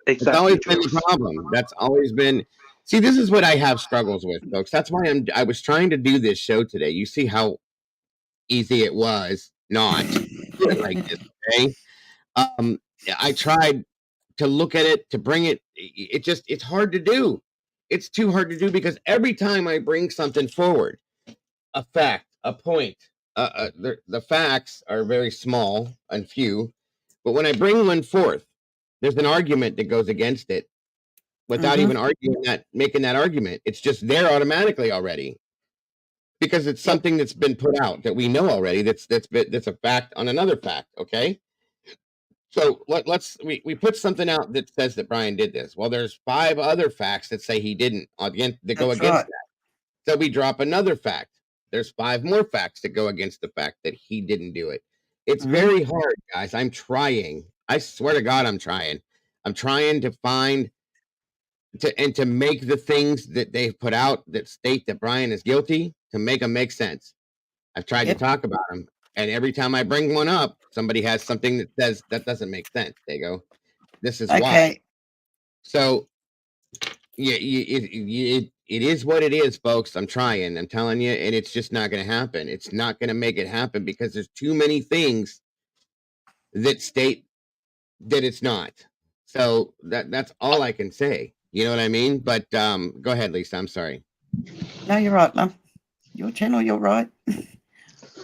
[SPEAKER 5] Exactly,
[SPEAKER 1] it's always been
[SPEAKER 5] Jules.
[SPEAKER 1] the problem. That's always been. See, this is what I have struggles with, folks. That's why I was trying to do this show today. You see how easy it was not to do it like this. Okay. I tried to look at it, to bring it. It's hard to do. It's too hard to do, because every time I bring something forward, a fact, a point, the facts are very small and few, but when I bring one forth, there's an argument that goes against it without even making that argument. It's just there automatically already, because it's something that's been put out that we know already. That's a fact on another fact. Okay. So we put something out that says that Bryan did this. Well, there's 5 other facts that say he didn't, again, that go against that. So we drop another fact. There's 5 more facts that go against the fact that he didn't do it. It's very hard, guys. I'm trying. I swear to God, I'm trying. I'm trying to find to make the things that they've put out that state that Bryan is guilty, to make them make sense. I've tried to talk about them, and every time I bring one up, somebody has something that says that doesn't make sense. They go, "This is why." So, yeah, it is what it is, folks. I'm trying. I'm telling you, and it's just not going to happen. It's not going to make it happen, because there's too many things that state that it's not. So that's all I can say. You know what I mean? But go ahead, Lisa. I'm sorry.
[SPEAKER 6] No, you're right, love. Your channel, you're right.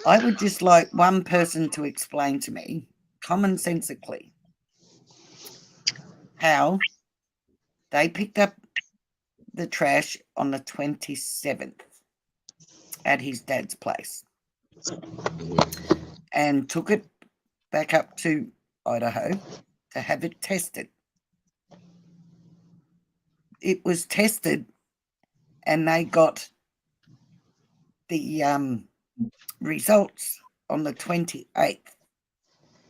[SPEAKER 6] I would just like one person to explain to me, commonsensically, how they picked up the trash on the 27th at his dad's place and took it back up to Idaho to have it tested. It was tested, and they got the results on the 28th,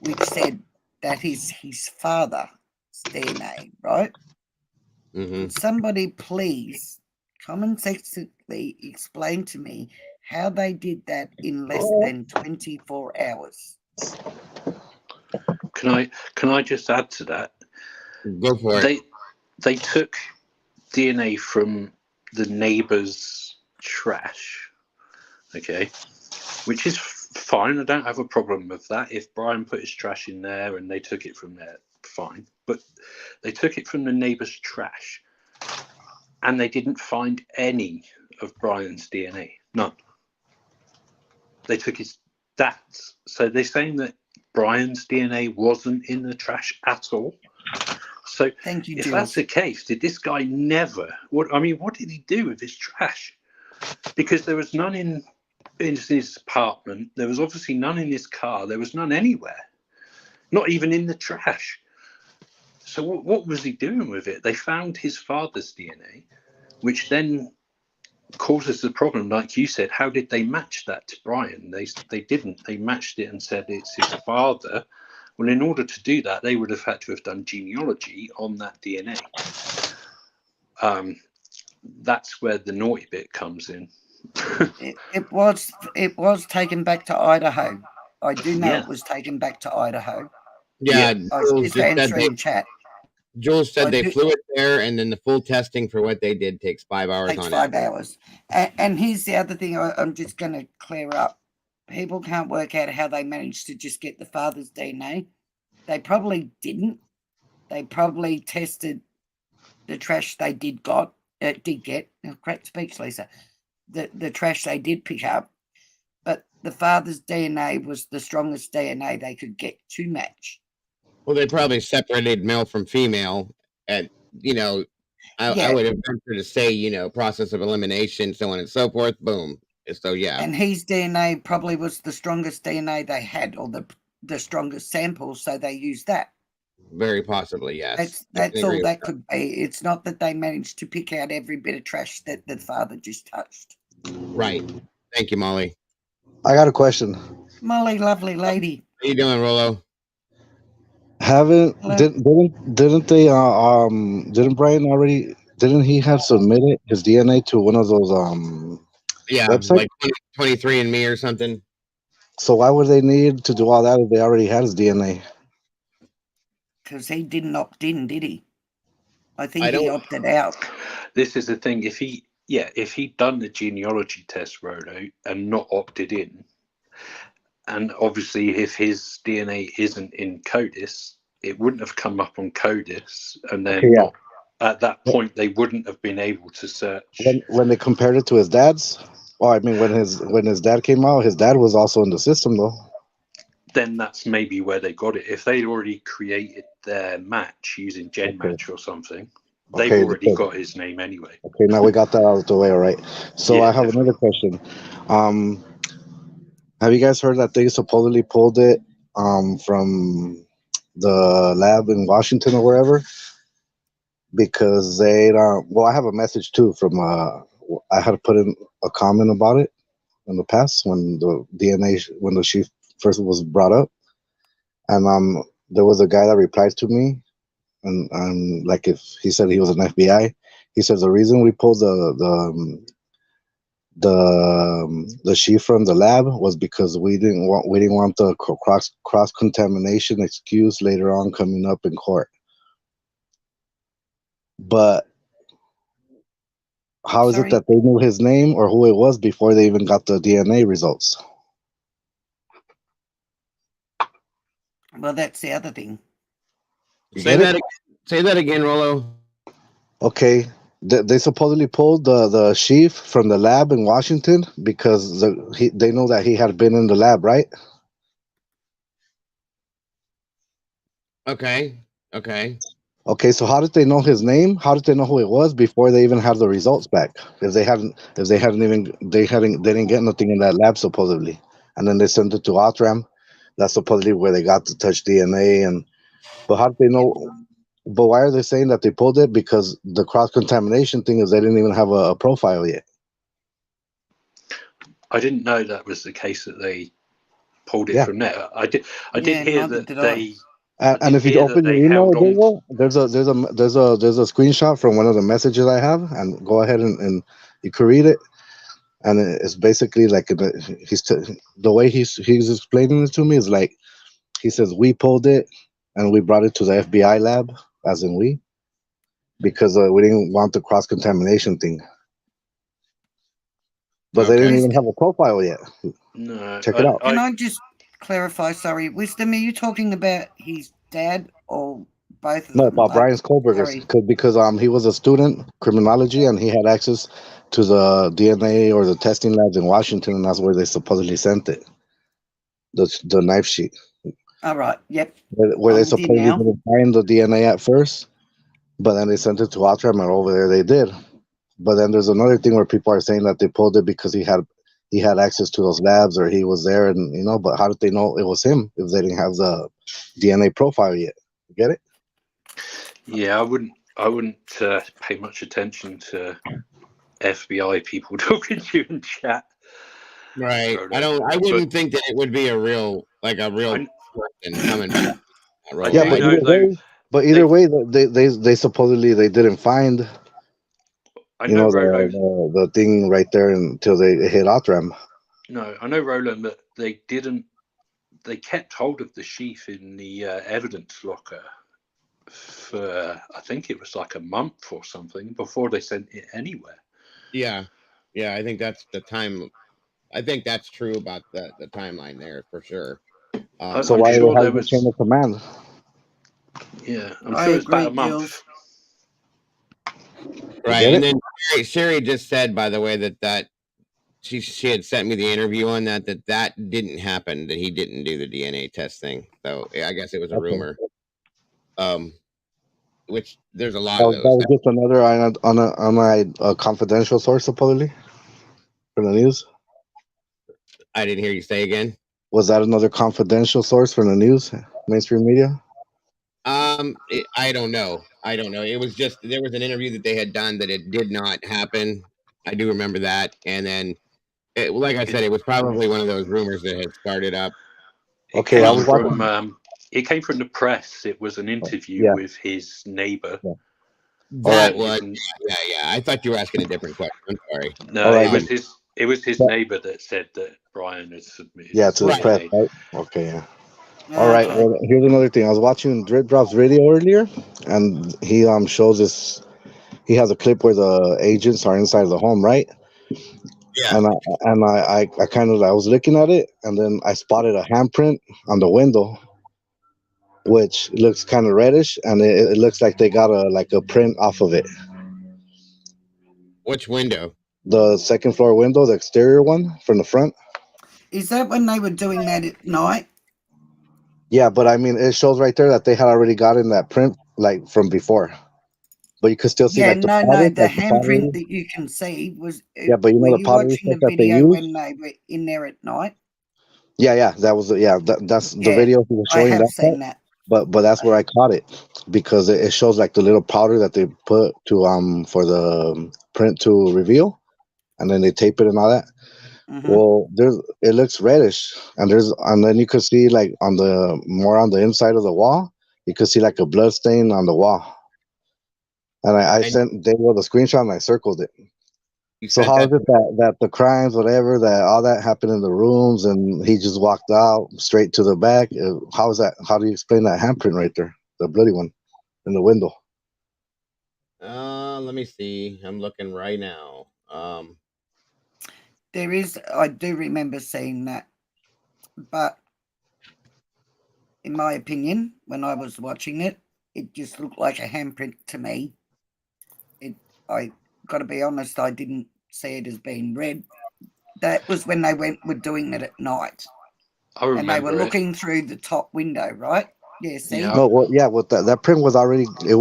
[SPEAKER 6] which said that is his father's DNA, right? Would somebody please commonsensically explain to me how they did that in less than 24 hours?
[SPEAKER 5] Can I just add to that?
[SPEAKER 1] Go for it.
[SPEAKER 5] They took DNA from the neighbor's trash, okay, which is fine. I don't have a problem with that. If Bryan put his trash in there and they took it from there, fine. But they took it from the neighbor's trash, and they didn't find any of Bryan's DNA. None. They took his dad's. So they're saying that Bryan's DNA wasn't in the trash at all. So
[SPEAKER 6] thank you,
[SPEAKER 5] if
[SPEAKER 6] Jules.
[SPEAKER 5] that's the case, did this guy never? What did he do with his trash? Because there was none in his apartment. There was obviously none in his car. There was none anywhere. Not even in the trash. So what was he doing with it? They found his father's DNA, which then causes the problem. Like you said, how did they match that to Bryan? They didn't. They matched it and said it's his father. Well, in order to do that, they would have had to have done genealogy on that DNA. That's where the naughty bit comes in.
[SPEAKER 6] it was taken back to Idaho. I do know it was taken back to Idaho.
[SPEAKER 1] Yeah,
[SPEAKER 6] I was just answering chat.
[SPEAKER 1] Jules said they flew it there, and then the full testing for what they did takes 5 hours.
[SPEAKER 6] Takes 5 hours. And here's the other thing I'm just going to clear up. People can't work out how they managed to just get the father's DNA. They probably didn't. They probably tested the trash they did get. Great speech, Lisa. The trash they did pick up, but the father's DNA was the strongest DNA they could get to match.
[SPEAKER 1] Well, they probably separated male from female, and I would venture to say, you know, process of elimination, so on and so forth. Boom. So yeah.
[SPEAKER 6] And his DNA probably was the strongest DNA they had, or the strongest sample, so they used that.
[SPEAKER 1] Very possibly, yes.
[SPEAKER 6] That's all that could be. It's not that they managed to pick out every bit of trash that the father just touched.
[SPEAKER 1] Right. Thank you, Molly.
[SPEAKER 10] I got a question.
[SPEAKER 6] Molly, lovely lady.
[SPEAKER 1] How you doing, Rollo?
[SPEAKER 10] Didn't Bryan already, didn't he have submitted his DNA to one of those websites?
[SPEAKER 1] Like 23andMe or something.
[SPEAKER 10] So why would they need to do all that if they already had his DNA?
[SPEAKER 6] Because he didn't opt in, did he? I think he opted out.
[SPEAKER 5] This is the thing. If he'd done the genealogy test, Rolo, and not opted in, and obviously if his DNA isn't in CODIS, it wouldn't have come up on CODIS, and then at that point they wouldn't have been able to search.
[SPEAKER 10] When they compared it to his dad's, well, I mean, when his dad came out, his dad was also in the system, though.
[SPEAKER 5] Then that's maybe where they got it. If they'd already created their match using GenMatch or something, they've already got his name anyway.
[SPEAKER 10] Okay, now we got that out of the way, all right. So I have another question. Have you guys heard that they supposedly pulled it from the lab in Washington or wherever? Because they don't. Well, I have a message too from. I had to put in a comment about it in the past when the chief first was brought up, and there was a guy that replied to me, and like if he said he was an FBI, he says the reason we pulled the chief from the lab was because we didn't want the cross contamination excuse later on coming up in court. But how is it that they knew his name or who it was before they even got the DNA results?
[SPEAKER 6] Well, that's the other thing.
[SPEAKER 1] Say that again, Rollo.
[SPEAKER 10] Okay. They supposedly pulled the chief from the lab in Washington because they know that he had been in the lab, right?
[SPEAKER 1] Okay.
[SPEAKER 10] Okay, so how did they know his name? How did they know who it was before they even have the results back? If they didn't get nothing in that lab supposedly, and then they sent it to Outram. That's supposedly where they got the touch DNA. But how did they know? But why are they saying that they pulled it? Because the cross contamination thing is they didn't even have a profile yet.
[SPEAKER 5] I didn't know that was the case that they pulled it from there. I did hear that they.
[SPEAKER 10] And if you open your email, there's a screenshot from one of the messages I have, and go ahead and you can read it. And it's basically like the way he's explaining it to me is like he says we pulled it and we brought it to the FBI lab, as in we, because we didn't want the cross contamination thing. But they didn't even have a profile yet.
[SPEAKER 5] No,
[SPEAKER 10] check it out.
[SPEAKER 6] Can I just clarify? Sorry, Wisdom, are you talking about his dad or both of them?
[SPEAKER 10] No, about Bryan's Kohbergers, because he was a student criminology and he had access to the DNA or the testing labs in Washington, and that's where they supposedly sent it. The knife sheet.
[SPEAKER 6] All right. Yep.
[SPEAKER 10] Where they supposedly didn't find the DNA at first, but then they sent it to Outram, and over there they did. But then there's another thing where people are saying that they pulled it because he had access to those labs or he was there, and but how did they know it was him if they didn't have the DNA profile yet? You get it?
[SPEAKER 5] Yeah, I wouldn't pay much attention to FBI people talking to you in chat.
[SPEAKER 1] Right. I wouldn't think that it would be a real person coming back.
[SPEAKER 10] Yeah, but either way, they supposedly they didn't find.
[SPEAKER 5] I know
[SPEAKER 10] the thing right there until they hit Outram.
[SPEAKER 5] No, I know, Roland, that they kept hold of the sheaf in the evidence locker for, I think it was like a month or something before they sent it anywhere.
[SPEAKER 1] Yeah, I think that's the time. I think that's true about the timeline there for sure.
[SPEAKER 10] So why sure there was chain of command?
[SPEAKER 5] Yeah, I'm sure it's about a month.
[SPEAKER 1] Right, and then Sherry just said, by the way, that she had sent me the interview on that didn't happen, that he didn't do the DNA testing. So I guess it was a rumor. which there's a lot
[SPEAKER 10] That
[SPEAKER 1] of
[SPEAKER 10] was, that
[SPEAKER 1] those.
[SPEAKER 10] was just another on my confidential source, supposedly, for the news.
[SPEAKER 1] I didn't hear you say again.
[SPEAKER 10] Was that another confidential source from the news, mainstream media?
[SPEAKER 1] I don't know. I don't know. It was just there was an interview that they had done that it did not happen. I do remember that, and then, like I said, it was probably one of those rumors that had started up.
[SPEAKER 5] It
[SPEAKER 10] Okay,
[SPEAKER 5] came
[SPEAKER 10] I was watching.
[SPEAKER 5] from it came from the press. It was an interview
[SPEAKER 10] Yeah.
[SPEAKER 5] with his neighbor.
[SPEAKER 10] Yeah.
[SPEAKER 1] That
[SPEAKER 10] Alright.
[SPEAKER 1] was yeah. I thought you were asking a different question. I'm sorry.
[SPEAKER 5] No,
[SPEAKER 10] All right.
[SPEAKER 5] it was his neighbor that said that Bryan had submitted.
[SPEAKER 10] Yeah, to the
[SPEAKER 1] Right.
[SPEAKER 10] press,
[SPEAKER 5] DNA.
[SPEAKER 10] right? Okay, yeah. All right.
[SPEAKER 6] Okay.
[SPEAKER 10] Well, here's another thing. I was watching Drip Drop's video earlier, and he shows this. He has a clip where the agents are inside the home, right?
[SPEAKER 1] Yeah.
[SPEAKER 10] And I kind of I was looking at it, and then I spotted a handprint on the window, which looks kind of reddish, and it looks like they got a print off of it.
[SPEAKER 1] Which window?
[SPEAKER 10] The second floor window, the exterior one from the front.
[SPEAKER 6] Is that when they were doing that at night?
[SPEAKER 10] Yeah, but I mean, it shows right there that they had already gotten that print like from before. But you could still see
[SPEAKER 6] Yeah,
[SPEAKER 10] like the
[SPEAKER 6] no,
[SPEAKER 10] powder,
[SPEAKER 6] the
[SPEAKER 10] like the pottery.
[SPEAKER 6] handprint that you can see was.
[SPEAKER 10] Yeah, but you know
[SPEAKER 6] were
[SPEAKER 10] the
[SPEAKER 6] you
[SPEAKER 10] pottery
[SPEAKER 6] watching
[SPEAKER 10] stuff
[SPEAKER 6] the
[SPEAKER 10] that they
[SPEAKER 6] video
[SPEAKER 10] use.
[SPEAKER 6] when they were in there at night?
[SPEAKER 10] Yeah, that was that's the
[SPEAKER 6] Yeah,
[SPEAKER 10] video he was
[SPEAKER 6] I
[SPEAKER 10] showing
[SPEAKER 6] have
[SPEAKER 10] that
[SPEAKER 6] seen
[SPEAKER 10] part.
[SPEAKER 6] that.
[SPEAKER 10] But that's where I caught it because it shows like the little powder that they put to for the print to reveal, and then they tape it and all that.
[SPEAKER 6] Mhm.
[SPEAKER 10] Well, it looks reddish, and then you could see like on the inside of the wall, you could see like a blood stain on the wall. And I
[SPEAKER 1] And
[SPEAKER 10] sent Daniel the screenshot and I circled it.
[SPEAKER 1] you
[SPEAKER 10] So
[SPEAKER 1] sent
[SPEAKER 10] how
[SPEAKER 1] that.
[SPEAKER 10] is it that the crimes, whatever, that all that happened in the rooms and he just walked out straight to the back? How is that? How do you explain that handprint right there, the bloody one in the window?
[SPEAKER 1] Let me see. I'm looking right now.
[SPEAKER 6] There is. I do remember seeing that, but in my opinion, when I was watching it, it just looked like a handprint to me. I got to be honest, I didn't see it as being red. That was when they were doing it at night,
[SPEAKER 5] I
[SPEAKER 6] and they were
[SPEAKER 5] remember it.
[SPEAKER 6] looking through the top window, right? Yeah. See.
[SPEAKER 5] Yeah.
[SPEAKER 10] No, well, yeah, with that print was already that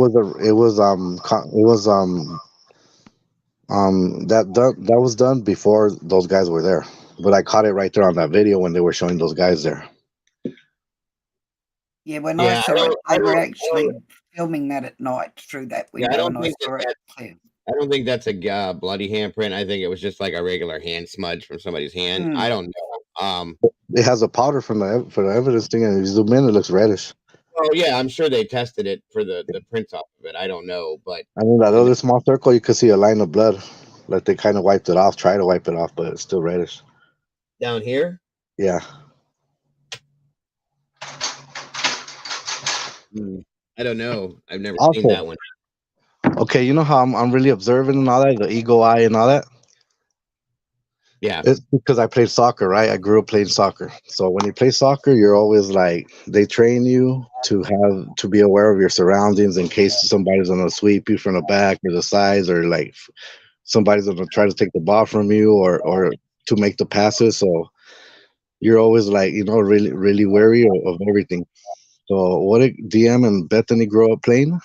[SPEAKER 10] was done before those guys were there. But I caught it right there on that video when they were showing those guys there.
[SPEAKER 6] Yeah, when
[SPEAKER 1] Yeah,
[SPEAKER 6] I
[SPEAKER 1] I
[SPEAKER 6] saw it,
[SPEAKER 1] don't. I
[SPEAKER 6] they were
[SPEAKER 1] don't.
[SPEAKER 6] actually filming that at night through that
[SPEAKER 1] Yeah, I
[SPEAKER 6] window,
[SPEAKER 1] don't
[SPEAKER 6] and I
[SPEAKER 1] think
[SPEAKER 6] saw it
[SPEAKER 1] that.
[SPEAKER 6] clear.
[SPEAKER 1] I don't think that's a bloody handprint. I think it was just like a regular hand smudge from somebody's hand.
[SPEAKER 6] Hmm.
[SPEAKER 1] I don't know.
[SPEAKER 10] It has a powder for the evidence thing, and if you zoom in, it looks reddish.
[SPEAKER 1] Oh yeah, I'm sure they tested it for the prints off of it. I don't know, but
[SPEAKER 10] I mean, that
[SPEAKER 1] I mean,
[SPEAKER 10] other small circle, you could see a line of blood. Like they kind of wiped it off, try to wipe it off, but it's still reddish.
[SPEAKER 1] down here,
[SPEAKER 10] Yeah.
[SPEAKER 1] I don't know. I've never seen
[SPEAKER 10] Also,
[SPEAKER 1] that one.
[SPEAKER 10] okay, you know how I'm really observant and all that, the eagle eye and all that?
[SPEAKER 1] Yeah,
[SPEAKER 10] It's because I played soccer, right? I grew up playing soccer. So when you play soccer, you're always like, they train you to be aware of your surroundings in case somebody's gonna sweep you from the back or the sides, or like somebody's gonna try to take the ball from you, or to make the passes. So you're always like, really, really wary of everything. So what did DM and Bethany grow up playing?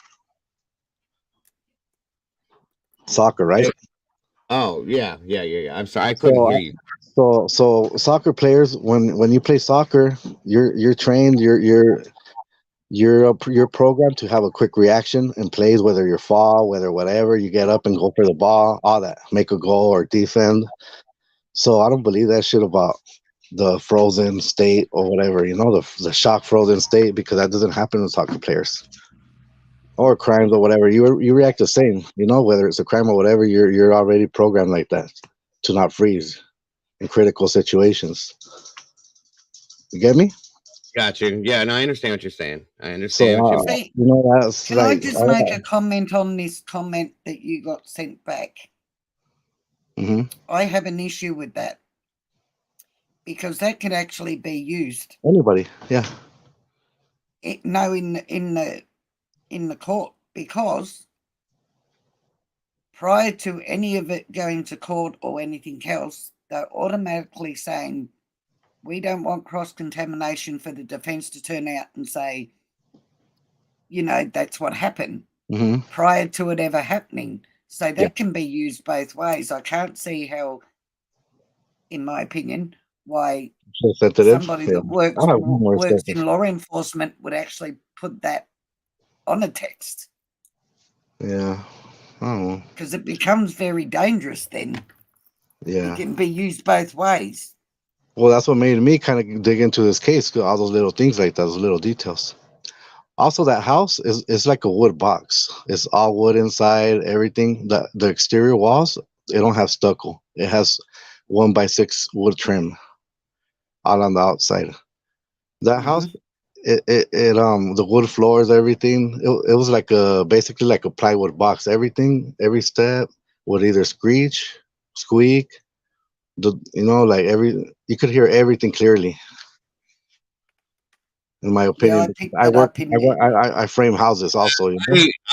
[SPEAKER 10] Soccer,
[SPEAKER 1] I
[SPEAKER 10] right?
[SPEAKER 1] don't. Oh yeah. I'm sorry, I couldn't
[SPEAKER 10] So
[SPEAKER 1] hear you.
[SPEAKER 10] so soccer players, when you play soccer, you're trained, you're programmed to have a quick reaction in plays, whether you fall, whether whatever, you get up and go for the ball, all that, make a goal or defend. So I don't believe that shit about the frozen state or whatever, the shock frozen state, because that doesn't happen with soccer players or crimes or whatever. You react the same, whether it's a crime or whatever. You're already programmed like that to not freeze in critical situations. You get me?
[SPEAKER 1] Got you. Yeah, no, I understand what you're saying. I understand what you
[SPEAKER 10] So
[SPEAKER 1] mean.
[SPEAKER 6] See,
[SPEAKER 10] that's
[SPEAKER 6] can I
[SPEAKER 10] like,
[SPEAKER 6] just make a comment on this comment that you got sent back? I have an issue with that because that could actually be used.
[SPEAKER 10] Anybody, yeah.
[SPEAKER 6] In the court, because prior to any of it going to court or anything else, they're automatically saying, we don't want cross-contamination for the defense to turn out and say, that's what happened. prior to it ever happening. So that
[SPEAKER 10] Yeah.
[SPEAKER 6] can be used both ways. I can't see how, in my opinion, why
[SPEAKER 10] So sensitive.
[SPEAKER 6] somebody
[SPEAKER 10] Yeah.
[SPEAKER 6] that works
[SPEAKER 10] I have more
[SPEAKER 6] works
[SPEAKER 10] stuff.
[SPEAKER 6] in law enforcement would actually put that on a text,
[SPEAKER 10] Yeah. I don't know.
[SPEAKER 6] because it becomes very dangerous then.
[SPEAKER 10] Yeah.
[SPEAKER 6] It can be used both ways.
[SPEAKER 10] Well, that's what made me kind of dig into this case, 'cause all those little things like that, those little details. Also, that house is like a wood box. It's all wood inside, everything. The exterior walls, they don't have stucco. It has 1x6 wood trim all on the outside. That house, the wood floors, everything. It was like basically like a plywood box. Everything, every step would either screech, squeak. Like you could hear everything clearly. In my
[SPEAKER 6] Yeah,
[SPEAKER 10] opinion,
[SPEAKER 6] I picked that up in there.
[SPEAKER 10] I frame houses also.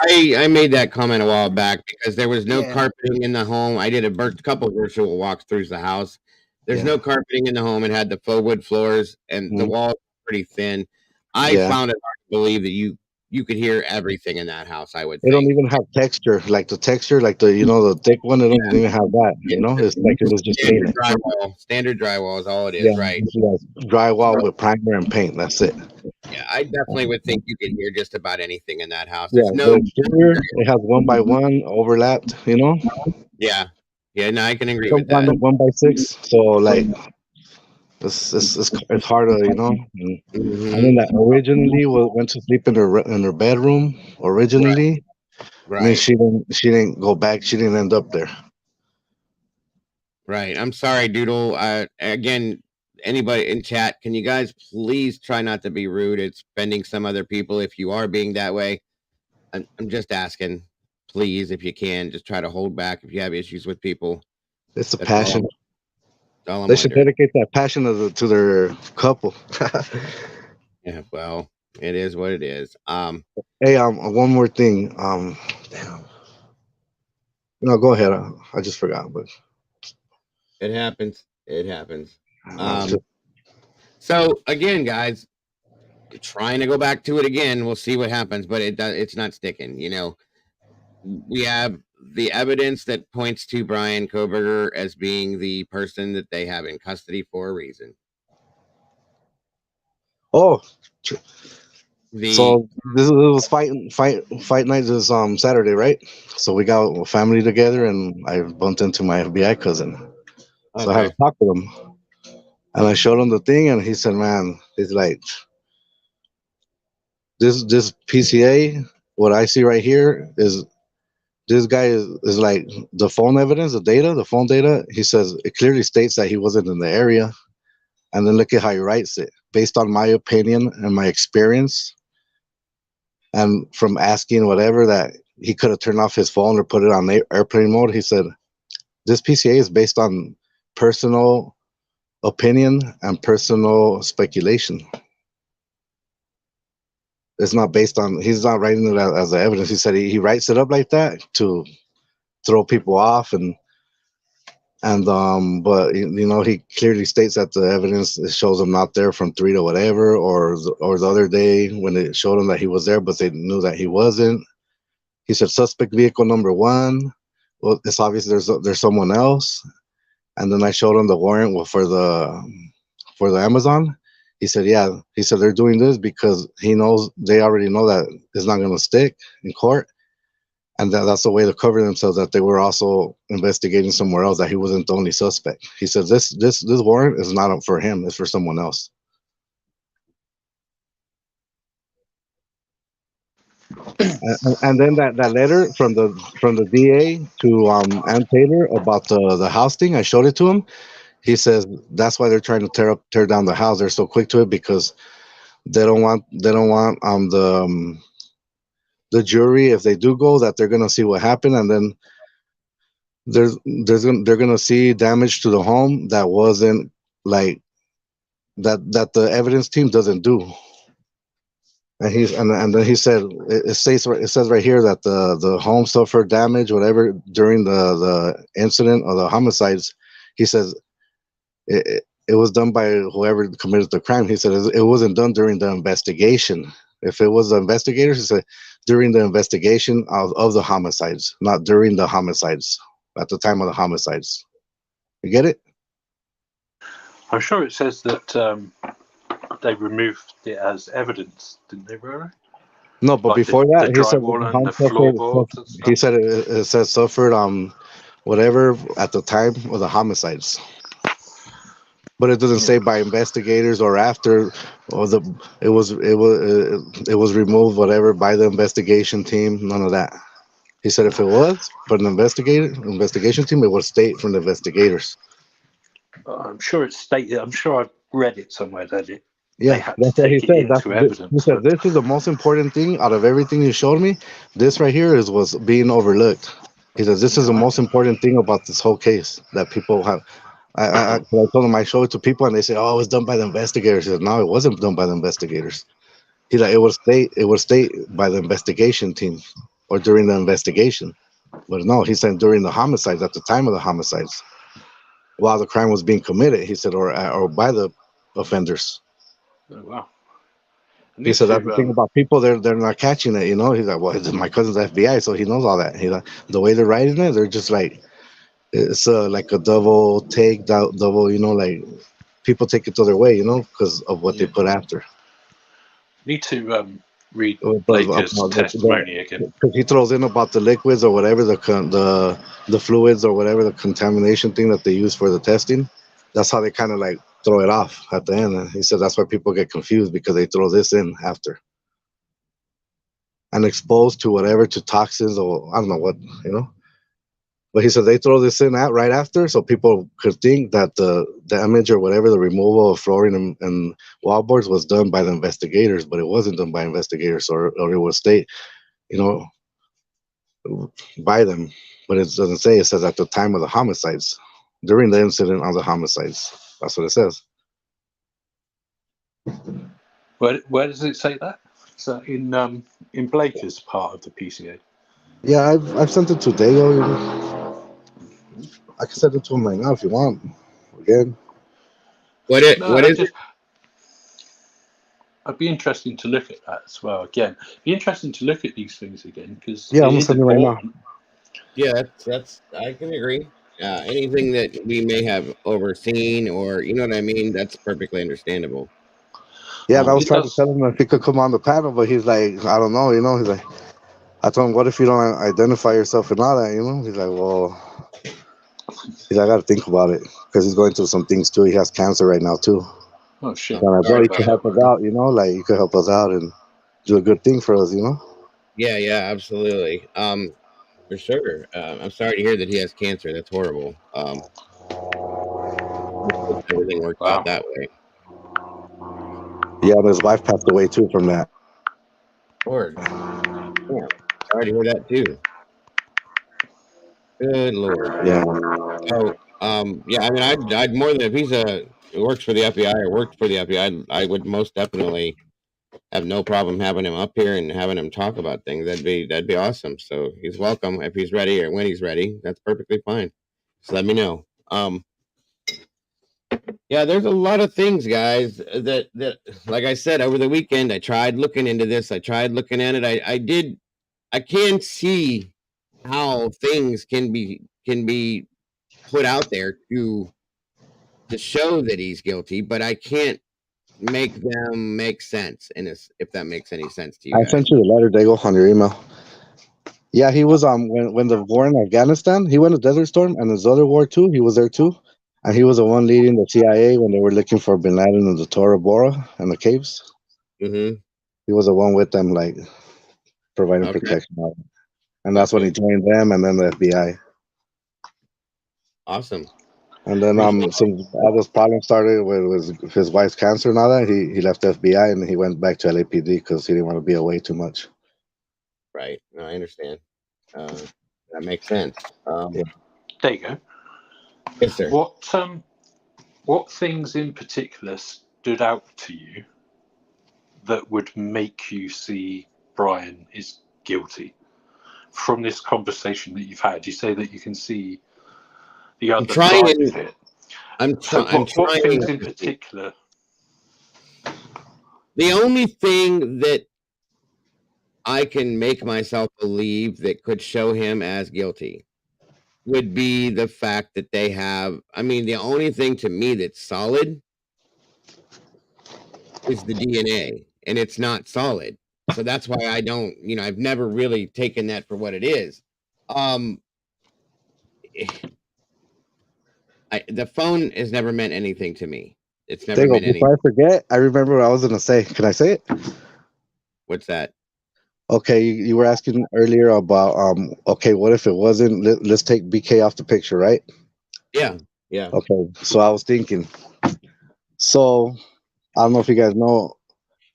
[SPEAKER 1] I made that comment a while back because there was no
[SPEAKER 6] Yeah.
[SPEAKER 1] carpeting in the home. I did a couple virtual walkthroughs the house. There's
[SPEAKER 10] Yeah.
[SPEAKER 1] no carpeting in the home. It had the faux wood floors and the
[SPEAKER 10] Mhm.
[SPEAKER 1] walls were pretty thin. I
[SPEAKER 10] Yeah.
[SPEAKER 1] found it hard to believe that you could hear everything in that house, I would
[SPEAKER 10] They don't
[SPEAKER 1] think.
[SPEAKER 10] even have texture, like the texture, like the thick one. They don't even have that. It's like it was just
[SPEAKER 1] Standard
[SPEAKER 10] painted.
[SPEAKER 1] drywall. Standard drywall is all it
[SPEAKER 10] Yeah,
[SPEAKER 1] is, right?
[SPEAKER 10] drywall with primer and paint. That's it.
[SPEAKER 1] Yeah, I definitely would think you could hear just about anything in that house.
[SPEAKER 10] Yeah,
[SPEAKER 1] There's
[SPEAKER 10] the
[SPEAKER 1] no
[SPEAKER 10] exterior, it has 1x1 overlapped.
[SPEAKER 1] Yeah. Yeah, no, I can agree
[SPEAKER 10] Some
[SPEAKER 1] with that.
[SPEAKER 10] 1x6. So like, it's hard to And then that originally went to sleep in her bedroom. Originally, I mean,
[SPEAKER 1] Right.
[SPEAKER 10] she didn't go back. She didn't end up there.
[SPEAKER 1] Right. I'm sorry, Doodle. Again, anybody in chat, can you guys please try not to be rude? It's offending some other people. If you are being that way, I'm just asking, please, if you can, just try to hold back if you have issues with people.
[SPEAKER 10] It's a
[SPEAKER 1] That's all
[SPEAKER 10] passion.
[SPEAKER 1] That's all I'm
[SPEAKER 10] They should
[SPEAKER 1] wondering.
[SPEAKER 10] dedicate that passion to their couple.
[SPEAKER 1] Yeah, well, it is what it is.
[SPEAKER 10] Hey, one more thing. Damn. No, go ahead. I just forgot, but
[SPEAKER 1] It happens. It happens.
[SPEAKER 10] just-
[SPEAKER 1] So again, guys, trying to go back to it again. We'll see what happens, but it's not sticking. We have the evidence that points to Bryan Kohberger as being the person that they have in custody for a reason.
[SPEAKER 10] oh,
[SPEAKER 1] The
[SPEAKER 10] so this was fight night this Saturday, right? So we got a family together, and I bumped into my FBI cousin. So I had
[SPEAKER 1] okay,
[SPEAKER 10] to talk to him, and I showed him the thing, and he said, "Man, he's like this PCA. What I see right here is." This guy is like the phone evidence, the phone data. He says it clearly states that he wasn't in the area. And then look at how he writes it. Based on my opinion and my experience, and from asking whatever that he could have turned off his phone or put it on airplane mode, he said, this PCA is based on personal opinion and personal speculation. It's not based on, he's not writing it as evidence. He said he writes it up like that to throw people off but he clearly states that the evidence shows him not there from 3 to whatever, or the other day when it showed him that he was there but they knew that he wasn't. He said suspect vehicle number 1. Well, it's obvious there's someone else. And then I showed him the warrant for the Amazon. He said they're doing this because they already know that it's not going to stick in court. And that's the way to cover themselves, that they were also investigating somewhere else, that he wasn't the only suspect. He said this warrant is not for him, it's for someone else. And then that letter from the DA to Ann Taylor about the house thing, I showed it to him. He says that's why they're trying to tear down the house. They're so quick to it because they don't want the jury, if they do go, that they're gonna see what happened, and then they're gonna see damage to the home that wasn't like that the evidence team doesn't do. And then he said it says right here that the home suffered damage, whatever, during the incident or the homicides. He says it was done by whoever committed the crime. He said it wasn't done during the investigation. If it was the investigators, he said during the investigation of the homicides, not during the homicides, at the time of the homicides. You get it?
[SPEAKER 5] I'm sure it says that they removed it as evidence, didn't they, really?
[SPEAKER 10] No, but
[SPEAKER 5] Like
[SPEAKER 10] before
[SPEAKER 5] the
[SPEAKER 10] that, he said
[SPEAKER 5] drywall
[SPEAKER 10] the
[SPEAKER 5] and
[SPEAKER 10] home
[SPEAKER 5] the floorboards and
[SPEAKER 10] he
[SPEAKER 5] stuff.
[SPEAKER 10] said it said suffered whatever at the time of the homicides. But it doesn't say by investigators or after, or it was removed whatever by the investigation team. None of that. He said if it was for an investigation team, it would state from the investigators.
[SPEAKER 5] I'm sure it's stated. I'm sure I've read it somewhere that they
[SPEAKER 10] Yeah,
[SPEAKER 5] had to
[SPEAKER 10] that's what he
[SPEAKER 5] take it
[SPEAKER 10] said.
[SPEAKER 5] into
[SPEAKER 10] He
[SPEAKER 5] evidence.
[SPEAKER 10] said this is the most important thing out of everything you showed me. This right here was being overlooked. He says this is the most important thing about this whole case that people have. I told him I showed it to people and they say, "Oh, it was done by the investigators." He said, "No, it wasn't done by the investigators." He's like, it was state by the investigation team or during the investigation." But no, he said during the homicides, at the time of the homicides, while the crime was being committed. He said, or by the offenders.
[SPEAKER 5] Oh, wow.
[SPEAKER 10] He said that's the thing about people; they're not catching it. You know, he's like, "Well, my cousin's FBI, so he knows all that." He's like, the way they're writing it, they're just like, it's like a double take, double. You know, like people take it to their way. You know, because of what they put after.
[SPEAKER 5] Need to read
[SPEAKER 10] Because
[SPEAKER 5] Blaker's testimony again.
[SPEAKER 10] he throws in about the liquids or whatever the fluids or whatever the contamination thing that they use for the testing. That's how they kind of like throw it off at the end. And he said that's why people get confused because they throw this in after and exposed to whatever, to toxins or I don't know what, you know. But he said they throw this in right after so people could think that the damage or whatever, the removal of flooring and wallboards was done by the investigators, but it wasn't done by investigators or it was state, you know, by them. But it doesn't say. It says at the time of the homicides, during the incident of the homicides. That's what it says.
[SPEAKER 5] Where does it say that? So in Blaker's part of the PCA.
[SPEAKER 10] Yeah, I've sent it to Dale. I can send it to him right now if you want. Again.
[SPEAKER 5] I'd be interesting to look at that as well. Again, be interesting to look at these things again because
[SPEAKER 10] I'm gonna send it right now.
[SPEAKER 1] Yeah, that's I can agree. Anything that we may have overseen or you know what I mean, that's perfectly understandable.
[SPEAKER 10] Yeah, and I was trying to tell him if he could come on the panel, but he's like, I don't know, you know. He's like, I told him, what if you don't identify yourself and all that, you know? He's like, well, I got to think about it because he's going through some things too. He has cancer right now too.
[SPEAKER 5] Oh shit!
[SPEAKER 10] So I'm like, you could help us out, you know, like you could help us out and do a good thing for us, you know.
[SPEAKER 1] Yeah, absolutely. For sure. I'm sorry to hear that he has cancer. That's horrible. Everything works out that way.
[SPEAKER 10] Yeah, and his wife passed away too from that.
[SPEAKER 1] Lord. Yeah, sorry to hear that too. Good Lord.
[SPEAKER 10] Yeah.
[SPEAKER 1] So, yeah, I mean, I'd more than if he's works for the FBI or worked for the FBI, I would most definitely have no problem having him up here and having him talk about things. That'd be awesome. So he's welcome if he's ready or when he's ready. That's perfectly fine. Just let me know. Yeah, there's a lot of things, guys, that like I said, over the weekend, I tried looking into this. I tried looking at it. I can see how things can be put out there to show that he's guilty, but I can't make them make sense if that makes any sense to you
[SPEAKER 10] I
[SPEAKER 1] guys.
[SPEAKER 10] sent you the letter, Dago, on your email. Yeah, he was when the war in Afghanistan, he went to Desert Storm, and his other war too, he was there too. And he was the one leading the CIA when they were looking for Bin Laden in the Tora Bora and the caves.
[SPEAKER 1] Mm-hmm.
[SPEAKER 10] He was the one with them, like providing protection. And that's when he joined them and then the FBI.
[SPEAKER 1] Awesome.
[SPEAKER 10] And then since all those problems started with his wife's cancer and all that, he left the FBI and he went back to LAPD because he didn't want to be away too much.
[SPEAKER 1] Right. No, I understand. That makes sense.
[SPEAKER 5] There you go.
[SPEAKER 1] Yes, sir.
[SPEAKER 5] What things in particular stood out to you that would make you see Bryan is guilty from this conversation that you've had? You say that you can see the other side of it.
[SPEAKER 1] I'm trying.
[SPEAKER 5] What things in particular?
[SPEAKER 1] The only thing that I can make myself believe that could show him as guilty would be the fact that they have, I mean, the only thing to me that's solid is the DNA, and it's not solid. So that's why I don't, I've never really taken that for what it is. The phone has never meant anything to me. It's never
[SPEAKER 10] Dago,
[SPEAKER 1] meant anything.
[SPEAKER 10] before I forget, I remember what I was gonna say. Can I say it?
[SPEAKER 1] What's that?
[SPEAKER 10] Okay, you were asking earlier about okay, what if it wasn't? Let's take BK off the picture, right?
[SPEAKER 1] Yeah. Yeah.
[SPEAKER 10] Okay, so I was thinking. So I don't know if you guys know,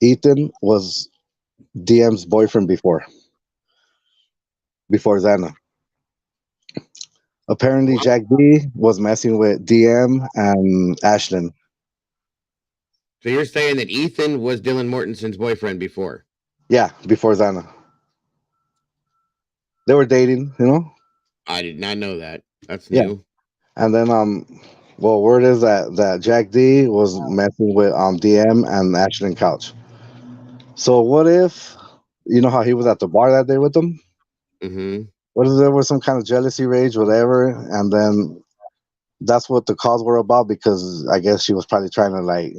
[SPEAKER 10] Ethan was DM's boyfriend before Xana. Apparently, Jack D was messing with DM and Ashlyn.
[SPEAKER 1] So you're saying that Ethan was Dylan Mortensen's boyfriend before?
[SPEAKER 10] Yeah, before Xana. They were dating, you know?
[SPEAKER 1] I did not know that. That's
[SPEAKER 10] Yeah.
[SPEAKER 1] new.
[SPEAKER 10] And then well, word is that Jack D was messing with DM and Ashlyn Couch. So what if, you know how he was at the bar that day with them?
[SPEAKER 1] Mm-hmm.
[SPEAKER 10] What if there was some kind of jealousy rage, whatever, and then that's what the calls were about, because I guess she was probably trying to, like,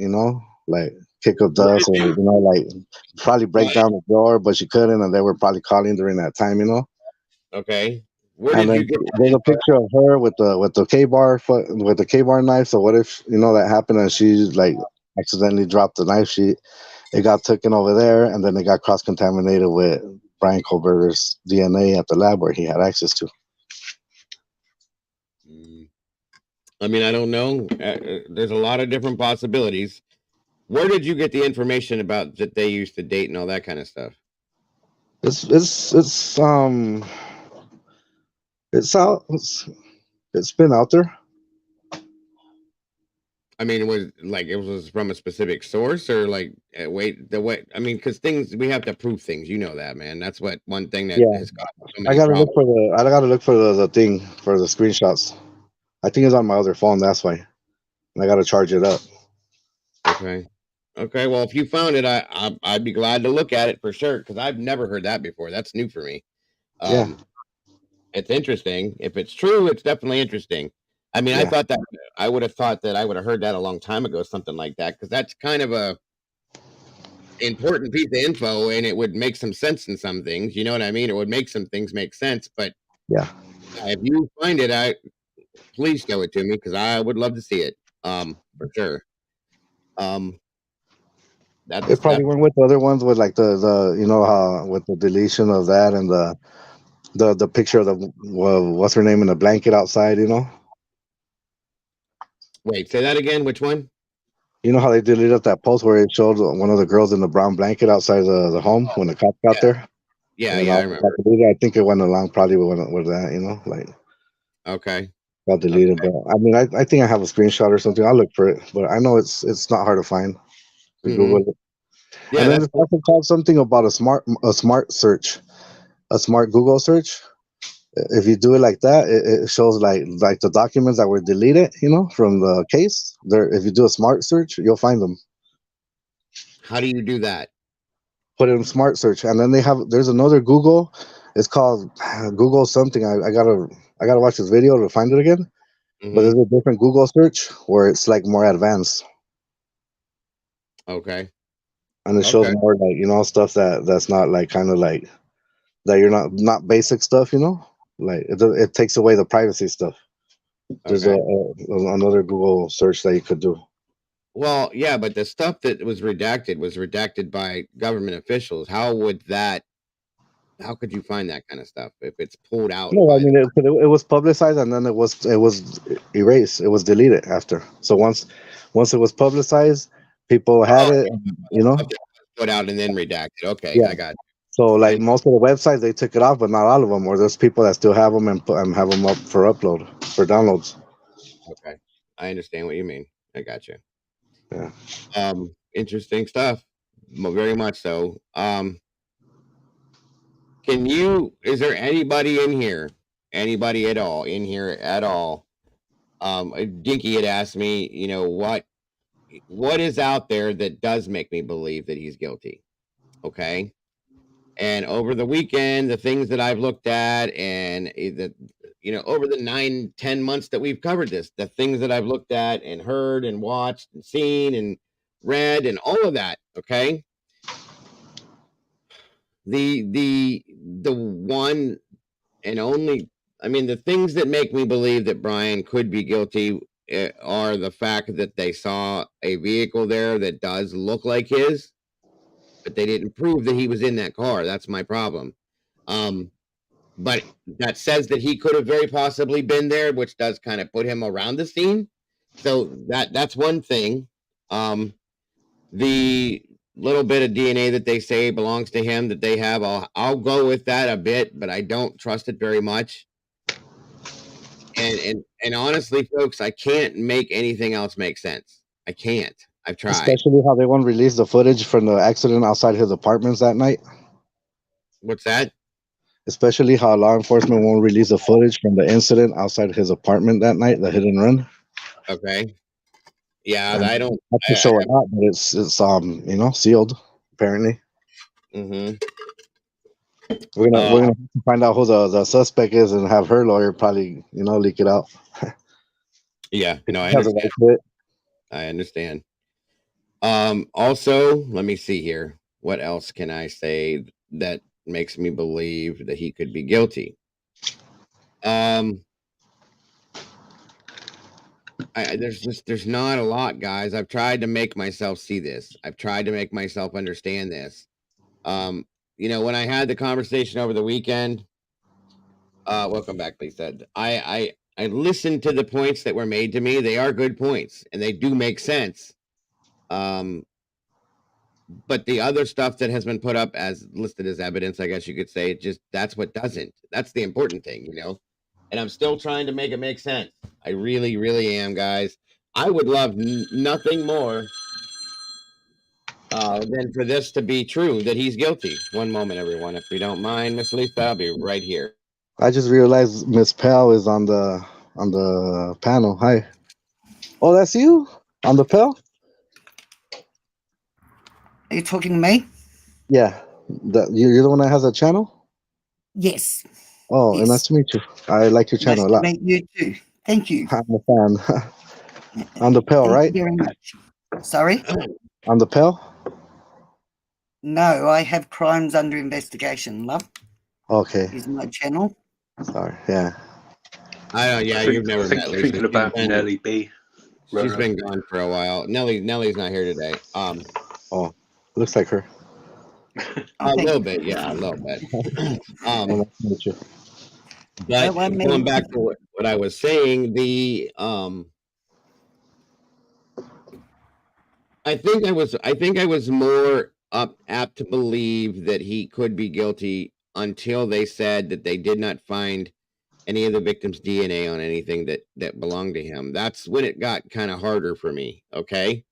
[SPEAKER 10] like kick up dust, or like probably break down the door, but she couldn't, and they were probably calling during that time,
[SPEAKER 1] Okay. Where
[SPEAKER 10] And
[SPEAKER 1] did you
[SPEAKER 10] then
[SPEAKER 1] get
[SPEAKER 10] there's a
[SPEAKER 1] that?
[SPEAKER 10] picture of her with the K bar knife. So what if that happened and she like accidentally dropped the knife? It got taken over there, and then it got cross contaminated with Bryan Kohberger's DNA at the lab where he had access to.
[SPEAKER 1] I mean, I don't know. There's a lot of different possibilities. Where did you get the information about that they used to date and all that kind of stuff?
[SPEAKER 10] It's out. It's been out there.
[SPEAKER 1] I mean, it was from a specific source, or like I mean, because we have to prove things. You know that, man. That's one thing that has caused so many problems.
[SPEAKER 10] I gotta look for the thing for the screenshots. I think it's on my other phone. That's why. And I gotta charge it up.
[SPEAKER 1] Okay. Well, if you found it, I'd be glad to look at it for sure, because I've never heard that before. That's new for me.
[SPEAKER 10] Yeah.
[SPEAKER 1] It's interesting. If it's true, it's definitely interesting. I mean,
[SPEAKER 10] Yeah.
[SPEAKER 1] I would have thought that I would have heard that a long time ago, something like that, because that's kind of a important piece of info, and it would make some sense in some things. You know what I mean? It would make some things make sense. But
[SPEAKER 10] yeah,
[SPEAKER 1] if you find it, please show it to me, because I would love to see it. For sure.
[SPEAKER 10] It probably went with the other ones with like the how with the deletion of that and the picture of what's her name in the blanket outside.
[SPEAKER 1] Wait, say that again. Which one?
[SPEAKER 10] You know how they deleted that post where it showed one of the girls in the brown blanket outside the home when the cops got there?
[SPEAKER 1] Yeah, I remember.
[SPEAKER 10] I think it went along probably with that, like.
[SPEAKER 1] Okay.
[SPEAKER 10] Got deleted, but I mean, I think I have a screenshot or something. I'll look for it, but I know it's not hard to find. Google it.
[SPEAKER 1] Yeah,
[SPEAKER 10] and then it's also called something about a smart search, a smart Google search. If you do it like that, it shows like the documents that were deleted, from the case. If you do a smart search, you'll find them.
[SPEAKER 1] How do you do that?
[SPEAKER 10] Put it in smart search, and then there's another Google. It's called Google something. I gotta watch this video to find it again. But there's a different Google search where it's like more advanced.
[SPEAKER 1] Okay.
[SPEAKER 10] And it shows more like stuff that's not like kind of like that you're not basic stuff, like it takes away the privacy stuff. There's another Google search that you could do.
[SPEAKER 1] Well, yeah, but the stuff that was redacted by government officials. How could you find that kind of stuff if it's pulled out?
[SPEAKER 10] No, I mean it was publicized and then it was erased. It was deleted after. So once it was publicized, people had it,
[SPEAKER 1] put out and then redacted. Okay,
[SPEAKER 10] yeah.
[SPEAKER 1] I got it.
[SPEAKER 10] So like most of the websites, they took it off, but not all of them. Or there's people that still have them and have them up for upload, for downloads.
[SPEAKER 1] Okay, I understand what you mean. I got you.
[SPEAKER 10] Yeah.
[SPEAKER 1] Interesting stuff. Very much so. Is there anybody in here? Anybody at all in here at all? Dinky had asked me, what is out there that does make me believe that he's guilty? Okay. And over the weekend, the things that I've looked at, and that, over the 9-10 months that we've covered this, the things that I've looked at and heard and watched and seen and read and all of that. Okay. The one and only, the things that make me believe that Bryan could be guilty are the fact that they saw a vehicle there that does look like his, but they didn't prove that he was in that car. That's my problem. But that says that he could have very possibly been there, which does kind of put him around the scene. So that's one thing. The little bit of DNA that they say belongs to him that they have, I'll go with that a bit, but I don't trust it very much. And honestly, folks, I can't make anything else make sense. I can't. I've tried.
[SPEAKER 10] Especially how they won't release the footage from the accident outside his apartments that night.
[SPEAKER 1] What's that?
[SPEAKER 10] Especially how law enforcement won't release the footage from the incident outside his apartment that night, the hit and run.
[SPEAKER 1] Okay. Yeah,
[SPEAKER 10] And
[SPEAKER 1] I don't
[SPEAKER 10] have to show it out, but it's sealed apparently.
[SPEAKER 1] Mm-hmm.
[SPEAKER 10] We're gonna have to find out who the suspect is and have her lawyer probably leak it out.
[SPEAKER 1] Yeah, no, I
[SPEAKER 10] Has a
[SPEAKER 1] understand.
[SPEAKER 10] right to it.
[SPEAKER 1] I understand. Also, let me see here. What else can I say that makes me believe that he could be guilty? There's not a lot, guys. I've tried to make myself see this. I've tried to make myself understand this. When I had the conversation over the weekend, welcome back, Lisa. I listened to the points that were made to me. They are good points, and they do make sense. But the other stuff that has been put up as listed as evidence, I guess you could say, that's what doesn't. That's the important thing, And I'm still trying to make it make sense. I really, really am, guys. I would love nothing more than for this to be true, that he's guilty. One moment, everyone. If you don't mind, Miss Lisa, I'll be right here.
[SPEAKER 10] I just realized Miss Pell is on the panel. Hi. Oh, that's you on the Pell?
[SPEAKER 6] Are you talking to me?
[SPEAKER 10] Yeah. You're the one that has a channel?
[SPEAKER 6] Yes.
[SPEAKER 10] Oh,
[SPEAKER 6] Yes.
[SPEAKER 10] and nice to meet you. I like your channel a lot.
[SPEAKER 6] Nice to meet you too. Thank you.
[SPEAKER 10] I'm a fan. On the Pell, right?
[SPEAKER 6] Thank you very much. Sorry?
[SPEAKER 10] On the Pell?
[SPEAKER 6] No, I have Crimes Under Investigation, love.
[SPEAKER 10] Okay.
[SPEAKER 6] Is my channel.
[SPEAKER 10] Sorry, yeah.
[SPEAKER 1] I don't. Yeah, you've never met Lisa.
[SPEAKER 5] Thinking about Nelly B.
[SPEAKER 1] She's been gone for a while. Nellie's not here today.
[SPEAKER 10] Oh, looks like her.
[SPEAKER 1] A little bit, yeah, a little bit. But going back to what I was saying, I think I was more apt to believe that he could be guilty until they said that they did not find any of the victim's DNA on anything that belonged to him. That's when it got kind of harder for me. Okay.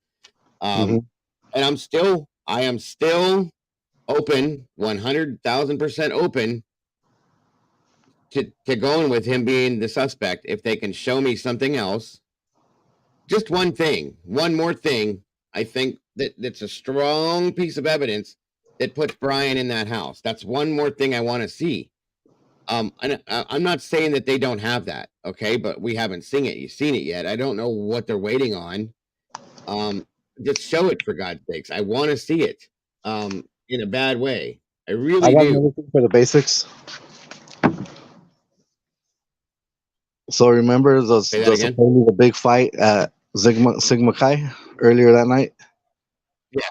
[SPEAKER 1] And I am still open, 100,000% open to going with him being the suspect. If they can show me something else, just one more thing, I think that's a strong piece of evidence that puts Bryan in that house. That's one more thing I want to see. And I'm not saying that they don't have that, okay, but we haven't seen it yet. I don't know what they're waiting on. Just show it, for God's sakes. I want to see it. In a bad way. I really
[SPEAKER 10] got
[SPEAKER 1] do.
[SPEAKER 10] another thing for the basics. So remember supposedly the big fight at Sigma Chi earlier that night?
[SPEAKER 1] Yeah.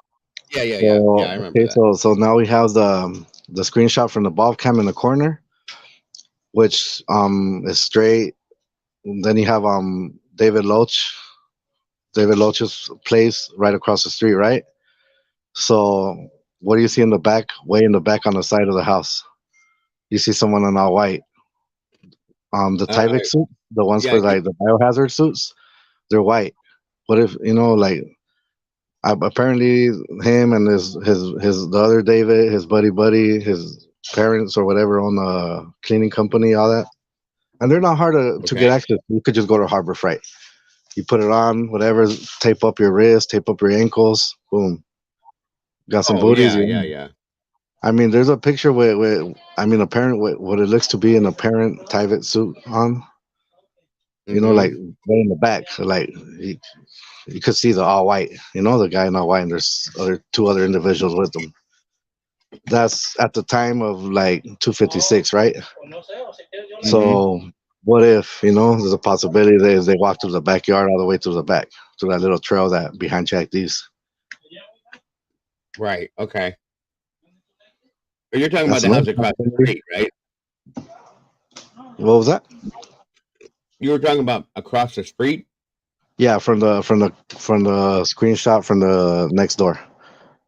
[SPEAKER 1] I remember that.
[SPEAKER 10] So now we have the screenshot from the bob cam in the corner, which is straight. And then you have David Loach's place right across the street, right? So what do you see in the back, way in the back on the side of the house? You see someone in all white. The Tyvek suit, the ones for like the biohazard suits, they're white. What if apparently him and his the other David, his buddy, his parents or whatever own a cleaning company, all that, and they're not hard to get access. You could just go to Harbor Freight. You put it on, whatever, tape up your wrist, tape up your ankles, boom. Got some booties.
[SPEAKER 1] Yeah.
[SPEAKER 10] I mean, there's a picture with I mean, a parent with what it looks to be an apparent private suit on. You know, like way in the back, so like you could see the all white. You know, the guy in all white, and there's two other individuals with them. That's at the time of like 256, right? So what if, there's a possibility that they walk through the backyard all the way to the back, to that little trail that behind Jack D's.
[SPEAKER 1] Right. Okay. But you're talking
[SPEAKER 10] That's
[SPEAKER 1] about the house
[SPEAKER 10] another
[SPEAKER 1] across the
[SPEAKER 10] possibility.
[SPEAKER 1] street, right?
[SPEAKER 10] What was that?
[SPEAKER 1] You were talking about across the street?
[SPEAKER 10] Yeah, from the screenshot from the next door.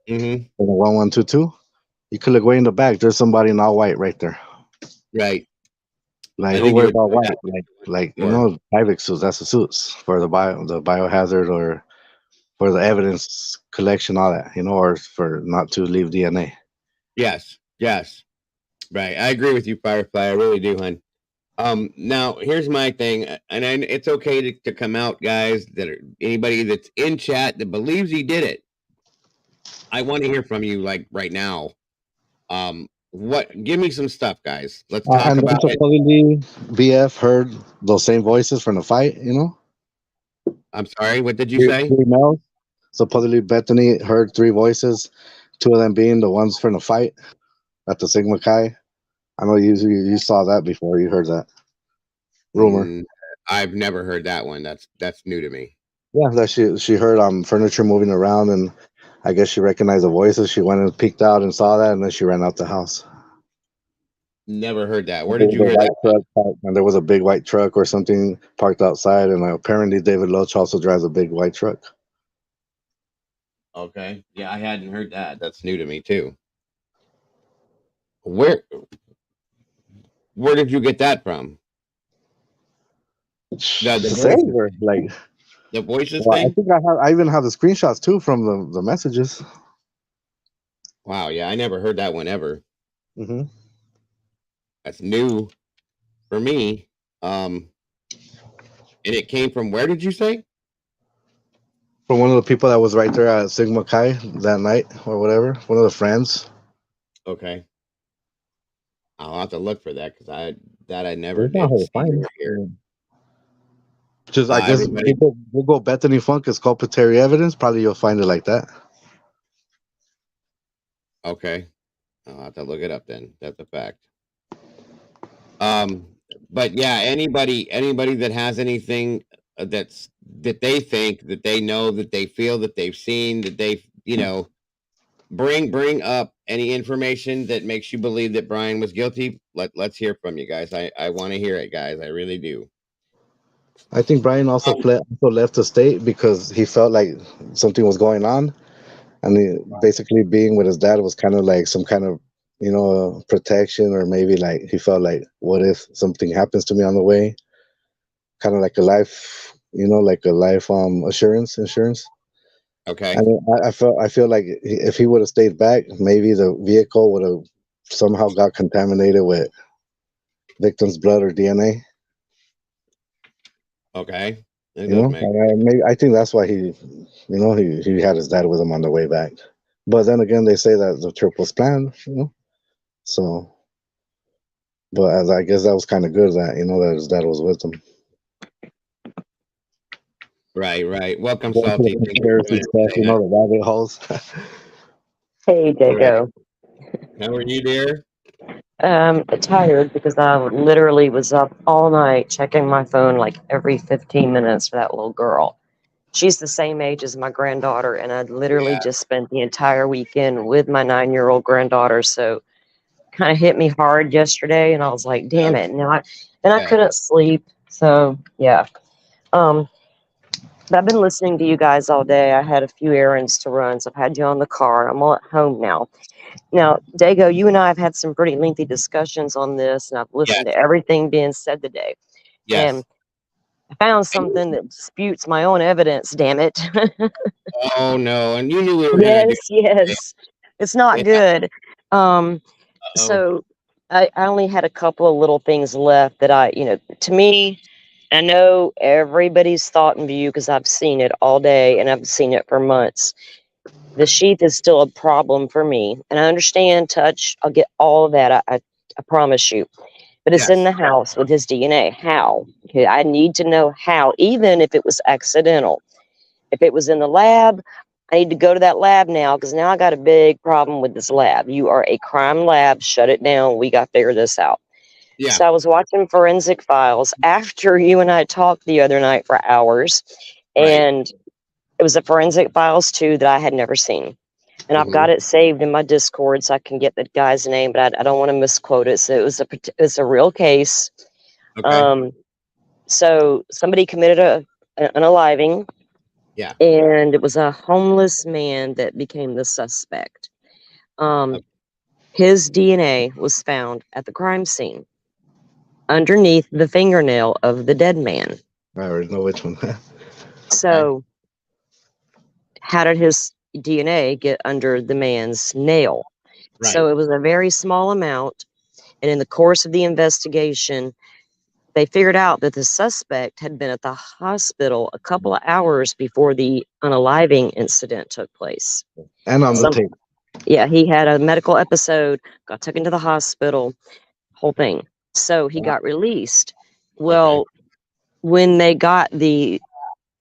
[SPEAKER 1] Mm-hmm.
[SPEAKER 10] From the 1122. You could look way in the back. There's somebody in all white right there.
[SPEAKER 1] Right.
[SPEAKER 10] Like
[SPEAKER 1] I
[SPEAKER 10] who
[SPEAKER 1] think you
[SPEAKER 10] wears
[SPEAKER 1] would
[SPEAKER 10] all
[SPEAKER 1] do
[SPEAKER 10] white?
[SPEAKER 1] that.
[SPEAKER 10] Like
[SPEAKER 1] Sure.
[SPEAKER 10] private suits. That's the suits for the biohazard or for the evidence collection, all that. Or for not to leave DNA.
[SPEAKER 1] Yes. Yes. Right. I agree with you, Firefly. I really do, hon. Now here's my thing, and it's okay to come out, guys. Anybody that's in chat that believes he did it. I want to hear from you, like right now. Give me some stuff, guys. Let's talk
[SPEAKER 10] And then
[SPEAKER 1] about it.
[SPEAKER 10] supposedly BF heard those same voices from the fight.
[SPEAKER 1] I'm sorry. What did you
[SPEAKER 10] Three
[SPEAKER 1] say?
[SPEAKER 10] males. Supposedly Bethany heard three voices, two of them being the ones from the fight at the Sigma Chi. I know you saw that before. You heard that rumor.
[SPEAKER 1] I've never heard that one. That's new to me.
[SPEAKER 10] Yeah, that she heard furniture moving around, and I guess she recognized the voices. She went and peeked out and saw that, and then she ran out the house.
[SPEAKER 1] Never heard that. Where
[SPEAKER 10] There
[SPEAKER 1] did
[SPEAKER 10] was
[SPEAKER 1] you
[SPEAKER 10] a
[SPEAKER 1] hear that?
[SPEAKER 10] white truck parked, and there was a big white truck or something parked outside, and apparently David Loach also drives a big white truck.
[SPEAKER 1] Okay. Yeah, I hadn't heard that. That's new to me too. Where did you get that from? The
[SPEAKER 10] Everywhere, like
[SPEAKER 1] the voices
[SPEAKER 10] well, I
[SPEAKER 1] thing?
[SPEAKER 10] think I even have the screenshots too from the messages.
[SPEAKER 1] Wow, yeah, I never heard that one ever.
[SPEAKER 10] Mm-hmm.
[SPEAKER 1] That's new for me. And it came from where did you say?
[SPEAKER 10] From one of the people that was right there at Sigma Chi that night or whatever. One of the friends.
[SPEAKER 1] Okay. I'll have to look for that because I never
[SPEAKER 10] It's not
[SPEAKER 1] did
[SPEAKER 10] hard to
[SPEAKER 1] see
[SPEAKER 10] find.
[SPEAKER 1] here.
[SPEAKER 10] Just I guess
[SPEAKER 1] Everybody.
[SPEAKER 10] Google Bethany Funk is culpatory evidence. Probably you'll find it like that.
[SPEAKER 1] Okay. I'll have to look it up then. That's a fact. But yeah, anybody that has anything that they think, that they know, that they feel, that they've seen, that they bring up any information that makes you believe that Bryan was guilty. Let's hear from you guys. I want to hear it, guys. I really do.
[SPEAKER 10] I think Bryan also left the state because he felt like something was going on, and basically being with his dad was kind of like some kind of protection, or maybe like he felt like, what if something happens to me on the way? Kind of like a life, like a life insurance.
[SPEAKER 1] Okay.
[SPEAKER 10] I mean, I feel like if he would have stayed back, maybe the vehicle would have somehow got contaminated with victim's blood or DNA.
[SPEAKER 1] Okay.
[SPEAKER 10] Maybe I think that's why he had his dad with him on the way back. But then again, they say that the trip was planned, So, but I guess that was kind of good that that his dad was with him.
[SPEAKER 1] Right. Welcome, Salty.
[SPEAKER 10] Conspiracy stuff, the rabbit holes.
[SPEAKER 11] Hey, Dago.
[SPEAKER 1] How are you, dear?
[SPEAKER 11] Tired because I literally was up all night checking my phone like every 15 minutes for that little girl. She's the same age as my granddaughter, and I literally just spent the entire weekend with my 9-year-old granddaughter. So, kind of hit me hard yesterday, and I was like, "Damn it!" I couldn't sleep. So, yeah. But I've been listening to you guys all day. I had a few errands to run, so I've had you on the car. I'm all at home now. Now, Dago, you and I have had some pretty lengthy discussions on this, and I've listened to everything being said today.
[SPEAKER 1] Yes.
[SPEAKER 11] And I found something that disputes my own evidence, damn it.
[SPEAKER 1] Oh, no. And you knew we were going to do
[SPEAKER 11] Yes. It's not good. So I only had a couple of little things left that to me, I know everybody's thought and view because I've seen it all day and I've seen it for months. The sheath is still a problem for me. And I understand touch. I'll get all of that. I promise you. But it's in
[SPEAKER 1] Yes.
[SPEAKER 11] the house with his DNA. How? Okay, I need to know how, even if it was accidental. If it was in the lab, I need to go to that lab now because now I got a big problem with this lab. You are a crime lab. Shut it down. We got to figure this out.
[SPEAKER 1] Yeah.
[SPEAKER 11] So I was watching Forensic Files after you and I talked the other night for hours.
[SPEAKER 1] Right.
[SPEAKER 11] And it was a Forensic Files 2 that I had never seen. And I've
[SPEAKER 1] Mhm.
[SPEAKER 11] got it saved in my Discord so I can get the guy's name, but I don't want to misquote it. So it's a real case.
[SPEAKER 1] Okay.
[SPEAKER 11] So somebody committed an unaliving.
[SPEAKER 1] Yeah.
[SPEAKER 11] And it was a homeless man that became the suspect.
[SPEAKER 1] Okay.
[SPEAKER 11] His DNA was found at the crime scene underneath the fingernail of the dead man.
[SPEAKER 10] I already know which one.
[SPEAKER 11] So, how did his DNA get under the man's nail?
[SPEAKER 1] Right.
[SPEAKER 11] So, it was a very small amount. And in the course of the investigation, they figured out that the suspect had been at the hospital a couple of hours before the unaliving incident took place.
[SPEAKER 10] And on the tape.
[SPEAKER 11] Yeah, he had a medical episode, got taken to the hospital, whole thing. So he got released. Well, when they got the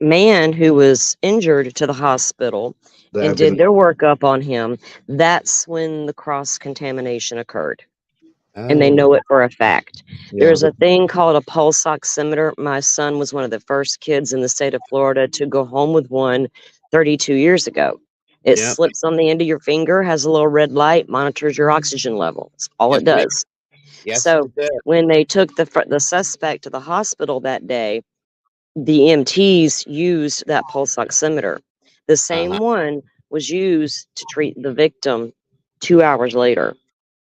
[SPEAKER 11] man who was injured to the hospital and did their workup on him, that's when the cross contamination occurred. And they know it for a fact. There's a thing called a pulse oximeter. My son was one of the first kids in the state of Florida to go home with one 32 years ago. It
[SPEAKER 1] Yep.
[SPEAKER 11] slips on the end of your finger, has a little red light, monitors your oxygen levels. All
[SPEAKER 1] Yes,
[SPEAKER 11] it does.
[SPEAKER 1] Yes.
[SPEAKER 11] So when they took the suspect to the hospital that day, the EMTs used that pulse oximeter. The same one was used to treat the victim 2 hours later.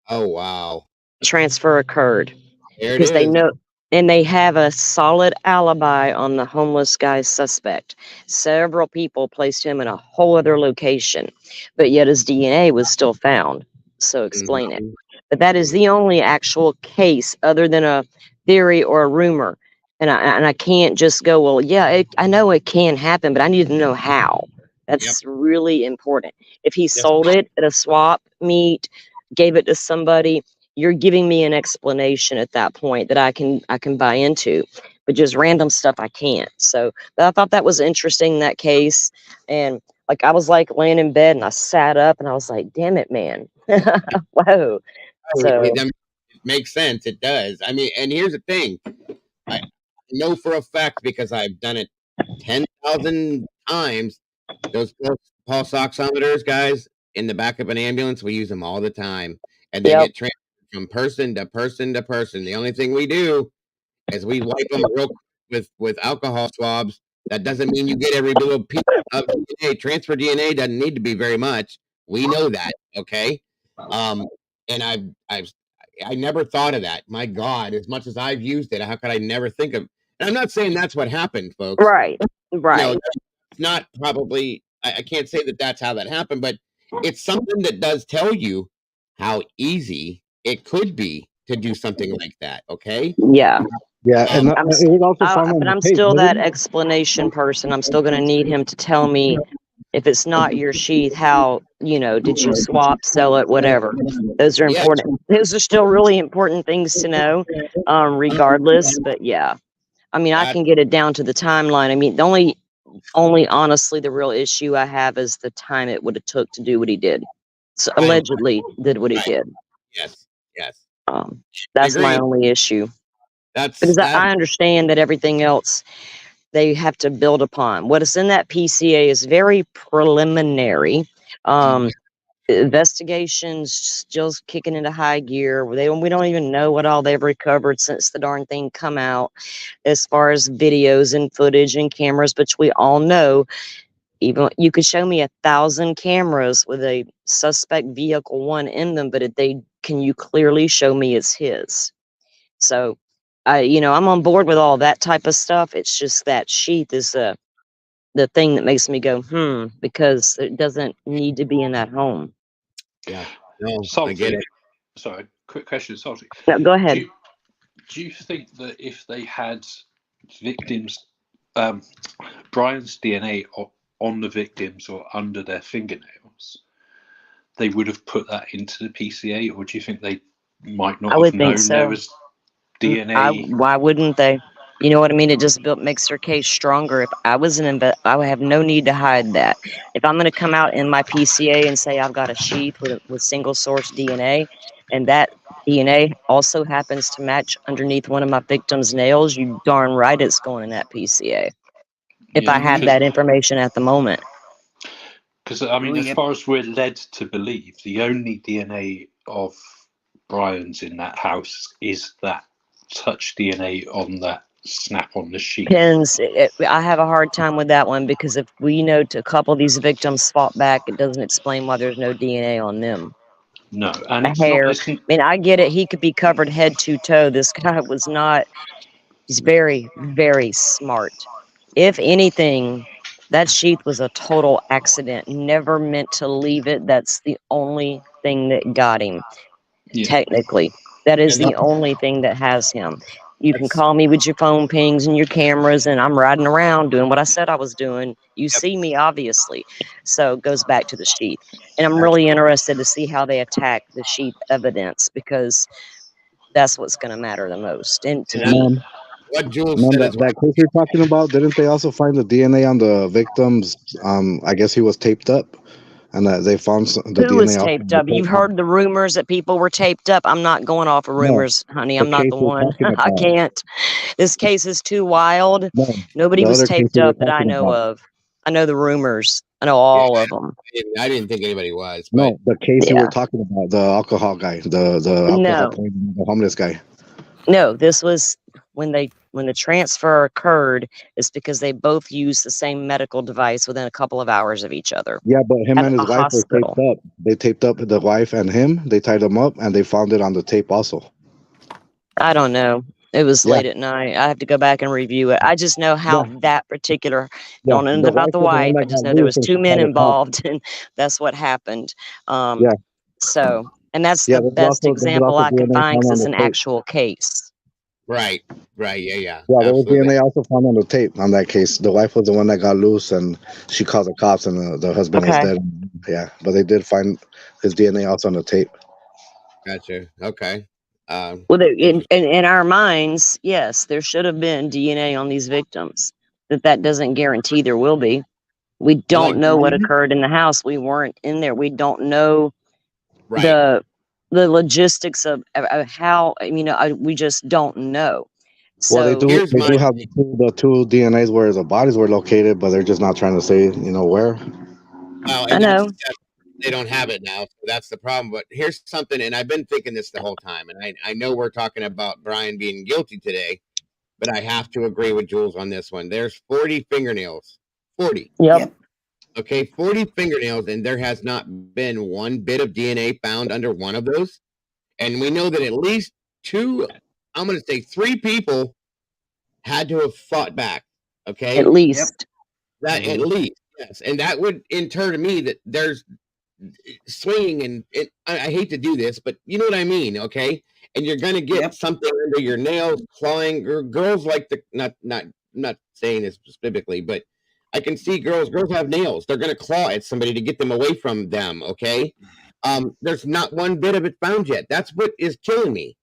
[SPEAKER 1] Oh, wow.
[SPEAKER 11] Transfer occurred
[SPEAKER 1] There it
[SPEAKER 11] because they
[SPEAKER 1] is.
[SPEAKER 11] know, and they have a solid alibi on the homeless guy's suspect. Several people placed him in a whole other location, but yet his DNA was still found. So explain it. But that is the only actual case other than a theory or a rumor. And I can't just go, well, yeah, I know it can happen, but I need to know how. That's really important. If he sold it at a swap meet, gave it to somebody, you're giving me an explanation at that point that I can buy into, but just random stuff I can't. So I thought that was interesting, that case. And like I was like laying in bed and I sat up and I was like, damn it, man. Whoa. So
[SPEAKER 1] It makes sense. It does. I mean, and here's the thing. I know for a fact because I've done it 10,000 times. Those pulse oximeters, guys, in the back of an ambulance, we use them all the time. And they get transferred from person to person to person. The only thing we do is we wipe them real quick with alcohol swabs. That doesn't mean you get every little piece of DNA. Transfer DNA doesn't need to be very much. We know that, okay? And I never thought of that. My God, as much as I've used it, how could I never think of? And I'm not saying that's what happened, folks.
[SPEAKER 11] right.
[SPEAKER 1] You know, it's not probably. I can't say that that's how that happened, but it's something that does tell you how easy it could be to do something like that. Okay.
[SPEAKER 11] Yeah.
[SPEAKER 10] Yeah, and
[SPEAKER 11] I'm,
[SPEAKER 10] it was also found on
[SPEAKER 11] but
[SPEAKER 10] the
[SPEAKER 11] I'm
[SPEAKER 10] tape,
[SPEAKER 11] still
[SPEAKER 10] wasn't
[SPEAKER 11] that
[SPEAKER 10] it?
[SPEAKER 11] explanation person. I'm still going to need him to tell me if it's not your sheath, how, did you swap, sell it, whatever. Those are important. Those are still really important things to know, regardless. But yeah, I mean, I can get it down to the timeline. I mean, the only honestly, the real issue I have is the time it would have took to do what he did. So allegedly did what he did.
[SPEAKER 1] Yes. Yes.
[SPEAKER 11] That's my only issue. Because I understand that everything else they have to build upon. What is in that PCA is very preliminary. Investigations still kicking into high gear. We don't even know what all they've recovered since the darn thing come out, as far as videos and footage and cameras. But we all know, even you could show me 1,000 cameras with a suspect vehicle one in them, but can you clearly show me it's his? So I'm on board with all that type of stuff. It's just that sheath is the thing that makes me go, because it doesn't need to be in that home.
[SPEAKER 1] Yeah. No,
[SPEAKER 5] Salty.
[SPEAKER 1] I get it.
[SPEAKER 5] Sorry, quick question, Salty.
[SPEAKER 11] No, go ahead.
[SPEAKER 5] Do you think that if they had victims, Bryan's DNA on the victims or under their fingernails, they would have put that into the PCA, or do you think they might not
[SPEAKER 11] I
[SPEAKER 5] have
[SPEAKER 11] would think
[SPEAKER 5] known there
[SPEAKER 11] so.
[SPEAKER 5] was DNA?
[SPEAKER 11] Why wouldn't they? You know what I mean? It just makes their case stronger. If I was I would have no need to hide that. If I'm going to come out in my PCA and say I've got a sheath with single source DNA, and that DNA also happens to match underneath one of my victim's nails, you darn right it's going in that PCA. If I had that information at the moment.
[SPEAKER 5] Because, I mean, as far as we're led to believe, the only DNA of Bryan's in that house is that touch DNA on that snap on the sheet.
[SPEAKER 11] Depends. I have a hard time with that one because if we know a couple of these victims fought back, it doesn't explain why there's no DNA on them.
[SPEAKER 5] No, and it's
[SPEAKER 11] hair.
[SPEAKER 5] not.
[SPEAKER 11] I mean, I get it. He could be covered head to toe. This guy was not. He's very, very smart. If anything, that sheath was a total accident. Never meant to leave it. That's the only thing that got him.
[SPEAKER 5] Yeah.
[SPEAKER 11] Technically, that is the only thing that has him. You can call me with your phone pings and your cameras, and I'm riding around doing what I said I was doing. You see me, obviously. So it goes back to the sheath. And I'm really interested to see how they attack the sheath evidence because that's what's going to matter the most. And to me,
[SPEAKER 1] what Jules said is
[SPEAKER 10] that case you're talking about, didn't they also find the DNA on the victims? I guess he was taped up. And they found the
[SPEAKER 11] who
[SPEAKER 10] DNA
[SPEAKER 11] was taped up? You've heard the rumors that people were taped up. I'm not going off of rumors, honey. I'm not the one. I can't. This case is too wild. Nobody was taped up that I know of. I know the rumors. I know all of them.
[SPEAKER 1] I didn't think anybody was. But
[SPEAKER 10] no, the case you were talking about, the alcohol guy, the alcohol poisoning, the homeless guy.
[SPEAKER 11] No, this was when the transfer occurred. It's because they both used the same medical device within a couple of hours of each other.
[SPEAKER 10] Yeah, but him and his wife were taped up. They taped up the wife and him. They tied them up, and they found it on the tape also.
[SPEAKER 11] I don't know. It was late at night. I have to go back and review it. I just know how that particular. Don't know anything about the wife. I just know there was two men involved, and that's what happened. So. And that's the best example I can find because it's an actual case.
[SPEAKER 1] Right. Yeah.
[SPEAKER 10] Yeah, there was DNA also found on the tape on that case. The wife was the one that got loose, and she called the cops, and the husband was dead. Yeah, but they did find his DNA also on the tape.
[SPEAKER 1] Gotcha. Okay.
[SPEAKER 11] Well, in our minds, yes, there should have been DNA on these victims. That doesn't guarantee there will be. We don't know what occurred in the house. We weren't in there. We don't know. The logistics of how, we just don't know. So
[SPEAKER 10] well, they do have the two DNAs where the bodies were located, but they're just not trying to say, where.
[SPEAKER 1] Well, I know they don't have it now. So that's the problem. But here's something, and I've been thinking this the whole time, and I know we're talking about Bryan being guilty today, but I have to agree with Jules on this one. There's 40 fingernails. 40.
[SPEAKER 11] Yep.
[SPEAKER 1] Okay, 40 fingernails, and there has not been one bit of DNA found under one of those. And we know that at least two, I'm going to say 3 people had to have fought back. Okay?
[SPEAKER 11] At least.
[SPEAKER 1] At least, yes. And that would inter to me that there's swinging, and I hate to do this, but you know what I mean, okay? And you're going to get something under your nails, clawing, or girls like not saying this specifically, but I can see girls have nails. They're going to claw at somebody to get them away from them, okay? There's not one bit of it found yet. That's what is killing me.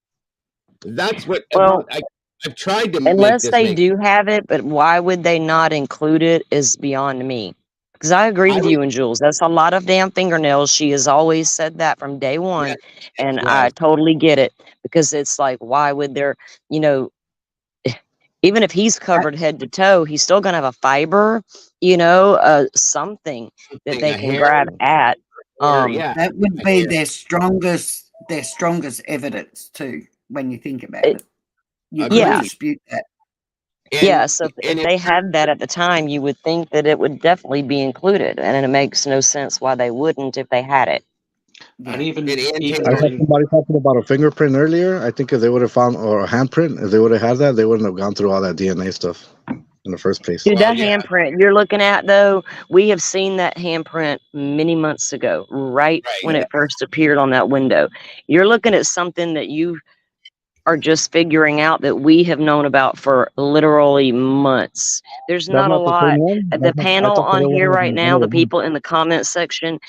[SPEAKER 1] That's what I've tried to
[SPEAKER 11] unless they do have it, but why would they not include it is beyond me. Because I agree with you and Jules. That's a lot of damn fingernails. She has always said that from day one. And I totally get it. Because it's like, why would there, even if he's covered head to toe, he's still going to have a fiber, something that they can grab at.
[SPEAKER 6] That would be their strongest evidence too, when you think about it. You can't dispute that.
[SPEAKER 11] So if they had that at the time, you would think that it would definitely be included, and it makes no sense why they wouldn't if they had it.
[SPEAKER 5] And even
[SPEAKER 10] I heard somebody talking about a fingerprint earlier. I think if they would have found, or a handprint, if they would have had that, they wouldn't have gone through all that DNA stuff in the first place.
[SPEAKER 11] Dude, that handprint you're looking at, though, we have seen that handprint many months ago, right when it first appeared on that window. You're looking at something that are just figuring out that we have known about for literally months. There's
[SPEAKER 10] That's
[SPEAKER 11] not a
[SPEAKER 10] not the same
[SPEAKER 11] lot.
[SPEAKER 10] one.
[SPEAKER 11] The
[SPEAKER 10] I
[SPEAKER 11] panel
[SPEAKER 10] thought that
[SPEAKER 11] on
[SPEAKER 10] it
[SPEAKER 11] here
[SPEAKER 10] was
[SPEAKER 11] right now,
[SPEAKER 10] another
[SPEAKER 11] the
[SPEAKER 10] one.
[SPEAKER 11] people in the comment section,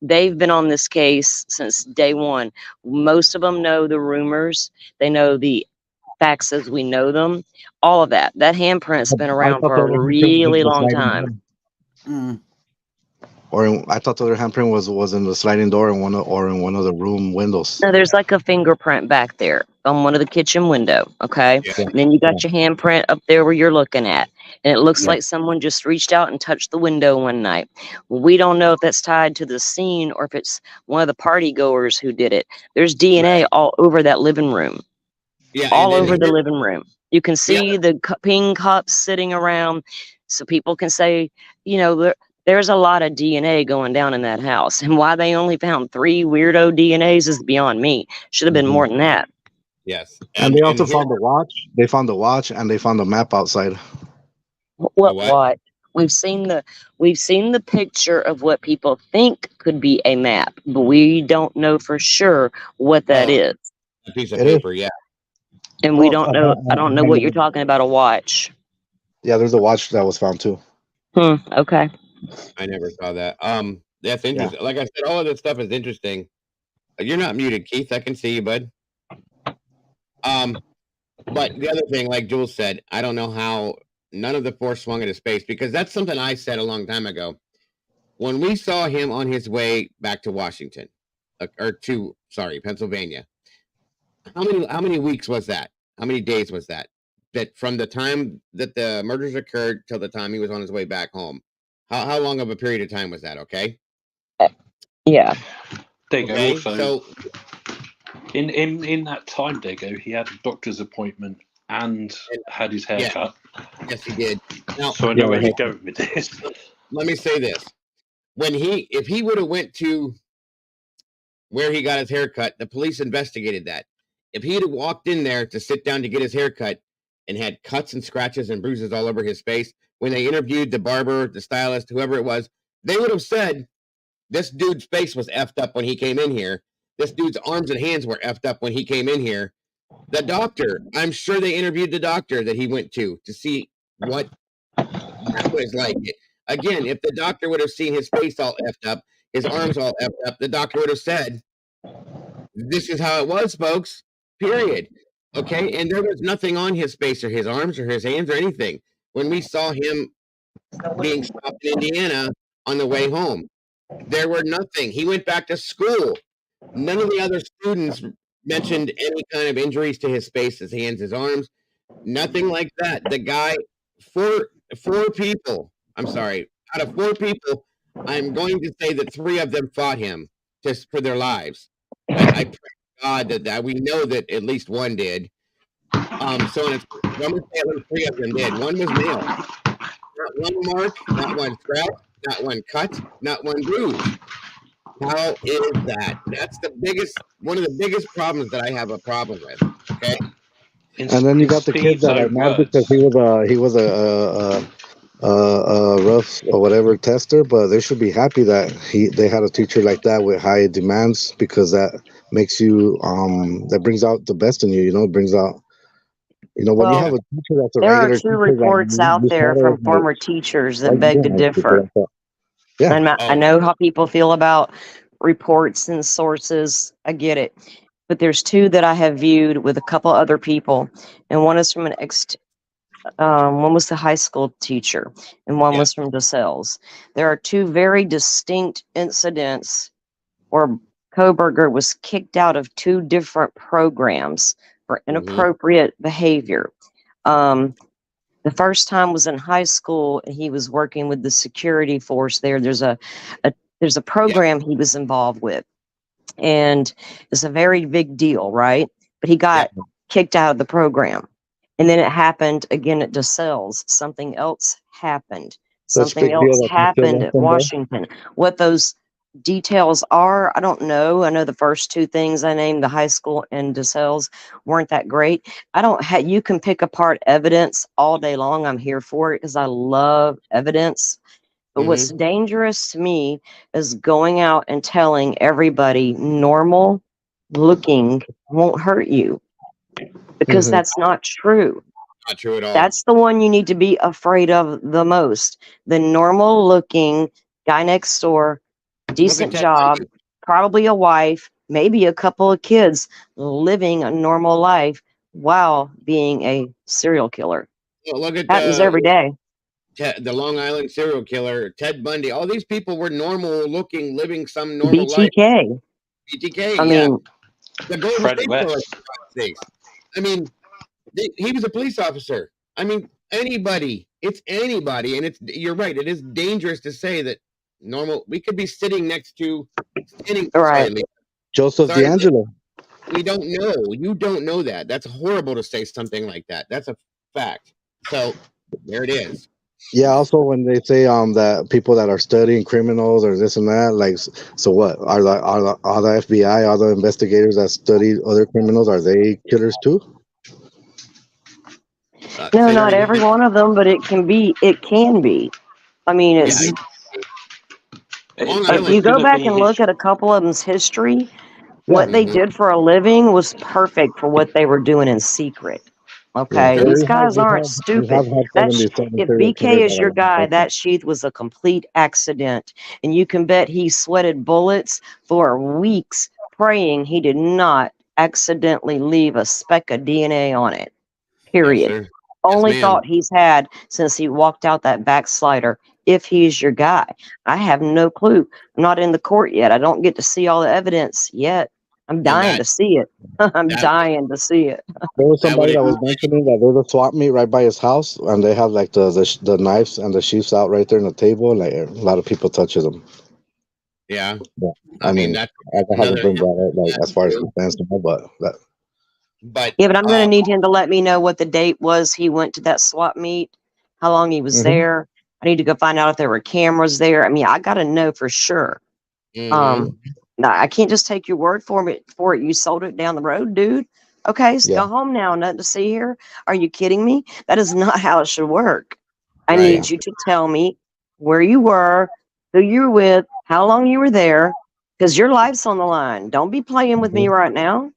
[SPEAKER 11] they've been on this case since day one. Most of them know the rumors. They know the facts as we know them. All of that. That handprint's been
[SPEAKER 10] I
[SPEAKER 11] around
[SPEAKER 10] thought
[SPEAKER 11] for
[SPEAKER 10] the
[SPEAKER 11] a
[SPEAKER 10] other handprint was
[SPEAKER 11] really
[SPEAKER 10] in the
[SPEAKER 11] long
[SPEAKER 10] sliding
[SPEAKER 11] time.
[SPEAKER 10] door. I thought the other handprint was in the sliding door in one of the room windows.
[SPEAKER 11] No, there's like a fingerprint back there on one of the kitchen window. Okay.
[SPEAKER 1] Yeah.
[SPEAKER 11] And then you got your handprint up there where you're looking at. And it looks
[SPEAKER 10] Yeah.
[SPEAKER 11] like someone just reached out and touched the window one night. We don't know if that's tied to the scene or if it's one of the party goers who did it. There's DNA all over that living room.
[SPEAKER 1] Yeah,
[SPEAKER 11] All
[SPEAKER 1] and
[SPEAKER 11] over the
[SPEAKER 1] here,
[SPEAKER 11] living room. You can see the ping cups sitting around so people can say, you know, there's a lot of DNA going down in that house. And why they only found 3 weirdo DNAs is beyond me. Should have been more than that.
[SPEAKER 1] yes,
[SPEAKER 10] And they also
[SPEAKER 1] here,
[SPEAKER 10] found the watch. They found the watch and they found the map outside.
[SPEAKER 11] What? We've seen the picture of what people think could be a map, but we don't know for sure what that is.
[SPEAKER 1] a piece of
[SPEAKER 10] It is.
[SPEAKER 1] paper, yeah.
[SPEAKER 11] And we don't know. I don't know what you're talking about. A watch.
[SPEAKER 10] Yeah, there's a watch that was found too.
[SPEAKER 11] Okay.
[SPEAKER 1] I never saw that. That's interesting. Like I said, all of this stuff is interesting. You're not muted, Keith. I can see you, bud. But the other thing, like Jules said, I don't know how none of the force swung into space, because that's something I said a long time ago. When we saw him on his way back to Washington, Pennsylvania, how many weeks was that? How many days was that? That from the time that the murders occurred till the time he was on his way back home? How long of a period of time was that? Okay.
[SPEAKER 11] Yeah.
[SPEAKER 5] Dago,
[SPEAKER 1] Okay,
[SPEAKER 5] also, in that time, Dago, he had a doctor's appointment and had his hair cut.
[SPEAKER 1] Yes, he did. Now,
[SPEAKER 5] So I know where you're going with this.
[SPEAKER 1] Let me say this: if he would have went to where he got his hair cut, the police investigated that. If he'd have walked in there to sit down to get his hair cut and had cuts and scratches and bruises all over his face, when they interviewed the barber, the stylist, whoever it was, they would have said, this dude's face was effed up when he came in here. This dude's arms and hands were effed up when he came in here. The doctor, I'm sure they interviewed the doctor that he went to see what that was like. Again, if the doctor would have seen his face all effed up, his arms all effed up, the doctor would have said, this is how it was, folks, period. Okay, and there was nothing on his face or his arms or his hands or anything when we saw him being stopped in Indiana on the way home. There were nothing. He went back to school. None of the other students mentioned any kind of injuries to his face, his hands, his arms. Nothing like that. The guy, four people, I'm sorry, out of 4 people, I'm going to say that 3 of them fought him just for their lives. I pray to God that we know that at least one did. So I'm going to say at least 3 of them did. One was nailed. Not one mark, not one scratch, not one cut, not one bruise. How is that? That's one of the biggest problems that I have a problem with. Okay.
[SPEAKER 10] And then you got the kid that are mad because he was a rough or whatever tester, but they should be happy that they had a teacher like that with high demands, because that makes you that brings out the best in you. You know, it brings out. When you have a teacher that's a
[SPEAKER 11] there are
[SPEAKER 10] regular
[SPEAKER 11] 2
[SPEAKER 10] teacher,
[SPEAKER 11] reports out there from former teachers that beg to differ.
[SPEAKER 10] Yeah.
[SPEAKER 11] And I know how people feel about reports and sources. I get it. But there's 2 that I have viewed with a couple other people. And one is from one was the high school teacher and one was from DeSales. There are 2 very distinct incidents where Kohberger was kicked out of 2 different programs for inappropriate behavior. The first time was in high school, and he was working with the security force there. There's a program he was involved with, and it's a very big deal, right? But he got kicked out of the program. And then it happened again at DeSales. Something else happened. Something else happened at Washington. What those details are, I don't know. I know the first 2 things I named, the high school and DeSales, weren't that great. You can pick apart evidence all day long. I'm here for it because I love evidence. But what's dangerous to me is going out and telling everybody normal looking won't hurt you. because that's not true.
[SPEAKER 1] Not true at all.
[SPEAKER 11] That's the one you need to be afraid of the most. The normal looking guy next door, decent
[SPEAKER 1] Ted
[SPEAKER 11] job,
[SPEAKER 1] Bundy.
[SPEAKER 11] probably a wife, maybe a couple of kids, living a normal life while being a serial killer.
[SPEAKER 1] Well, look at
[SPEAKER 11] Happens every day.
[SPEAKER 1] the Long Island serial killer, Ted Bundy. All these people were normal looking, living some normal life.
[SPEAKER 11] BTK.
[SPEAKER 1] BTK,
[SPEAKER 11] I mean,
[SPEAKER 1] the Golden
[SPEAKER 5] Fred
[SPEAKER 1] State
[SPEAKER 5] West.
[SPEAKER 1] Killer, for God's sakes. I mean, he was a police officer. I mean, anybody. It's anybody, and you're right. It is dangerous to say that normal. We could be sitting next to, standing.
[SPEAKER 11] Right.
[SPEAKER 1] Sorry,
[SPEAKER 10] Joseph
[SPEAKER 1] Sorry,
[SPEAKER 10] D'Angelo.
[SPEAKER 1] we don't know. You don't know that. That's horrible to say something like that. That's a fact. So there it is.
[SPEAKER 10] Yeah. Also, when they say that people that are studying criminals or this and that, like, so what are the FBI, all the investigators that study other criminals, are they killers too?
[SPEAKER 11] no, not every one of them, but it can be. It can be. I mean, it's. If you go back and look at a couple of them's history, what they did for a living was perfect for what they were doing in secret. Okay, these guys aren't stupid. If BK is your guy, that sheath was a complete accident, and you can bet he sweated bullets for weeks praying he did not accidentally leave a speck of DNA on it. Period.
[SPEAKER 1] Yes,
[SPEAKER 11] Only thought he's had since he walked out that backslider. If he's your guy, I have no clue. I'm not in the court yet. I don't get to see all the evidence yet. I'm dying to see it. I'm dying to see it.
[SPEAKER 10] There was somebody that was mentioning that there's a swap meet right by his house, and they have like the knives and the sheaths out right there on the table, and like a lot of people touches them.
[SPEAKER 1] Yeah.
[SPEAKER 10] I mean,
[SPEAKER 1] that's
[SPEAKER 10] I haven't been brought up like as far as defense, but
[SPEAKER 11] yeah, but I'm going to need him to let me know what the date was he went to that swap meet, how long he was there. I need to go find out if there were cameras there. I mean, I got to know for sure. No, I can't just take your word for it. You sold it down the road, dude. Okay, so go home now. Nothing to see here. Are you kidding me? That is not how it should work. I need you to tell me where you were, who you were with, how long you were there, because your life's on the line. Don't be playing with me right now.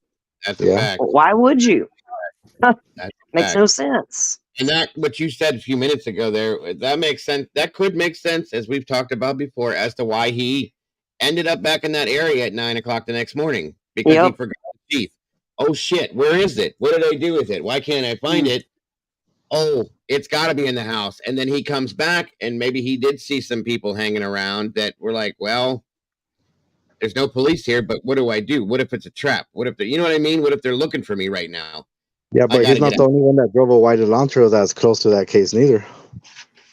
[SPEAKER 1] That's a fact.
[SPEAKER 11] Why would you? Makes no
[SPEAKER 1] fact.
[SPEAKER 11] sense.
[SPEAKER 1] And that, what you said a few minutes ago there, that makes sense. That could make sense, as we've talked about before, as to why he ended up back in that area at 9 o'clock the next morning, because he forgot the sheath. Oh shit, where is it? What did I do with it? Why can't I find it? Oh, it's got to be in the house. And then he comes back, and maybe he did see some people hanging around that were like, well, there's no police here, but what do I do? What if it's a trap? What if you know what I mean? What if they're looking for me right now?
[SPEAKER 10] Yeah, but he's not the only one that drove a white Elantra that's close to that case neither.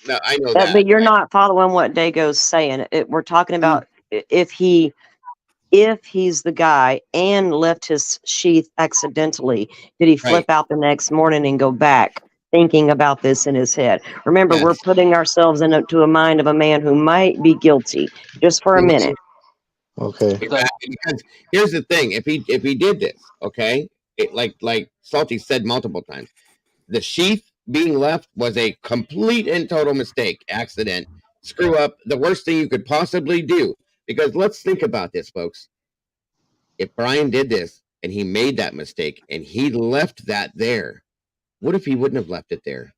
[SPEAKER 1] No, I know that.
[SPEAKER 11] But you're not following what Dago's saying. We're talking about if he's the guy and left his sheath accidentally, did he flip out the next morning and go back thinking about this in his head? Remember, we're putting ourselves into a mind of a man who might be guilty just for a minute.
[SPEAKER 10] Okay.
[SPEAKER 1] Exactly. Because here's the thing: if he did this, okay, like Salty said multiple times, the sheath being left was a complete and total mistake, accident, screw up, the worst thing you could possibly do. Because let's think about this, folks. If Bryan did this and he made that mistake and he left that there, what if he wouldn't have left it there?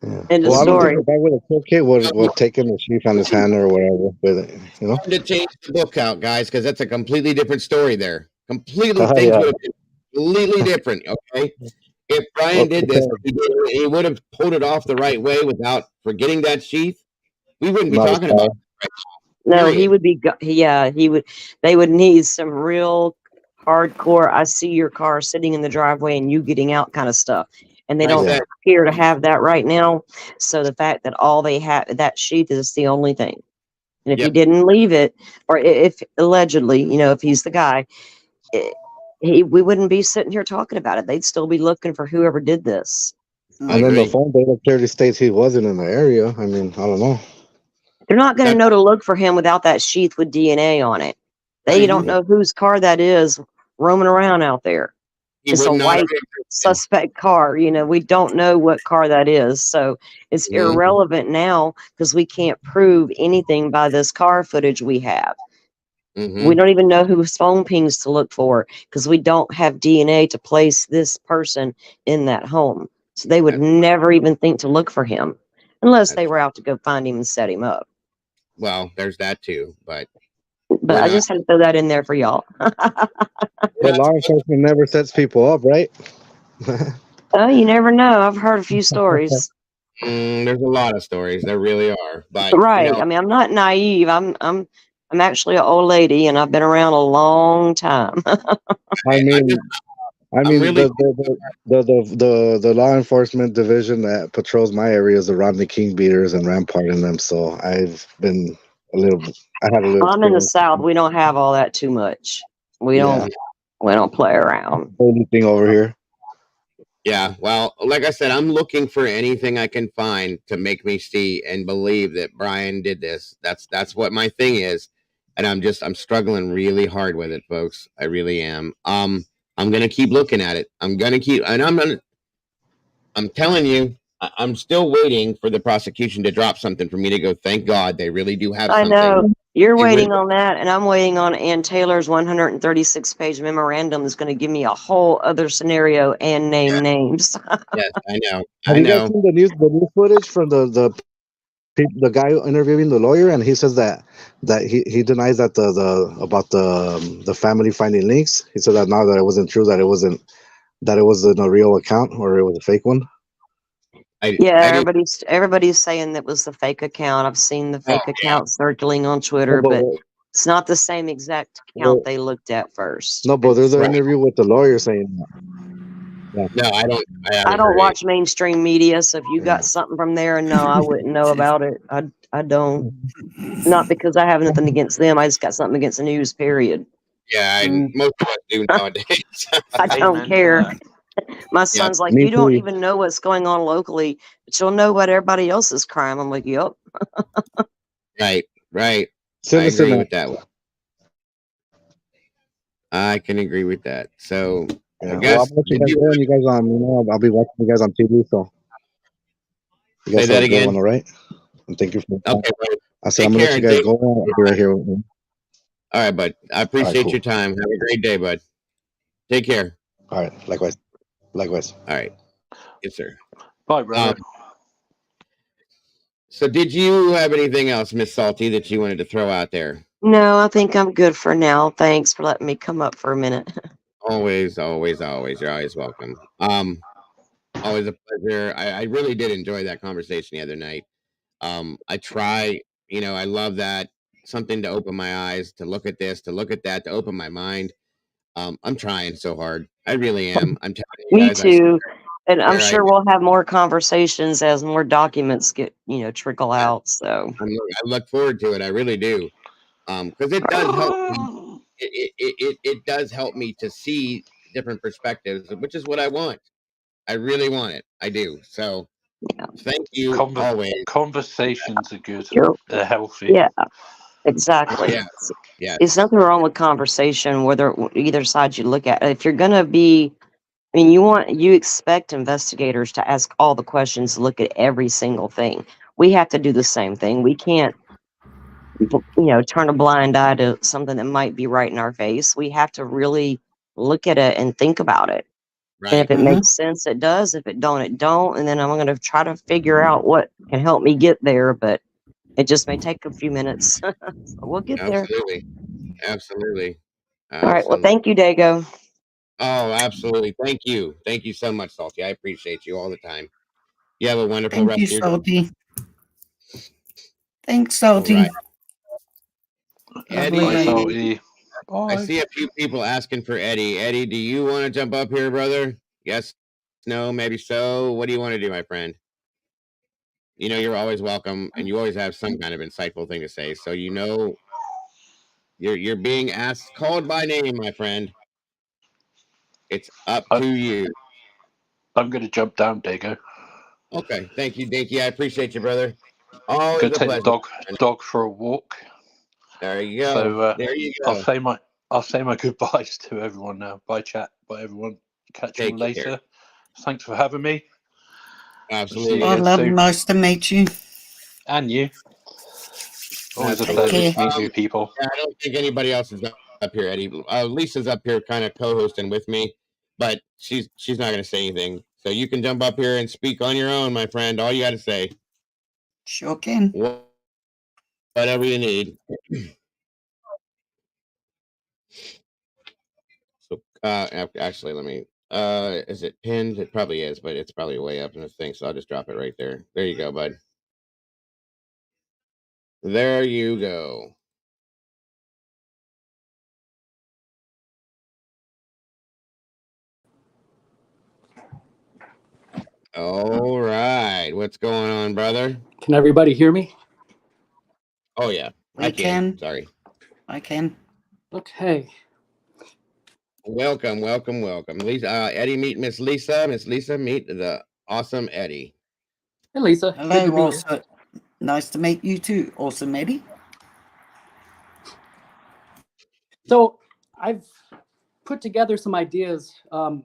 [SPEAKER 10] Yeah.
[SPEAKER 11] End of
[SPEAKER 10] Well, I don't
[SPEAKER 11] story.
[SPEAKER 10] think the guy with a toolkit would take in the sheath on his hand or whatever with it, you know?
[SPEAKER 1] To change the book out, guys, because that's a completely different story there. Completely
[SPEAKER 10] Oh,
[SPEAKER 1] things
[SPEAKER 10] yeah.
[SPEAKER 1] would have been completely different, okay? If Bryan did this, he would have pulled it off the right way without forgetting that sheath. We wouldn't be
[SPEAKER 10] Not
[SPEAKER 1] talking
[SPEAKER 10] at
[SPEAKER 1] about
[SPEAKER 10] all.
[SPEAKER 1] it right
[SPEAKER 11] No,
[SPEAKER 1] Period.
[SPEAKER 11] he would be. He would. They would need some real hardcore. I see your car sitting in the driveway and you getting out kind of stuff, and they
[SPEAKER 1] now.
[SPEAKER 11] don't appear to have that right now. So the fact that all they have that sheath is the only thing, and if he didn't leave it, or if allegedly, if he's the guy, we wouldn't be sitting here talking about it. They'd still be looking for whoever did this.
[SPEAKER 10] And then the phone data clearly states he wasn't in the area. I mean, I don't know.
[SPEAKER 11] They're not going to know to look for him without that sheath with DNA on it. They don't know whose car that is roaming around out there. It's a white suspect car. We don't know what car that is. So it's irrelevant now because we can't prove anything by this car footage we have. We don't even know whose phone pings to look for because we don't have DNA to place this person in that home. So they would never even think to look for him unless they were out to go find him and set him up.
[SPEAKER 1] Well, there's that too, but
[SPEAKER 11] I just had to throw that in there for y'all.
[SPEAKER 10] But law enforcement never sets people up, right?
[SPEAKER 11] Oh, you never know. I've heard a few stories.
[SPEAKER 1] There's a lot of stories. There really are. But
[SPEAKER 11] right. I mean, I'm not naive. I'm actually an old lady, and I've been around a long time.
[SPEAKER 10] I mean,
[SPEAKER 1] really
[SPEAKER 10] the law enforcement division that patrols my area is the Rodney King beaters and Rampart in them. So I've been I had a little.
[SPEAKER 11] I'm in the South. We don't have all that too much. We don't play around.
[SPEAKER 10] Anything over here.
[SPEAKER 1] Yeah, well, like I said, I'm looking for anything I can find to make me see and believe that Bryan did this. That's what my thing is, and I'm struggling really hard with it, folks. I really am. I'm gonna keep looking at it. I'm telling you, I'm still waiting for the prosecution to drop something for me to go. Thank God they really do have something.
[SPEAKER 11] I know. You're waiting on that, and I'm waiting on Ann Taylor's 136-page memorandum is going to give me a whole other scenario and name names.
[SPEAKER 1] Yes, I know.
[SPEAKER 10] Have you guys seen the news footage from the guy interviewing the lawyer, and he says that he denies that about the family finding links. He said that now that it wasn't true, that it wasn't a real account or it was a fake one.
[SPEAKER 11] Everybody's saying that was the fake account. I've seen the fake account circling on Twitter, but it's not the same exact account they looked at first.
[SPEAKER 10] No, but there's an interview with the lawyer saying that.
[SPEAKER 1] No, I don't.
[SPEAKER 11] I don't watch mainstream media, so if you got something from there, no, I wouldn't know about it. I don't. Not because I have nothing against them. I just got something against the news. Period.
[SPEAKER 1] Yeah, most of us do nowadays.
[SPEAKER 11] I don't care. My son's like, you don't even know what's going on locally, but you'll know about everybody else's crime. I'm like, yep.
[SPEAKER 1] Right. I agree with that one. I can agree with that. So I guess
[SPEAKER 10] I'll you guys on. I'll be watching you guys on TV. So you guys
[SPEAKER 1] say that again.
[SPEAKER 10] All right. And thank you for.
[SPEAKER 1] Okay.
[SPEAKER 10] I said I'm gonna let you guys go. I'll be right here.
[SPEAKER 1] All right, bud. I appreciate your time. Have a great day, bud. Take care.
[SPEAKER 10] All right. Likewise.
[SPEAKER 1] All right. Yes, sir.
[SPEAKER 5] Bye, brother.
[SPEAKER 1] So did you have anything else, Miss Salty, that you wanted to throw out there?
[SPEAKER 11] No, I think I'm good for now. Thanks for letting me come up for a minute.
[SPEAKER 1] Always. You're always welcome. Always a pleasure. I really did enjoy that conversation the other night. I try, I love that. Something to open my eyes, to look at this, to look at that, to open my mind. I'm trying so hard. I really am. I'm telling you
[SPEAKER 11] Me
[SPEAKER 1] guys.
[SPEAKER 11] too. And I'm sure we'll have more conversations as more documents get, trickle out. So
[SPEAKER 1] I look forward to it. I really do. Because it does help me. It does help me to see different perspectives, which is what I want. I really want it. I do. So thank you always.
[SPEAKER 5] Conversations are good. They're healthy.
[SPEAKER 11] Yeah, exactly.
[SPEAKER 1] Yeah.
[SPEAKER 11] There's nothing wrong with conversation, whether either side you look at. If you're going to be, you expect investigators to ask all the questions, look at every single thing. We have to do the same thing. We can't, turn a blind eye to something that might be right in our face. We have to really look at it and think about it.
[SPEAKER 1] Right.
[SPEAKER 11] And if it makes sense, it does. If it don't, it don't. And then I'm going to try to figure out what can help me get there. But it just may take a few minutes. So we'll get there.
[SPEAKER 1] Absolutely.
[SPEAKER 11] All right. Well, thank you, Dago.
[SPEAKER 1] Oh, absolutely. Thank you. Thank you so much, Salty. I appreciate you all the time. You have a wonderful rest of your
[SPEAKER 6] day. Thanks, Salty.
[SPEAKER 1] Right.
[SPEAKER 6] Eddie.
[SPEAKER 5] Salty.
[SPEAKER 1] I see a few people asking for Eddie. Eddie, do you want to jump up here, brother? Yes, no, maybe so. What do you want to do, my friend? You're always welcome, and you always have some kind of insightful thing to say. So you're being called by name, my friend. It's up to you.
[SPEAKER 5] I'm going to jump down, Dago.
[SPEAKER 1] Okay, thank you, Dinky. I appreciate you, brother. Oh,
[SPEAKER 5] going to take the dog for a walk.
[SPEAKER 1] There you go.
[SPEAKER 5] So
[SPEAKER 1] there you go.
[SPEAKER 5] I'll say my goodbyes to everyone now. Bye, chat. Bye, everyone. Catch you later.
[SPEAKER 1] Care.
[SPEAKER 5] Thanks for having me.
[SPEAKER 1] Absolutely.
[SPEAKER 6] I'd love most to meet you.
[SPEAKER 5] And you. Always a
[SPEAKER 1] That's
[SPEAKER 5] pleasure
[SPEAKER 6] care.
[SPEAKER 5] to meet new people.
[SPEAKER 1] Yeah, I don't think anybody else is up here, Eddie. Lisa's up here kind of co-hosting with me, but she's not going to say anything. So you can jump up here and speak on your own, my friend. All you got to say.
[SPEAKER 6] Sure can.
[SPEAKER 1] Whatever you need. So actually, let me is it pinned? It probably is, but it's probably way up in the thing, so I'll just drop it right there. There you go, bud. There you go. All right. What's going on, brother?
[SPEAKER 12] Can everybody hear me?
[SPEAKER 1] Oh yeah. I can. Sorry.
[SPEAKER 6] I can.
[SPEAKER 12] Okay.
[SPEAKER 1] Welcome. Lisa, Eddie, meet Miss Lisa. Miss Lisa, meet the awesome Eddie.
[SPEAKER 12] Hey, Lisa.
[SPEAKER 6] Hello, also. Nice to meet you too, awesome Eddie.
[SPEAKER 12] So I've put together some ideas. The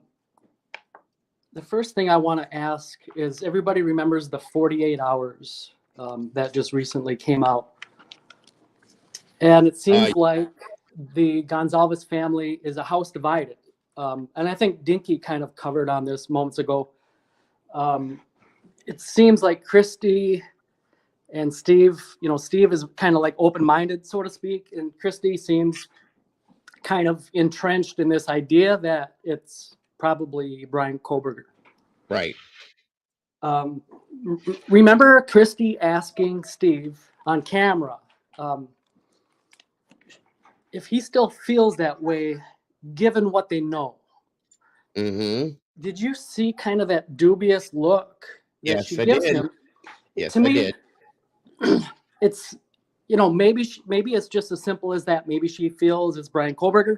[SPEAKER 12] first thing I want to ask is, everybody remembers the 48 hours that just recently came out. And it seems like the Gonzalez family is a house divided. And I think Dinky kind of covered on this moments ago. It seems like Christy and Steve, Steve is kind of like open-minded, so to speak. And Christy seems kind of entrenched in this idea that it's probably Bryan Kohberger.
[SPEAKER 1] Right.
[SPEAKER 12] Remember Christy asking Steve on camera if he still feels that way, given what they know.
[SPEAKER 1] Mm-hmm.
[SPEAKER 12] Did you see kind of that dubious look that
[SPEAKER 1] Yes,
[SPEAKER 12] she
[SPEAKER 1] I
[SPEAKER 12] gives
[SPEAKER 1] did.
[SPEAKER 12] him?
[SPEAKER 1] Yes,
[SPEAKER 12] To me,
[SPEAKER 1] I did.
[SPEAKER 12] it's, maybe it's just as simple as that. Maybe she feels it's Bryan Kohberger,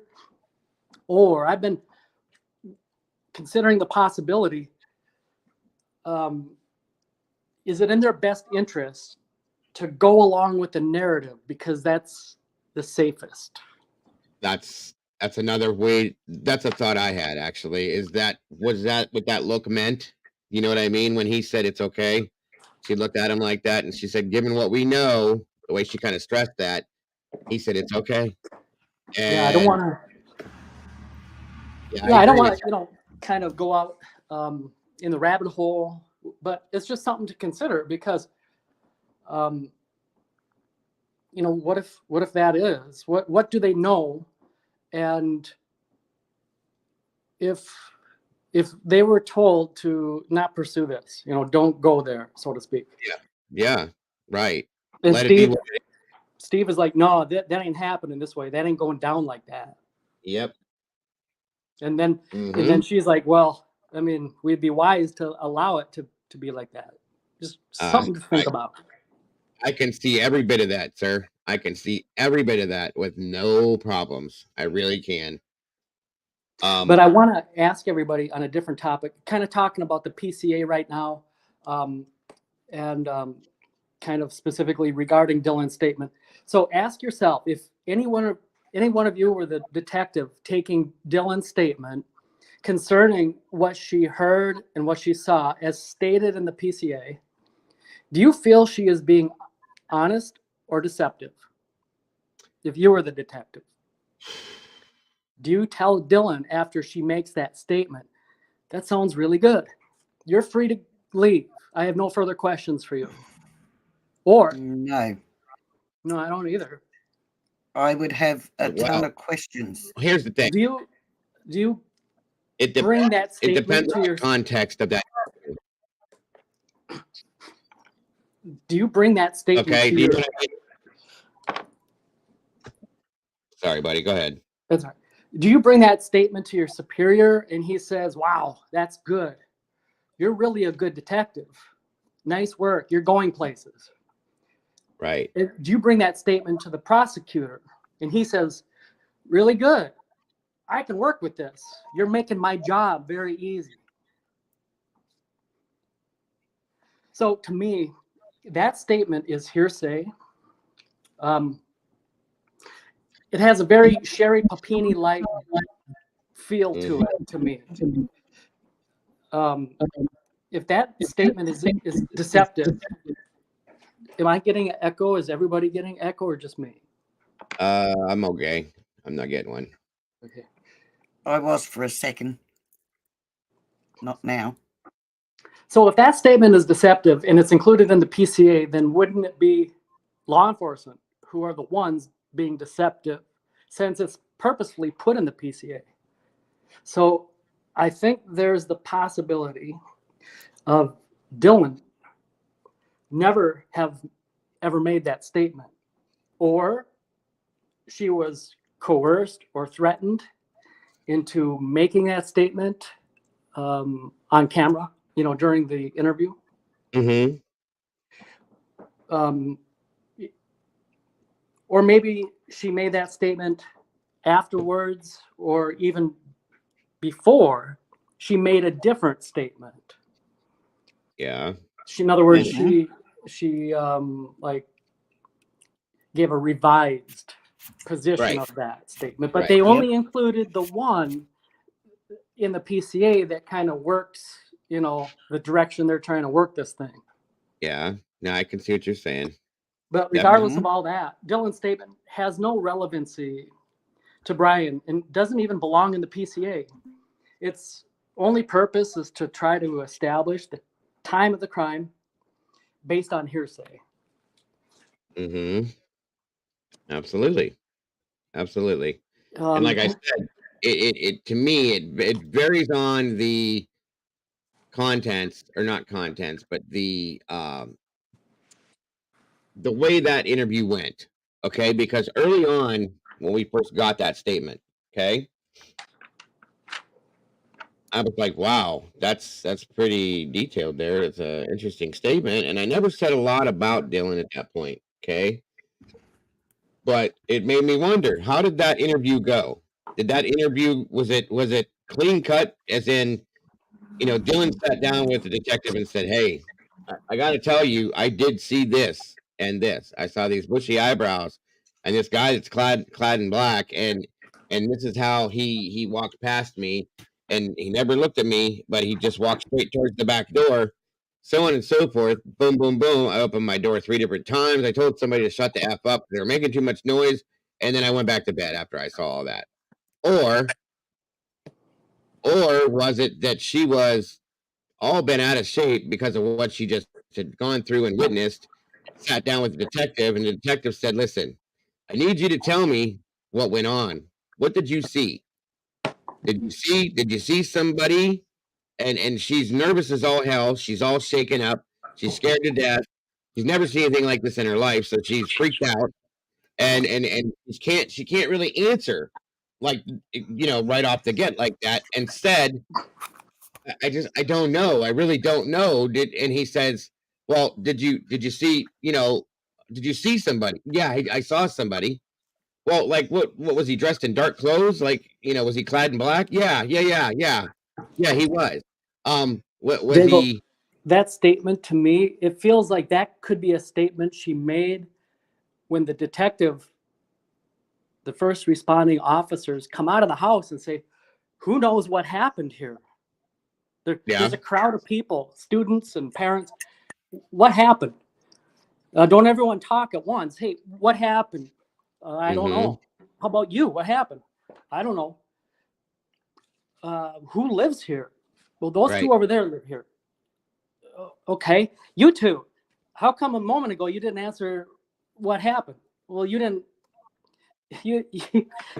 [SPEAKER 12] or I've been considering the possibility. Is it in their best interest to go along with the narrative because that's the safest?
[SPEAKER 1] That's another way. That's a thought I had, actually. Was that what that look meant? You know what I mean? When he said it's okay, she looked at him like that and she said, given what we know, the way she kind of stressed that, he said it's okay. And
[SPEAKER 12] Yeah, I don't want to.
[SPEAKER 1] Yeah,
[SPEAKER 12] I don't want to, kind of go out in the rabbit hole, but it's just something to consider because, what if that is what do they know, and if they were told to not pursue this, don't go there, so to speak.
[SPEAKER 1] Yeah, right.
[SPEAKER 12] And
[SPEAKER 1] Let it be what it is.
[SPEAKER 12] Steve is like, no, that ain't happening this way. That ain't going down like that.
[SPEAKER 1] Yep.
[SPEAKER 12] And then she's like, well, I mean, we'd be wise to allow it to be like that. Just something to think about.
[SPEAKER 1] I can see every bit of that, sir. I can see every bit of that with no problems. I really can.
[SPEAKER 12] But I want to ask everybody on a different topic, kind of talking about the PCA right now, and kind of specifically regarding Dylan's statement. So ask yourself, if any one of you were the detective taking Dylan's statement concerning what she heard and what she saw as stated in the PCA, do you feel she is being honest or deceptive? If you were the detective, do you tell Dylan after she makes that statement, that sounds really good, you're free to leave, I have no further questions for you? Or
[SPEAKER 6] no,
[SPEAKER 12] I don't either.
[SPEAKER 6] I would have a ton of questions.
[SPEAKER 1] Here's the thing.
[SPEAKER 12] Do you bring that statement?
[SPEAKER 1] It depends
[SPEAKER 12] to
[SPEAKER 1] on
[SPEAKER 12] your
[SPEAKER 1] the context of that.
[SPEAKER 12] Do you bring that statement to your...
[SPEAKER 1] Sorry, buddy. Go ahead.
[SPEAKER 12] That's all right. Do you bring that statement to your superior and he says, wow, that's good, you're really a good detective, nice work, you're going places?
[SPEAKER 1] Right.
[SPEAKER 12] Do you bring that statement to the prosecutor and he says, really good, I can work with this, you're making my job very easy? So to me, that statement is hearsay. It has a very Sherry Papini-like feel to it, to me. If that statement is deceptive, Am I getting an echo? Is everybody getting echo or just me?
[SPEAKER 1] I'm okay. I'm not getting one.
[SPEAKER 12] Okay.
[SPEAKER 6] I was for a second. Not now.
[SPEAKER 12] So if that statement is deceptive and it's included in the PCA, then wouldn't it be law enforcement who are the ones being deceptive since it's purposefully put in the PCA? So I think there's the possibility of Dylan never have ever made that statement, or she was coerced or threatened into making that statement on camera, during the interview.
[SPEAKER 1] Mm-hmm.
[SPEAKER 12] Or maybe she made that statement afterwards, or even before she made a different statement.
[SPEAKER 1] Yeah.
[SPEAKER 12] In other words,
[SPEAKER 6] Mhm.
[SPEAKER 12] she like gave a revised position
[SPEAKER 1] Right.
[SPEAKER 12] of that statement, but
[SPEAKER 1] Right.
[SPEAKER 12] they only included the one in the PCA that kind of works, the direction they're trying to work this thing.
[SPEAKER 1] Yeah. No, I can see what you're saying.
[SPEAKER 12] But regardless
[SPEAKER 6] Definitely.
[SPEAKER 12] of all that, Dylan's statement has no relevancy to Bryan and doesn't even belong in the PCA. Its only purpose is to try to establish the time of the crime based on hearsay.
[SPEAKER 1] Mm-hmm. Absolutely. Absolutely. And like I said, it to me, it varies on the contents, or not contents, but the way that interview went. Okay. Because early on, when we first got that statement, okay, I was like, wow, that's pretty detailed there. It's an interesting statement. And I never said a lot about Dylan at that point. Okay. But it made me wonder, how did that interview go? Did that interview, was it clean cut, as in, Dylan sat down with the detective and said, hey, I got to tell you, I did see this and this. I saw these bushy eyebrows and this guy that's clad in black, and this is how he walked past me, and he never looked at me, but he just walked straight towards the back door, so on and so forth. Boom, boom, boom. I opened my door 3 different times. I told somebody to shut the F up. They were making too much noise, and then I went back to bed after I saw all that. Or was it that she was all bent out of shape because of what she just had gone through and witnessed, sat down with the detective, and the detective said, listen, I need you to tell me what went on. What did you see? Did you see somebody? And she's nervous as all hell. She's all shaken up. She's scared to death. She's never seen anything like this in her life, so she's freaked out. And she can't really answer, like, right off the get like that, and said, I don't know. I really don't know. And he says, well, did you see, did you see somebody? Yeah, I saw somebody. Well, like, what was he dressed in dark clothes? Like, was he clad in black? Yeah, he was. What was he?
[SPEAKER 12] That statement, to me, it feels like that could be a statement she made when the detective, the first responding officers, come out of the house and say, who knows what happened here? There's a crowd of people, students and parents. What happened? Don't everyone talk at once. Hey, what happened? I don't know. How about you? What happened? I don't know. Who lives here? Well, those two over there live here. Okay, you two. How come a moment ago you didn't answer what happened? Well, you didn't. You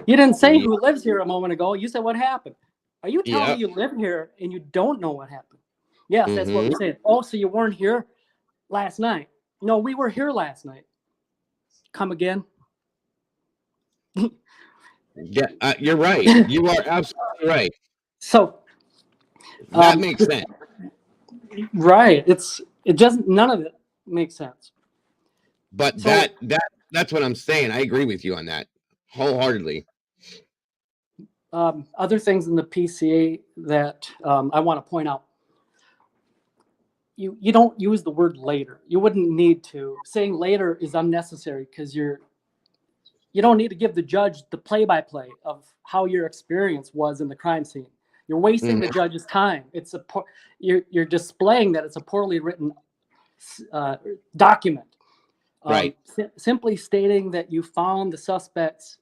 [SPEAKER 12] didn't say who lives here a moment ago. You said what happened. Are you telling me you live here and you don't know what happened? Yes, that's what we're saying. Oh, so you weren't here last night? No, we were here last night. Come again?
[SPEAKER 1] Yeah, you're right. You are absolutely right.
[SPEAKER 12] So
[SPEAKER 1] that makes sense.
[SPEAKER 12] Right. It doesn't. None of it makes sense.
[SPEAKER 1] But
[SPEAKER 12] so,
[SPEAKER 1] that's what I'm saying. I agree with you on that wholeheartedly.
[SPEAKER 12] Other things in the PCA that I want to point out. You don't use the word later. You wouldn't need to. Saying later is unnecessary because you don't need to give the judge the play-by-play of how your experience was in the crime scene. You're wasting the judge's time. You're displaying that it's a poorly written document.
[SPEAKER 1] Right.
[SPEAKER 12] Simply stating that you found the suspect's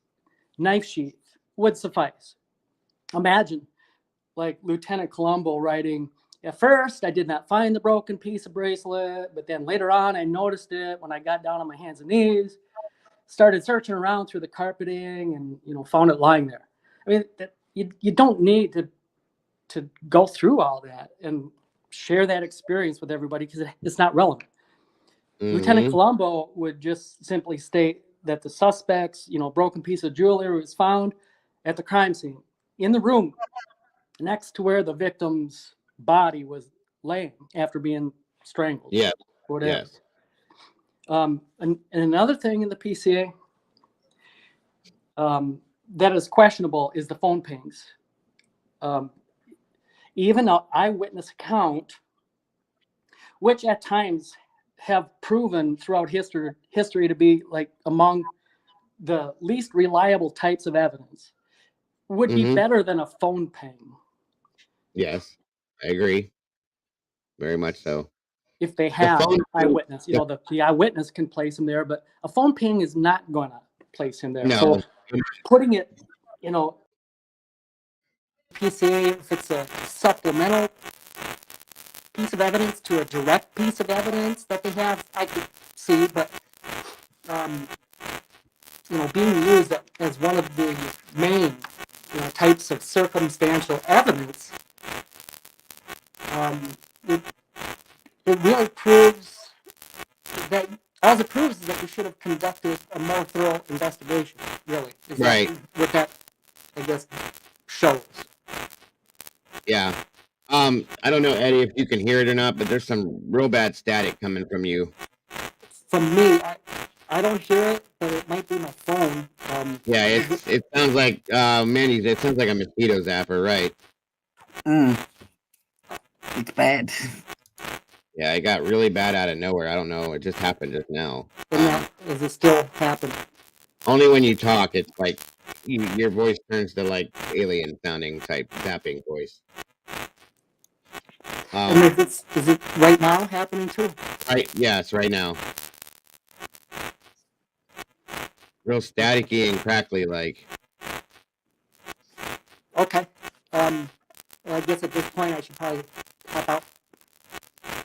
[SPEAKER 12] knife sheath would suffice. Imagine, like Lieutenant Colombo writing, "At first, I did not find the broken piece of bracelet, but then later on, I noticed it when I got down on my hands and knees, started searching around through the carpeting, and found it lying there." I mean, you don't need to go through all that and share that experience with everybody because it's not relevant. Lieutenant Colombo would just simply state that the suspect's, broken piece of jewelry was found at the crime scene in the room next to where the victim's body was laying after being strangled.
[SPEAKER 1] Yeah.
[SPEAKER 12] Whatever.
[SPEAKER 1] Yes.
[SPEAKER 12] And another thing in the PCA that is questionable is the phone pings. Even an eyewitness account, which at times have proven throughout history to be like among the least reliable types of evidence, would be better than a phone ping.
[SPEAKER 1] Yes, I agree. Very much so.
[SPEAKER 12] If they have an eyewitness, the eyewitness can place him there, but a phone ping is not going to place him there.
[SPEAKER 1] No.
[SPEAKER 12] So putting it, PCA, if it's a supplemental piece of evidence to a direct piece of evidence that they have, I could see, but being used as one of the main types of circumstantial evidence, it really proves that all it proves is that we should have conducted a more thorough investigation. Really, is
[SPEAKER 1] right?
[SPEAKER 12] What that, I guess, shows.
[SPEAKER 1] Yeah. I don't know, Eddie, if you can hear it or not, but there's some real bad static coming from you.
[SPEAKER 12] From me, I don't hear it, but it might be my phone.
[SPEAKER 1] Yeah, it sounds like it sounds like a mosquito zapper, right?
[SPEAKER 6] It's bad.
[SPEAKER 1] Yeah, it got really bad out of nowhere. I don't know. It just happened just now.
[SPEAKER 12] Is it still happening?
[SPEAKER 1] Only when you talk, it's like your voice turns to like alien sounding type zapping voice.
[SPEAKER 12] And is it right now happening too?
[SPEAKER 1] Right. Yes, right now. Real staticky and crackly, like.
[SPEAKER 12] Okay. Well, I guess at this point I should probably hop out.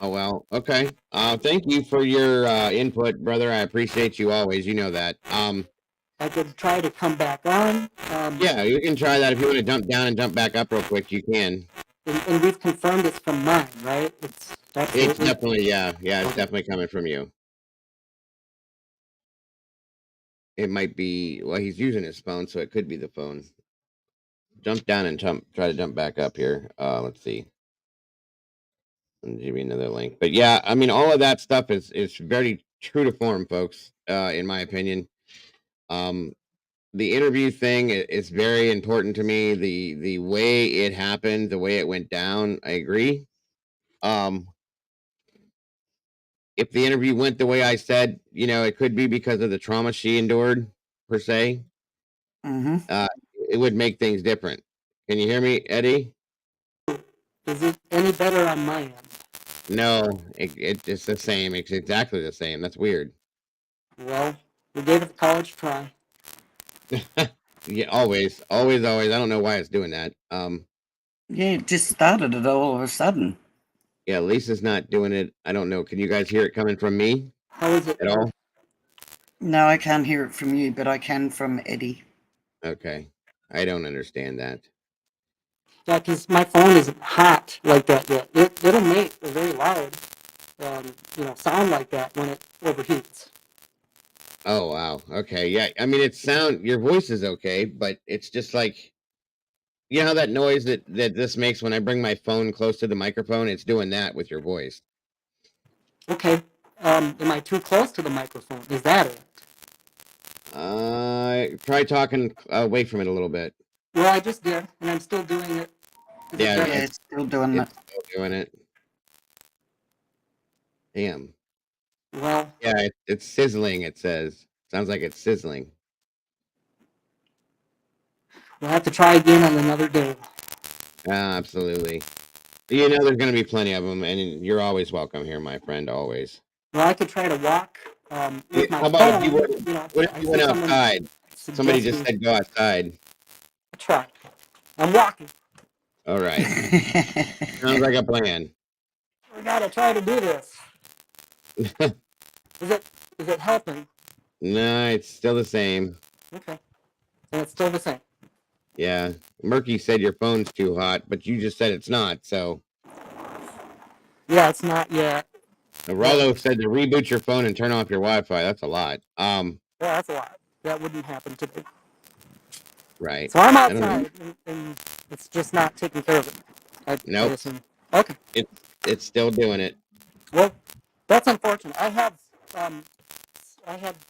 [SPEAKER 1] Oh well. Okay. Thank you for your input, brother. I appreciate you always. You know that.
[SPEAKER 12] I could try to come back on.
[SPEAKER 1] Yeah, you can try that if you want to jump down and jump back up real quick. You can.
[SPEAKER 12] And we've confirmed it's from mine, right? It's
[SPEAKER 1] definitely it's definitely coming from you. It might be, well, he's using his phone, so it could be the phone. Jump down and try to jump back up here. Let's see. I'll give you another link. But yeah, I mean, all of that stuff is very true to form, folks, in my opinion. The interview thing is very important to me. The way it happened, the way it went down, I agree. If the interview went the way I said, it could be because of the trauma she endured, per se. It would make things different. Can you hear me, Eddie?
[SPEAKER 12] Is it any better on my end?
[SPEAKER 1] No, it's the same. It's exactly the same. That's weird.
[SPEAKER 12] Well, we gave it the college try.
[SPEAKER 1] Yeah, always. I don't know why it's doing that.
[SPEAKER 6] Yeah, it just started it all of a sudden.
[SPEAKER 1] Yeah, Lisa's not doing it. I don't know. Can you guys hear it coming from me?
[SPEAKER 12] How is it
[SPEAKER 1] at all?
[SPEAKER 6] No, I can't hear it from you, but I can from Eddie.
[SPEAKER 1] Okay, I don't understand that.
[SPEAKER 12] Yeah, because my phone isn't hot like that yet. It'll make a very loud, sound like that when it overheats.
[SPEAKER 1] Oh wow. Okay. Yeah. I mean, your voice is okay, but it's just like, you know how that noise that this makes when I bring my phone close to the microphone? It's doing that with your voice.
[SPEAKER 12] Okay. Am I too close to the microphone? Is that it?
[SPEAKER 1] Try talking away from it a little bit.
[SPEAKER 12] Well, I just did, and I'm still doing it.
[SPEAKER 6] It's still doing it.
[SPEAKER 1] Still doing it. Damn.
[SPEAKER 12] Well.
[SPEAKER 1] Yeah, it's sizzling. It says. Sounds like it's sizzling.
[SPEAKER 12] We'll have to try again on another day.
[SPEAKER 1] Absolutely. There's going to be plenty of them, and you're always welcome here, my friend. Always.
[SPEAKER 12] Well, I could try to walk with my
[SPEAKER 1] How about if you
[SPEAKER 12] phone,
[SPEAKER 1] went,
[SPEAKER 12] you know,
[SPEAKER 1] what if
[SPEAKER 12] I
[SPEAKER 1] you
[SPEAKER 12] see
[SPEAKER 1] went
[SPEAKER 12] someone
[SPEAKER 1] outside? Somebody just
[SPEAKER 12] suggesting
[SPEAKER 1] said go outside.
[SPEAKER 12] try. I'm walking.
[SPEAKER 1] All right. Sounds like a plan.
[SPEAKER 12] We gotta try to do this. Is it helping?
[SPEAKER 1] No, it's still the same.
[SPEAKER 12] Okay. And it's still the same.
[SPEAKER 1] Yeah. Murky said your phone's too hot, but you just said it's not. So
[SPEAKER 12] Yeah, it's not yet.
[SPEAKER 1] Rollo said to reboot your phone and turn off your Wi-Fi. That's a lot.
[SPEAKER 12] Yeah, that's a lot. That wouldn't happen today.
[SPEAKER 1] Right.
[SPEAKER 12] So I'm
[SPEAKER 1] I don't know.
[SPEAKER 12] outside, and it's just not taking care of it. I
[SPEAKER 1] Nope.
[SPEAKER 12] assume. Okay.
[SPEAKER 1] It's still doing it.
[SPEAKER 12] Well, that's unfortunate. I had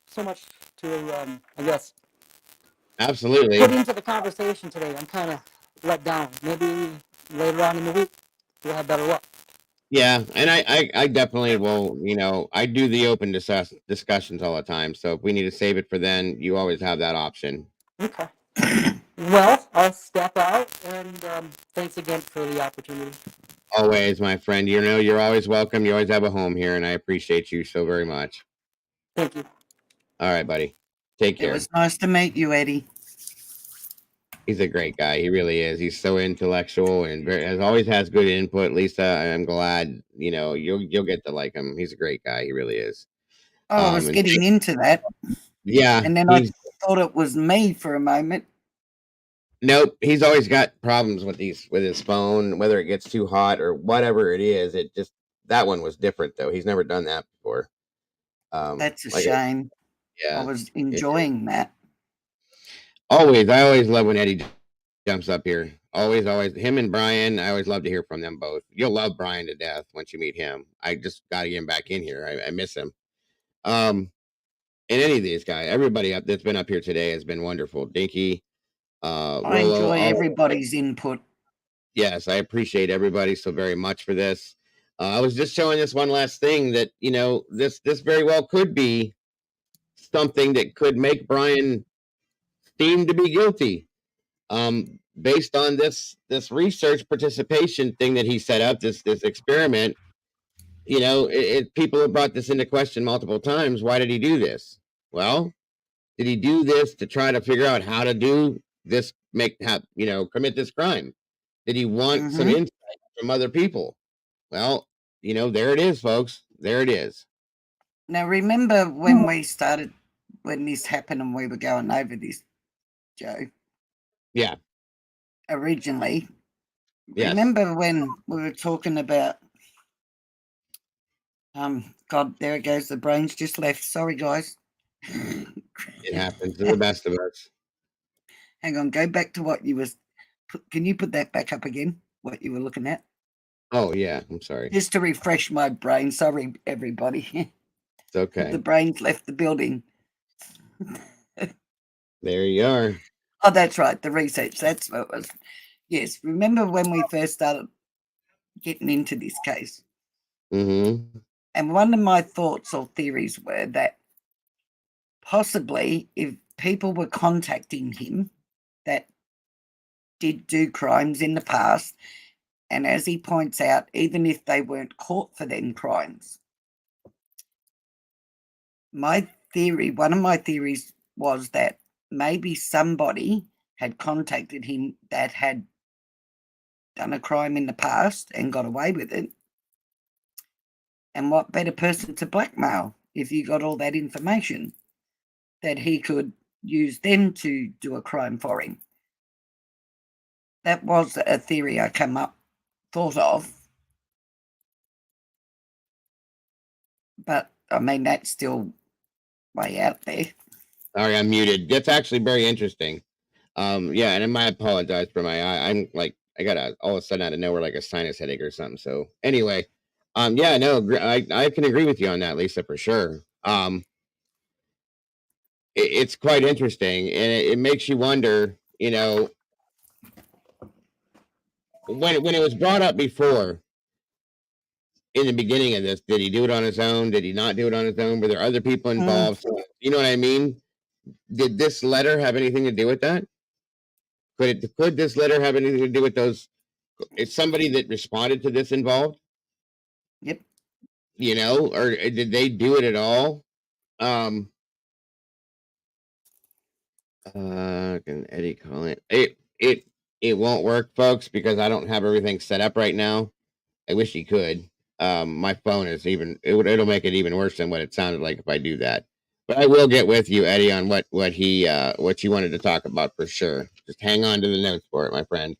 [SPEAKER 12] so much to I guess
[SPEAKER 1] Absolutely.
[SPEAKER 12] put into the conversation today. I'm kind of let down. Maybe later on in the week we'll have better luck.
[SPEAKER 1] Yeah, and I definitely will. You know, I do the open discussions all the time. So if we need to save it for then, you always have that option.
[SPEAKER 12] Okay. Well, I'll step out, and thanks again for the opportunity.
[SPEAKER 1] Always, my friend. You know, you're always welcome. You always have a home here, and I appreciate you so very much.
[SPEAKER 12] Thank you.
[SPEAKER 1] All right, buddy. Take care.
[SPEAKER 6] It was nice to meet you, Eddie.
[SPEAKER 1] He's a great guy. He really is. He's so intellectual and always has good input. Lisa, I'm glad, you know, you'll get to like him. He's a great guy. He really is.
[SPEAKER 6] Oh, I was
[SPEAKER 1] And
[SPEAKER 6] getting into that.
[SPEAKER 1] yeah,
[SPEAKER 6] And then I thought it was me for a moment.
[SPEAKER 1] nope. He's always got problems with his phone, whether it gets too hot or whatever it is. It just, that one was different though. He's never done that before.
[SPEAKER 6] That's a
[SPEAKER 1] like
[SPEAKER 6] shame.
[SPEAKER 1] yeah,
[SPEAKER 6] I was enjoying that.
[SPEAKER 1] I always love when Eddie jumps up here. Always, him and Bryan. I always love to hear from them both. You'll love Bryan to death once you meet him. I just got to get him back in here. I miss him. And any of these guys, everybody that's been up here today has been wonderful. Dinky,
[SPEAKER 6] I
[SPEAKER 1] Rollo,
[SPEAKER 6] enjoy everybody's input.
[SPEAKER 1] Yes, I appreciate everybody so very much for this. I was just showing this one last thing that, you know, this very well could be something that could make Bryan deemed to be guilty. Based on this research participation thing that he set up, this experiment, you know, people have brought this into question multiple times. Why did he do this? Well, did he do this to try to figure out how to do this, commit this crime? Did he want some insight from other people? Well, you know, there it is, folks. There it is.
[SPEAKER 6] Now, remember when we started, when this happened and we were going over this, Joe?
[SPEAKER 1] Yeah.
[SPEAKER 6] Originally.
[SPEAKER 1] Yes.
[SPEAKER 6] Remember when we were talking about, God, there it goes. The brain's just left. Sorry, guys.
[SPEAKER 1] It happens to the best of us.
[SPEAKER 6] Hang on, go back to what you was. Can you put that back up again? What you were looking at?
[SPEAKER 1] Oh yeah, I'm sorry.
[SPEAKER 6] Just to refresh my brain. Sorry, everybody.
[SPEAKER 1] It's okay.
[SPEAKER 6] The brain's left the building.
[SPEAKER 1] There you are.
[SPEAKER 6] Oh, that's right. The research. That's what it was. Yes. Remember when we first started getting into this case?
[SPEAKER 1] Mm-hmm.
[SPEAKER 6] And one of my thoughts or theories were that possibly if people were contacting him that did do crimes in the past, and as he points out, even if they weren't caught for them crimes, my theory, one of my theories was that maybe somebody had contacted him that had done a crime in the past and got away with it. And what better person to blackmail if you got all that information that he could use them to do a crime for him? That was a theory I thought of. But I mean, that's still way out there.
[SPEAKER 1] Sorry, I'm muted. That's actually very interesting. Yeah, and I apologize for I'm like, I got all of a sudden out of nowhere like a sinus headache or something. So anyway, yeah, no, I can agree with you on that, Lisa, for sure. It's quite interesting, and it makes you wonder, you know, when it was brought up before in the beginning of this, did he do it on his own? Did he not do it on his own? Were there other people involved? So, you know what I mean? Did this letter have anything to do with that? Could this letter have anything to do with those? Is somebody that responded to this involved?
[SPEAKER 6] Yep.
[SPEAKER 1] You know, or did they do it at all? Can Eddie call it? It won't work, folks, because I don't have everything set up right now. I wish he could. My phone is it'll make it even worse than what it sounded like if I do that. But I will get with you, Eddie, on what you wanted to talk about for sure. Just hang on to the notes for it, my friend.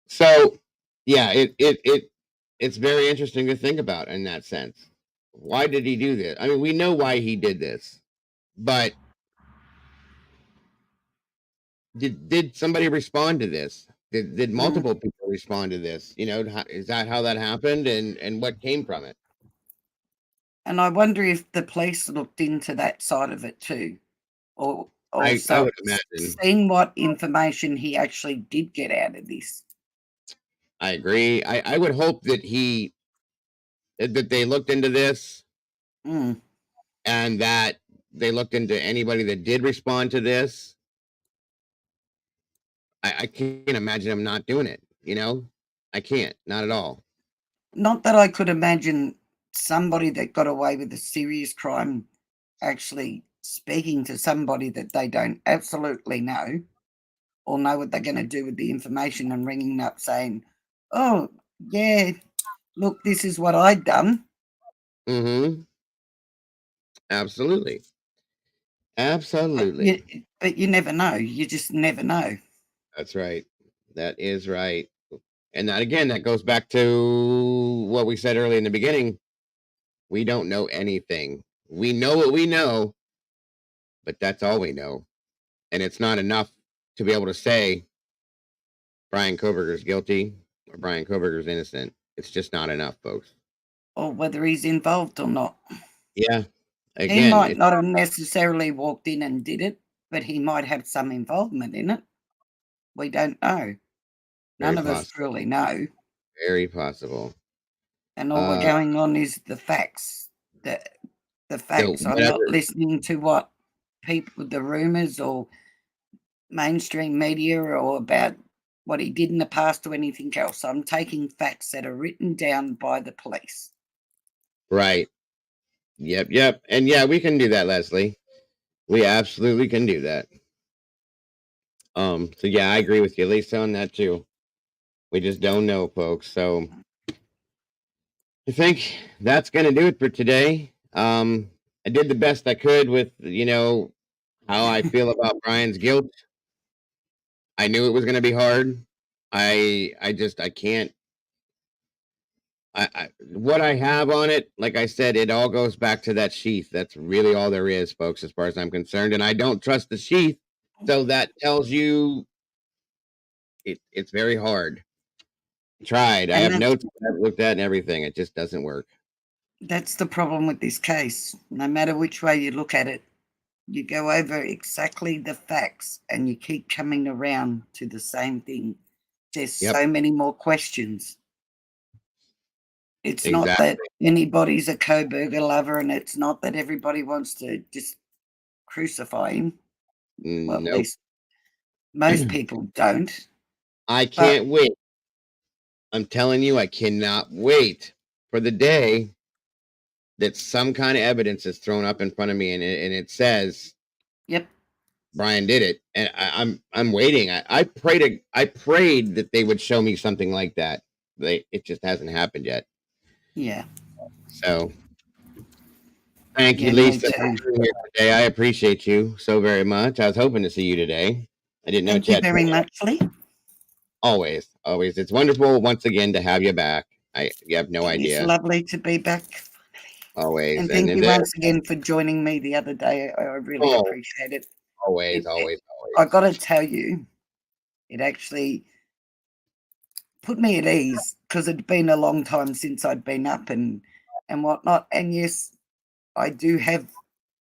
[SPEAKER 1] So, yeah, it's very interesting to think about in that sense. Why did he do this? I mean, we know why he did this, but did somebody respond to this? Did multiple people respond to this? You know, is that how that happened, and what came from it?
[SPEAKER 6] And I wonder if the police looked into that side of it too, or
[SPEAKER 1] I
[SPEAKER 6] also
[SPEAKER 1] would imagine.
[SPEAKER 6] seeing what information he actually did get out of this.
[SPEAKER 1] I agree. I would hope that they looked into this, and that they looked into anybody that did respond to this. I can't imagine them not doing it. You know, I can't, not at all.
[SPEAKER 6] Not that I could imagine somebody that got away with a serious crime actually speaking to somebody that they don't absolutely know or know what they're going to do with the information and ringing up saying, oh, yeah, look, this is what I'd done.
[SPEAKER 1] Absolutely. Absolutely.
[SPEAKER 6] But you never know. You just never know.
[SPEAKER 1] That's right. That is right. And that, again, that goes back to what we said early in the beginning. We don't know anything. We know what we know, but that's all we know. And it's not enough to be able to say Bryan Kohberger's guilty or Bryan Kohberger's innocent. It's just not enough, folks.
[SPEAKER 6] Or whether he's involved or not.
[SPEAKER 1] Yeah. Again,
[SPEAKER 6] he might not have necessarily walked in and did it, but he might have some involvement in it. We don't know. None of us really know.
[SPEAKER 1] Very possible.
[SPEAKER 6] And all we're going on is the facts. The facts. I'm not listening to what people, the rumors or mainstream media or about what he did in the past or anything else. I'm taking facts that are written down by the police.
[SPEAKER 1] Right. Yep. And yeah, we can do that, Leslie. We absolutely can do that. So yeah, I agree with you, Lisa, on that too. We just don't know, folks. So I think that's going to do it for today. I did the best I could with, how I feel about Bryan's guilt. I knew it was going to be hard. I can't. What I have on it, like I said, it all goes back to that sheath. That's really all there is, folks, as far as I'm concerned. And I don't trust the sheath. So that tells you it's very hard. Tried. I have notes I've looked at and everything. It just doesn't work.
[SPEAKER 6] That's the problem with this case. No matter which way you look at it, you go over exactly the facts and you keep coming around to the same thing. There's so many more questions. It's not that anybody's a Kohberger lover, and it's not that everybody wants to just crucify him. Well, at least most people don't.
[SPEAKER 1] I can't wait. I'm telling you, I cannot wait for the day that some kind of evidence is thrown up in front of me and it says,
[SPEAKER 6] "Yep,
[SPEAKER 1] Bryan did it." And I'm waiting. I prayed that they would show me something like that. It just hasn't happened yet.
[SPEAKER 6] Yeah.
[SPEAKER 1] So thank you, Lisa, for being here today. I appreciate you so very much. I was hoping to see you today. I didn't know.
[SPEAKER 6] Thank you very much, Lee.
[SPEAKER 1] Always. It's wonderful once again to have you back. You have no idea.
[SPEAKER 6] It's lovely to be back.
[SPEAKER 1] Always.
[SPEAKER 6] And thank you once again for joining me the other day. I really appreciate it.
[SPEAKER 1] Always.
[SPEAKER 6] I got to tell you, it actually put me at ease because it'd been a long time since I'd been up and whatnot. And yes, I do have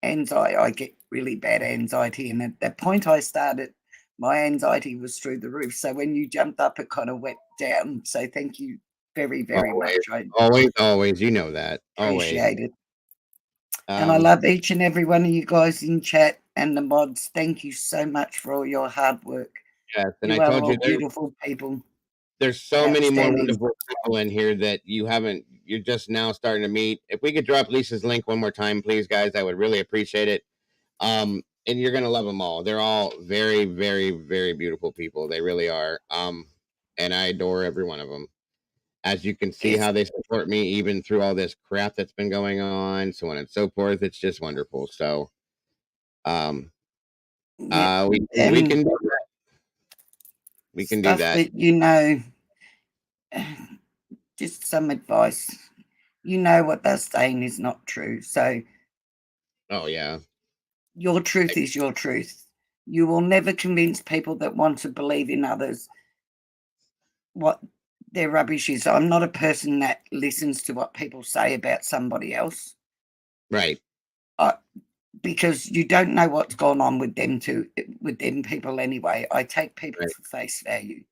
[SPEAKER 6] anxiety. I get really bad anxiety. And at that point I started, my anxiety was through the roof. So when you jumped up, it kind of went down. So thank you very, very much.
[SPEAKER 1] Always. You know that.
[SPEAKER 6] Appreciate it. And I love each and every one of you guys in chat and the mods. Thank you so much for all your hard work.
[SPEAKER 1] Yes, and
[SPEAKER 6] you
[SPEAKER 1] I told you,
[SPEAKER 6] beautiful people.
[SPEAKER 1] There's so many more wonderful people in here that you haven't you're just now starting to meet. If we could drop Lisa's link one more time, please, guys, I would really appreciate it. And you're gonna love them all. They're all very, very, very beautiful people. They really are. And I adore every one of them. As you can see, how they support me even through all this crap that's been going on, so on and so forth. It's just wonderful. So, we can do that. We can do that.
[SPEAKER 6] You know, just some advice. You know what they're saying is not true. So,
[SPEAKER 1] oh yeah,
[SPEAKER 6] your truth is your truth. You will never convince people that want to believe in others what their rubbish is. I'm not a person that listens to what people say about somebody else.
[SPEAKER 1] Right.
[SPEAKER 6] Because you don't know what's gone on with them people anyway. I take people for face value.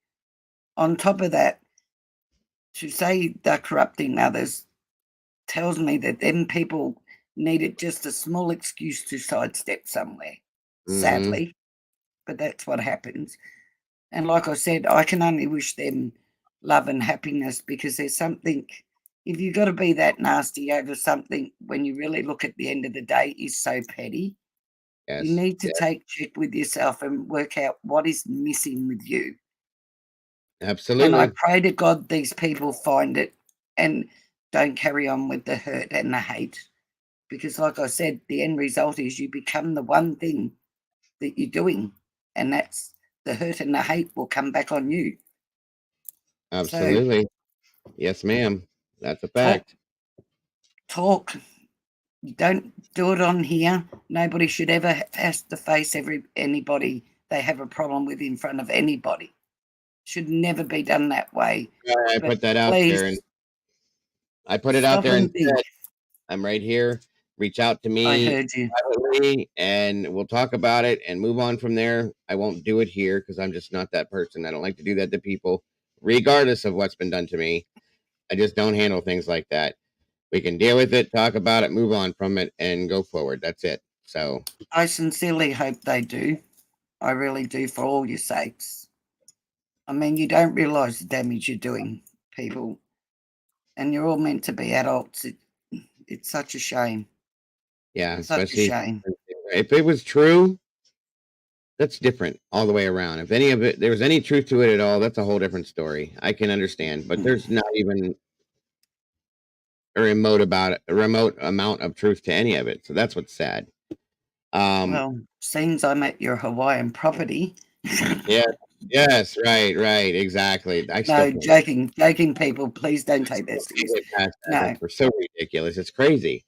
[SPEAKER 6] On top of that, to say they're corrupting others tells me that them people needed just a small excuse to sidestep somewhere, sadly. But that's what happens. And like I said, I can only wish them love and happiness, because there's something, if you've got to be that nasty over something when you really look at the end of the day is so petty, you need to take check with yourself and work out what is missing with you.
[SPEAKER 1] Absolutely.
[SPEAKER 6] And I pray to God these people find it and don't carry on with the hurt and the hate. Because like I said, the end result is you become the one thing that you're doing, and that's the hurt and the hate will come back on you.
[SPEAKER 1] Absolutely. So, yes, ma'am. That's a fact.
[SPEAKER 6] Talk. You don't do it on here. Nobody should ever have to face anybody they have a problem with in front of anybody. Should never be done that way.
[SPEAKER 1] I put that out there, and I put it out there and said, I'm right here. Reach out to me.
[SPEAKER 6] I heard you.
[SPEAKER 1] Privately, and we'll talk about it and move on from there. I won't do it here because I'm just not that person. I don't like to do that to people, regardless of what's been done to me. I just don't handle things like that. We can deal with it, talk about it, move on from it, and go forward. That's it. So
[SPEAKER 6] I sincerely hope they do. I really do, for all your sakes. I mean, you don't realise the damage you're doing, people. And you're all meant to be adults. It's such a shame.
[SPEAKER 1] Yeah,
[SPEAKER 6] such a shame.
[SPEAKER 1] If it was true, that's different all the way around. If any of it, there was any truth to it at all, that's a whole different story. I can understand, but there's not even a remote amount of truth to any of it. So that's what's sad.
[SPEAKER 6] Well, seems I'm at your Hawaiian property.
[SPEAKER 1] Yeah. Yes. Right. Exactly.
[SPEAKER 6] No, joking. People, please don't take this.
[SPEAKER 1] No, we're so ridiculous. It's crazy.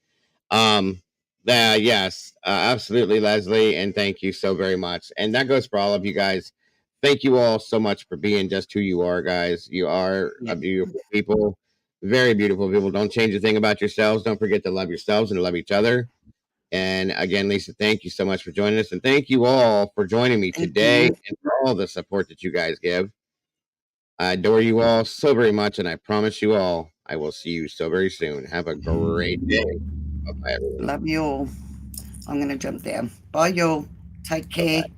[SPEAKER 1] Yes, absolutely, Leslie, and thank you so very much. And that goes for all of you guys. Thank you all so much for being just who you are, guys. You are a beautiful people, very beautiful people. Don't change a thing about yourselves. Don't forget to love yourselves and to love each other. And again, Lisa, thank you so much for joining us, and thank you all for joining me today and for all the support that you guys give. I adore you all so very much, and I promise you all I will see you so very soon. Have a great day. Bye-bye, everyone.
[SPEAKER 6] Love you all. I'm going to jump down. Bye, y'all. Take care.
[SPEAKER 1] Bye-bye.